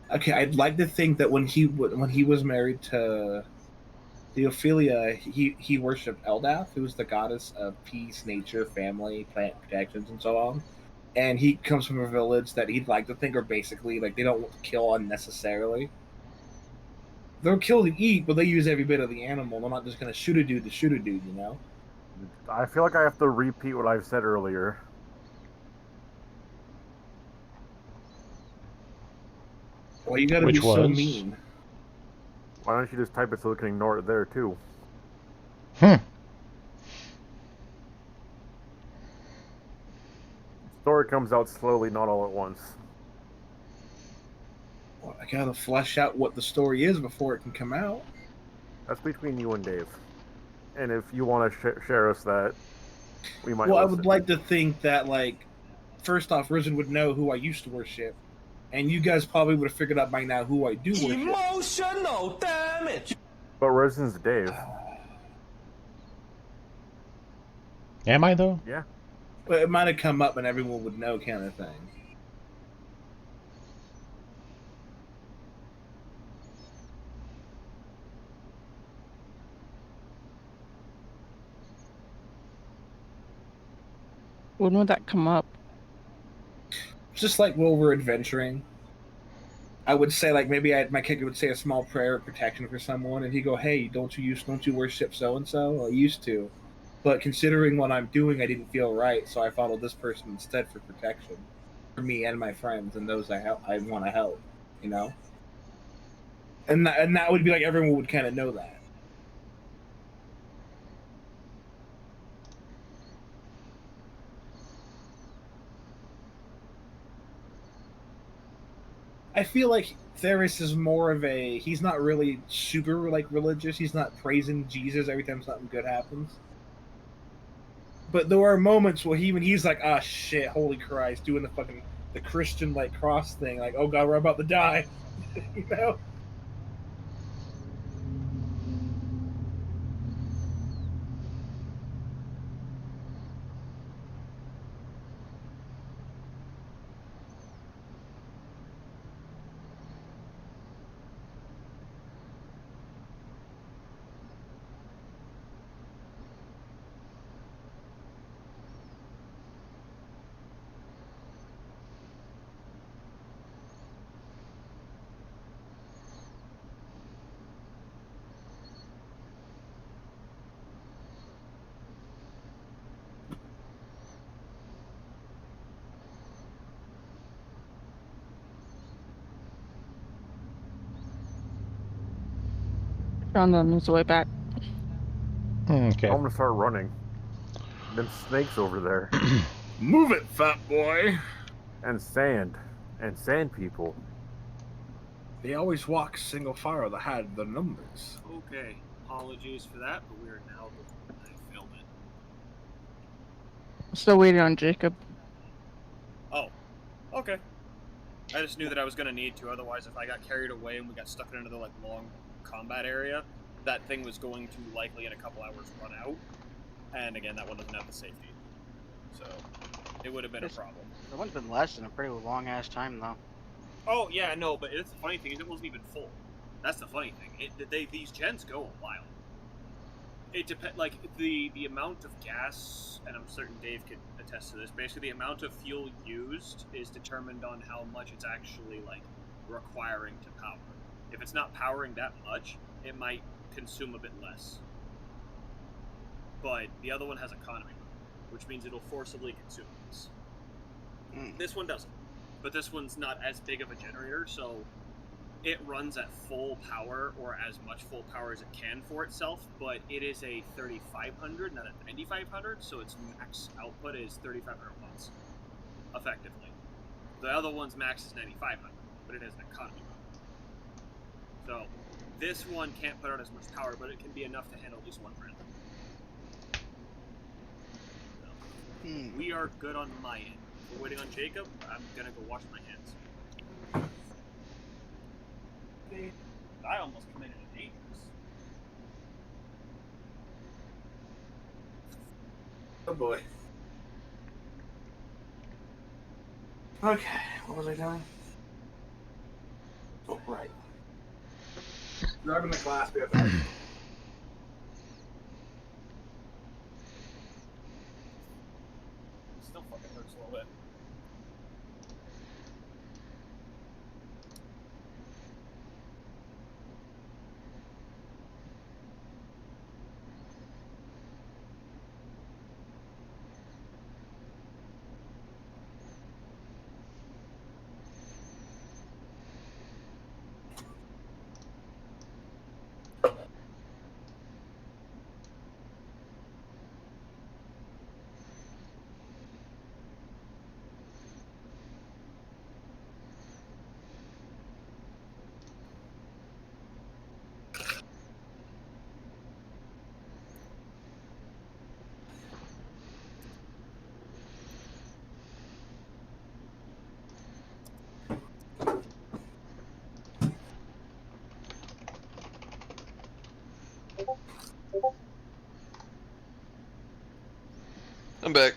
Okay, I'd like to think that when he was married to Theophilia, he worshipped Eldath, who's the goddess of peace, nature, family, plant protections, and so on. And he comes from a village that he'd like to think are basically, like, they don't kill unnecessarily. They'll kill to eat, but they use every bit of the animal. They're not just going to shoot a dude to shoot a dude, you know? I feel like I have to repeat what I've said earlier. Well, you gotta Which be so was? mean. Why don't you just type it so we can ignore it there, too? Story comes out slowly, not all at once. Well, I gotta flesh out what the story is before it can come out. That's between you and Dave. And if you want to share us that, we might Well, I listen. would like to think that, like, first off, Risen would know who I used to worship, and you guys probably would have figured out by now who I do worship. Emotional damage. But Risen's Dave. Am I though? Yeah. But it might have come up and everyone would know, kind of thing. When would that come up? Just like while we're adventuring, I would say like maybe my character would say a small prayer of protection for someone, and he'd go, "Hey, don't you worship so and so? I used to, but considering what I'm doing, I didn't feel right, so I followed this person instead for protection, for me and my friends and those I want to help, you know." And that would be like everyone would kind of know that. I feel like Theris is more of a, he's not really super like religious. He's not praising Jesus every time something good happens. But there are moments where he's like, ah, shit, holy Christ, doing the Christian like cross thing, like, oh god, we're about to die, you know. Found on his way back. Okay. I'm gonna start running. Them snakes over there. Move it, fat boy. And sand. And sand people. They always walk single file that had the numbers. Okay, apologies for that, but we are now going to film it. Still waiting on Jacob. Oh, okay. I just knew that I was going to need to, otherwise if I got carried away and we got stuck in another like long combat area, that thing was going to likely in a couple hours run out. And again, that one doesn't have the safety. So, it would have been a problem. The one's been lasting a pretty long ass time though. Oh, yeah, no, but it's the funny thing is it wasn't even full. That's the funny thing. These gens go a while. It depends, like, the amount of gas, and I'm certain Dave could attest to this, basically the amount of fuel used is determined on how much it's actually, like, requiring to power. If it's not powering that much, it might consume a bit less. But the other one has economy, which means it'll forcibly consume this. This one doesn't. But this one's not as big of a generator, so it runs at full power, or as much full power as it can for itself, but it is a 3500, not a 9500, so its max output is 3500 watts, effectively. The other one's max is 9500, but it has an economy mode. So, this one can't put out as much power, but it can be enough to handle at least one round. So, we are good on my end. We're waiting on Jacob. I'm gonna go wash my hands. I almost committed a dangerous. Oh boy. Okay, what was I doing? Oh, right. Grabbing the glass bit. Still fucking hurts a little bit. I'm back.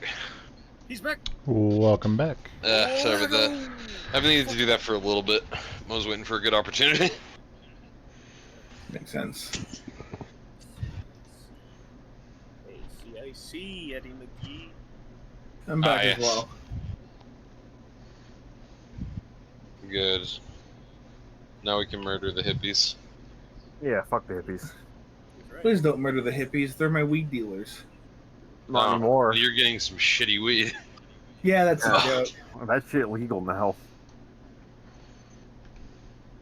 He's back. Welcome back. Sorry about that. I've been needing to do that for a little bit. I was waiting for a good opportunity. Makes sense. I see, Eddie McGee. I'm back as yes. well. Good. Now we can murder the hippies. Yeah, fuck the hippies. He's right. Please don't murder the hippies. They're my weed dealers. Not anymore. You're getting some shitty weed. Yeah, that's a Yeah. joke. That shit legal now.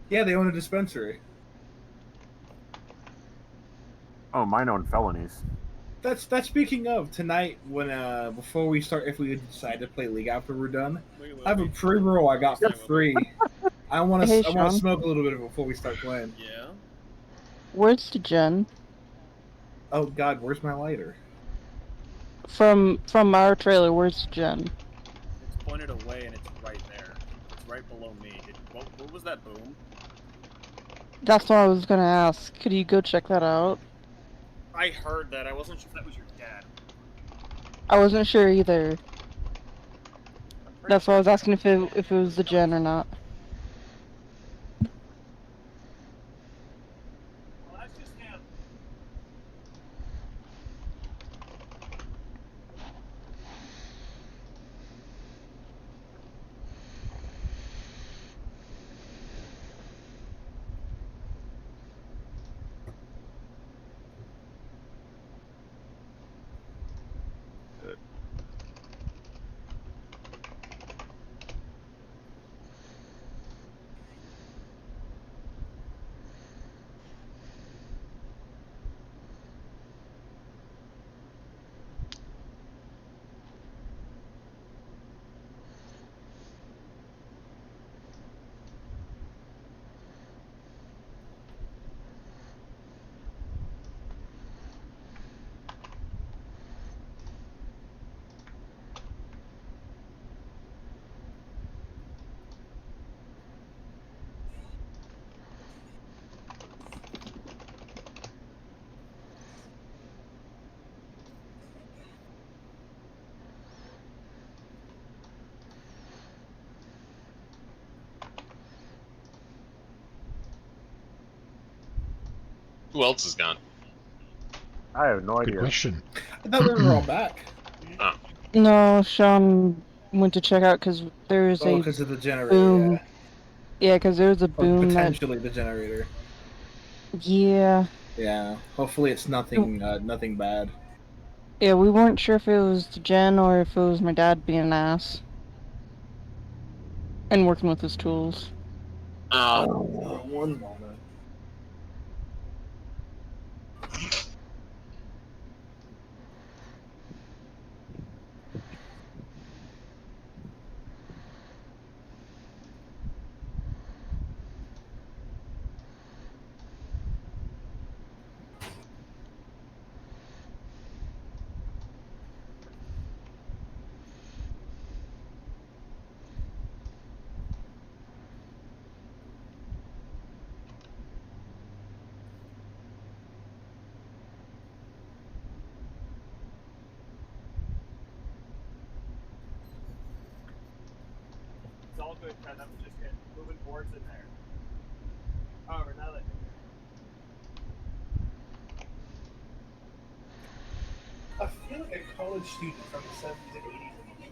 Yeah, they own a dispensary. Oh, mine own felonies. That's speaking of tonight when before we start, if we decide to play League after we're done, I have a pre-roll I got for free. I want to Hey, I want to Sean. smoke a little bit before we start playing. Yeah. Where's the gen? Oh God, where's my lighter? From our trailer, where's the gen? It's pointed away and it's right there. It's right below me. What was that boom? That's what I was gonna ask. Could you go check that out? I heard that. I wasn't sure if that was your dad. I wasn't sure either. I'm pretty That's why I was sure- asking if it was the gen or not. Well, that's just him. Who else is gone? I have no Good idea. question. I thought we were all back. No, Sean went to check out because there's Oh, a because of the generator. boom. Yeah. Yeah, because there's a Or boom that. potentially the generator. Yeah. Yeah. Hopefully it's nothing nothing bad. Yeah, we weren't sure if it was the gen or if it was my dad being an ass. And working with his tools. One moment. It's all good, Ken. I'm just moving boards in there. However, now that I feel like a college student from the 70s and 80s.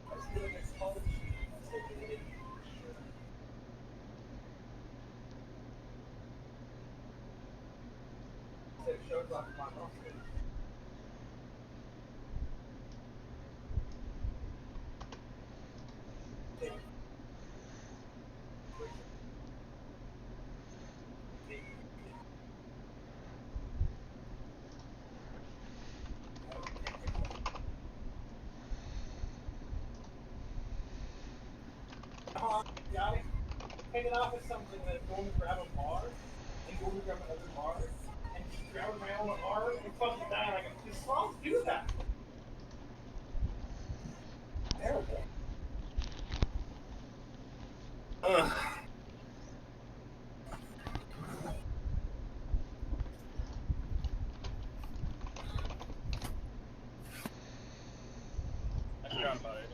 I feel like a college student. Guy hanging off of something that's going to grab a bar and going to grab another bar and just grabbing my own arm and fucking dying. Like, the swans do that. Terrible. Ugh. forgot about it.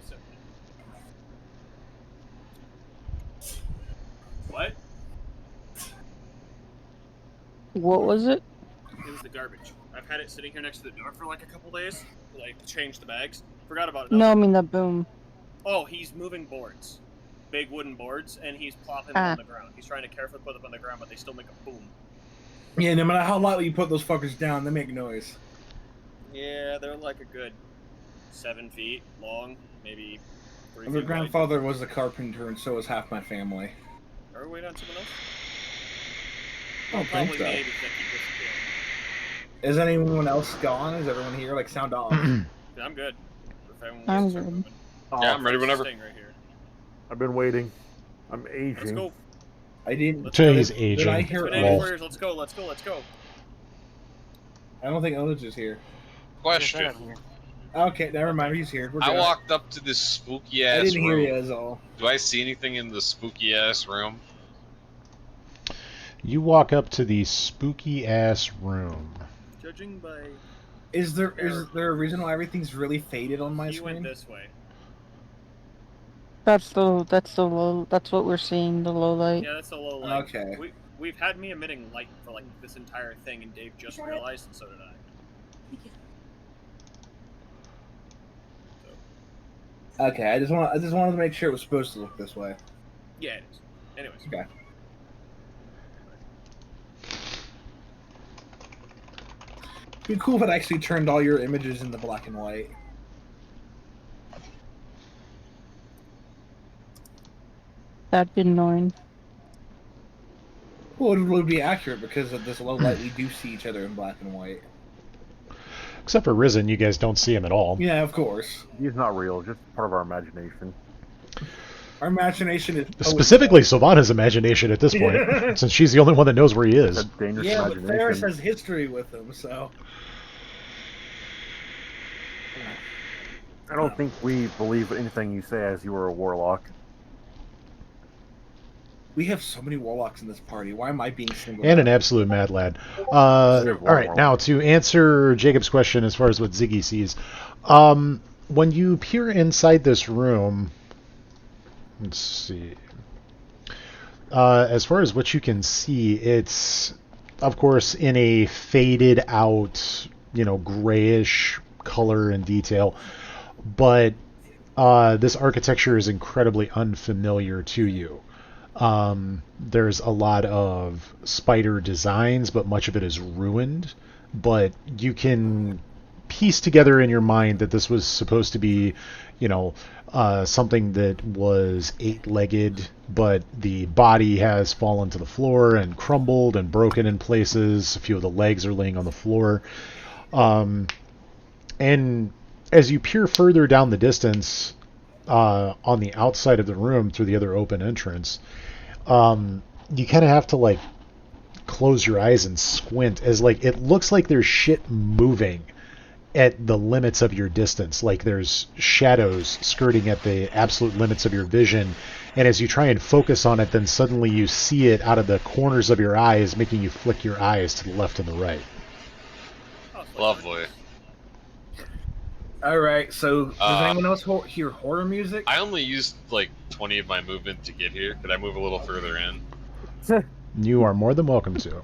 What? What was it? It was the garbage. I've had it sitting here next to the door for like a couple days. Like, changed the bags. Forgot about it. No, I mean the boom. Oh, he's moving boards. Big wooden boards, and he's plopping them on the ground. He's trying to carefully put them on the ground, but they still make a boom. Yeah, no matter how lightly you put those fuckers down, they make noise. Yeah, they're like a good 7 feet long, maybe 3 My feet wide. grandfather was a carpenter, and so was half my family. Are we waiting on someone else? I don't Probably think so. me, because I keep disappearing. Is anyone else gone? Is everyone here? Like, sound off. Yeah, I'm good. If everyone I'm wants to start good. moving. Yeah, I'm ready whenever. Staying right here. I've been waiting. I'm Let's aging. go. I didn't. Tell you he's Did aging. I It's hear? been Lol. 84 years. Let's go. Let's go. Let's go. I don't think Otis is here. Question. Okay, never mind. He's here. We're I good. walked up to this spooky I ass didn't hear room. you, is all. Do I see anything in the spooky ass room? You walk up to the spooky ass room. Judging by Is there a reason why everything's really faded on my he went screen? this way. That's the low. That's what we're seeing. The low light. Yeah, that's a low light. Okay. We've had me emitting light for like this entire thing, and Dave just realized, and so did I. Okay, I just wanted to make sure it was supposed to look this way. Yeah, it is. Anyways. Okay. It'd be cool if it actually turned all your images into black and white. That'd be annoying. Well, it would be accurate because of this low light. We do see each other in black and white. Except for Risen, you guys don't see him at all. Yeah, of course. He's not real, just part of our imagination. Our imagination is Specifically, Sylvana's imagination at this point, since she's the only one that knows where he It's is. a dangerous Yeah, but imagination. Ferris has history with him, so. I don't think we believe anything you say as you are a warlock. We have so many warlocks in this party. Why am I being single? And an absolute mad lad. All right, now to answer Jacob's question as far as what Ziggy sees. When you peer inside this room, let's see. As far as what you can see, it's, of course, in a faded out, grayish color and detail. But this architecture is incredibly unfamiliar to you. There's a lot of spider designs, but much of it is ruined. But you can piece together in your mind that this was supposed to be, something that was 8-legged, but the body has fallen to the floor and crumbled and broken in places. A few of the legs are laying on the floor. And as you peer further down the distance, on the outside of the room through the other open entrance, you kind of have to close your eyes and squint, as it looks like there's shit moving at the limits of your distance. Like there's shadows skirting at the absolute limits of your vision, and as you try and focus on it, then suddenly you see it out of the corners of your eyes, making you flick your eyes to the left and the right. Lovely. Alright, so does anyone else hear horror music? I only used 20 of my movement to get here. Could I move a little further in? You are more than welcome to.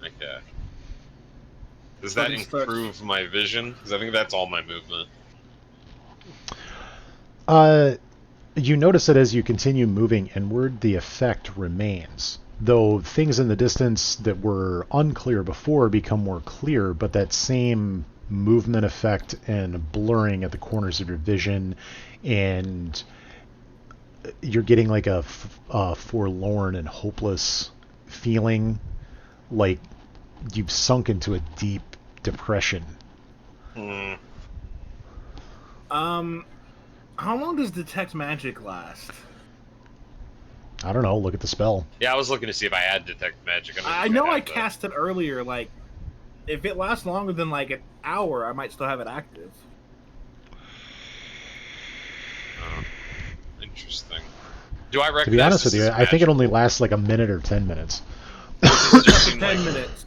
Okay. Does that improve my vision? Because I think that's all my movement. You notice that as you continue moving inward, the effect remains. Though things in the distance that were unclear before become more clear, but that same movement effect and blurring at the corners of your vision, and you're getting a forlorn and hopeless feeling, like you've sunk into a deep depression. How long does Detect Magic last? I don't know, look at the spell. Yeah, I was looking to see if I had Detect Magic. I know I cast it earlier, if it lasts longer than an hour, I might still have it active. Interesting. Do I recognize? To be honest with this you, as I think it magic? only lasts a minute or 10 minutes. 10 minutes.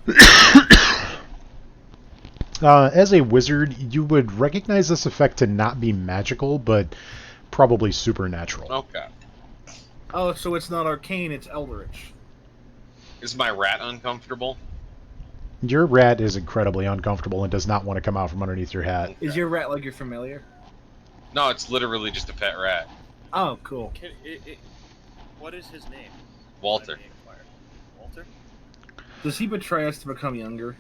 As a wizard, you would recognize this effect to not be magical, but probably supernatural. Okay. Oh, so it's not arcane, it's eldritch. Is my rat uncomfortable? Your rat is incredibly uncomfortable and does not want to come out from underneath your hat. Is your rat like your familiar? No, it's literally just a pet rat. Oh, cool. What is his name? Walter. Walter? Does he betray us to become younger?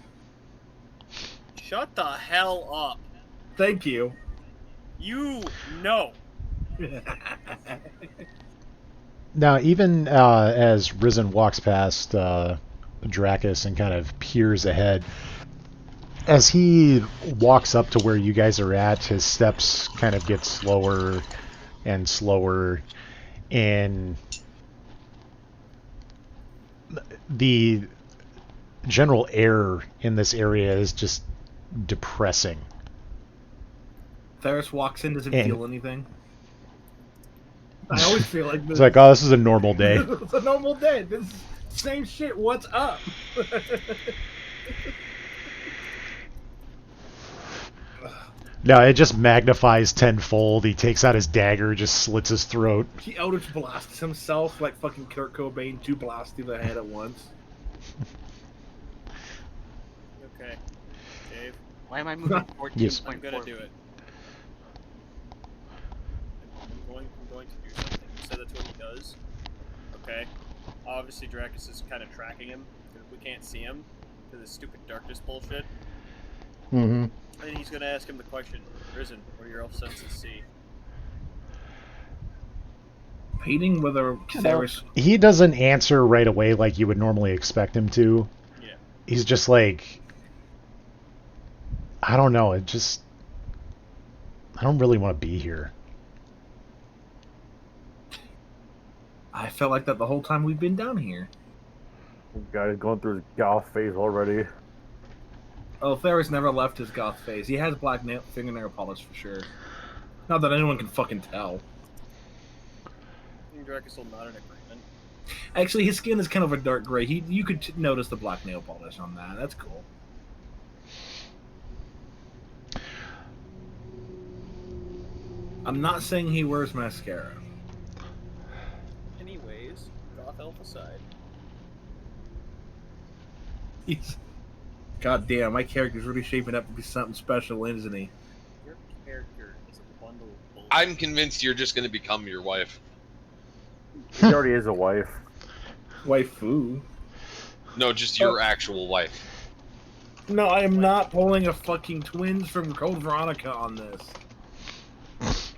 Shut the hell up. Thank you. You know. Now, even as Risen walks past Dracus and kind of peers ahead, as he walks up to where you guys are at, his steps kind of get slower and slower, and the general air in this area is just depressing. Theris walks in, doesn't feel anything. I always feel like this. It's like, oh, this is a normal day. It's a normal day. This is same shit. What's up? No, it just magnifies tenfold. He takes out his dagger, just slits his throat. He Eldritch blasts himself like fucking Kurt Cobain, 2 blasts through the head at once. Okay. Dave. Why am I moving 14.4? Yes. I'm gonna do it. I'm going to do something. You said that's what he does. Okay. Obviously, Dracus is kind of tracking him. We can't see him because of this stupid darkness bullshit. Mm-hmm. And he's gonna ask him the question, Risen, what do your elf senses see? Painting whether Theris... He doesn't answer right away like you would normally expect him to. Yeah. He's just like... I don't know, it just... I don't really want to be here. I felt like that the whole time we've been down here. Guy's going through his goth phase already. Oh, Theris never left his goth phase. He has black fingernail polish for sure. Not that anyone can fucking tell. Dracus will nod in agreement. Actually, his skin is kind of a dark gray. You could notice the black nail polish on that. That's cool. I'm not saying he wears mascara. Anyways, goth elf aside. God damn, my character's really shaping up to be something special, isn't he? Your character is a bundle of bullshit. I'm convinced you're just going to become your wife. He already is a wife. Waifu. No, just your actual wife. No, I am not pulling a fucking twins from Code Veronica on this. If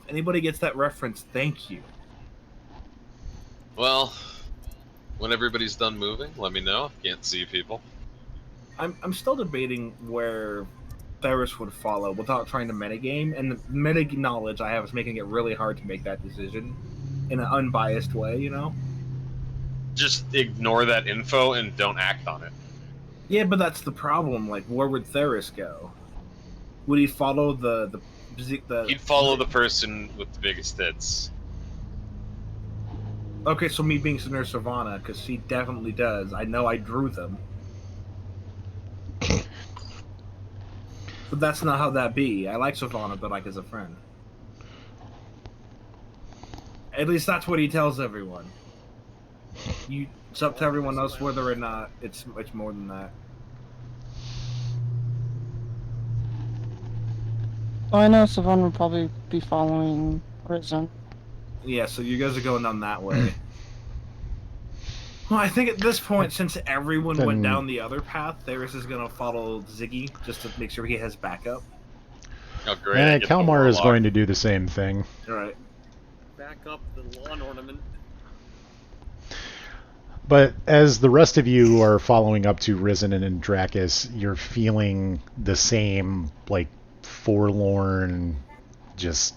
anybody gets that reference, thank you. Well, when everybody's done moving, let me know. Can't see people. I'm still debating where Theris would follow without trying to metagame, and the meta knowledge I have is making it really hard to make that decision in an unbiased way, you know? Just ignore that info and don't act on it. Yeah, but that's the problem. Like, where would Theris go? Would he follow the He'd follow the person with the biggest tits. Okay, so me being Senor Savannah, because she definitely does. I know I drew them. But that's not how that be. I like Savannah, but like as a friend. At least that's what he tells everyone. It's up to everyone else whether or not it's much more than that. Well, I know Savannah would probably be following Risen. Yeah, so you guys are going down that way. Well, I think at this point, since everyone went down the other path, Theris is going to follow Ziggy just to make sure he has backup. Oh, great. Kalmar is going to do the same thing. Alright. Back up the lawn ornament. But as the rest of you are following up to Risen and Dracus, you're feeling the same, like, forlorn, just...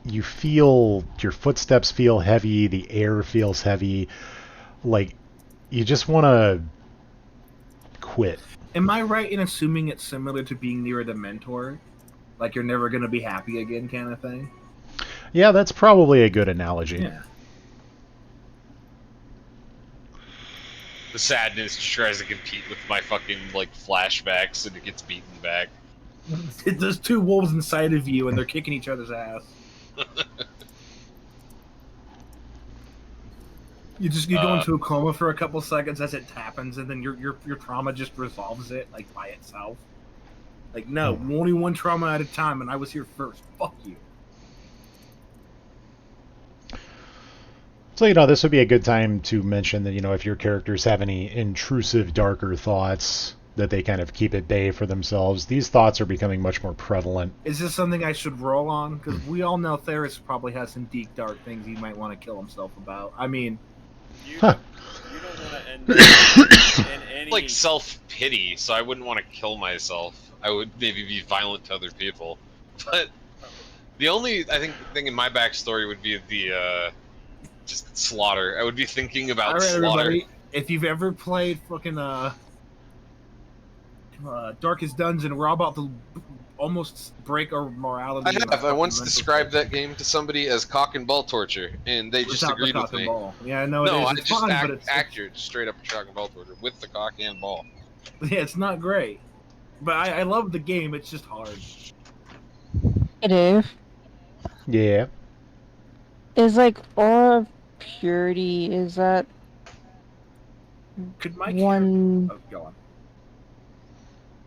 You feel, your footsteps feel heavy, the air feels heavy, like, you just want to quit. Am I right in assuming it's similar to being near a Dementor? Like you're never going to be happy again kind of thing? Yeah, that's probably a good analogy. Yeah. The sadness tries to compete with my fucking like flashbacks, and it gets beaten back. There's two wolves inside of you, and they're kicking each other's ass. You go into a coma for a couple seconds as it happens, and then your trauma just resolves it like by itself. Like, no, only one trauma at a time, and I was here first. Fuck you. So, this would be a good time to mention that, if your characters have any intrusive, darker thoughts, that they kind of keep at bay for themselves. These thoughts are becoming much more prevalent. Is this something I should roll on? Because we all know Theris probably has some deep, dark things he might want to kill himself about. I mean... You don't want to end in any... Like self-pity, so I wouldn't want to kill myself. I would maybe be violent to other people. But the only, I think, thing in my backstory would be the, just slaughter. I would be thinking about Alright, slaughter. everybody, if you've ever played fucking, Darkest Dungeon, we're all about to almost break our morality. I have. I once described that game to somebody as cock and ball torture, and they just agreed with me. Yeah, I know it No, is. I It's just fun, but it's accurate, straight up cock and ball torture with the cock and ball. yeah, it's not great. But I love the game. It's just hard. It is. Yeah. Is like Aura of Purity, is that Could my one... Oh, go on.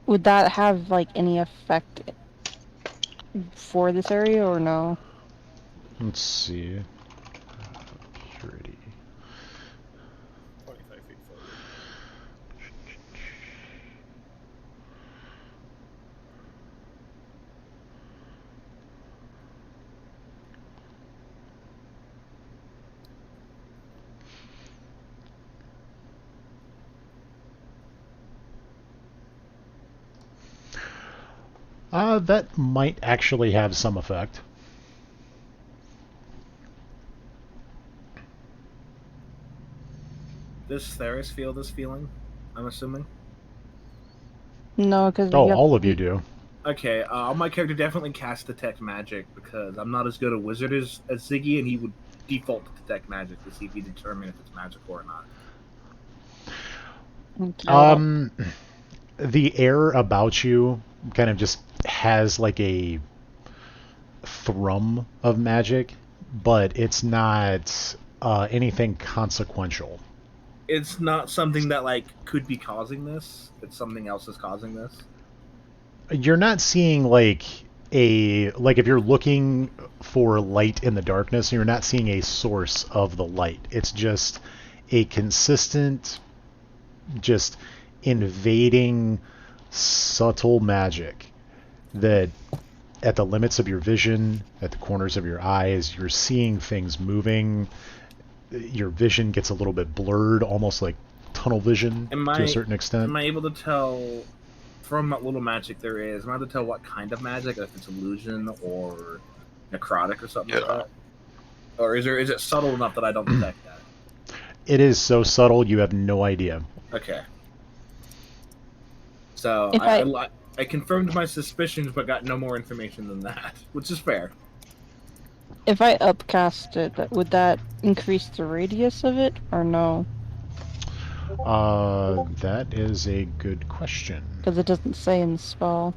Would that have like any effect for this area or no? Let's see. Purity. 25 feet forward. That might actually have some effect. Does Theris feel this feeling? I'm assuming. No, because Oh, all of you do. Okay, my character definitely casts Detect Magic because I'm not as good a wizard as Ziggy, and he would default to Detect Magic to see if he determine if it's magical or not. The air about you kind of just has like a thrum of magic, but it's not anything consequential. It's not something that like could be causing this. It's something else is causing this. You're not seeing like if you're looking for light in the darkness, you're not seeing a source of the light. It's just a consistent, just invading subtle magic that at the limits of your vision, at the corners of your eyes, you're seeing things moving. Your vision gets a little bit blurred, almost like tunnel vision to a certain extent. Am I able to tell from what little magic there is? Am I able to tell what kind of magic, if it's illusion or necrotic or something like that? Or is it subtle enough that I don't detect that? It is so subtle you have no idea. Okay. So If I confirmed my suspicions, but got no more information than that, which is fair. If I upcast it, would that increase the radius of it, or no? That is a good question. Because it doesn't say in the spell.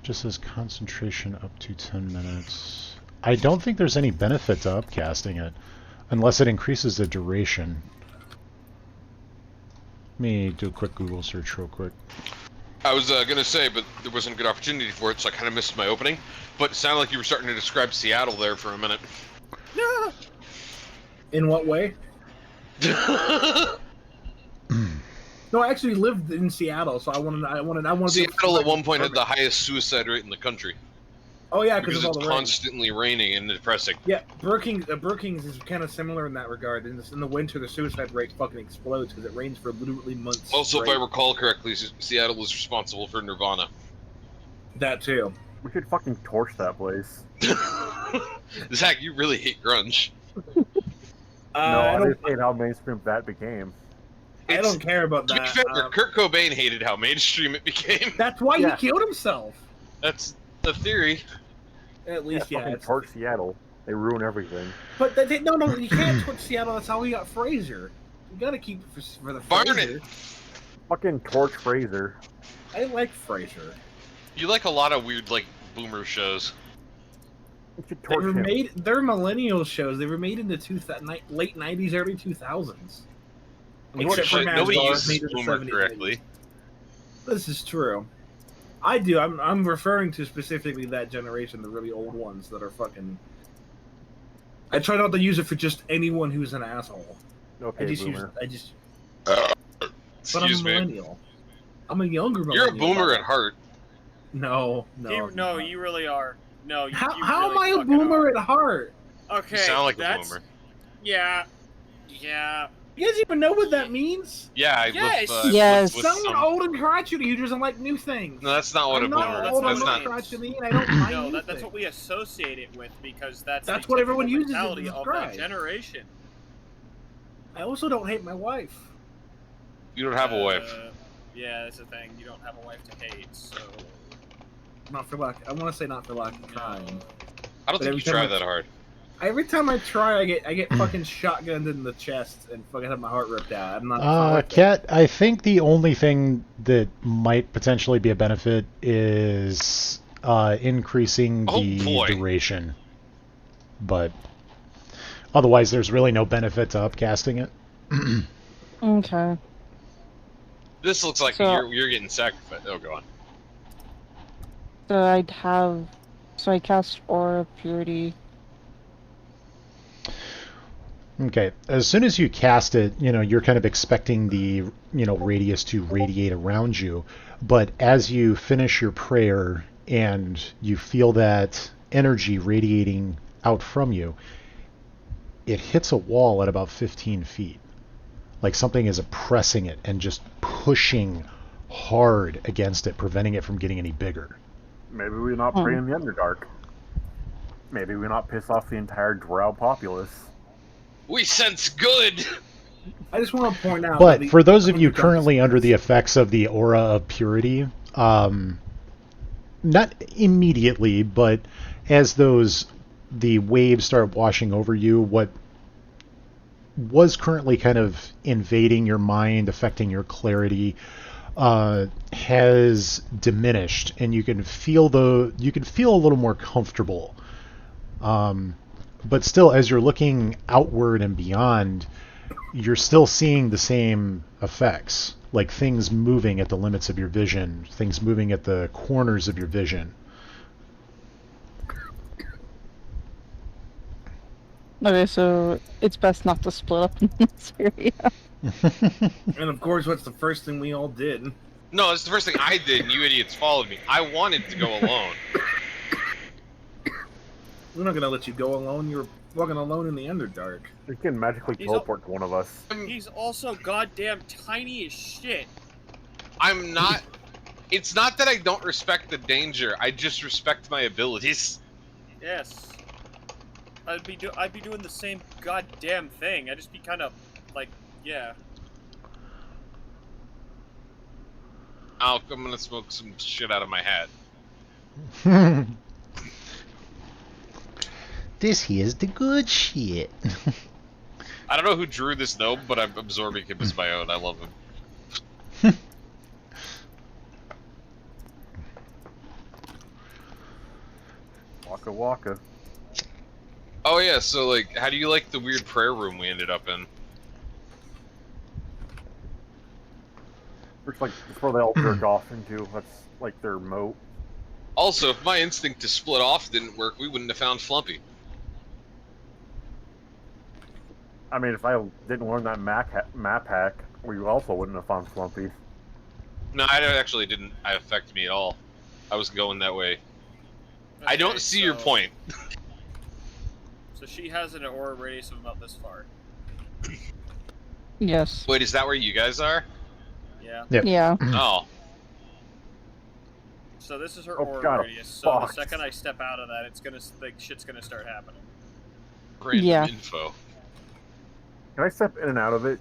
Just says concentration up to 10 minutes. I don't think there's any benefit to upcasting it, unless it increases the duration. Let me do a quick Google search real quick. I was gonna say, but there wasn't a good opportunity for it, so I kind of missed my opening. But it sounded like you were starting to describe Seattle there for a minute. In what way? No, I actually lived in Seattle, so I wanted. Seattle at one point had the highest suicide rate in the country. Oh yeah, because of all it's the rain. constantly raining and depressing. Yeah, Brookings is kind of similar in that regard. In the winter, the suicide rate fucking explodes because it rains for literally months. Also, straight. if I recall correctly, Seattle was responsible for Nirvana. That too. We should fucking torch that place. Zach, you really hate grunge. No, I just hate how mainstream that became. I don't care about To that. be fair, Kurt Cobain hated how mainstream it became. That's why he killed himself. That's the theory. At least, yeah. Fucking torch Seattle. They ruin everything. But no, you can't torch Seattle. That's how we got Fraser. You gotta keep it for the Burn Fraser. it! Fucking torch Fraser. I like Fraser. You like a lot of weird, like, boomer shows. You should They torch were him. made. They're millennial shows. They were made in the late '90s, early 2000s. Except for Nobody Maslow, uses made in the boomer 70s. correctly. This is true. I do. I'm referring to specifically that generation, the really old ones that are fucking. I try not to use it for just anyone who's an asshole. Okay, boomer. But I'm Excuse a me. millennial. I'm a younger millennial. You're a boomer at heart. No. No, you really are. No, you, How, you how really am I a fucking boomer are. at heart? Okay, You sound like a that's, boomer. Yeah. You guys even know what that means? Yeah, I Yes. live Yes. with Someone some... old and crotchety who doesn't like new things. No, that's not what I'm a not boomer. old That's and not. crotchety, and I don't like No, new that's things. what we associate it with because that's That's the what everyone typical uses it to mentality of describe. that generation. I also don't hate my wife. You don't have a wife. Yeah, that's the thing. You don't have a wife to hate, so. Not for luck. I want to say not for luck. I'm trying. I don't think every you time try I- that hard. Every time I try, I get fucking shotgunned in the chest and fucking have my heart ripped out. I'm not. Cat, I think the only thing that might potentially be a benefit is increasing the boy. duration. But otherwise, there's really no benefit to upcasting it. Okay. This looks like So- you're getting sacrificed. Oh, go on. So I'd have. So I cast Aura of Purity. Okay, as soon as you cast it, you're kind of expecting the, radius to radiate around you. But as you finish your prayer and you feel that energy radiating out from you, it hits a wall at about 15 feet. Like something is oppressing it and just pushing hard against it, preventing it from getting any bigger. Maybe we're not praying in the Underdark. Maybe we not piss off the entire Drow populace. We sense good. I just want to point out. But that for those of you Underdark- currently under the effects of the Aura of Purity, not immediately, but as the waves start washing over you, what was currently kind of invading your mind, affecting your clarity, has diminished, and you can feel a little more comfortable. But still, as you're looking outward and beyond, you're still seeing the same effects, like things moving at the limits of your vision, things moving at the corners of your vision. Okay, so it's best not to split up in this area. And of course, what's the first thing we all did? No, it's the first thing I did, and you idiots followed me. I wanted to go alone. We're not gonna let you go alone. You're walking alone in the Underdark. We can magically He's teleport to one of us. He's also goddamn tiny as shit. I'm not. It's not that I don't respect the danger. I just respect my abilities. Yes. I'd be doing the same goddamn thing. I'd just be kind of like, yeah. I'm gonna smoke some shit out of my hat. This here's the good shit. I don't know who drew this gnome, but I'm absorbing him as my own. I love him. Waka waka. Oh yeah, so like, how do you like the weird prayer room we ended up in? It's like it's where they all jerk off into. That's like their moat. Also, if my instinct to split off didn't work, we wouldn't have found Flumpy. I mean, if I didn't learn that map hack, we also wouldn't have found Slumpy. No, it actually didn't affect me at all. I was going that way. I don't see your point. So she has an aura radius of about this far. Yes. Wait, is that where you guys are? Yeah. Yep. Yeah. Oh. So this is her Oh, aura God, radius. So the fuck. second I step out of that, it's gonna like shit's gonna start happening. Random Yeah. info. Can I step in and out of it?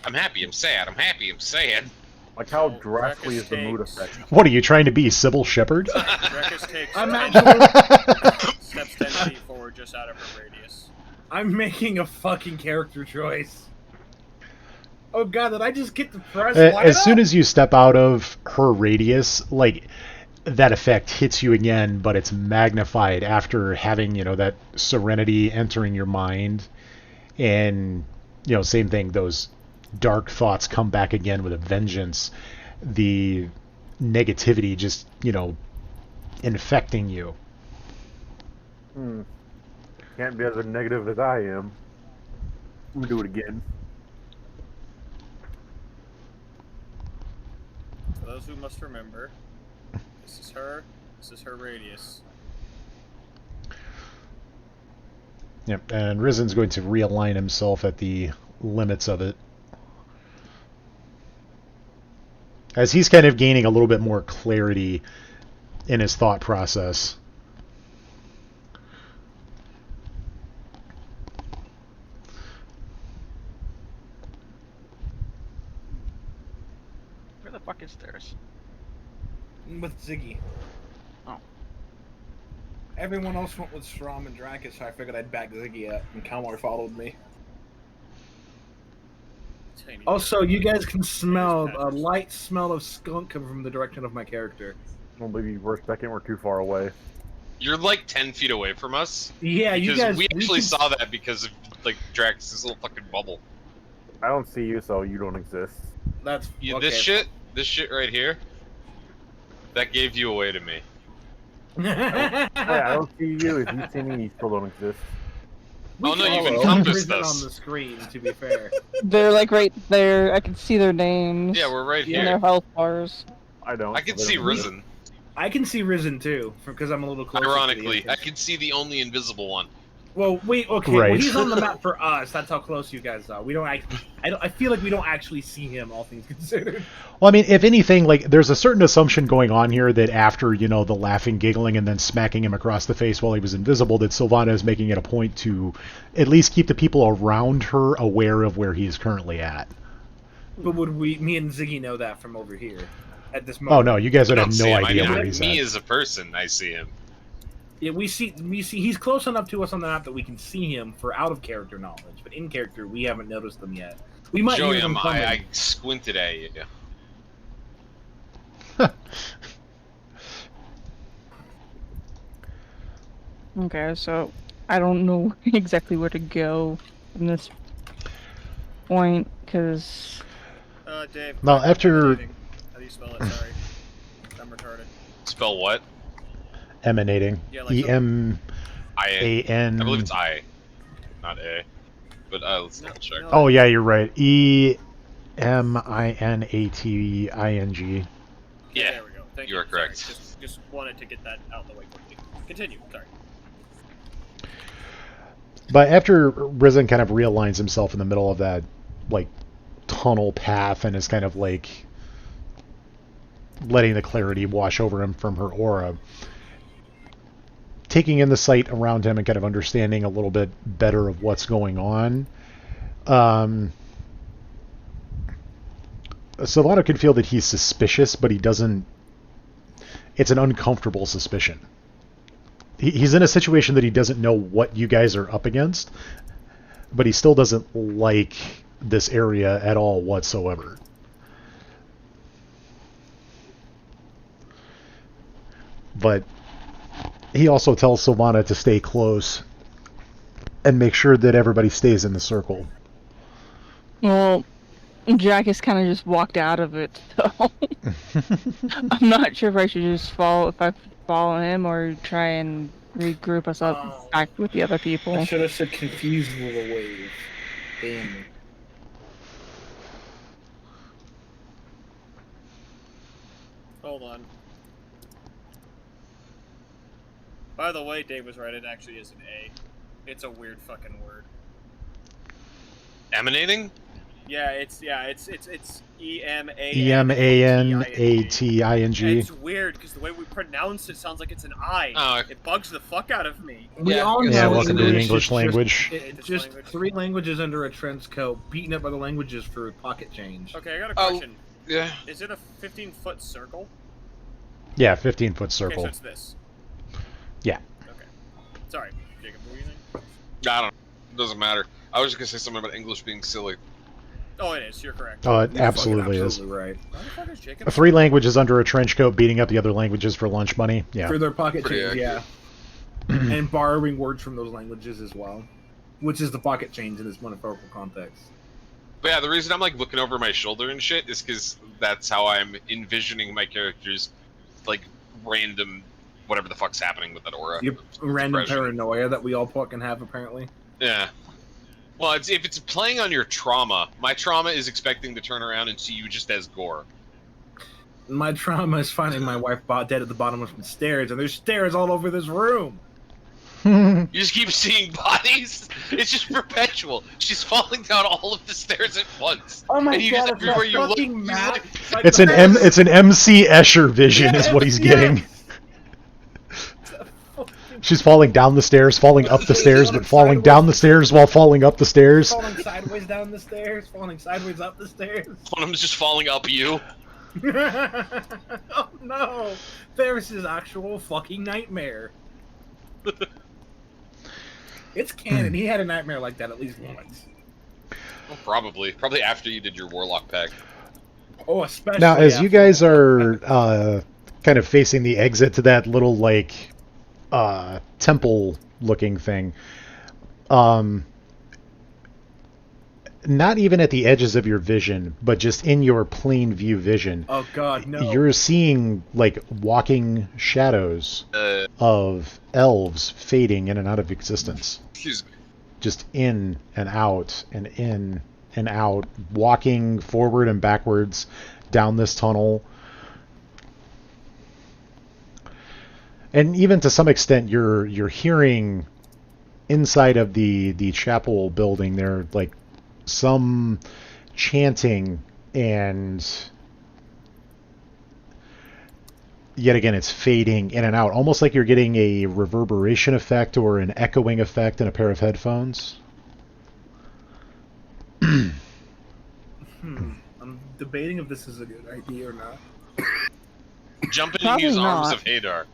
I'm happy, I'm sad, I'm happy, I'm sad. Like how So, drastically Drakus is the mood takes- effect? What are you trying to be, Sybil Shepherd? Drakus takes I'm 10 actually. steps 10 feet forward just out of her radius. I'm making a fucking character choice. Oh god, did I just get the press? As soon as you step out of her radius, like that effect hits you again, but it's magnified after having, that serenity entering your mind. And, same thing, those dark thoughts come back again with a vengeance. The negativity just, infecting you. Can't be as negative as I am. I'm gonna do it again. For those who must remember, this is her radius. Yep, and Rizen's going to realign himself at the limits of it. As he's kind of gaining a little bit more clarity in his thought process. Where the fuck is theirs? With Ziggy. Oh. Everyone else went with Strom and Dracus, so I figured I'd back Ziggy up, and Kalmar followed me. Also, you guys can smell a light smell of skunk coming from the direction of my character. I don't believe for a second we're too far away. You're like 10 feet away from us. Yeah, you because guys. we actually saw that because of like Drax's little fucking bubble. I don't see you, so you don't exist. That's You, okay. This shit right here, that gave you away to me. Hey, I don't see you. If you see me, you still don't exist. Oh no, you've Follow. encompassed Prison us. on the screen, to be fair. They're like right there. I can see their names. Yeah, we're right And their here. health bars. I don't. I can so they see don't exist. Risen. I can see Risen too, because I'm a little closer. Ironically, to the I entrance. can see the only invisible one. Well, wait, okay. Right. Well, he's on the map for us. That's how close you guys are. We don't actually. I feel like we don't actually see him, all things considered. Well, I mean, if anything, like, there's a certain assumption going on here that after, the laughing, giggling, and then smacking him across the face while he was invisible, that Sylvana is making it a point to at least keep the people around her aware of where he is currently at. But would me and Ziggy know that from over here at this Oh, moment? no, you guys would I have don't no see him. idea I mean, where he's me at. as a person, I see him. Yeah, we see. He's close enough to us on the map that we can see him for out of character knowledge, but in character we haven't noticed them yet. We might hear them Joey, coming. I squinted at you. Okay, so I don't know exactly where to go from this point, because... Dave. Now, after How do you spell it? Sorry. I'm retarded. Spell what? emanating, Yeah, like E-M-A-N... I believe it's I, not A. But let's double check. no. Oh, yeah, you're right. E-M-I-N-A-T-I-N-G. Yeah, There we go. Thank you you. are correct. Sorry. Just wanted to get that out of the way quickly. Continue. Sorry. But after Risen kind of realigns himself in the middle of that, like, tunnel path and is kind of, like, letting the clarity wash over him from her aura, taking in the sight around him and kind of understanding a little bit better of what's going on, Sylvana can feel that he's suspicious, but he doesn't... It's an uncomfortable suspicion. He's in a situation that he doesn't know what you guys are up against, but he still doesn't like this area at all whatsoever. But he also tells Sylvana to stay close and make sure that everybody stays in the circle. Well, Jack has kind of just walked out of it, so... I'm not sure if I should just follow him or try and regroup us up back with the other people. I should have said confused with a wave. Damn. Hold on. By the way, Dave was right. It actually is an A. It's a weird fucking word. Emanating? Yeah, it's E-M-A-N. E-M-A-N-A-T-I-N-G. It's weird because the way we pronounce it sounds like it's an I. Oh, It bugs the fuck out of me. We Yeah, all know Yeah, welcome to the English English is language. Just 3 languages under a trench coat, beaten up by the languages for pocket change. Okay, I got a Oh. question. yeah. Is it a 15-foot circle? Yeah, 15-foot Okay, circle. so it's this. Yeah. Okay. Sorry, Jacob, what were you saying? I don't know. It doesn't matter. I was just gonna say something about English being silly. Oh, it is. You're correct. Oh, it You're absolutely fucking is. absolutely right. Why the fuck is Jacob? 3 languages under a trench coat, beating up the other languages for lunch money. Yeah. For their pocket Pretty change, yeah. And borrowing words from those languages as well. Which is the pocket change in this metaphorical context. But yeah, the reason I'm like looking over my shoulder and shit is because that's how I'm envisioning my characters, like random, whatever the fuck's happening with that aura. Your random Depression. paranoia that we all fucking have, apparently. Yeah. Well, if it's playing on your trauma, my trauma is expecting to turn around and see you just as Gore. My trauma is finding my wife dead at the bottom of some stairs, and there's stairs all over this room. You just keep seeing bodies. It's just perpetual. She's falling down all of the stairs at once. Oh my and you god, just, it's everywhere that you look, fucking you map. look- It's an MC Escher vision is what he's getting. She's falling down the stairs, falling up the stairs, but falling down the stairs while falling up the stairs. Falling sideways down the stairs, falling sideways up the stairs. One of them's just falling up you. Oh no! There's his actual fucking nightmare. It's canon. He had a nightmare like that at least once. Oh, probably after you did your warlock pack. Oh, especially Now, as you after- guys are kind of facing the exit to that little like temple-looking thing, not even at the edges of your vision, but just in your plain view vision, Oh god, no! you're seeing like walking shadows of elves fading in and out of existence. Excuse me. Just in and out and in and out, walking forward and backwards down this tunnel. And even to some extent, you're hearing inside of the chapel building there, like some chanting, and yet again it's fading in and out, almost like you're getting a reverberation effect or an echoing effect in a pair of headphones. I'm debating if this is a good idea or not. Jump in and Probably use Arms not. of Hadar.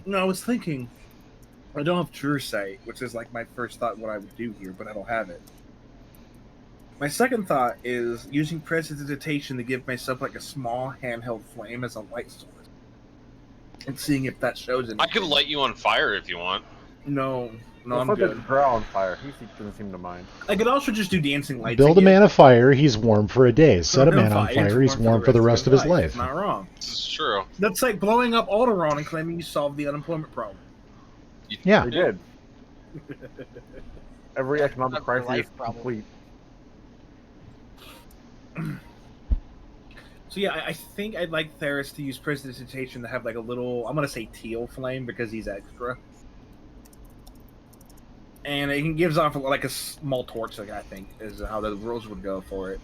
No, I was thinking, I don't have True Sight, which is like my first thought what I would do here, but I don't have it. My second thought is using prestidigitation to give myself like a small handheld flame as a light source, and seeing if that shows anything. I could light you on fire if you want. No, I'm Let's let good. the Drow on fire. He doesn't seem to mind. I could also just do dancing lights. Build a again. man of fire, he's warm for a day. Set a Build man on it's fire, he's warm for the rest of his life. It's not wrong. This is true. That's like blowing up Alderaan and claiming you solved the unemployment problem. Yeah. They did. Every economic Not crisis life is problem. complete. So yeah, I think I'd like Theris to use prestidigitation to have like a little, I'm gonna say teal flame because he's extra. And it gives off like a small torch, like I think is how the rules would go for it.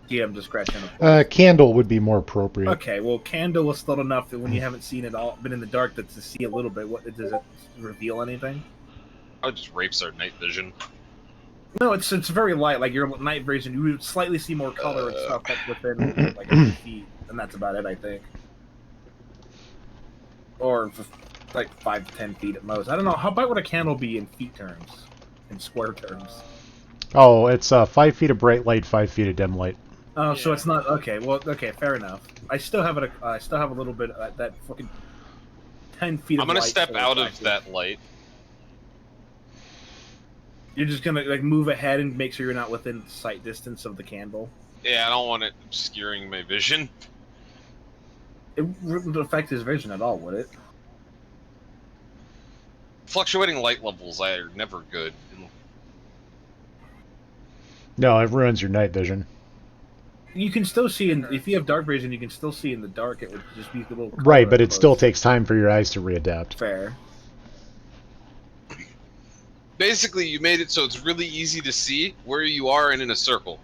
Yeah, I'm just scratching a Candle would be more appropriate. Okay, well, candle is still enough that when you haven't seen it all, been in the dark, that to see a little bit. What does it reveal? Anything? I just rapes our night vision. No, it's very light. Like your night vision, you would slightly see more color and stuff that's within like a few feet, and that's about it, I think. Or like 5 to 10 feet at most. I don't know. How about would a candle be in feet terms, in square terms? Oh, it's 5 feet of bright light, 5 feet of dim light. Oh, so it's not okay. Well, okay, fair enough. I still have it. I still have a little bit of that fucking 10 feet. I'm of gonna light step source, out of actually. that light. You're just gonna like move ahead and make sure you're not within sight distance of the candle. Yeah, I don't want it obscuring my vision. It wouldn't affect his vision at all, would it? Fluctuating light levels are never good. No, it ruins your night vision. You can still see in if you have dark vision, you can still see in the dark. It would just be a little Right, color but it close. still takes time for your eyes to readapt. Fair. Basically, you made it so it's really easy to see where you are and in a circle,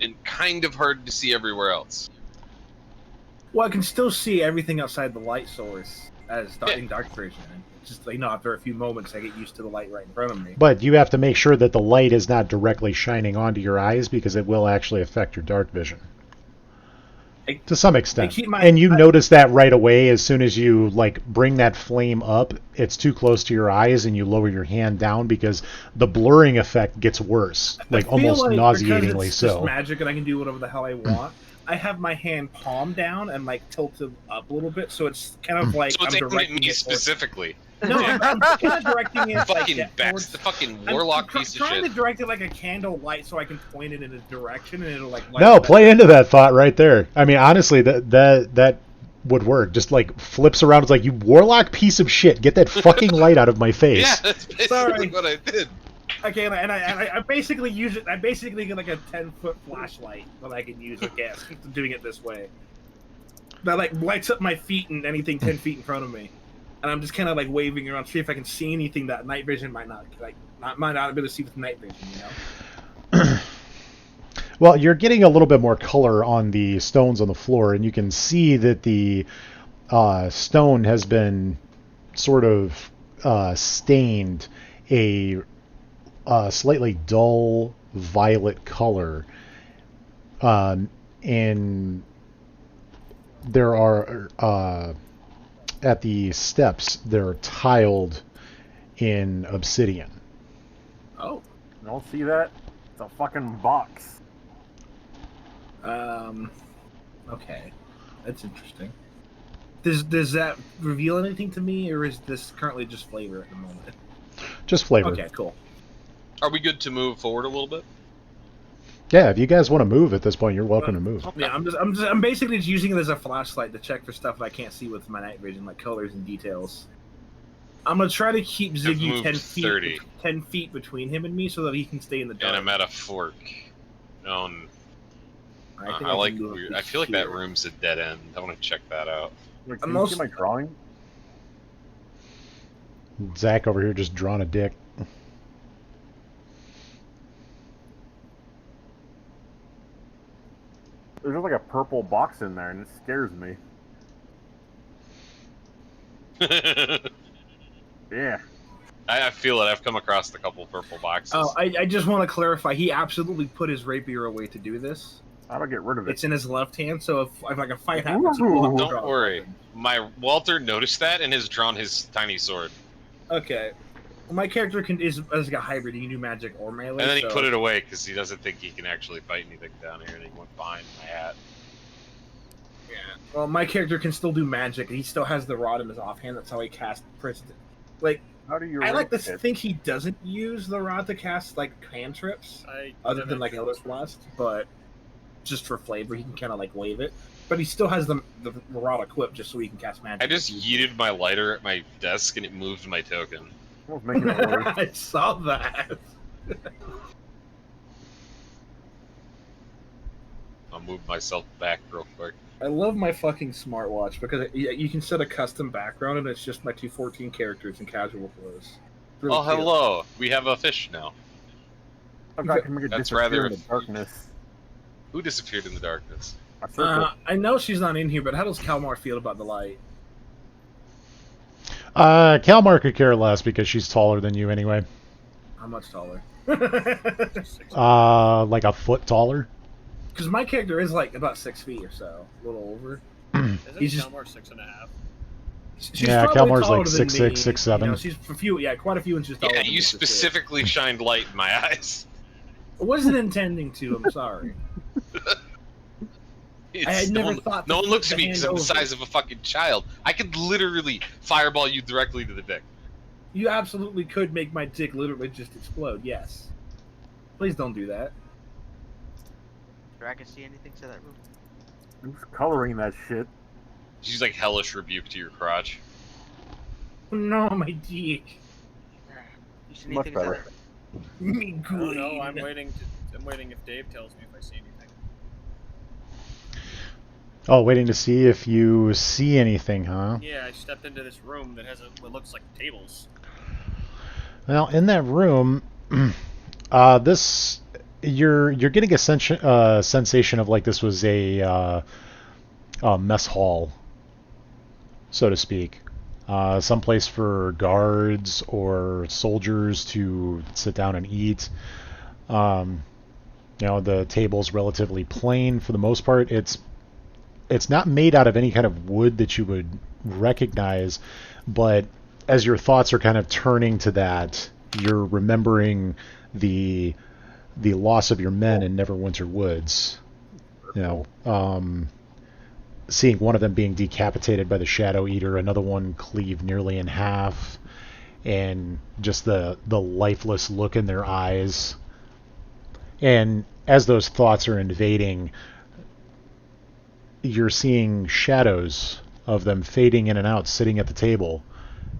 and kind of hard to see everywhere else. Well, I can still see everything outside the light source as in dark vision. It's just like after a few moments, I get used to the light right in front of me. But you have to make sure that the light is not directly shining onto your eyes because it will actually affect your dark vision. To some extent. keep my- And you notice that right away as soon as you like bring that flame up, it's too close to your eyes and you lower your hand down because the blurring effect gets worse, I like feel almost like nauseatingly because it's so. just magic and I can do whatever the hell I want. I have my hand palm down and like tilted up a little bit, so it's kind of like So it's I'm aimed at directing me it towards- specifically. No, I'm kind of directing it Fucking like bats, towards. the fucking I'm warlock tr- piece of trying shit. to direct it like a candle light so I can point it in a direction and it'll like. light No, up play into that thought right there. I mean, honestly, that would work. Just like flips around. It's like, you warlock piece of shit. Get that fucking light out of my face. Yeah, that's basically Sorry. what I did. Okay, and I basically use it. I basically get like a 10-foot flashlight that I can use. I guess doing it this way. That like lights up my feet and anything 10 feet in front of me, and I'm just kind of like waving around, see if I can see anything that night vision might not might not be able to see with night vision. You know. Well, you're getting a little bit more color on the stones on the floor, and you can see that the stone has been sort of stained a slightly dull violet color, and there are at the steps they're tiled in obsidian. Oh. You don't see that? It's a fucking box. Okay, that's interesting. Does that reveal anything to me, or is this currently just flavor at the moment? Just flavor. Okay, cool. Are we good to move forward a little bit? Yeah, if you guys want to move at this point, you're welcome to move. Yeah, I'm basically just using it as a flashlight to check for stuff that I can't see with my night vision, like colors and details. I'm gonna try to keep Ziggy moved 10 feet, 30. 10 feet between him and me, so that he can stay in the dark. And I'm at a fork. I I like. can move I feel like that here. room's a dead end. I want to check that out. Wait, I'm can you see also- my drawing? Zach over here just drawing a dick. There's just like a purple box in there, and it scares me. Yeah. I feel it. I've come across a couple purple boxes. Oh, I just want to clarify. He absolutely put his rapier away to do this. How do I get rid of it? It's in his left hand, so if like a fight happens, he Ooh. will have to Don't draw a worry. weapon. My Walter noticed that and has drawn his tiny sword. Okay. My character is like a hybrid. He can do magic or melee. And then he so- put it away because he doesn't think he can actually fight anything down here, and he went behind my hat. Yeah. Well, my character can still do magic. He still has the rod in his offhand. That's how he casts Priston. Like, How do you I like to rank it? think he doesn't use the rod to cast like cantrips, other than like Eldritch Blast, but just for flavor, he can kind of like wave it. But he still has the rod equipped just so he can cast magic. I just yeeted my lighter at my desk and it moved my token. Almost making it worse. I saw that. I'll move myself back real quick. I love my fucking smartwatch because you can set a custom background and it's just my 214 characters in casual clothes. It's really Oh, cute. hello. We have a fish now. Some guy can make it That's disappear rather- in the darkness. Who disappeared in the darkness? A circle. I know she's not in here, but how does Kalmar feel about the light? Kalmar could care less because she's taller than you anyway. How much taller? Like a foot taller. Because my character is like about 6 feet or so, a little over. Isn't He's just- Kalmar 6.5? She's Yeah, probably Kalmar's taller like than 6'6", me. 6'7". You know, she's quite a few inches taller. Yeah, than you me, for sure. specifically shined light in my eyes. I wasn't intending to. I'm sorry. I had no never one, thought to no one flip looks the at me because hand I'm the over. size of a fucking child. I could literally fireball you directly to the dick. You absolutely could make my dick literally just explode. Yes. Please don't do that. Do I can see anything to that room? I'm just coloring that shit. She's like hellish rebuke to your crotch. No, my dick. You see Much anything better. to that Me I don't good. know. I'm waiting if Dave tells me if I see anything. Oh, waiting to see if you see anything, huh? Yeah, I stepped into this room that has what looks like tables. Well, in that room, this you're getting a sensation of like this was a mess hall, so to speak. Someplace for guards or soldiers to sit down and eat. The table's relatively plain for the most part. It's it's not made out of any kind of wood that you would recognize, but as your thoughts are kind of turning to that, you're remembering the loss of your men in Neverwinter Woods. You know, seeing one of them being decapitated by the Shadow Eater, another one cleaved nearly in half, and just the lifeless look in their eyes. And as those thoughts are invading, you're seeing shadows of them fading in and out, sitting at the table.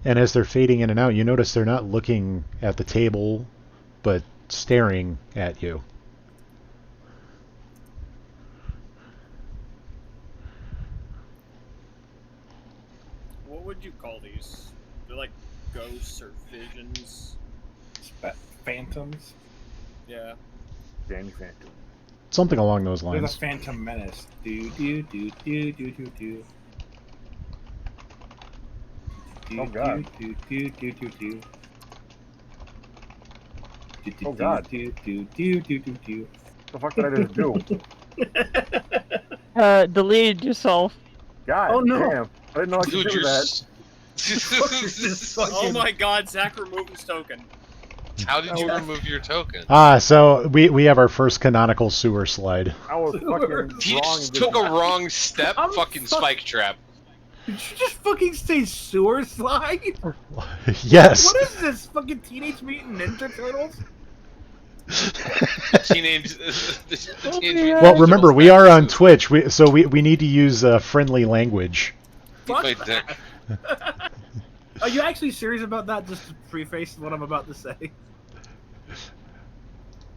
And as they're fading in and out, you notice they're not looking at the table, but staring at you. What would you call these? They're like ghosts or visions. Phantoms. Yeah. Danny Phantom. Something along those They're the lines. Phantom Menace. Do do do do do do do. Oh, God. Do do do do do. Oh, God. Do do do do do do. The fuck did I just do? Deleted yourself. God Oh, no. damn. I didn't know I could Dude, do you're that. Oh my God! Zach removed his token. How did you remove your token? So we have our first canonical sewer slide. I was fucking He wrong. just took a wrong step. I'm Fucking fuck- spike trap. Did you just fucking say sewer slide? Yes. What is this? Fucking Teenage Mutant Ninja Turtles? Teenage. Well, remember, we are on Twitch, so we need to use friendly language. Fuck my that. dick. Are you actually serious about that? Just to preface what I'm about to say.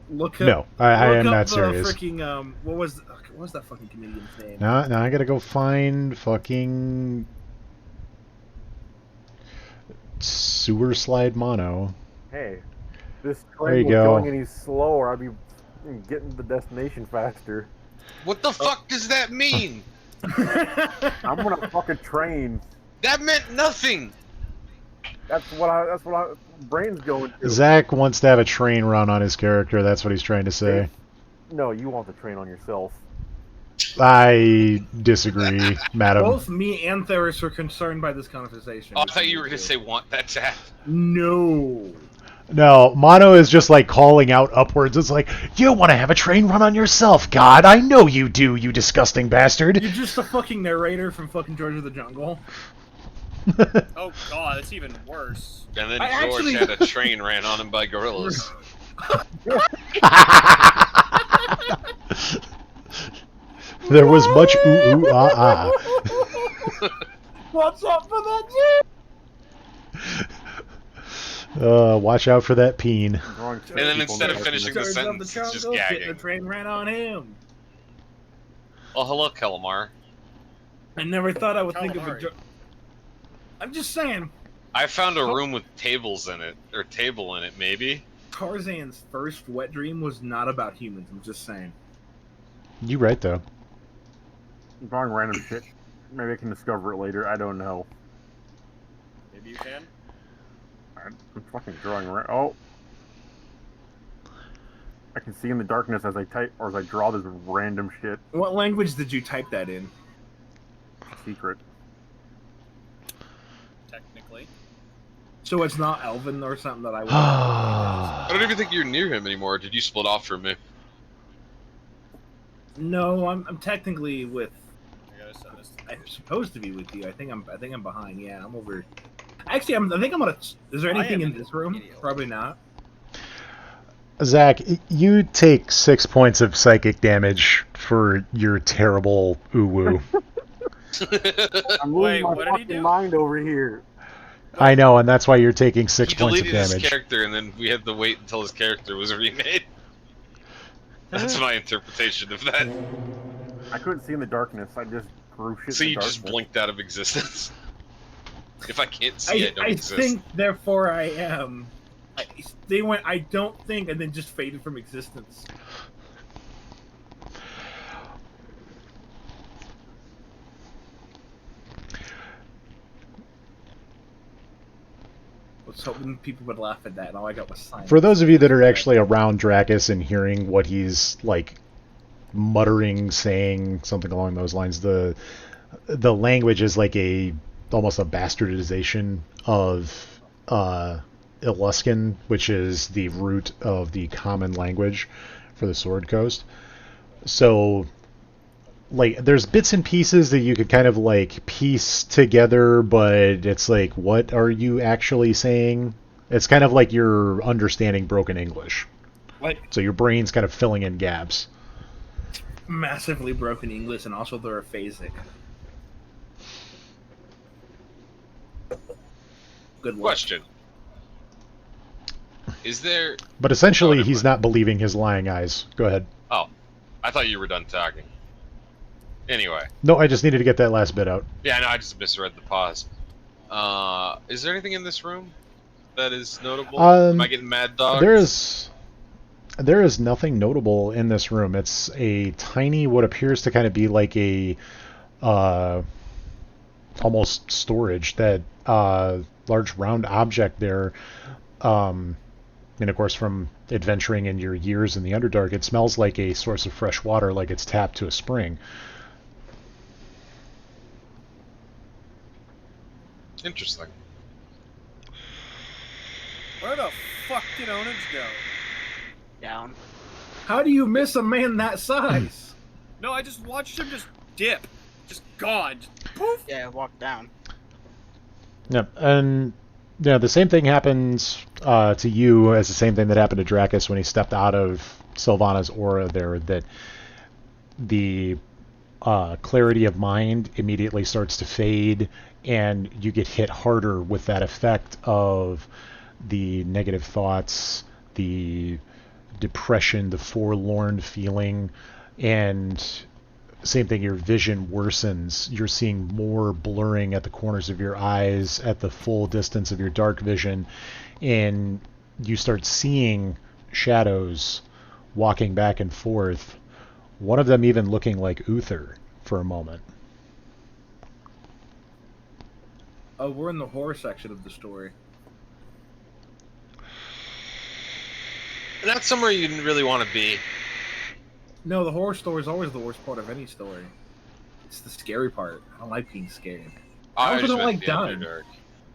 Look up, No, I look am up not the serious. Freaking what was that fucking comedian's name? Now I gotta go find fucking sewer slide mono. Hey, this There train you was go. going any slower, I'd be getting to the destination faster. What the fuck does that mean? I'm on a fucking train. That meant nothing. That's what brain's going to. Zach wants to have a train run on his character. That's what he's trying to say. No, you want the train on yourself. I disagree, madam. Both me and Theris were concerned by this conversation. Oh, I thought you were gonna say want that Zach. No. No, mono is just like calling out upwards. It's like, you want to have a train run on yourself, God. I know you do, you disgusting bastard. You're just a fucking narrator from fucking George of the Jungle. Oh God, it's even worse. And then I George actually- had a train ran on him by gorillas. There was much ooh ooh ah ah. What's up for that Watch out for that peen. And then instead of finishing the George of sentence, it's just Jungle, getting gagging. the train ran on him. Oh, hello, Kellamar. I never thought I would think of a. Calamari. I'm just saying, I found a room with tables in it, or table in it, maybe. Tarzan's first wet dream was not about humans. I'm just saying. You right though. I'm drawing random shit. Maybe I can discover it later. I don't know. Maybe you can. I'm fucking drawing. Oh, I can see in the darkness as I type or as I draw this random shit. What language did you type that in? Secret. Technically. So it's not Elven or something that I would. I don't even think you're near him anymore. Did you split off from me? No, I'm technically with. I gotta send this to I'm supposed to be with you. I think I'm behind. Yeah, I'm over. Actually, I think I'm gonna. Is there I anything am in this room? immediately. Probably not. Zach, you take 6 points of psychic damage for your terrible ooh woo. I'm Wait, losing my what did he fucking do? mind over here. I know, and that's why you're taking 6 He points of deleted his damage. character, and then we had to wait until his character was remade. That's my interpretation of that. I couldn't see in the darkness. I just grew shit. So in you the just darkness. blinked out of existence. If I can't see, I don't I exist. think, therefore, I am. They went. I don't think, and then just faded from existence. I was hoping people would laugh at that, and all I got was silence. For those of you that are actually around Dracus and hearing what he's like muttering, saying something along those lines. The language is like almost a bastardization of Eluskan, which is the root of the common language for the Sword Coast. So, like, there's bits and pieces that you could kind of like piece together, but it's like, what are you actually saying? It's kind of like you're understanding broken English. Like, So your brain's kind of filling in gaps. massively broken English, and also they're aphasic. Good luck. Question. Is there... But essentially, never he's mind. not believing his lying eyes. Go ahead. Oh, I thought you were done talking. Anyway. No, I just needed to get that last bit out. Yeah, no, I just misread the pause. Is there anything in this room that is notable? Am I getting mad dogs? There is nothing notable in this room. It's a tiny, what appears to kind of be like a almost storage, that large round object there. And of course, from adventuring in your years in the Underdark, it smells like a source of fresh water, like it's tapped to a spring. Interesting. Where the fuck did Onage go? Down. How do you miss a man that size? No, I just watched him just dip. Just gone. Just poof. Yeah, walk down. Yep, and yeah, the same thing happens to you as the same thing that happened to Dracus when he stepped out of Sylvana's aura there, that the clarity of mind immediately starts to fade, and you get hit harder with that effect of the negative thoughts, the depression, the forlorn feeling, and same thing, your vision worsens. You're seeing more blurring at the corners of your eyes, at the full distance of your dark vision, and you start seeing shadows walking back and forth, one of them even looking like Uther for a moment. Oh, we're in the horror section of the story. That's somewhere you didn't really want to be. No, the horror story is always the worst part of any story. It's the scary part. I don't like being scared. I also just don't meant like the dying. Underdark.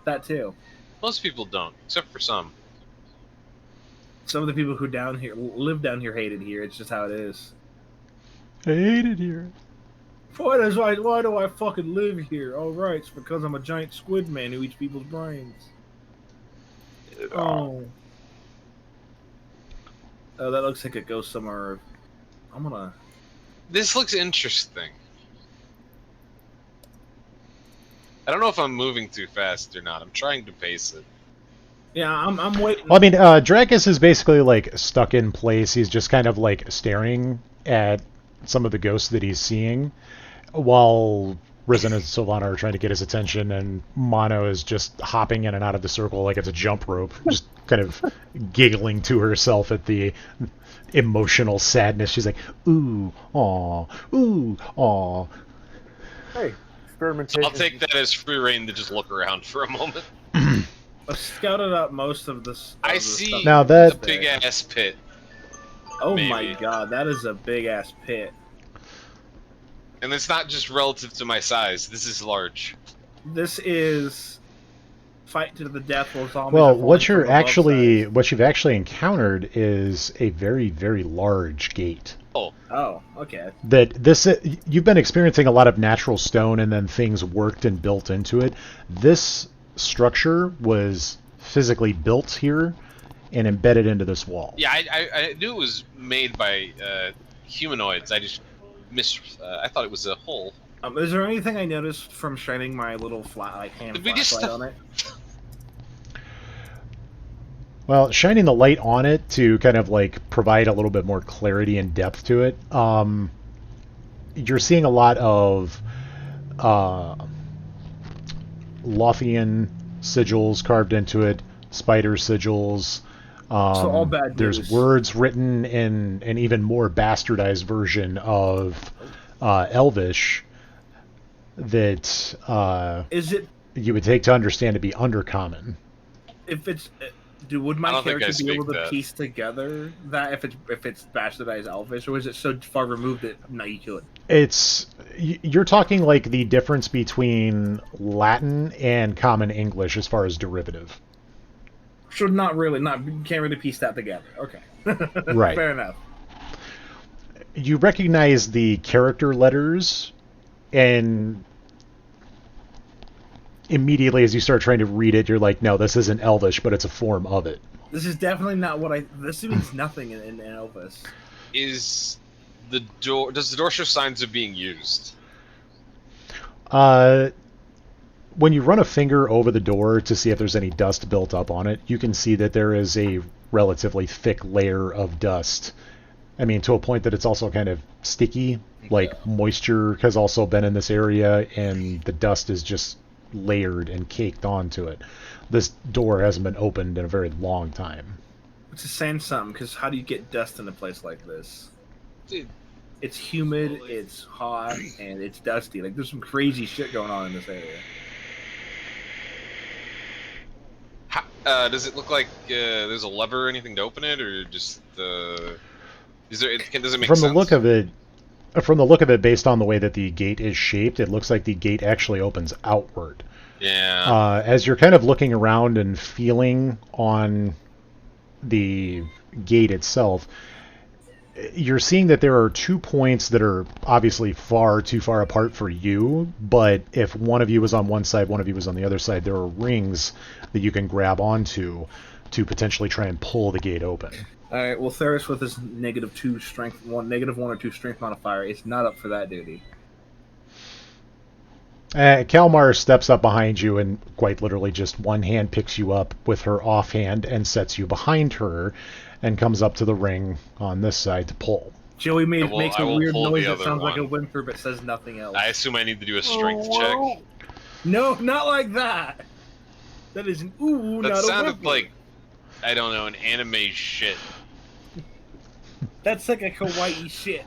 That too. Most people don't, except for some. Some of the people who live down here hate it here. It's just how it is. I hate it here. Why do I fucking live here? Oh, right, it's because I'm a giant squid man who eats people's brains. Oh. Oh, that looks like it goes somewhere. I'm gonna... This looks interesting. I don't know if I'm moving too fast or not. I'm trying to pace it. Yeah, I'm waiting. Well, I mean, Dracus is basically like stuck in place. He's just kind of like staring at some of the ghosts that he's seeing, while Risen and Sylvana are trying to get his attention, and Mono is just hopping in and out of the circle like it's a jump rope, just kind of giggling to herself at the emotional sadness. She's like, ooh, aw, ooh, aw. Hey, So experimentation. I'll take that as free reign to just look around for a moment. I've scouted out most of this. I see Now a that big ass pit. Oh maybe. my god, that is a big ass pit. And it's not just relative to my size. This is large. This is fight to the death while zombies. well, are falling what from above you've actually encountered is a very, very large gate. Oh, Oh, okay. That this you've been experiencing a lot of natural stone, and then things worked and built into it. This structure was physically built here and embedded into this wall. yeah, I knew it was made by humanoids. I just I thought it was a hole. Is there anything I noticed from shining my little hand Did we just flashlight on it? Well, shining the light on it to kind of like provide a little bit more clarity and depth to it. You're seeing a lot of Lothian sigils carved into it, spider sigils. So all bad There's news. words written in an even more bastardized version of Elvish that Is it you would take to understand to be undercommon. if it's Would I my don't think I character be able speak to that. piece together that if it's bastardized Elvish, or is it so far removed that no, you could? You're talking like the difference between Latin and Common English as far as derivative. So not really, you can't really piece that together. Okay, Right. Fair enough. You recognize the character letters, and immediately as you start trying to read it, you're like, no, this isn't Elvish, but it's a form of it. This is definitely not what This means nothing in Elvis. Is the door? Does the door show signs of being used? When you run a finger over the door to see if there's any dust built up on it, you can see that there is a relatively thick layer of dust. I mean, to a point that it's also kind of sticky, like moisture has also been in this area, and the dust is just layered and caked onto it. This door hasn't been opened in a very long time. It's just saying something, because how do you get dust in a place like this? Dude. It's humid, it's hot, and it's dusty. Like, there's some crazy shit going on in this area. Does it look like there's a lever or anything to open it, or just Does it make From sense? the look of it, based on the way that the gate is shaped, it looks like the gate actually opens outward. Yeah. As you're kind of looking around and feeling on the gate itself, you're seeing that there are 2 points that are obviously far too far apart for you, but if one of you was on one side, one of you was on the other side, there are rings that you can grab onto to potentially try and pull the gate open. Alright, well, Theris with his -2 strength, -1 or 2 strength modifier, is not up for that duty. Kalmar steps up behind you and quite literally just one hand picks you up with her offhand and sets you behind her and comes up to the ring on this side to pull. Joey makes I a will weird pull noise the that other sounds like a one. whimper but says nothing else. I assume I need to do a strength check. No, not like that! That is an ooh, That not a sounded whimper. like, I don't know, an anime shit. That's like a kawaii shit.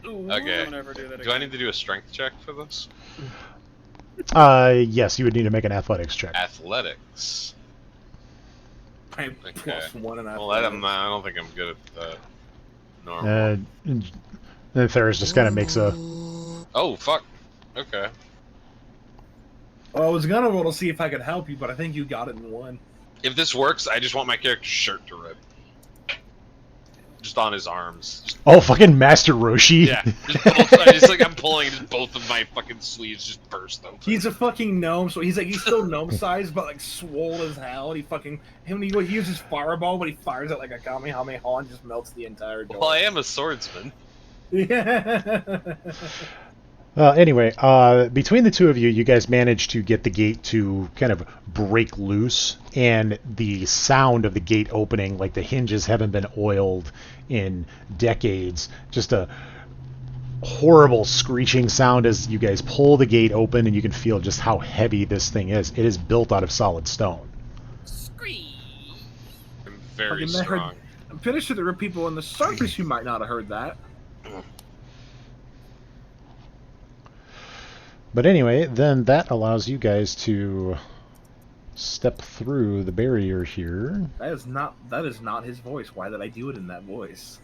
Ooh, Okay. Don't ever do that Do I again. need to do a strength check for this? Yes, you would need to make an athletics check. Athletics. I'm Okay. +1 and Well, I don't think I'm good at that. Normal. And then Theris just kind of makes a... Oh, fuck. Okay. Well, I was gonna roll to see if I could help you, but I think you got it in one. If this works, I just want my character's shirt to rip. Just on his arms. Just, Oh, fucking Master Roshi! yeah. Just like I'm pulling, just both of my fucking sleeves just burst open. He's a fucking gnome, so he's still gnome sized, but like swole as hell. And he uses fireball, but he fires it like a Kamehameha and just melts the entire door. Well, I am a swordsman. Yeah. Anyway, between the two of you, you guys managed to get the gate to kind of break loose, and the sound of the gate opening, like the hinges haven't been oiled in decades, just a horrible screeching sound as you guys pull the gate open, and you can feel just how heavy this thing is. It is built out of solid stone. I'm very Fucking strong. I'm pretty sure there were people on the surface who might not have heard that. But anyway, then that allows you guys to step through the barrier here. That is not his voice. Why did I do it in that voice?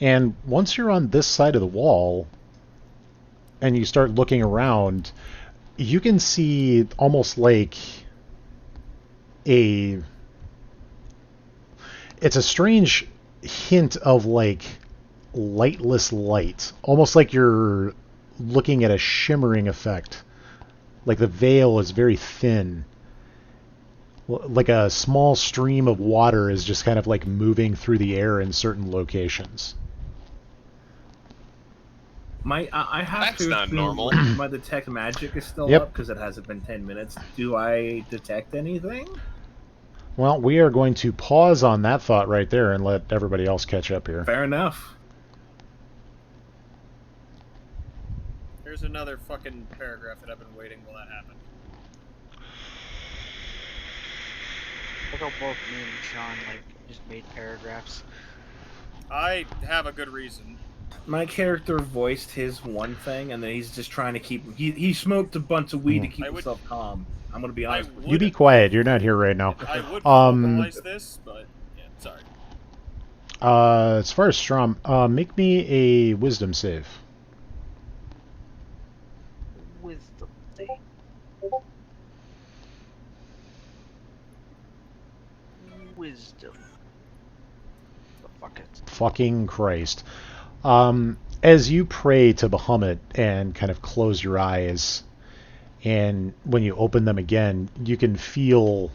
And once you're on this side of the wall and you start looking around, you can see almost like it's a strange hint of like lightless light, almost like you're looking at a shimmering effect, like the veil is very thin, like a small stream of water is just kind of like moving through the air in certain locations. I have That's to not assume normal. my detect magic is still Yep. up because it hasn't been 10 minutes. Do I detect anything? Well, we are going to pause on that thought right there and let everybody else catch up here. Fair enough. Here's another fucking paragraph that I've been waiting will that happen. Look how both me and Sean just made paragraphs. I have a good reason. My character voiced his one thing, and then he's just trying to keep. He smoked a bunch of weed to keep himself calm. I'm gonna be honest with You be quiet. You're not here right now. I would vocalize this, but yeah, sorry. As far as Strom, make me a wisdom save. Wisdom. Wisdom. The fuck it. Fucking Christ. As you pray to Bahamut and kind of close your eyes, and when you open them again, you can feel,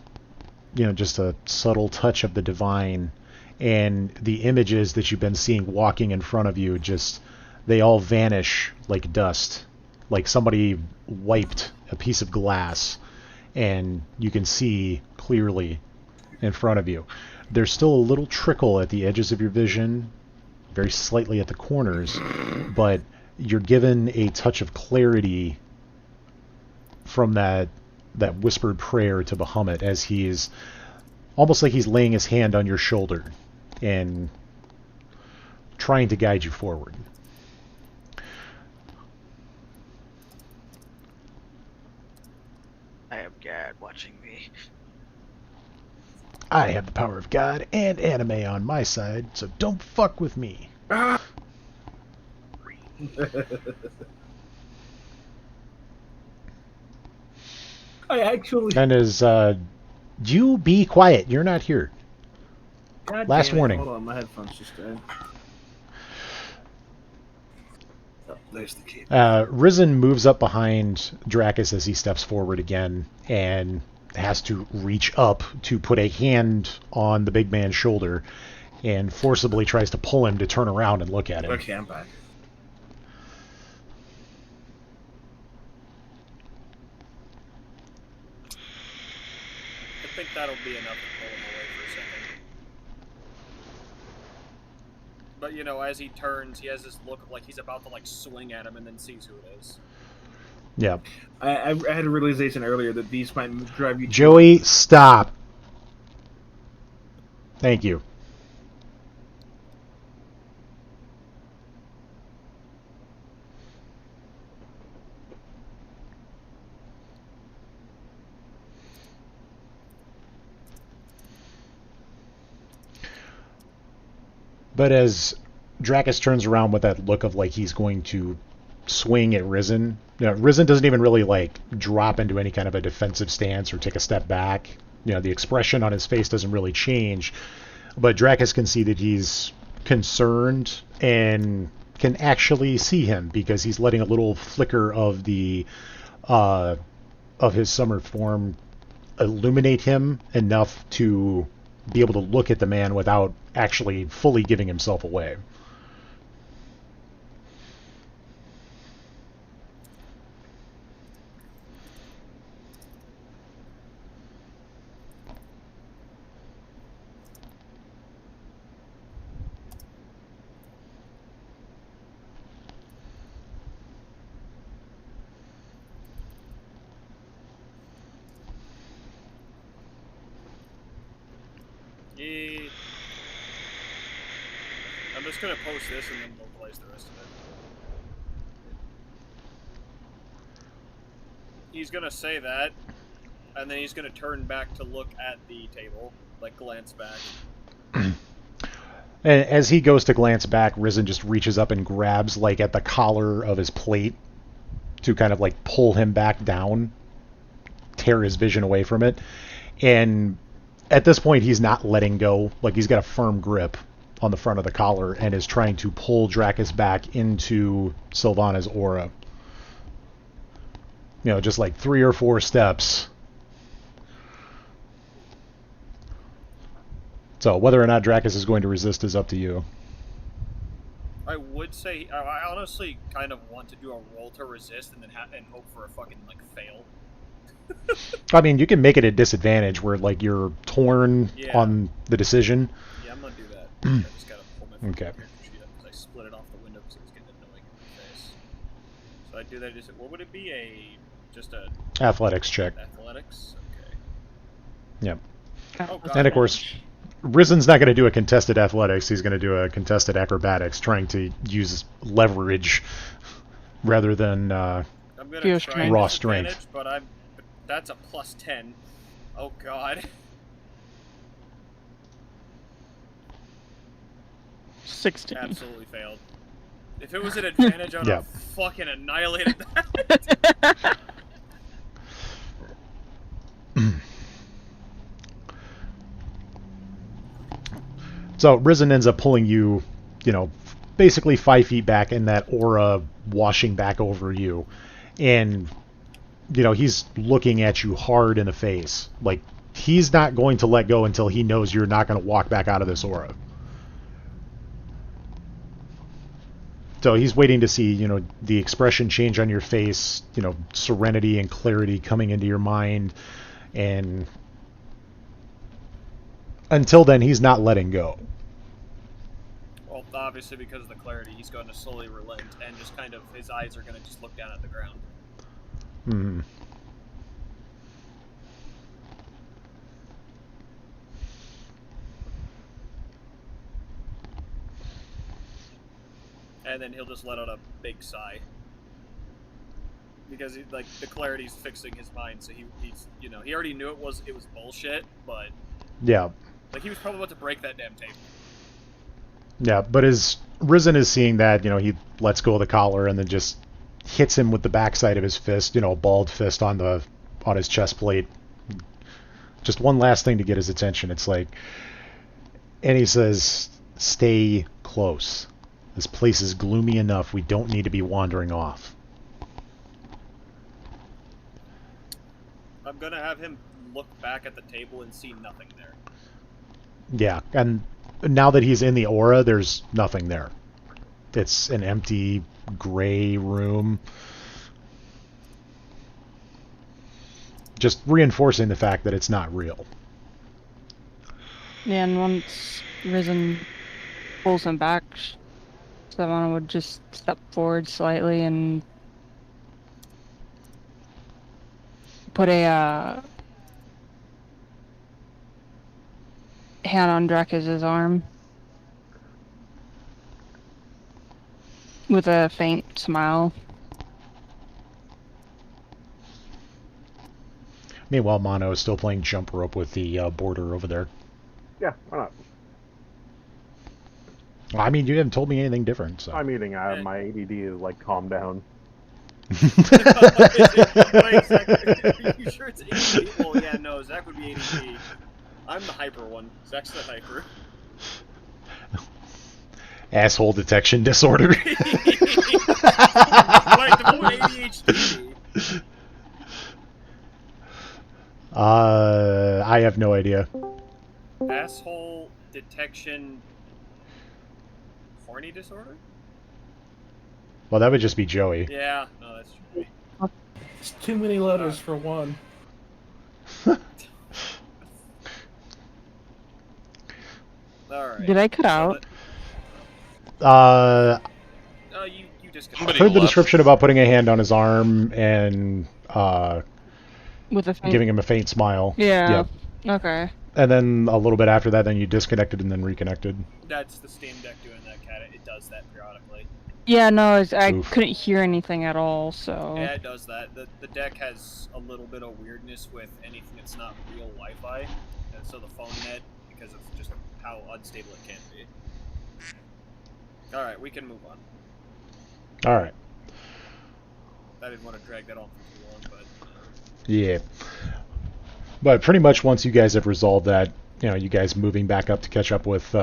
just a subtle touch of the divine, and the images that you've been seeing walking in front of you, they all vanish like dust, like somebody wiped a piece of glass, and you can see clearly in front of you. There's still a little trickle at the edges of your vision, very slightly at the corners, but you're given a touch of clarity from that whispered prayer to Bahamut, as he's almost like he's laying his hand on your shoulder and trying to guide you forward. I am God watching me. I have the power of God and anime on my side, so don't fuck with me. Ah! I actually. And as you be quiet, you're not here. God Last damn it. warning. Hold on, my headphones just died. Oh, there's the cable. Risen moves up behind Dracus as he steps forward again, and has to reach up to put a hand on the big man's shoulder, and forcibly tries to pull him to turn around and look at him. Okay, I'm back. I think that'll be enough to pull him away for a second. But as he turns, he has this look of like he's about to swing at him, and then sees who it is. Yeah. I had a realization earlier that these might drive you. Joey, stop. Thank you. But as Dracus turns around with that look of like he's going to swing at Risen, Risen doesn't even really drop into any kind of a defensive stance or take a step back. The expression on his face doesn't really change, but Dracus can see that he's concerned and can actually see him because he's letting a little flicker of the of his summer form illuminate him enough to be able to look at the man without actually fully giving himself away. I'm just gonna post this and then localize the rest of it. He's gonna say that, and then he's gonna turn back to look at the table, glance back. And as he goes to glance back, Risen just reaches up and grabs at the collar of his plate to kind of pull him back down, tear his vision away from it. And at this point, he's not letting go. He's got a firm grip on the front of the collar and is trying to pull Dracus back into Sylvana's aura. Just 3 or 4 steps. So whether or not Dracus is going to resist is up to you. I would say I honestly kind of want to do a roll to resist and then and hope for a fucking fail. I mean, you can make it a disadvantage where you're torn on the decision. Yeah, I'm gonna do that. I just gotta pull my Okay. character sheet up because I split it off the window because it was getting annoying in my face. So I do that. What would it be? Just a Athletics check. athletics? Okay. Yep. Oh, God, And of course, Rizen's not going to do a contested athletics. He's going to do a contested acrobatics, trying to use leverage rather than I'm gonna Pure try strength. Raw disadvantage, strength. but that's a plus 10. Oh god. 16. Absolutely failed. If it was an advantage, I would Yeah. have fucking annihilated that. So Risen ends up pulling you, basically 5 feet back, in that aura washing back over you. And, he's looking at you hard in the face. Like, he's not going to let go until he knows you're not going to walk back out of this aura. So he's waiting to see, the expression change on your face, serenity and clarity coming into your mind. And until then, he's not letting go. Well, obviously because of the clarity, he's going to slowly relent and just kind of, his eyes are going to just look down at the ground. Hmm. And then he'll just let out a big sigh. Because the clarity's fixing his mind, so he's he already knew it was bullshit, but Yeah. he was probably about to break that damn table. Yeah, but as Risen is seeing that, he lets go of the collar and then just hits him with the backside of his fist, a balled fist on his chest plate. Just one last thing to get his attention. It's like, and he says, "Stay close. This place is gloomy enough. We don't need to be wandering off." I'm gonna have him look back at the table and see nothing there. Yeah, and now that he's in the aura, there's nothing there. It's an empty, gray room. Just reinforcing the fact that it's not real. Yeah, and once Risen pulls him back, Savannah would just step forward slightly and put a hand on Dracus's arm with a faint smile. Meanwhile, Mono is still playing jump rope with the border over there. Yeah, why not? I mean, you haven't told me anything different, so. I'm eating. My ADD is like, calm down. Wait, Zach, are you sure it's ADD? Well, yeah, no, Zach would be ADD. I'm the hyper one. Zach's the hyper. Asshole detection disorder. Wait, the moment ADHD. I have no idea. Asshole detection horny disorder? Well, that would just be Joey. Yeah, no, that's true. It's too many letters for one. Alright. Did I cut out? You just I heard the description about putting a hand on his arm and With a faint... giving him a faint smile. Yeah. Yep. Okay. And then a little bit after that, then you disconnected and then reconnected. That's the Steam Deck doing that, Cat. It does that periodically. Yeah, no, I Oof. couldn't hear anything at all, so... Yeah, it does that. The deck has a little bit of weirdness with anything that's not real Wi-Fi. And so the phone net, because of just how unstable it can be. Alright, we can move on. Alright. I didn't want to drag that on for too long, but... Yeah. But pretty much once you guys have resolved that, you guys moving back up to catch up with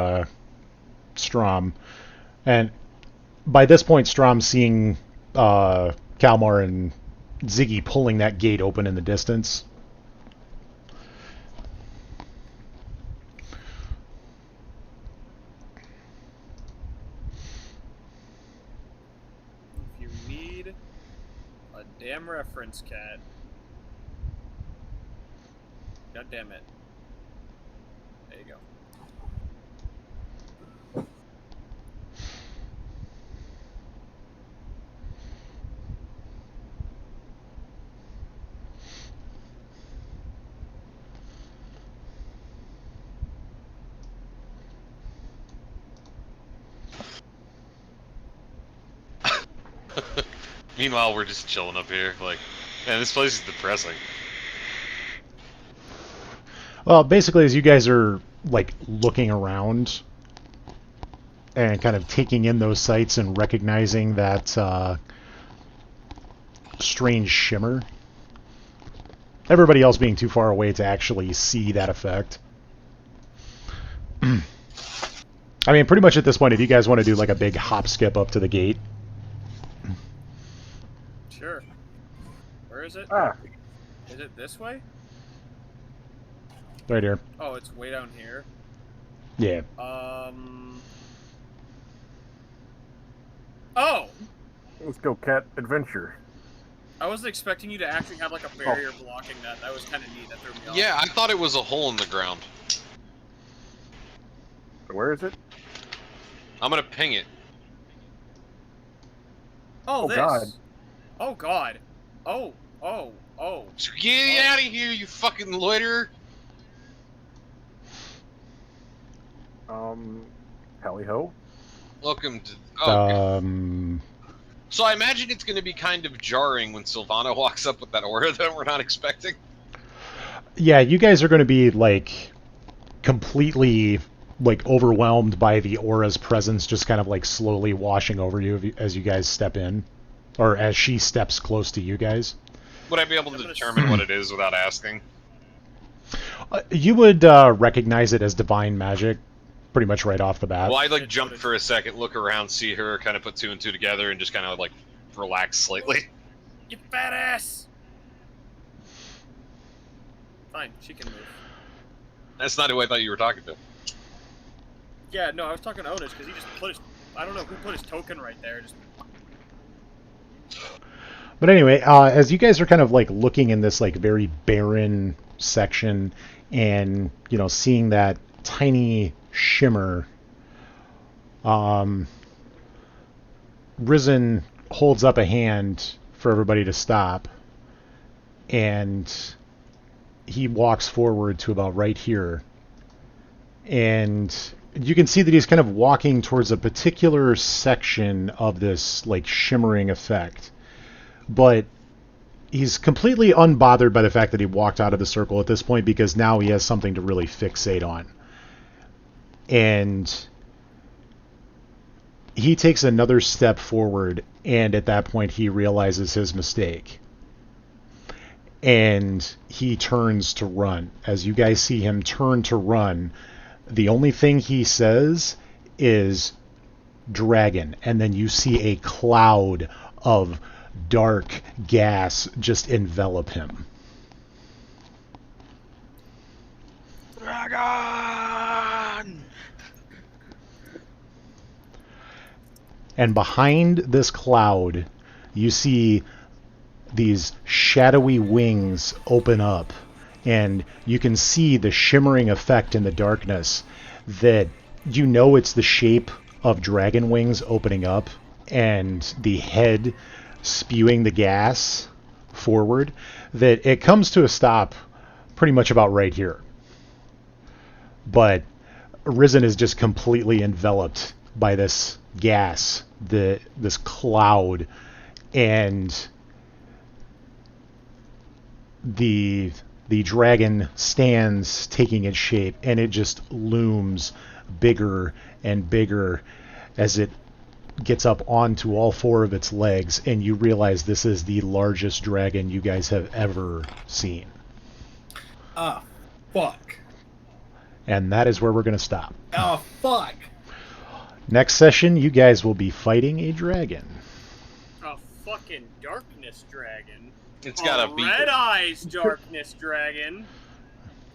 Strom. And by this point, Strom's seeing Kalmar and Ziggy pulling that gate open in the distance. If you need a damn reference, Cat... God damn it. There you go. Meanwhile, we're just chilling up here. Like, man, this place is depressing. Well, basically, as you guys are like looking around and kind of taking in those sights and recognizing that strange shimmer, everybody else being too far away to actually see that effect. I mean, pretty much at this point, if you guys want to do like a big hop skip up to the gate. Sure. Where is it? Ah. Is it this way? Right here. Oh, it's way down here. Yeah. Oh! Let's go, cat adventure. I wasn't expecting you to actually have like a barrier blocking that. That was kind of neat. That threw me off. Yeah, I thought it was a hole in the ground. Where is it? I'm gonna ping it. Oh, this. God. Oh, God. Oh. So get out of here, you fucking loiterer! Tally ho. Welcome to. Oh, Um, so I imagine it's going to be kind of jarring when Sylvana walks up with that aura that we're not expecting. yeah, you guys are going to be like completely like overwhelmed by the aura's presence, just kind of like slowly washing over you as you guys step in, or as she steps close to you guys. Would I be able to determine what it is without asking? You would recognize it as divine magic, pretty much right off the bat. Well, I'd like jump for a second, look around, see her, kind of put two and two together, and just kind of like relax slightly. You fat ass! Fine, she can move. That's not who I thought you were talking to. Yeah, no, I was talking to Onus because he just put his. I don't know who put his token right there. Just. But anyway, as you guys are kind of like looking in this like very barren section and, you know, seeing that tiny shimmer, Risen holds up a hand for everybody to stop, and he walks forward to about right here, and you can see that he's kind of walking towards a particular section of this like shimmering effect, but he's completely unbothered by the fact that he walked out of the circle at this point, because now he has something to really fixate on. And he takes another step forward, and at that point he realizes his mistake. And he turns to run. As you guys see him turn to run, the only thing he says is dragon, and then you see a cloud of dark gas just envelop him. Dragon! And behind this cloud, you see these shadowy wings open up, and you can see the shimmering effect in the darkness that you know it's the shape of dragon wings opening up and the head spewing the gas forward, that it comes to a stop pretty much about right here. But Risen is just completely enveloped by this gas, this cloud, and the dragon stands taking its shape, and it just looms bigger and bigger as it gets up onto all four of its legs, and you realize this is the largest dragon you guys have ever seen. Ah, fuck. And that is where we're going to stop. Oh, fuck. Next session, you guys will be fighting a dragon. A fucking darkness dragon. It's got a beak. Red eyes darkness dragon.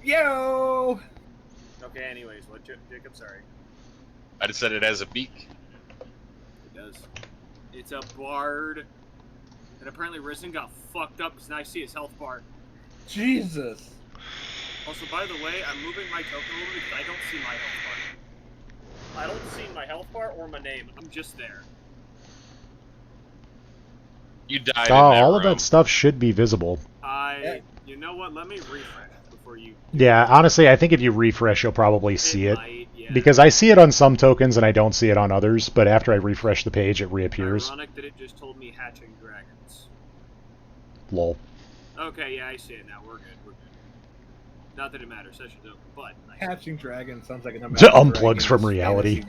Yo! Okay, anyways, what, Jacob? Sorry. I just said it has a beak. It does. It's a bard. And apparently Risen got fucked up because now I see his health bar. Jesus. Also, by the way, I'm moving my token a little bit because I don't see my health bar. I don't see my health bar or my name. I'm just there. You died in that All of room. that stuff should be visible. You know what? Let me refresh before you. Yeah, honestly, I think if you refresh, you'll probably see it. Might, yeah. Because I see it on some tokens and I don't see it on others, but after I refresh the page, it reappears. Ironic that it just told me hatching dragons. Lol. Okay, yeah, I see it now. We're good. We're good. Not that it matters. Session's over, but I see it. Hatching Dragon sounds like an Unplugs from reality.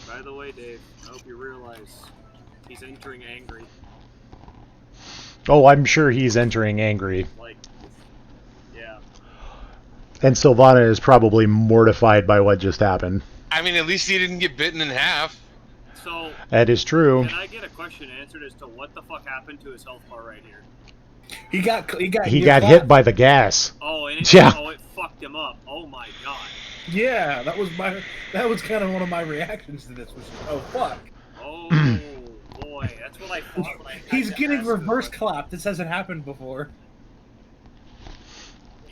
By the way, Dave, I hope you realize he's entering angry. Oh, I'm sure he's entering angry. Like, yeah. And Sylvana is probably mortified by what just happened. I mean, at least he didn't get bitten in half. So, That is true. can I get a question answered as to what the fuck happened to his health bar right here? He got hit by the gas. Oh, and it, Yeah. oh, it fucked him up. Oh my god. Yeah, that was kind of one of my reactions to this. Was oh fuck. Oh boy, that's what I thought when I. He's tried to getting ask him, reverse but clapped. This hasn't happened before.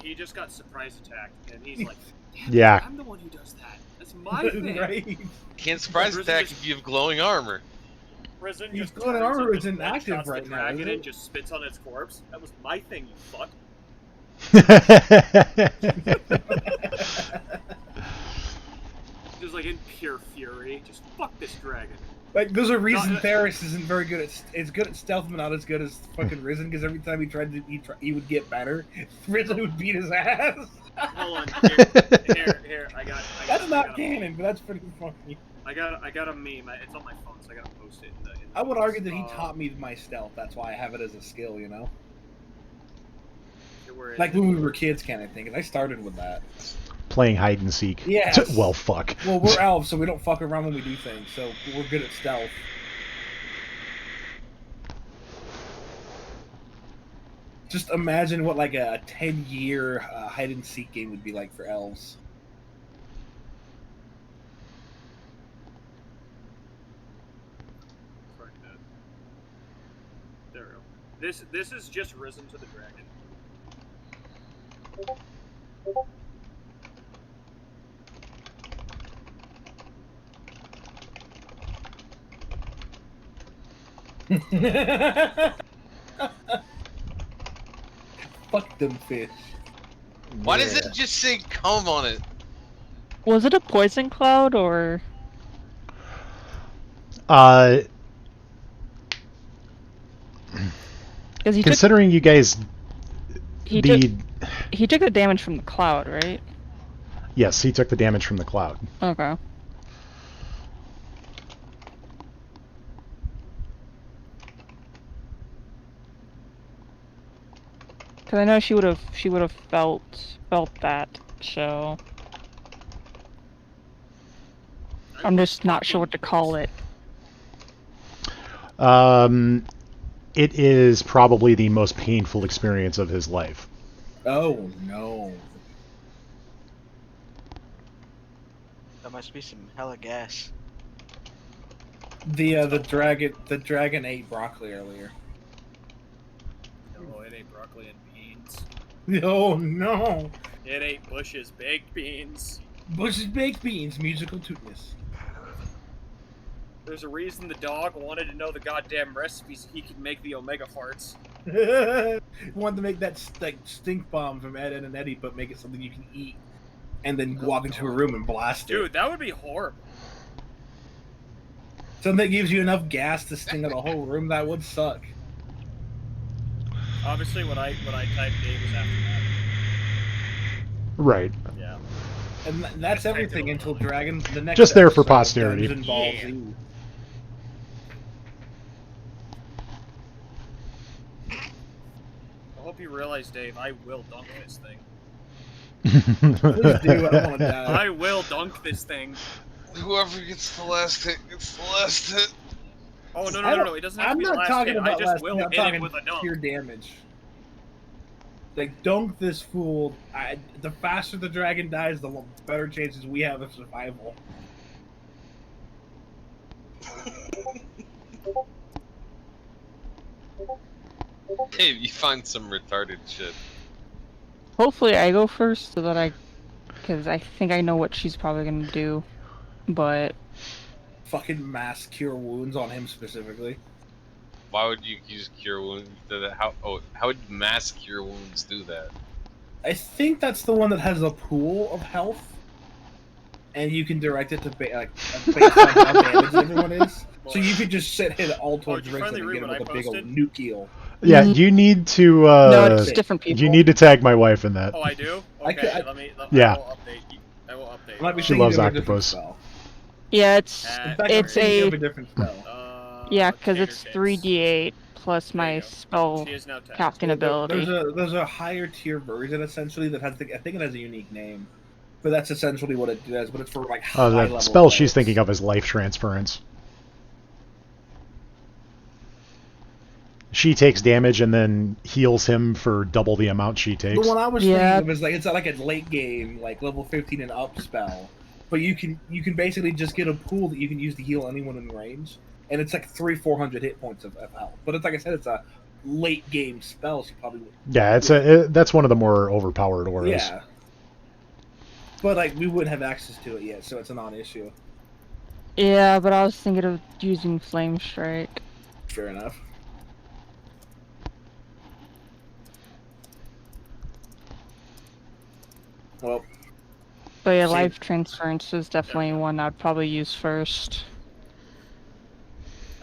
He just got surprise attacked, and he's like, "Damn, Yeah. I'm the one who does that. That's my thing." Right? Can't surprise attack if you have glowing armor. Prison His just glowing turns armor and isn't just active one-shots right the now, dragon is it? and just spits on its corpse. That was my thing, you fuck. Just like in pure fury, just fuck this dragon. Like, there's a reason No, Theris isn't very good at. It's good at stealth, but not as good as fucking Risen. Because every time he tried to, he would get better. Risen would beat his ass. Hold on, here, I got. That's I not got canon, but that's pretty funny. I got a meme. It's on my phone, so I gotta post it. In I would the argue that he post. taught me my stealth. That's why I have it as a skill, you know. Where is Like it? when we were kids, kind of thing. And I started with that. Playing hide and seek. Yes. Well, fuck. Well, we're elves, so we don't fuck around when we do things. So we're good at stealth. Just imagine what like a 10-year hide and seek game would be like for elves. Correct that. There we go. This is just Risen to the Dragon. Fuck them fish. Why does Yeah. it just say "come" on it? Was it a poison cloud or? Uh, Because he considering you guys, he the took he took the damage from the cloud, right? yes, he took the damage from the cloud. Okay. Because I know she would have felt that. So I'm just not sure what to call it. It is probably the most painful experience of his life. Oh no. That must be some hella gas. The dragon ate broccoli earlier. No, it ain't broccoli and beans. Oh no. It ain't Bush's baked beans. Bush's baked beans, musical tootness. There's a reason the dog wanted to know the goddamn recipes so he could make the Omega farts. Wanted to make that like stink bomb from Ed, Ed and Eddie, but make it something you can eat, and then walk into a room and blast it. Dude, that would be horrible. Something that gives you enough gas to sting out a whole room. That would suck. Obviously, when I typed Dave was after that. Right. Yeah. And that's everything until Dragon. The next Just there for episode, posterity. Dungeon Ball Yeah. Z. I hope you realize, Dave, I will dunk this thing. Please do. I don't want to die. I will dunk this thing. Whoever gets the last hit gets the last hit. Oh, no, I no, no, don't- no. It doesn't have I'm to be the not last talking hit. about I just last. will I'm hit talking it with a dunk. pure damage. Like dunk this fool. The faster the dragon dies, the better chances we have of survival. Hey, you find some retarded shit. Hopefully I go first so that because I think I know what she's probably gonna do, but Fucking mass cure wounds on him specifically. Why would you use cure wounds? How would mass cure wounds do that? I think that's the one that has a pool of health, and you can direct it to based on how damaged everyone is. So you could just hit all towards did you Vincent finally and get him read with a what I big old posted? nuke heal. Yeah, you need to. No, it's different people. You need to tag my wife in that. Oh, I do. I Okay, could- Yeah. I will update. I will update. Might be She thinking loves of a different octopus. spell. Yeah, it's In fact, I'm it's thinking a of a different spell. yeah, because Tater it's Tits. 3d8 plus There my you go. spell She is now tagged. casting ability. There's a higher tier version essentially that has I think it has a unique name, but that's essentially what it does. But it's for like high Oh, level the spell she's players. thinking of is life transference. She takes damage and then heals him for double the amount she takes. The one I was Yeah. thinking of is like it's like a late game, like level 15 and up spell. But you can basically just get a pool that you can use to heal anyone in range, and it's like 400 hit points of health. But it's like I said, it's a late game spell. So you probably Yeah, that's one of the more overpowered auras. yeah. But like we wouldn't have access to it yet, so it's a non-issue. Yeah, but I was thinking of using Flame Strike. Fair enough. Well, But yeah, See- life transference is definitely one I'd probably use first.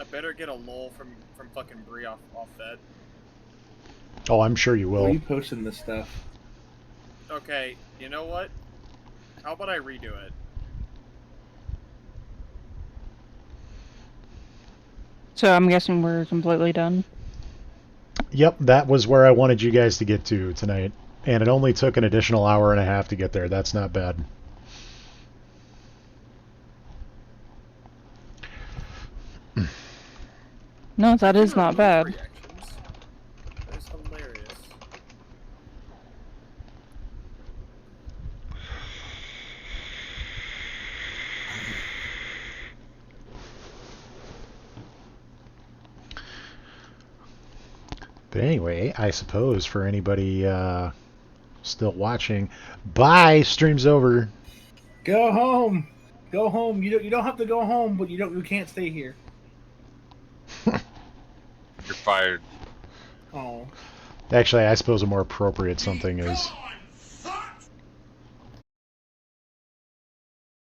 I better get a lull from fucking Bree off that. Oh, I'm sure you where are will. you posting this stuff? Okay, you know what? How about I redo it? So I'm guessing we're completely done. Yep, that was where I wanted you guys to get to tonight. And it only took an additional hour and a half to get there. That's not bad. No, that is not bad. Reactions. That is hilarious. But anyway, I suppose for anybody still watching, bye. Stream's over. Go home. Go home. You don't have to go home, but you can't stay here. You're fired. Oh. Actually, I suppose a more appropriate something is